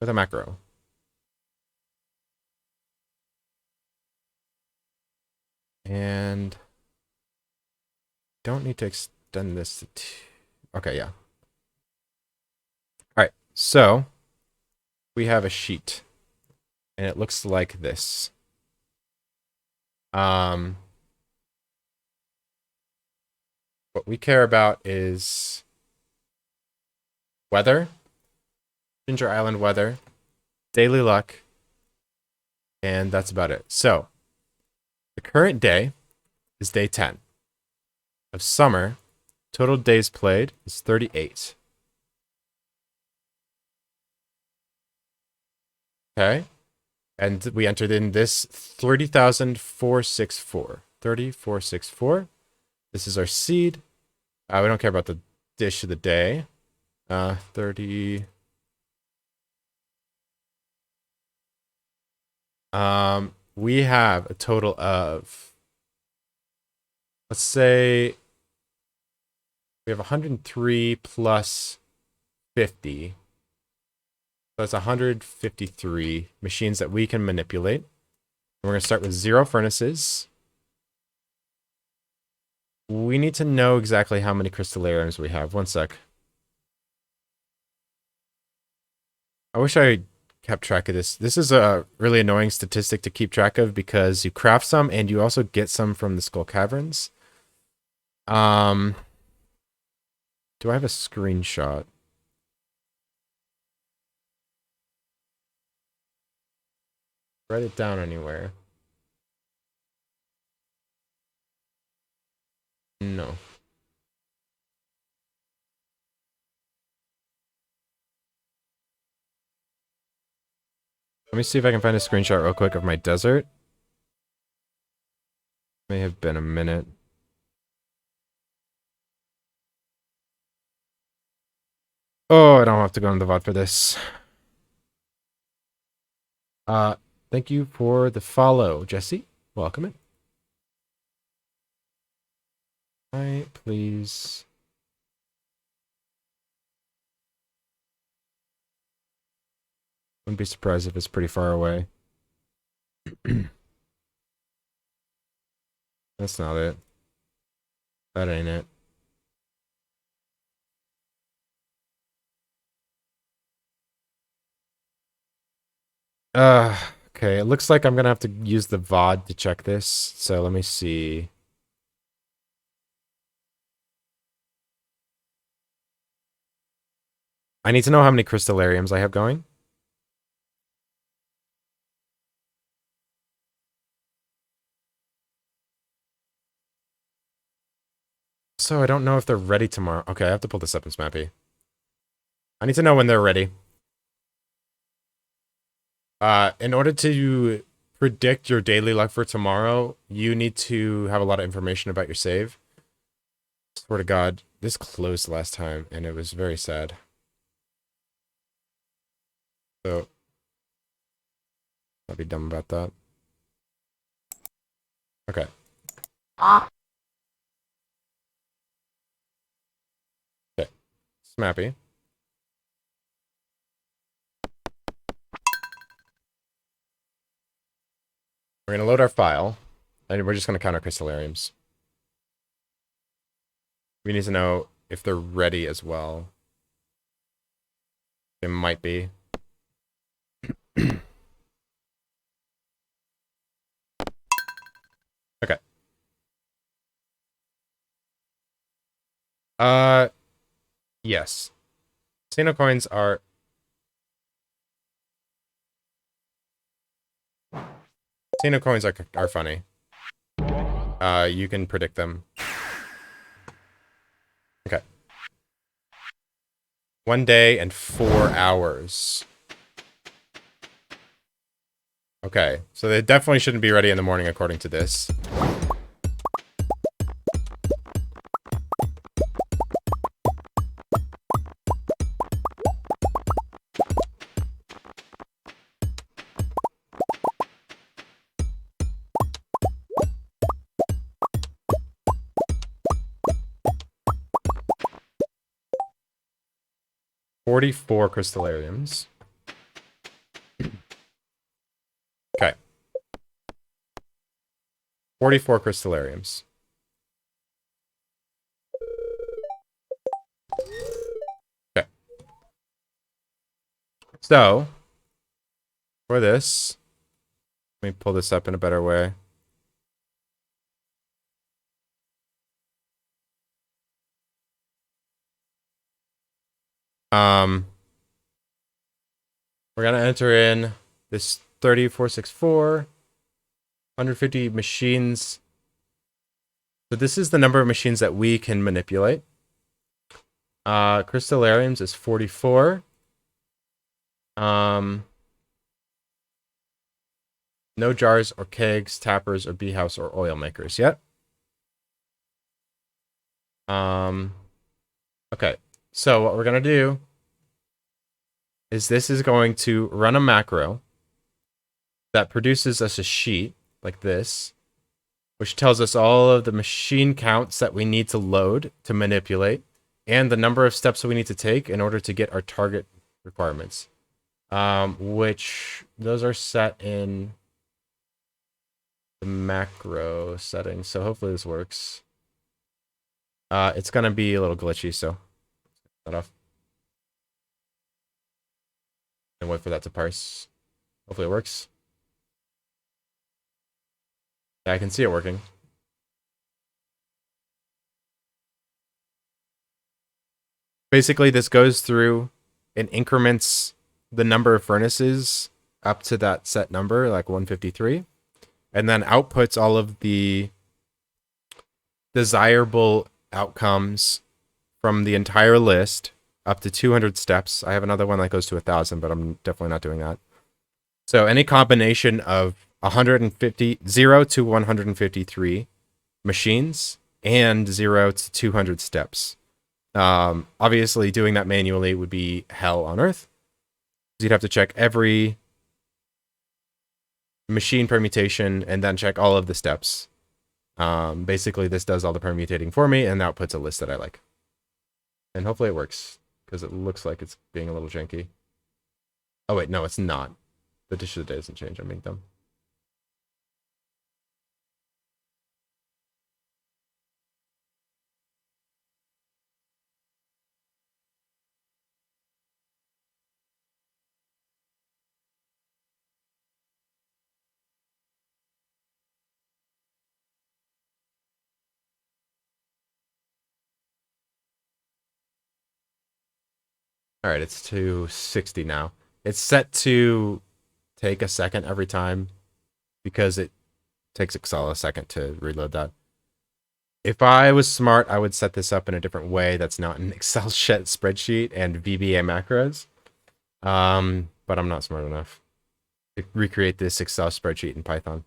With a macro. And don't need to extend this to okay, yeah. Alright, so we have a sheet. And it looks like this. What we care about is weather, Ginger Island weather, daily luck, and that's about it. So, the current day is day 10 of summer. Total days played is 38. Okay. And we entered in this 30,464. 30,464. This is our seed. We don't care about the dish of the day. 30. We have a total of, let's say, we have 103 plus 50. So that's 153 machines that we can manipulate. And we're going to start with 0 furnaces. We need to know exactly how many crystallariums we have. One sec. I wish I kept track of this. This is a really annoying statistic to keep track of because you craft some and you also get some from the Skull Caverns. Do I have a screenshot? Write it down anywhere. No. Let me see if I can find a screenshot real quick of my desert. May have been a minute. Oh, I don't have to go on the VOD for this. Thank you for the follow, Jesse. Welcome in. Hi, please. Wouldn't be surprised if it's pretty far away. That's not it. That ain't it. Okay, it looks like I'm gonna have to use the VOD to check this. So let me see. I need to know how many crystallariums I have going. So I don't know if they're ready tomorrow. Okay, I have to pull this up in Smappy. I need to know when they're ready. In order to predict your daily luck for tomorrow, you need to have a lot of information about your save. Swear to God, this closed last time, and it was very sad. So, I'll be dumb about that. Okay. Okay. Smappy. We're going to load our file, and we're just going to count our crystallariums. We need to know if they're ready as well. They might be. Okay. Yes. Casino coins are... Casino coins are funny. You can predict them. Okay. 1 day and 4 hours. Okay, so they definitely shouldn't be ready in the morning according to this. $44 crystallariums. Okay. 44 crystallariums. Okay. So, for this, let me pull this up in a better way. We're gonna enter in this 3464, 150 machines. So this is the number of machines that we can manipulate. Crystallariums is 44. No jars or kegs, tappers or bee house or oil makers yet. Okay. So what we're gonna do is this is going to run a macro that produces us a sheet like this, which tells us all of the machine counts that we need to load to manipulate and the number of steps that we need to take in order to get our target requirements. Which those are set in the macro settings. So hopefully this works. It's gonna be a little glitchy, so that off. And wait for that to parse. Hopefully it works. Yeah, I can see it working. Basically, this goes through and increments the number of furnaces up to that set number, like 153, and then outputs all of the desirable outcomes from the entire list up to 200 steps. I have another one that goes to 1,000, but I'm definitely not doing that. So any combination of 0 to 153 machines and 0 to 200 steps. Obviously, doing that manually would be hell on earth. You'd have to check every machine permutation and then check all of the steps. Basically, this does all the permutating for me and outputs a list that I like. And hopefully it works, because it looks like it's being a little janky. Oh wait, no, it's not. The dish of the day doesn't change. I'm being dumb. All right, it's 260 now. It's set to take a second every time because it takes Excel a second to reload that. If I was smart, I would set this up in a different way that's not an Excel spreadsheet and VBA macros. But I'm not smart enough. to recreate this Excel spreadsheet in Python.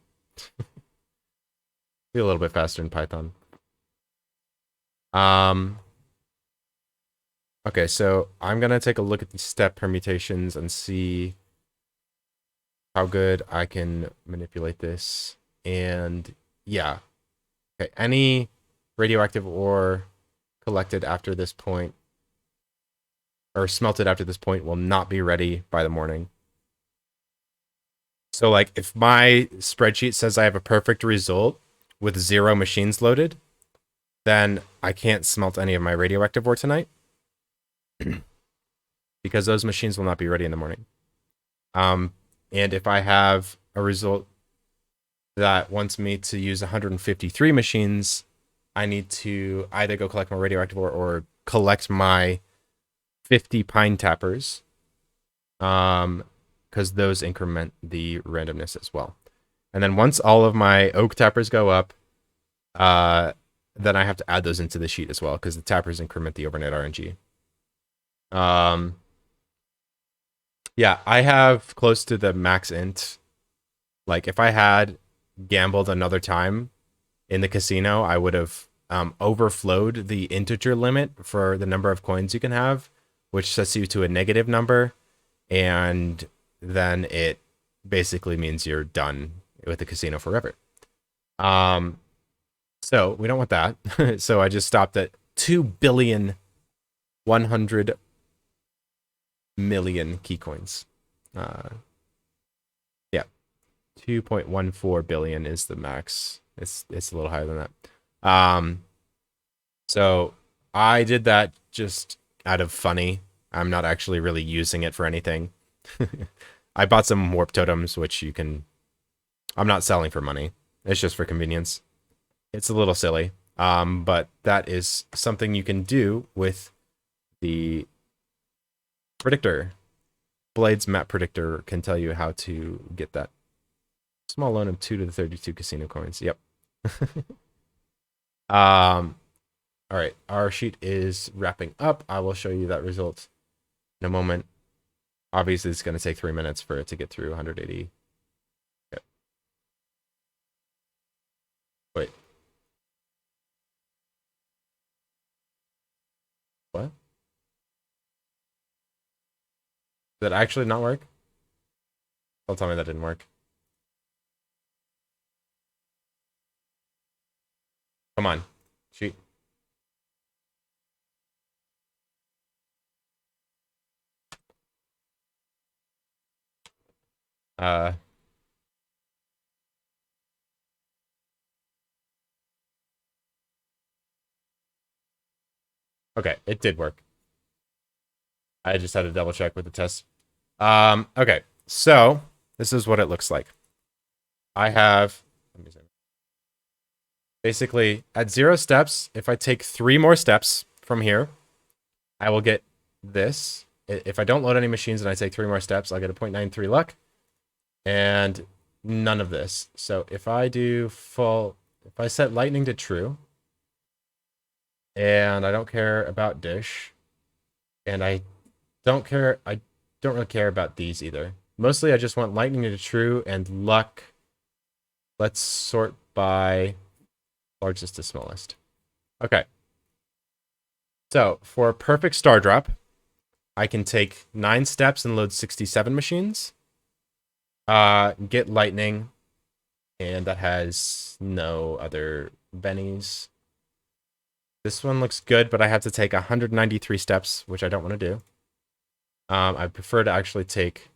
Be a little bit faster in Python. Okay, so I'm gonna take a look at these step permutations and see how good I can manipulate this. And yeah, okay, any radioactive ore collected after this point or smelted after this point will not be ready by the morning. So like if my spreadsheet says I have a perfect result with 0 machines loaded, then I can't smelt any of my radioactive ore tonight because those machines will not be ready in the morning. And if I have a result that wants me to use 153 machines, I need to either go collect my radioactive ore or collect my 50 pine tappers, because those increment the randomness as well. And then once all of my oak tappers go up, then I have to add those into the sheet as well, because the tappers increment the overnight RNG. Yeah, I have close to the max int. Like, if I had gambled another time in the casino, I would have overflowed the integer limit for the number of coins you can have, which sets you to a negative number, and then it basically means you're done with the casino forever. So we don't want that. So I just stopped at 2,100,000,000 key coins. Yeah, 2.14 billion is the max. It's a little higher than that. So I did that just out of funny. I'm not actually really using it for anything. I bought some warp totems, which I'm not selling for money. It's just for convenience. It's a little silly. But that is something you can do with the predictor. Blade's map predictor can tell you how to get that small loan of 2 to the 32 casino coins. Yep. All right, our sheet is wrapping up. I will show you that result in a moment. Obviously, it's going to take 3 minutes for it to get through 180. Yep. Wait. What? Did that actually not work? Don't tell me that didn't work. Come on. Sheet. Okay, it did work. I just had to double check with the test. Okay, so this is what it looks like. I have basically at 0 steps. If I take 3 more steps from here, I will get this. If I don't load any machines and I take 3 more steps, I'll get a 0.93 luck, and none of this. So if I set lightning to true, and I don't care about dish, and I don't really care about these either. Mostly I just want lightning to true and luck. Let's sort by largest to smallest. Okay. So for a perfect star drop, I can take 9 steps and load 67 machines. Get lightning, and that has no other bennies. This one looks good, but I have to take 193 steps, which I don't want to do. I prefer to actually take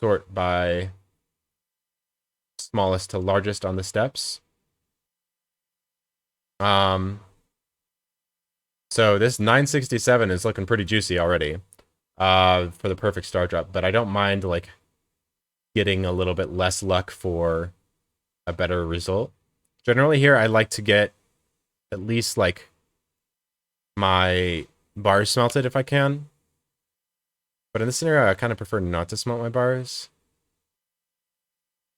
sort by smallest to largest on the steps. So this 967 is looking pretty juicy already for the perfect star drop, but I don't mind like getting a little bit less luck for a better result. Generally here, I like to get at least like my bars smelted if I can. But in this scenario, I kind of prefer not to smelt my bars.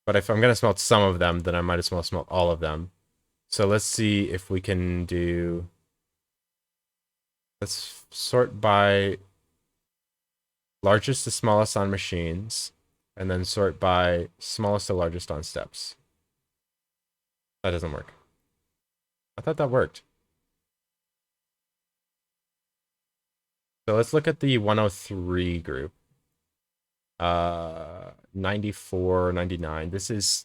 But if I'm going to smelt some of them, then I might as well smelt all of them. So let's see if we can do... Let's sort by largest to smallest on machines. and then sort by smallest to largest on steps. That doesn't work. I thought that worked. So let's look at the 103 group. 94, 99. This is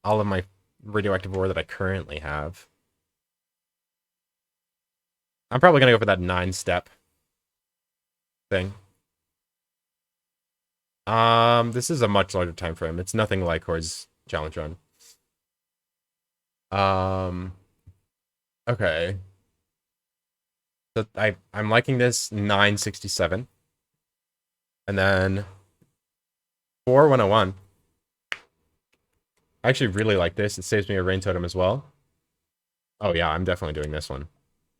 all of my radioactive ore that I currently have. I'm probably gonna go for that 9-step thing. This is a much larger time frame. It's nothing like Horde's challenge run. Okay. So I'm liking this 967. And then 4101. I actually really like this. It saves me a rain totem as well. Oh yeah, I'm definitely doing this one.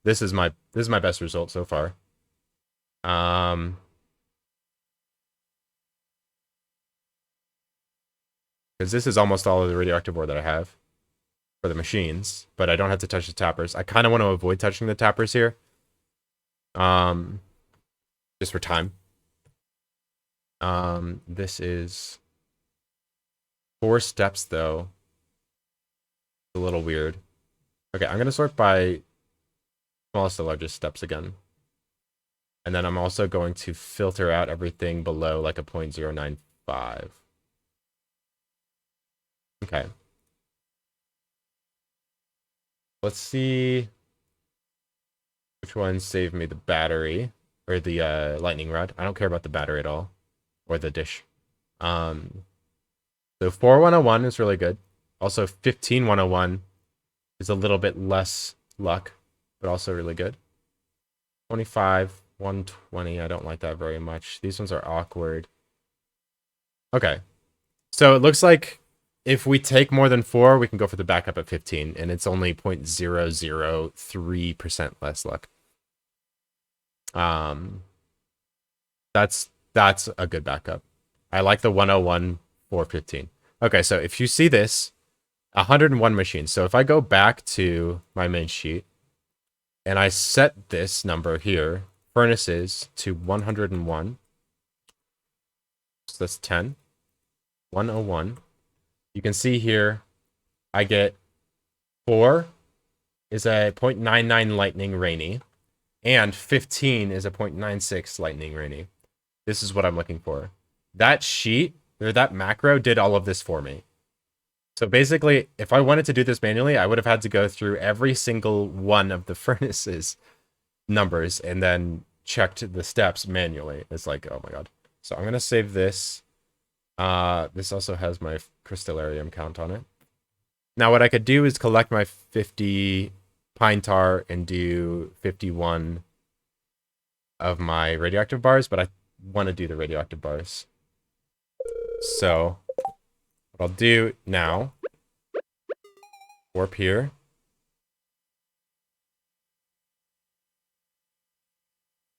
This is my best result so far. Because this is almost all of the radioactive ore that I have for the machines, but I don't have to touch the tappers. I kind of want to avoid touching the tappers here. Just for time. This is 4 steps though. It's a little weird. Okay, I'm gonna sort by smallest to largest steps again. And then I'm also going to filter out everything below like a 0.095. Okay. Let's see which one saved me the battery or the lightning rod. I don't care about the battery at all or the dish. So 4101 is really good. Also 15101 is a little bit less luck, but also really good. 25, 120. I don't like that very much. These ones are awkward. Okay. So it looks like if we take more than 4, we can go for the backup at 15, and it's only 0.003% less luck. That's a good backup. I like the 101 for 15. Okay, so if you see this, 101 machines. So if I go back to my main sheet and I set this number here, furnaces, to 101. So that's 10. 101. You can see here, I get 4 is a 0.99 lightning rainy, and 15 is a 0.96 lightning rainy. This is what I'm looking for. That sheet, or that macro, did all of this for me. So basically, if I wanted to do this manually, I would have had to go through every single one of the furnaces numbers and then checked the steps manually. It's like, oh my god. So I'm going to save this. This also has my crystallarium count on it. Now what I could do is collect my 50 pine tar and do 51 of my radioactive bars, but I want to do the radioactive bars. So what I'll do now, warp here.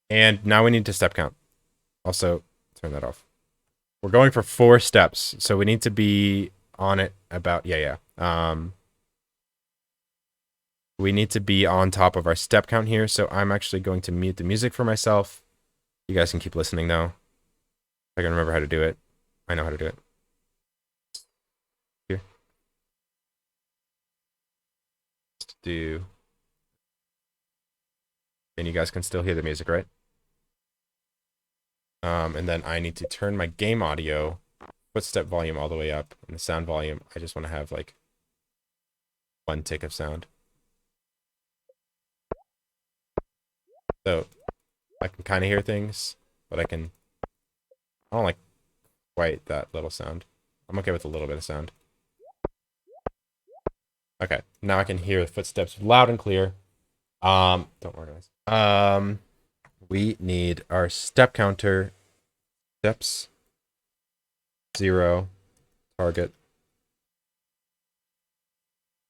And now we need to step count. Also, turn that off. We're going for 4 steps, so we need to be on it about, we need to be on top of our step count here, so I'm actually going to mute the music for myself. You guys can keep listening, though. I can remember how to do it. I know how to do it. Here. Let's do... And you guys can still hear the music, right? And then I need to turn my game audio, footstep volume all the way up, and the sound volume, I just want to have like 1 tick of sound. So I can kind of hear things, but I don't like quite that little sound. I'm okay with a little bit of sound. Okay, now I can hear the footsteps loud and clear. Don't worry, guys. We need our step counter. Steps. 0. Target.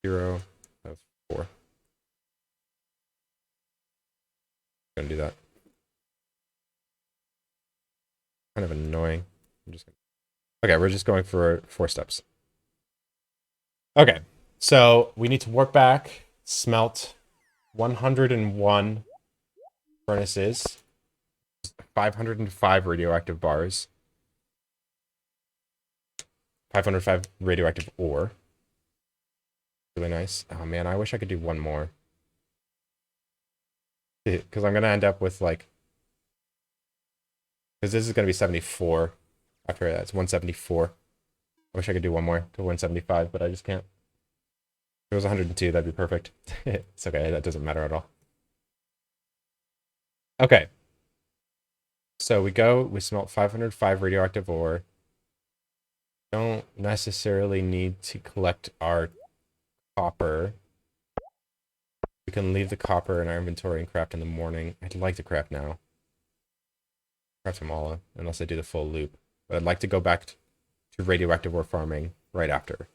0 of 4. Gonna do that. Kind of annoying. Okay, we're just going for 4 steps. Okay, so we need to warp back, smelt 101 furnaces, 505 radioactive bars. 505 radioactive ore. Really nice. Oh man, I wish I could do one more. Because I'm going to end up with like... Because this is going to be 74. After that, it's 174. I wish I could do one more to 175, but I just can't. If it was 102, that'd be perfect. It's okay, that doesn't matter at all. Okay. So we smelt 505 radioactive ore. Don't necessarily need to collect our copper. We can leave the copper in our inventory and craft in the morning. I'd like to craft now. Craft them all, unless I do the full loop. But I'd like to go back to radioactive ore farming right after.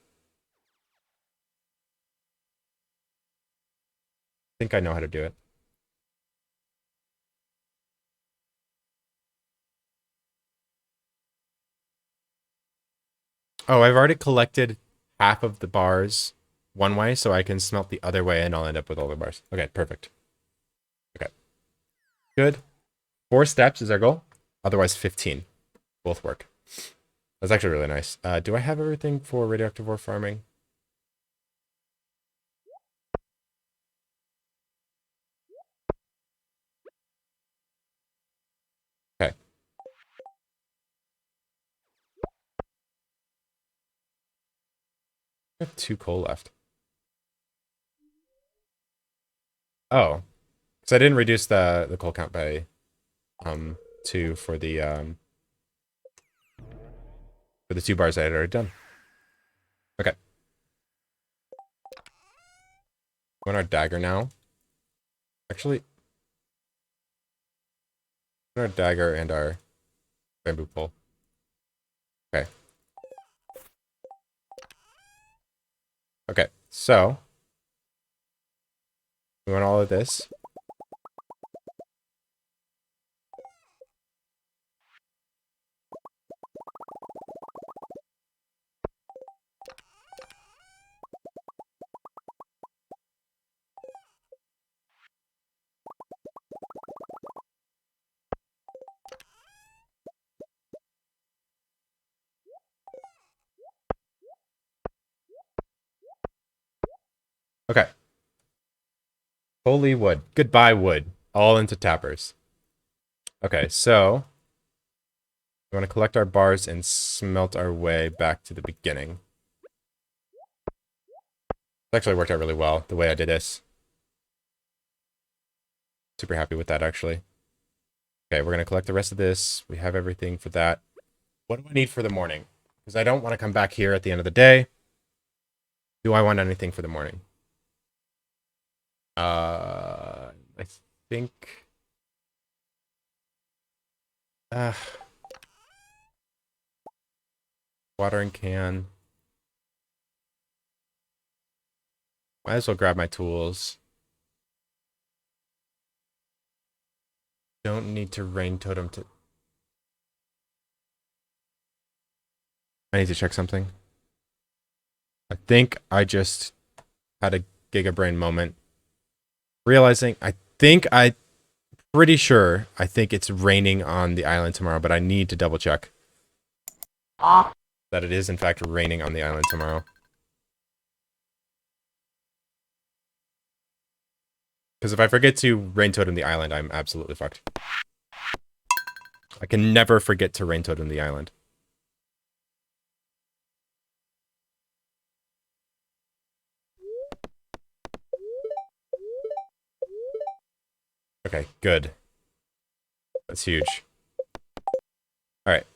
I think I know how to do it. Oh, I've already collected half of the bars one way, so I can smelt the other way and I'll end up with all the bars. Okay, perfect. Okay. Good. 4 steps is our goal. Otherwise, 15. Both work. That's actually really nice. Do I have everything for radioactive ore farming? Okay. I have 2 coal left. Oh. Because I didn't reduce the coal count by 2 for the 2 bars I had already done. Okay. We want our dagger now. Actually, our dagger and our bamboo pole. Okay. Okay, so we want all of this. Okay. Holy wood. Goodbye, wood. All into tappers. Okay, so we want to collect our bars and smelt our way back to the beginning. It actually worked out really well, the way I did this. Super happy with that, actually. Okay, we're going to collect the rest of this. We have everything for that. What do I need for the morning? Because I don't want to come back here at the end of the day. Do I want anything for the morning? I think... Uh, watering can. Might as well grab my tools. Don't need to rain totem to... I need to check something. I think I just had a gigabrain moment. Realizing pretty sure I think it's raining on the island tomorrow, but I need to double check that it is in fact raining on the island tomorrow. Because if I forget to rain totem the island, I'm absolutely fucked. I can never forget to rain totem the island. Okay, good. That's huge. Alright.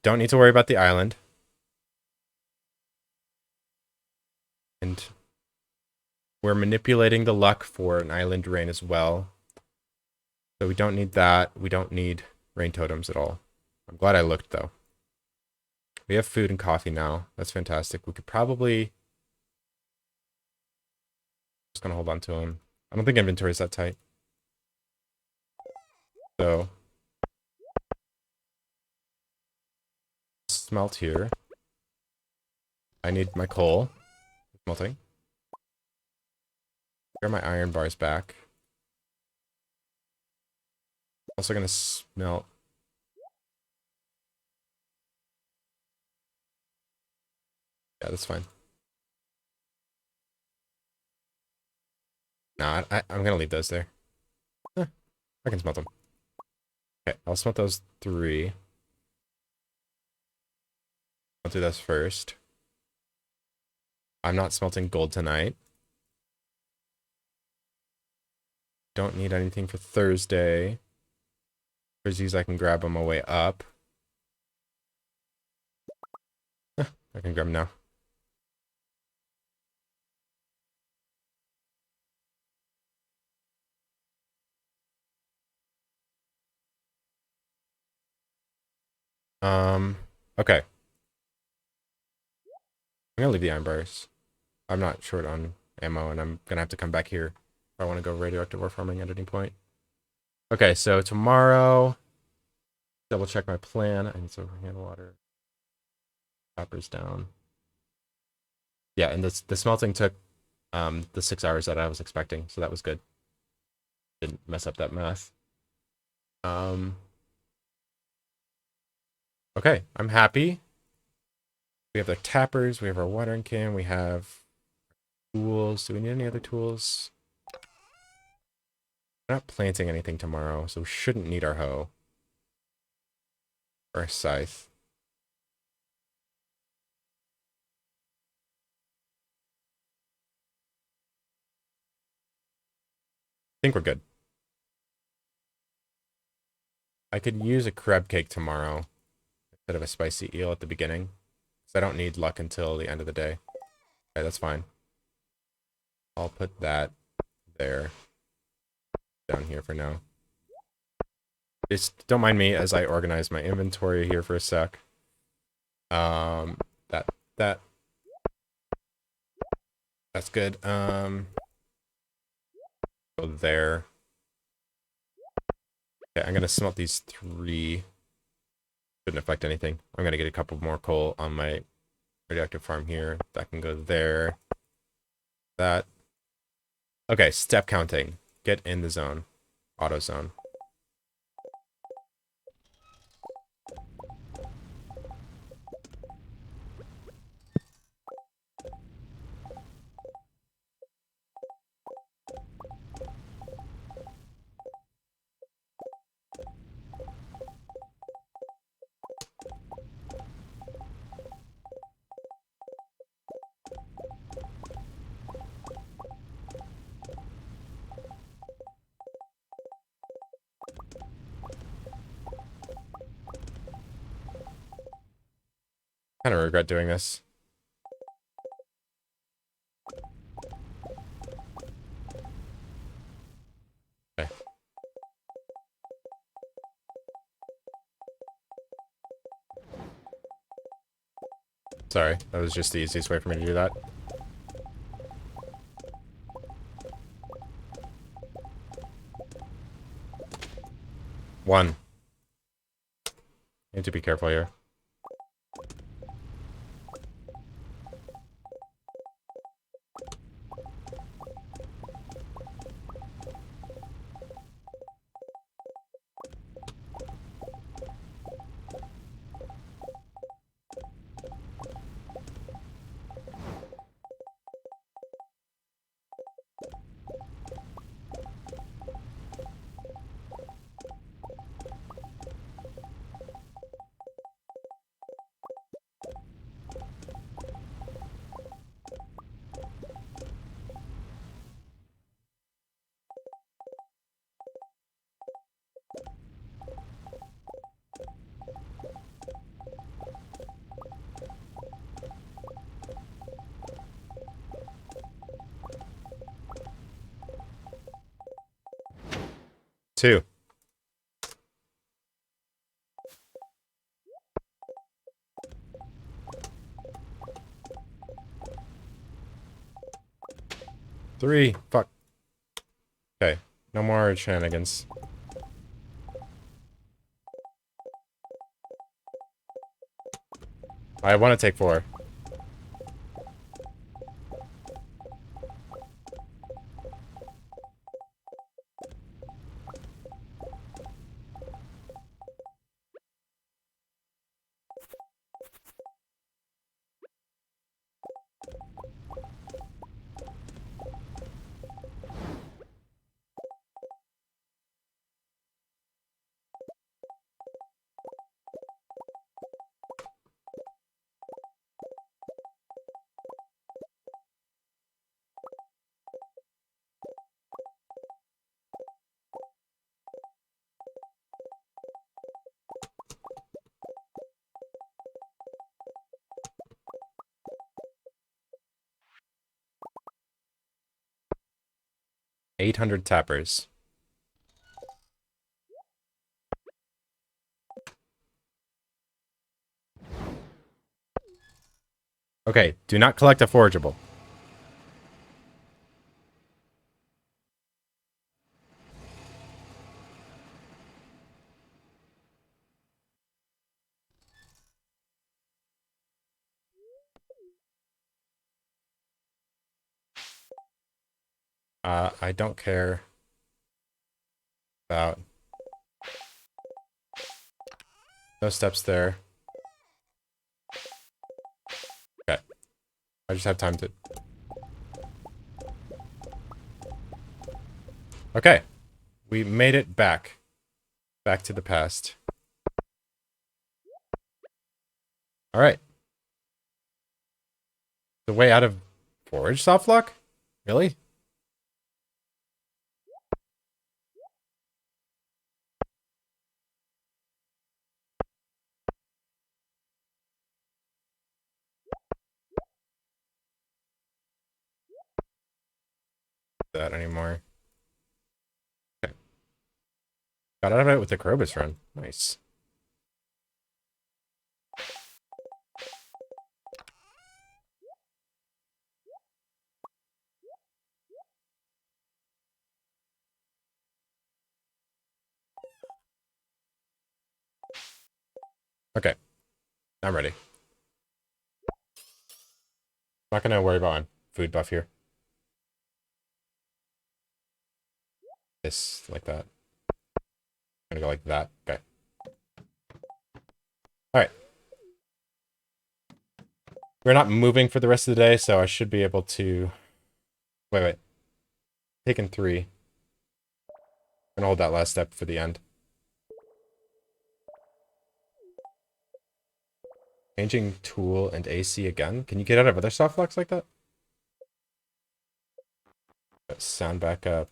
Don't need to worry about the island. And we're manipulating the luck for an island rain as well. So we don't need that. We don't need rain totems at all. I'm glad I looked, though. We have food and coffee now. That's fantastic. We could probably... Just gonna hold on to them. I don't think inventory is that tight. So... smelt here. I need my coal. Smelting. Grab my iron bars back. Also gonna smelt. Yeah, that's fine. Nah, I'm gonna leave those there. Eh, I can smelt them. Okay, I'll smelt those 3. I'll do this first. I'm not smelting gold tonight. Don't need anything for Thursday. Thursdays I can grab on my way up. I can grab them now. Okay. I'm gonna leave the iron bars. I'm not short on ammo, and I'm gonna have to come back here if I want to go radioactive ore farming at any point. Okay, so tomorrow, double check my plan. I need some hand water. Choppers down. Yeah, and the smelting took the 6 hours that I was expecting, so that was good. Didn't mess up that math. Um, okay, I'm happy. We have the tappers, we have our watering can, we have tools. Do we need any other tools? We're not planting anything tomorrow, so we shouldn't need our hoe. Or a scythe. I think we're good. I could use a crab cake tomorrow instead of a spicy eel at the beginning. Because I don't need luck until the end of the day. Okay, that's fine. I'll put that there. Down here for now. Just don't mind me as I organize my inventory here for a sec. That that's good. Go there. Okay, I'm gonna smelt these 3. Shouldn't affect anything. I'm gonna get a couple more coal on my radioactive farm here. That can go there. That. Okay, step counting. Get in the zone. Auto zone. Kind of regret doing this. Okay. Sorry, that was just the easiest way for me to do that. One. Need to be careful here. Two. Three. Fuck. Okay. No more shenanigans. I want to take 4. 800 tappers. Okay, do not collect a forageable. I don't care about no steps there. Okay, I just have time to... Okay, we made it back. Back to the past. Alright. The way out of forage softlock? Really? That anymore. Okay. Got out of it with the Krobus run. Nice. Okay. I'm ready. Not gonna worry about food buff here. This, like that. I'm gonna go like that. Okay. Alright. We're not moving for the rest of the day, so I should be able to... Wait. Taking 3. I'm gonna hold that last step for the end. Changing tool and AC again? Can you get out of other softlocks like that? Sound back up.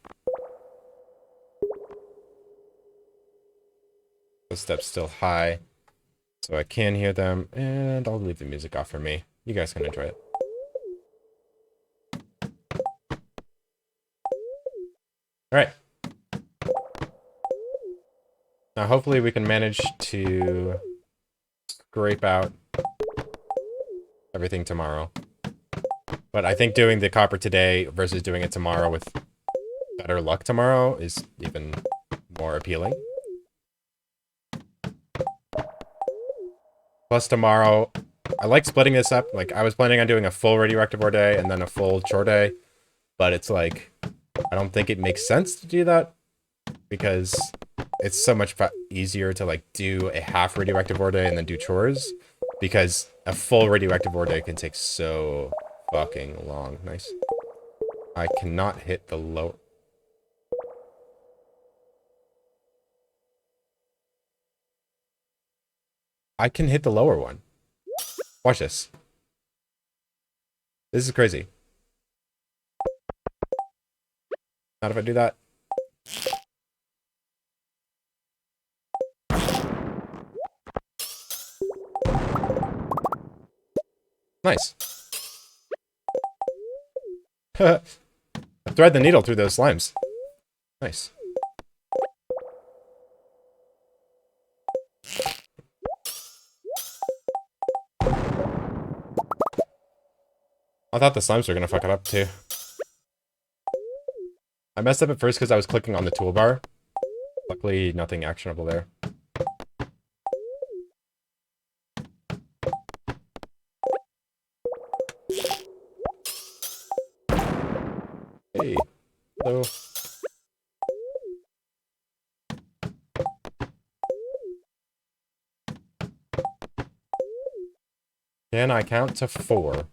The step's still high, so I can hear them, and I'll leave the music off for me. You guys can enjoy it. Alright. Now hopefully we can manage to scrape out everything tomorrow. But I think doing the copper today versus doing it tomorrow with better luck tomorrow is even more appealing. Plus tomorrow, I like splitting this up. Like, I was planning on doing a full radioactive ore day and then a full chore day. But it's like, I don't think it makes sense to do that. Because it's so much easier to, like, do a half radioactive ore day and then do chores. Because a full radioactive ore day can take so fucking long. Nice. I cannot hit the low... I can hit the lower one. Watch this. This is crazy. Not if I do that. Nice. Thread the needle through those slimes. Nice. I thought the slimes were gonna fuck it up too. I messed up at first because I was clicking on the toolbar. Luckily, nothing actionable there. Hey. Hello. Can I count to 4?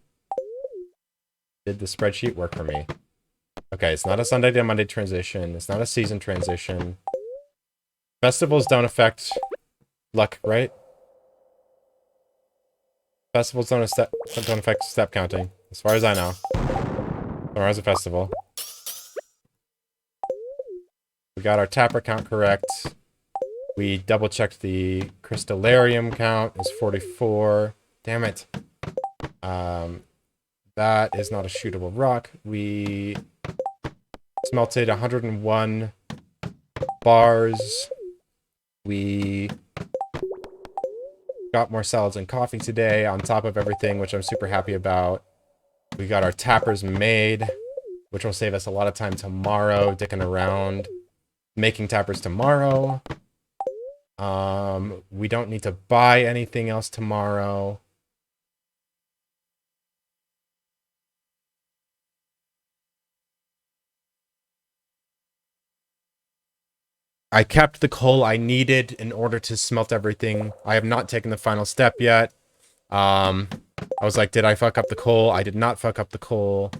Did the spreadsheet work for me? Okay, it's not a Sunday to Monday transition. It's not a season transition. Festivals don't affect luck, right? Festivals don't affect step counting, as far as I know. Tomorrow's a festival. We got our tapper count correct. We double-checked the crystallarium count is 44. Damn it. That is not a shootable rock. We smelted 101 bars. We got more salads and coffee today on top of everything, which I'm super happy about. We got our tappers made, which will save us a lot of time tomorrow, dicking around, making tappers tomorrow. We don't need to buy anything else tomorrow. I kept the coal I needed in order to smelt everything. I have not taken the final step yet. I was like, did I fuck up the coal? I did not fuck up the coal.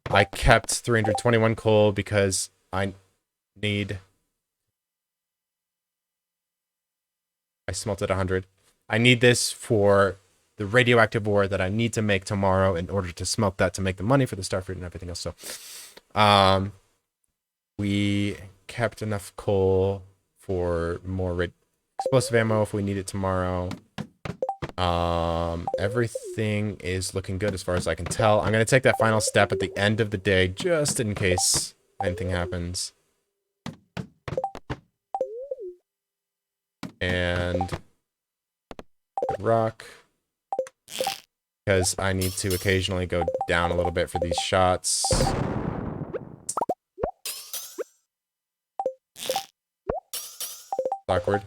I kept 321 coal because I smelted 100. I need this for the radioactive ore that I need to make tomorrow in order to smelt that to make the money for the starfruit and everything else. So, we kept enough coal for more explosive ammo if we need it tomorrow. Everything is looking good as far as I can tell. I'm going to take that final step at the end of the day just in case anything happens. And rock. Because I need to occasionally go down a little bit for these shots. Awkward.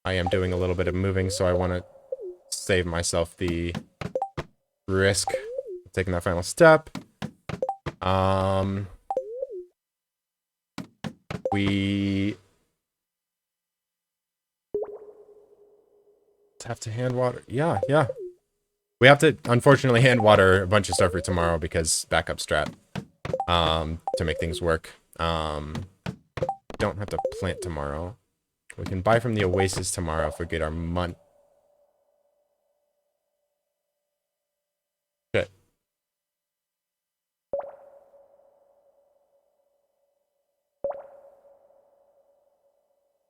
I am doing a little bit of moving, so I want to save myself the risk of taking that final step. We have to hand water. Yeah. We have to, unfortunately, hand water a bunch of stuff for tomorrow because backup strat. To make things work. Don't have to plant tomorrow. We can buy from the Oasis tomorrow if we get our money. Shit.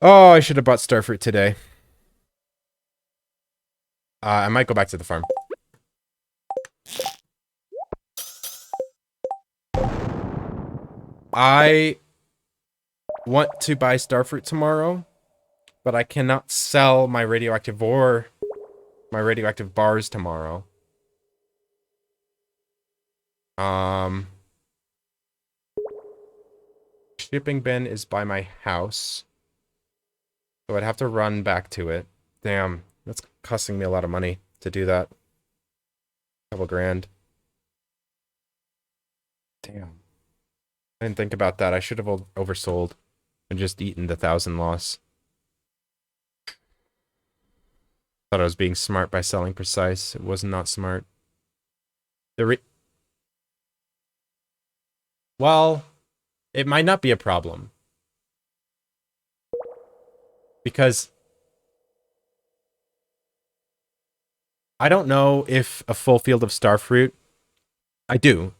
Oh, I should have bought starfruit today. I might go back to the farm. I want to buy starfruit tomorrow, but I cannot sell my radioactive ore, my radioactive bars tomorrow. Shipping bin is by my house, so I'd have to run back to it. Damn, that's costing me a lot of money to do that. Couple grand. Damn. I didn't think about that. I should have oversold and just eaten the 1,000 loss. Thought I was being smart by selling precise. It was not smart. Well, it might not be a problem. Because I don't know if a full field of starfruit. I do.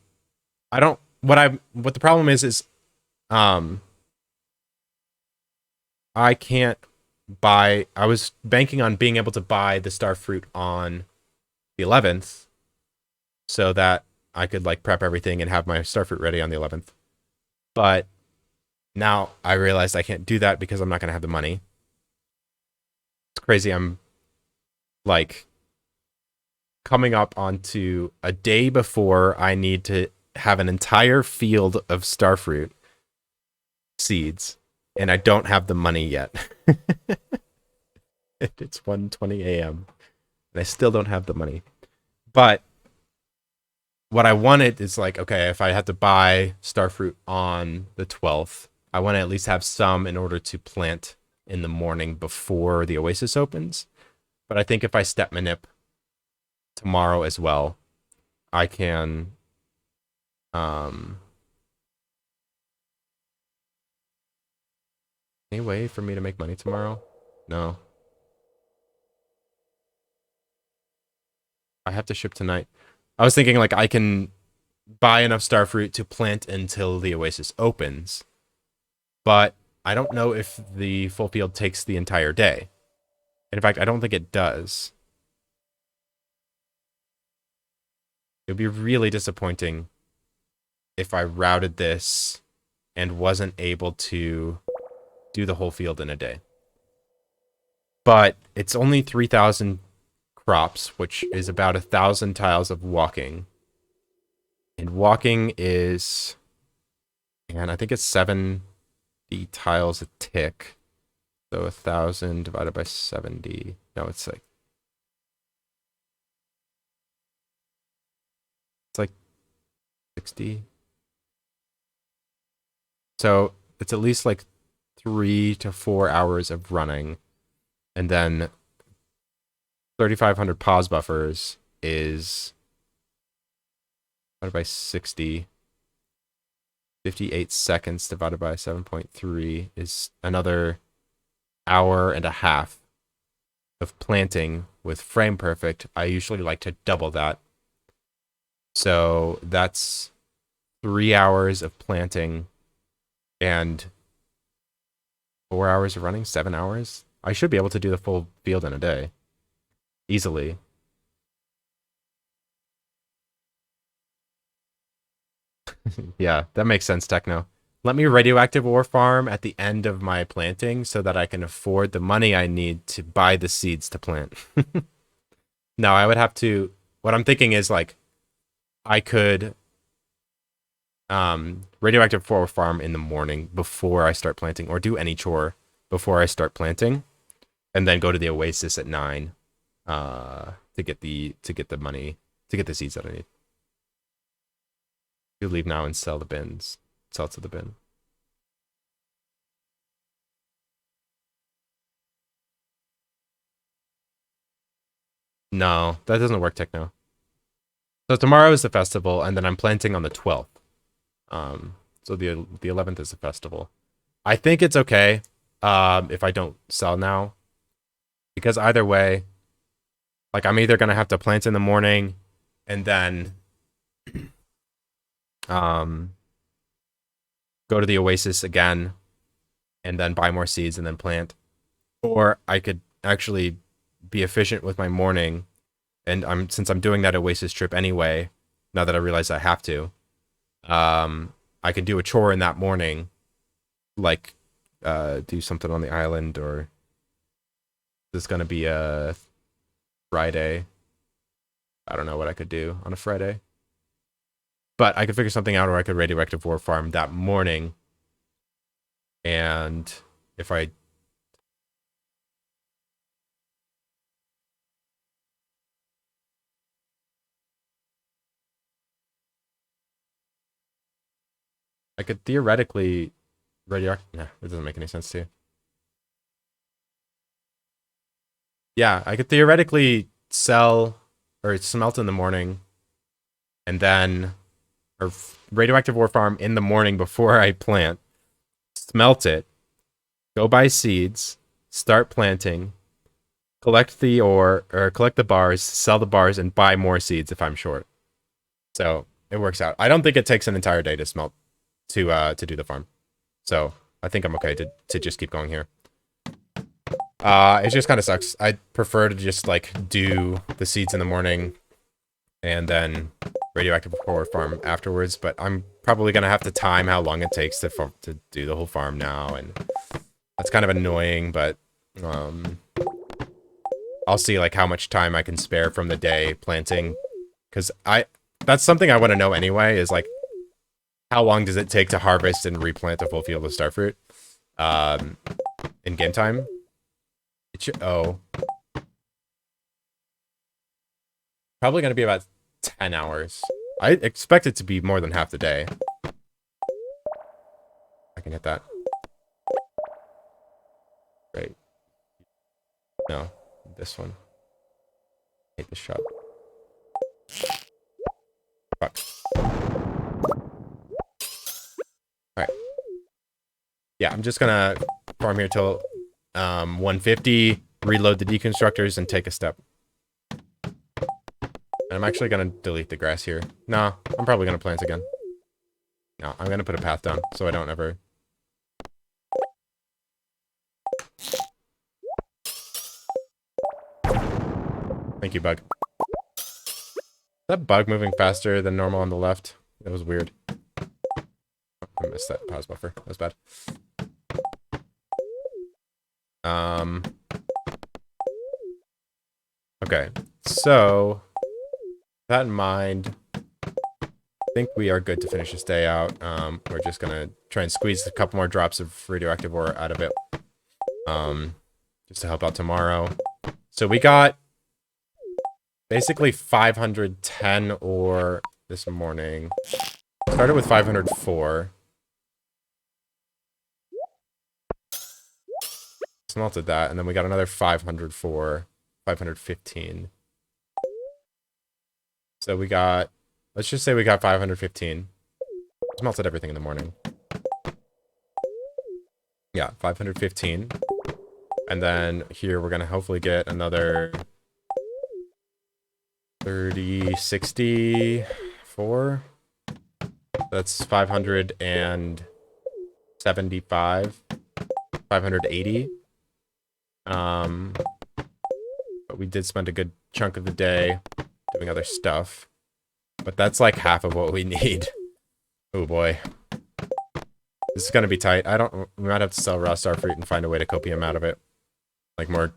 I don't. What the problem is I can't buy. I was banking on being able to buy the starfruit on the 11th, so that I could like prep everything and have my starfruit ready on the 11th. But now I realized I can't do that because I'm not gonna have the money. It's crazy. I'm like coming up onto a day before I need to have an entire field of starfruit seeds, and I don't have the money yet. It's 1:20 a.m. and I still don't have the money. But what I wanted is like, okay, if I had to buy starfruit on the 12th, I want to at least have some in order to plant in the morning before the Oasis opens. But I think if I step manip tomorrow as well, I can any way for me to make money tomorrow? No. I have to ship tonight. I was thinking like I can buy enough starfruit to plant until the Oasis opens. But I don't know if the full field takes the entire day. In fact, I don't think it does. It would be really disappointing if I routed this and wasn't able to do the whole field in a day. But it's only 3,000 crops, which is about 1,000 tiles of walking. And walking is, and I think it's 70 tiles a tick. So 1,000 divided by 70. No, it's like 60. So it's at least like 3 to 4 hours of running. And then 3,500 pause buffers is divided by 60. 58 seconds divided by 7.3 is another hour and a half of planting with frame perfect. I usually like to double that. So that's 3 hours of planting and 4 hours of running, 7 hours. I should be able to do the full field in a day. Easily. Yeah, that makes sense, Techno. Let me radioactive ore farm at the end of my planting so that I can afford the money I need to buy the seeds to plant. No, I would have to... What I'm thinking is, like, I could radioactive ore farm in the morning before I start planting, or do any chore before I start planting, and then go to the oasis at 9 to get the money, to get the seeds that I need. You leave now and sell the bins. Sell to the bin. No, that doesn't work, Techno. So tomorrow is the festival, and then I'm planting on the 12th. So the 11th is the festival. I think it's okay if I don't sell now, because either way, like, I'm either gonna have to plant in the morning and then go to the oasis again and then buy more seeds and then plant, or I could actually be efficient with my morning, and since I'm doing that oasis trip anyway, now that I realize I have to, I could do a chore in that morning, like do something on the island, or this is gonna be a Friday. I don't know what I could do on a Friday, but I could figure something out, or I could radioactive ore farm that morning, and if I could theoretically radioactive... Nah, it doesn't make any sense to you. Yeah, I could theoretically sell or smelt in the morning, and then, or radioactive ore farm in the morning before I plant, smelt it, go buy seeds, start planting, collect the ore, or collect the bars, sell the bars, and buy more seeds if I'm short. So it works out. I don't think it takes an entire day to smelt to do the farm. So I think I'm okay to just keep going here. It just kind of sucks. I prefer to just, like, do the seeds in the morning and then radioactive ore farm afterwards, but I'm probably gonna have to time how long it takes to do the whole farm now, and that's kind of annoying, but I'll see, like, how much time I can spare from the day planting, because that's something I want to know anyway, is, like, how long does it take to harvest and replant a full field of starfruit in game time? It should... Oh. Probably going to be about 10 hours. I expect it to be more than half the day. I can hit that. Great. No, this one. I hate this shot. Fuck. Alright. Yeah, I'm just gonna farm here till 150, reload the deconstructors, and take a step. And I'm actually gonna delete the grass here. No, I'm probably gonna plant again. No, I'm gonna put a path down so I don't ever... Thank you, bug. Is that bug moving faster than normal on the left? That was weird. I missed that pause buffer. That was bad. Okay, so with that in mind, I think we are good to finish this day out. We're just gonna try and squeeze a couple more drops of radioactive ore out of it, just to help out tomorrow. So we got basically 510 ore this morning. Started with 504. Smelted that, and then we got another 504, 515. So we got, let's just say we got 515. Smelted everything in the morning. Yeah, 515. And then here we're gonna hopefully get another 64. That's 575. 580. But we did spend a good chunk of the day doing other stuff. But that's like half of what we need. Oh boy. This is gonna be tight. We might have to sell raw star fruit and find a way to copium out of it. Like more,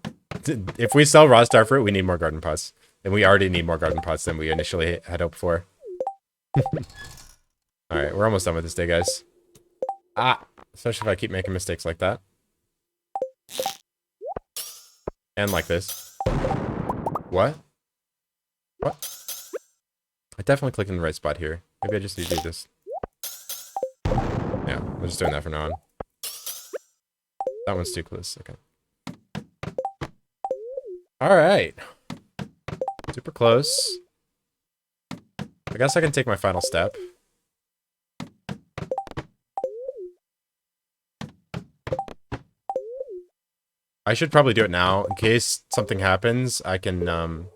if we sell raw star fruit, we need more garden pots. And we already need more garden pots than we initially had hoped for. Alright, we're almost done with this day, guys. Especially if I keep making mistakes like that. And like this. What? What? I definitely clicked in the right spot here. Maybe I just need to do this. Yeah, we're just doing that from now on. That one's too close. Okay. Alright. Super close. I guess I can take my final step. I should probably do it now in case something happens. I can,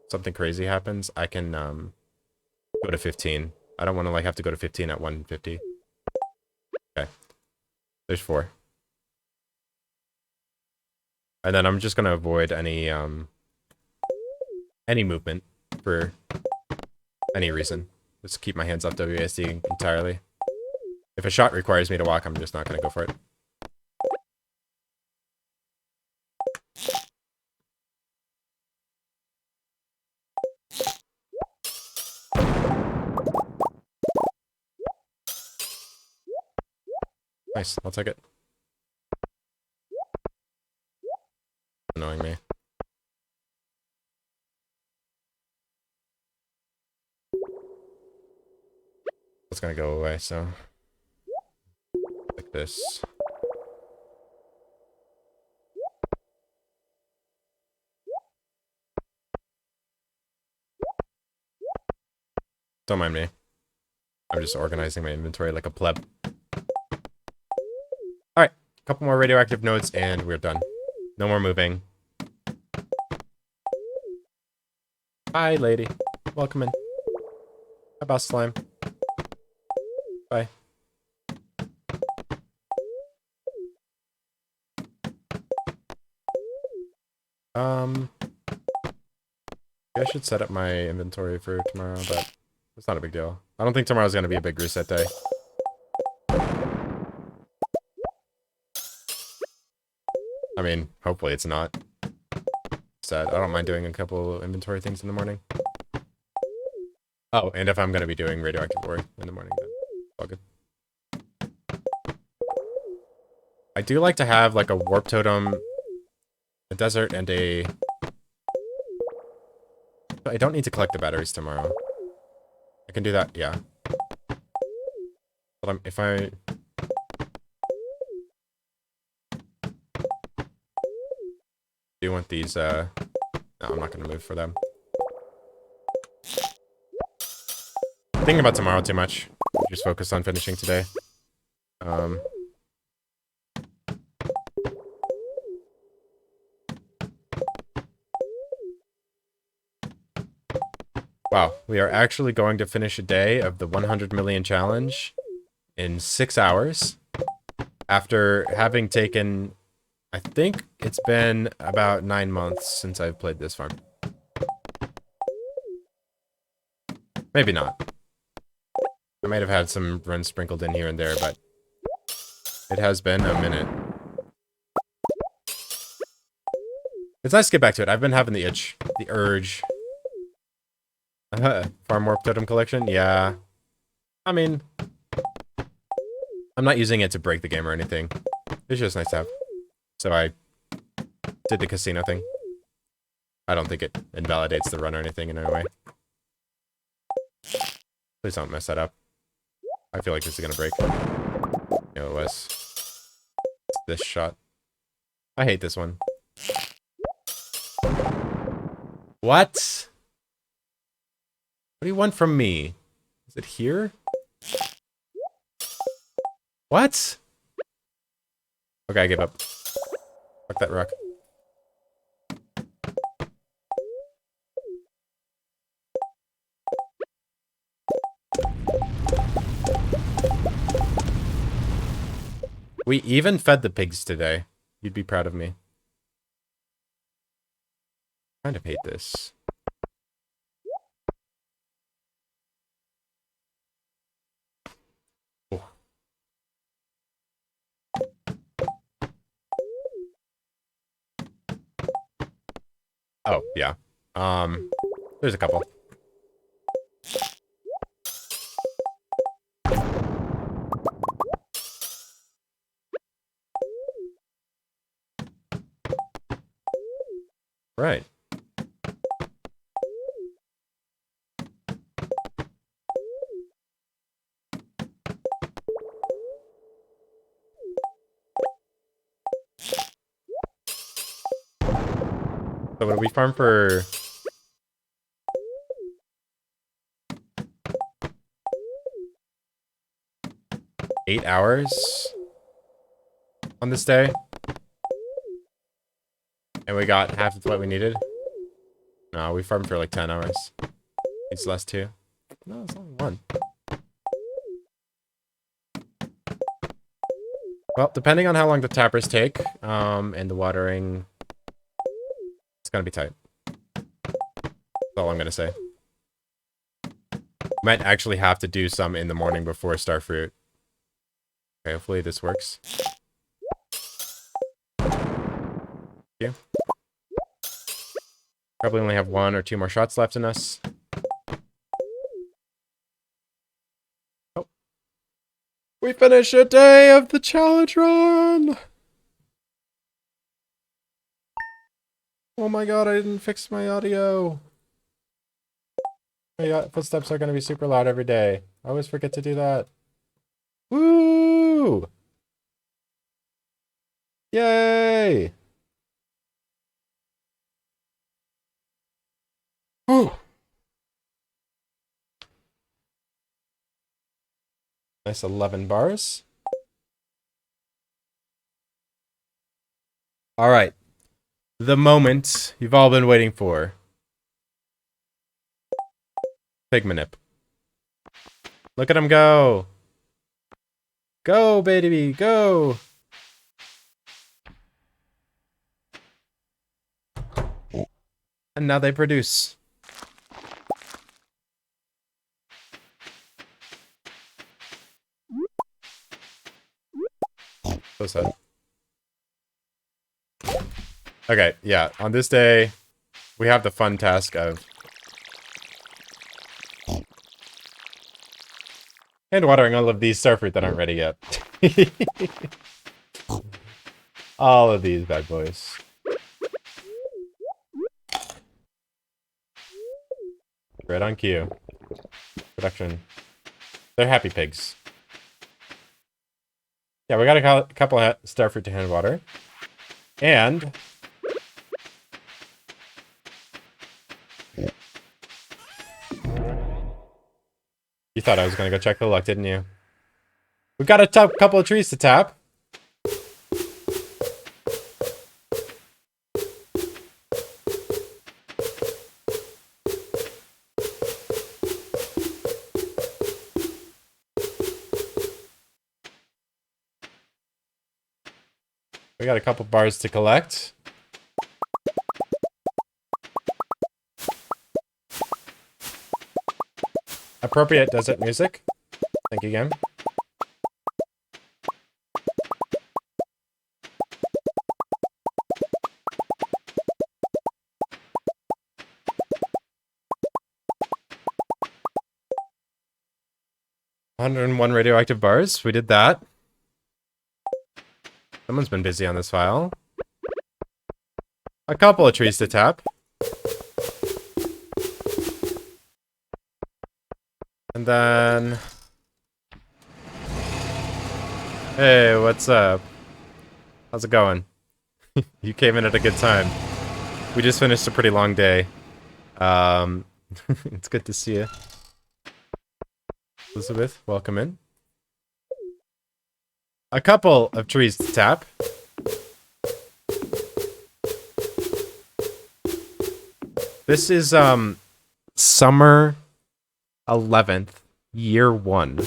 something crazy happens. I can, go to 15. I don't want to, like, have to go to 15 at 150. Okay. There's 4. And then I'm just gonna avoid any movement for any reason. Just keep my hands off WASD entirely. If a shot requires me to walk, I'm just not gonna go for it. Nice, I'll take it. Annoying me. It's gonna go away, so like this. Don't mind me. I'm just organizing my inventory like a pleb. Alright, a couple more radioactive nodes and we're done. No more moving. Hi, lady. Welcome in. Hi, boss slime. Bye. I should set up my inventory for tomorrow, but it's not a big deal. I don't think tomorrow's gonna be a big reset day. I mean, hopefully it's not. Sad. I don't mind doing a couple inventory things in the morning. Oh, and if I'm gonna be doing radioactive ore in the morning, then all good. I do like to have like a warp totem, a desert, and a... I don't need to collect the batteries tomorrow. I can do that, yeah. But if I... do you want these, no, I'm not gonna move for them. Thinking about tomorrow too much. Just focus on finishing today. Wow, we are actually going to finish a day of the 100 million challenge in 6 hours. After having taken, I think it's been about 9 months since I've played this farm. Maybe not. I might have had some runs sprinkled in here and there, but it has been a minute. It's nice to get back to it. I've been having the itch, the urge. Farm Warp Totem Collection? Yeah. I mean, I'm not using it to break the game or anything. It's just nice to have. So I did the casino thing. I don't think it invalidates the run or anything in any way. Please don't mess that up. I feel like this is gonna break. No, it was. It's this shot. I hate this one. What? What do you want from me? Is it here? What? Okay, I give up. Fuck that rock. We even fed the pigs today. You'd be proud of me. I kind of hate this. Oh. Oh, yeah. There's a couple. Right. So what do we farm for? $8 hours on this day? And we got half of what we needed? No, we farmed for like 10 hours. It's less too. No, it's only one. Well, depending on how long the tappers take, and the watering, it's gonna be tight. That's all I'm gonna say. Might actually have to do some in the morning before Starfruit. Okay, hopefully this works. Thank you. Probably only have 1 or 2 more shots left in us. Oh. We finish a day of the challenge run! Oh my god, I didn't fix my audio. My footsteps are going to be super loud every day. I always forget to do that. Woo! Yay! Whew. Nice 11 bars. All right. The moment you've all been waiting for. Pigmanip. Look at him go. Go, baby, go. And now they produce. So sad. Okay, yeah. On this day, we have the fun task of hand watering all of these starfruit that aren't ready yet. All of these bad boys. Right on cue. Production. They're happy pigs. Yeah, we got a couple of starfruit to hand water. And you thought I was gonna go check the luck, didn't you? We've got a couple of trees to tap. We got a couple bars to collect. Appropriate desert music. Thank you again. $101 radioactive bars. We did that. Someone's been busy on this file. A couple of trees to tap. And then... Hey, what's up? How's it going? You came in at a good time. We just finished a pretty long day. It's good to see you. Elizabeth, welcome in. A couple of trees to tap. This is, summer 11th, year 1,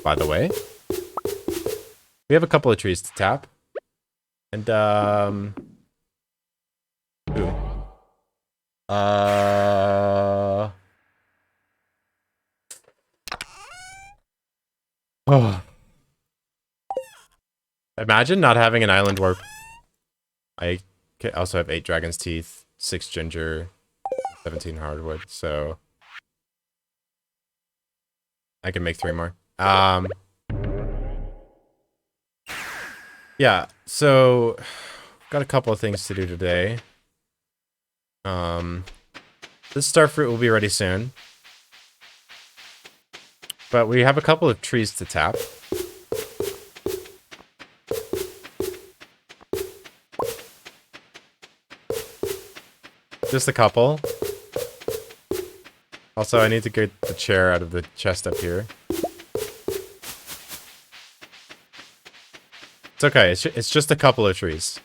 by the way. We have a couple of trees to tap. And, ooh. Oh. Imagine not having an island warp. I also have 8 dragon's teeth, 6 ginger, 17 hardwood, so I can make 3 more. Yeah, so got a couple of things to do today. This starfruit will be ready soon. But we have a couple of trees to tap. Just a couple. Also, I need to get the chair out of the chest up here. It's okay, it's just a couple of trees.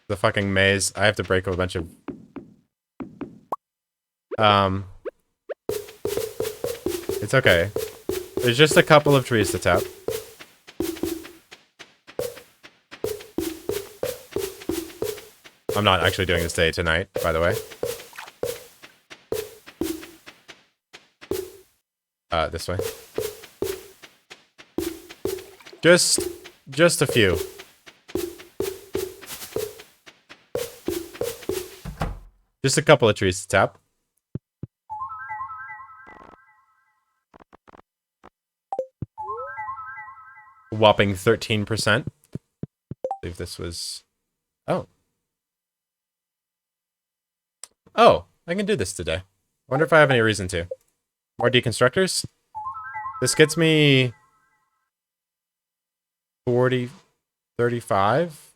The fucking maze. I have to break a bunch of... It's okay. There's just a couple of trees to tap. I'm not actually doing this day tonight, by the way. This way. Just a few. Just a couple of trees to tap. Whopping 13%. I believe this was... Oh. Oh, I can do this today. I wonder if I have any reason to. More deconstructors? This gets me... 40... 35?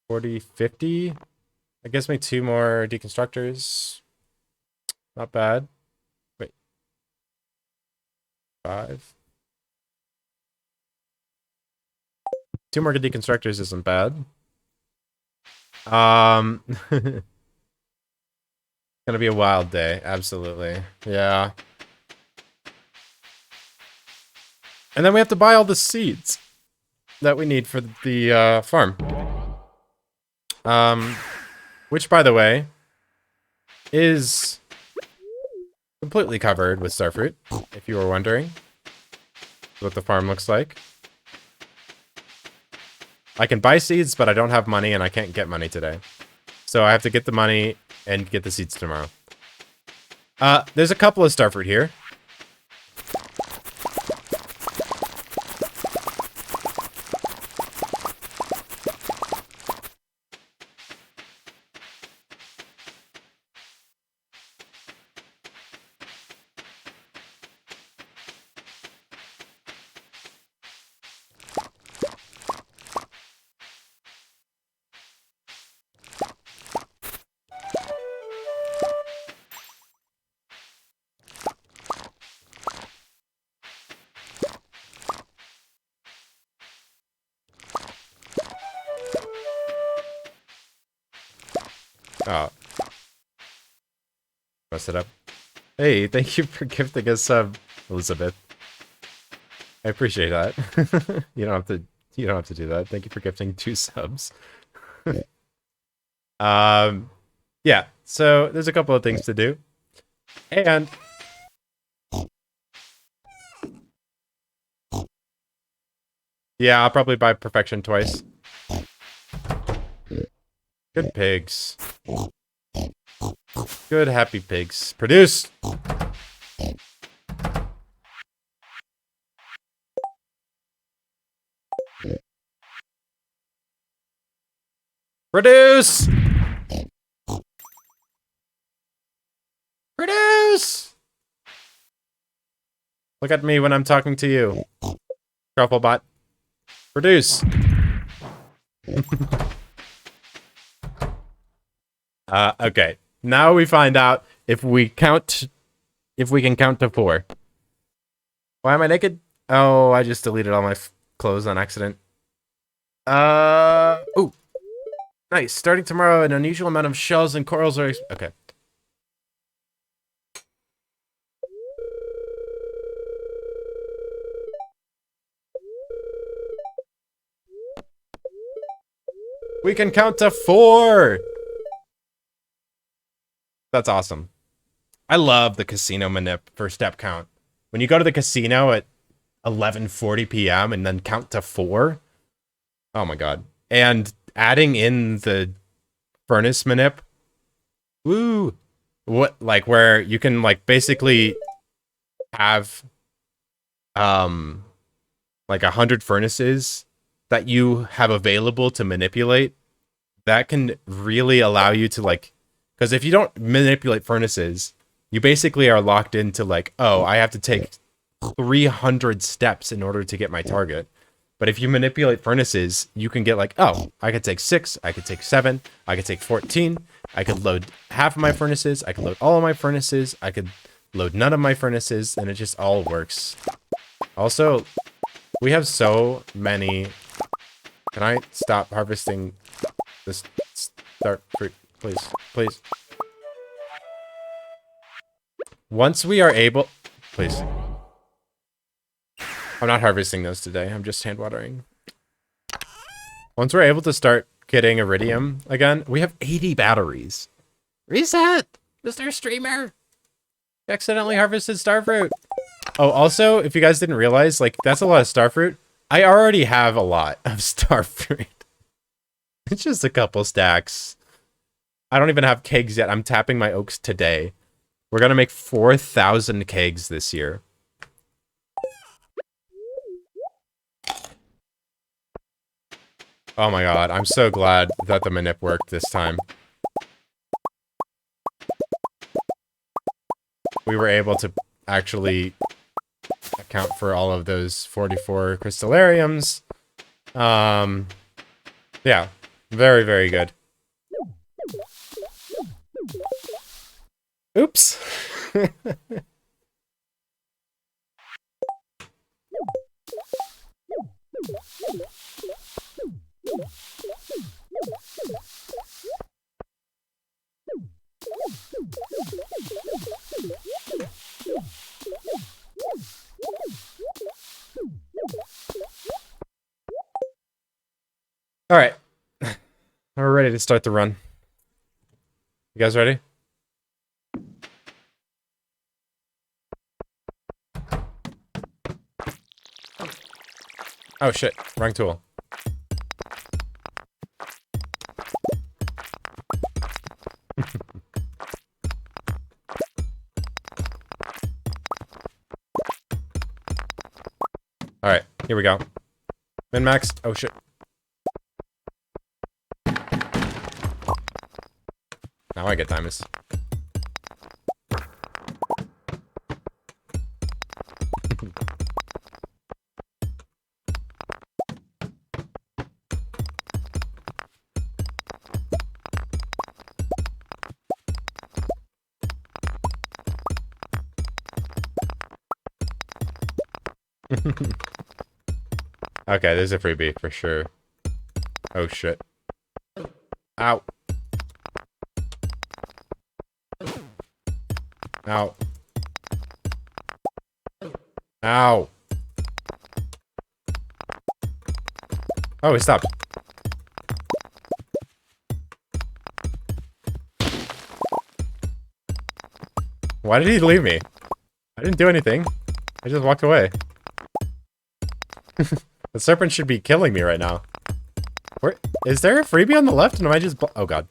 40, 50? That gives me 2 more deconstructors. Not bad. Wait. 5. 2 more deconstructors isn't bad. Gonna be a wild day, absolutely. Yeah. And then we have to buy all the seeds that we need for the farm. Which, by the way, is completely covered with starfruit, if you were wondering what the farm looks like. I can buy seeds, but I don't have money, and I can't get money today. So I have to get the money and get the seeds tomorrow. There's a couple of starfruit here. Oh. Mess it up. Hey, thank you for gifting us sub, Elizabeth. I appreciate that. You don't have to. You don't have to do that. Thank you for gifting 2 subs. Um, yeah. So there's a couple of things to do, and yeah, I'll probably buy perfection twice. Good pigs. Good happy pigs. Produce. Produce. Produce. Look at me when I'm talking to you. Trufflebot. Produce. Okay. Now we find out if we can count to 4. Why am I naked? Oh, I just deleted all my clothes on accident. Ooh. Nice. Starting tomorrow, an unusual amount of shells and corals are... Okay. We can count to 4! That's awesome. I love the casino manip for step count. When you go to the casino at 11:40 p.m. and then count to 4. Oh my god. And adding in the furnace manip. Woo! What, like, where you can, like, basically have, like 100 furnaces that you have available to manipulate. That can really allow you to, like, because if you don't manipulate furnaces, you basically are locked into, like, oh, I have to take 300 steps in order to get my target. But if you manipulate furnaces, you can get like, oh, I could take 6, I could take 7, I could take 14, I could load half of my furnaces, I could load all of my furnaces, I could load none of my furnaces, and it just all works. Also, we have so many... Can I stop harvesting this start fruit? Please, please. Once we are able... Please. I'm not harvesting those today. I'm just hand watering. Once we're able to start getting iridium again, we have 80 batteries. Reset! Mr. Streamer! You accidentally harvested starfruit. Oh, also, if you guys didn't realize, like, that's a lot of starfruit. I already have a lot of starfruit. It's just a couple stacks. I don't even have kegs yet. I'm tapping my oaks today. We're gonna make 4,000 kegs this year. Oh my god, I'm so glad that the manip worked this time. We were able to actually account for all of those 44 crystallariums. Yeah, very, very good. Oops. All right. We're ready to start the run. You guys ready? Oh shit, wrong tool. Alright, here we go. Min-max. Oh shit. Now I get diamonds. Okay, there's a freebie for sure. Oh shit. Ow. Ow. Ow. Oh, he stopped. Why did he leave me? I didn't do anything. I just walked away. The serpent should be killing me right now. Where is there a freebie on the left? And am I just oh god.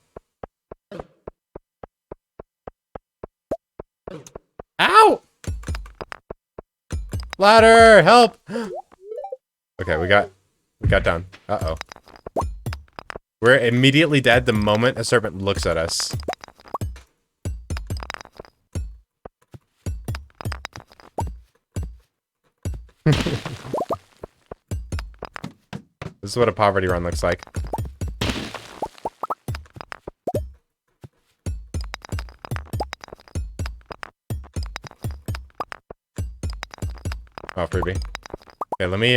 Ow! Ladder, help! Okay, we got down. Uh-oh. We're immediately dead the moment a serpent looks at us. This is what a poverty run looks like. Oh, freebie. Okay, let me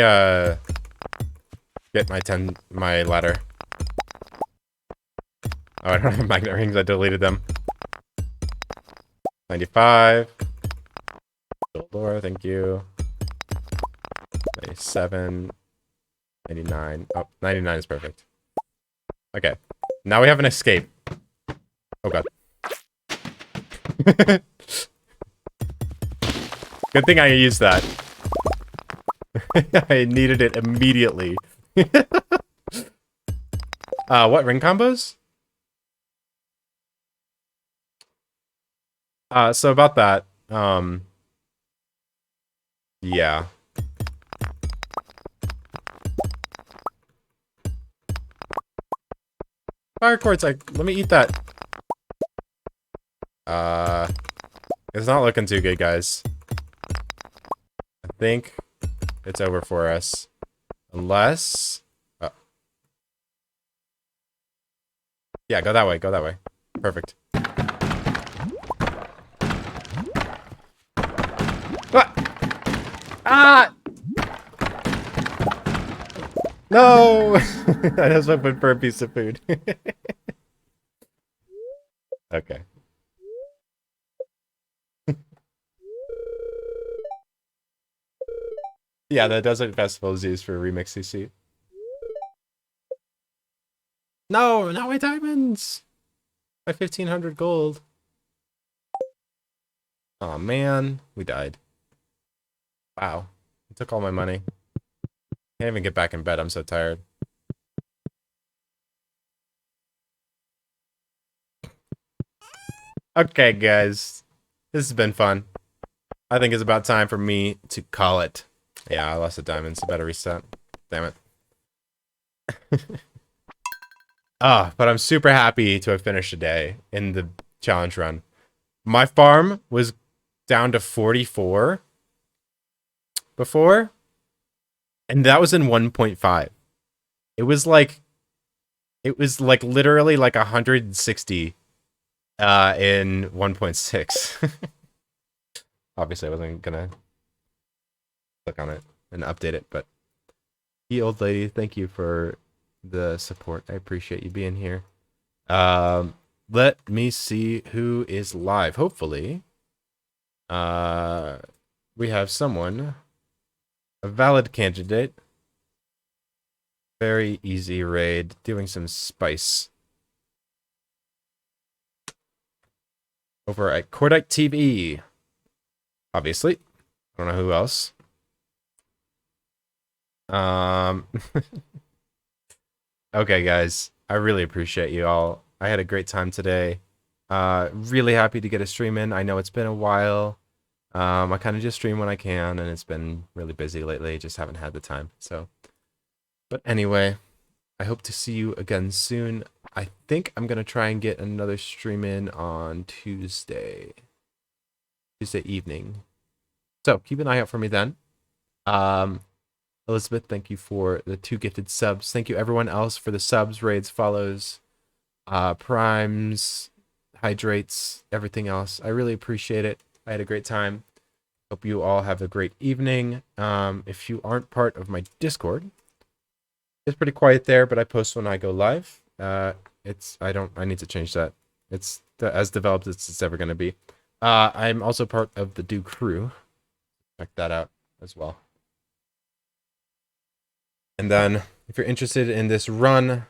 get my ladder. Oh, I don't have magnet rings, I deleted them. 95. Door, thank you. 97. 99. Oh, 99 is perfect. Okay. Now we have an escape. Oh god. Good thing I used that. I needed it immediately. What ring combos? So about that, yeah. Fire quartz, let me eat that. It's not looking too good, guys. I think it's over for us. Unless... yeah, go that way, go that way. Perfect. Ah! No! I just went for a piece of food. Okay. Yeah, the Desert Festival is used for Remix CC. No, not my diamonds! My 1500 gold. Oh man, we died. Wow. It took all my money. Can't even get back in bed, I'm so tired. Okay, guys. This has been fun. I think it's about time for me to call it. Yeah, I lost the diamonds. I better reset. Damn it. But I'm super happy to have finished a day in the challenge run. My farm was down to 44 before, and that was in 1.5. It was like literally like 160 in 1.6. Obviously, I wasn't gonna click on it and update it, but the old lady, thank you for the support. I appreciate you being here. Let me see who is live. Hopefully, we have someone, a valid candidate. Very easy raid, doing some spice. Over at Cordite TV. Obviously. I don't know who else. Okay, guys. I really appreciate you all. I had a great time today. Really happy to get a stream in. I know it's been a while. I kind of just stream when I can, and it's been really busy lately. Just haven't had the time. So, but anyway, I hope to see you again soon. I think I'm gonna try and get another stream in on Tuesday evening. So keep an eye out for me then. Elizabeth, thank you for the 2 gifted subs. Thank you everyone else for the subs, raids, follows, primes, hydrates, everything else. I really appreciate it. I had a great time. Hope you all have a great evening. If you aren't part of my Discord, it's pretty quiet there, but I post when I go live. I need to change that. It's as developed as it's ever going to be. I'm also part of the Do crew. Check that out as well. And then if you're interested in this run,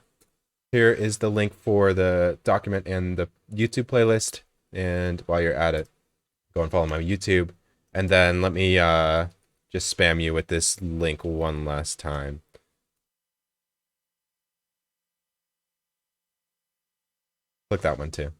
here is the link for the document and the YouTube playlist. And while you're at it, go and follow my YouTube. And then let me just spam you with this link one last time. Click that one too.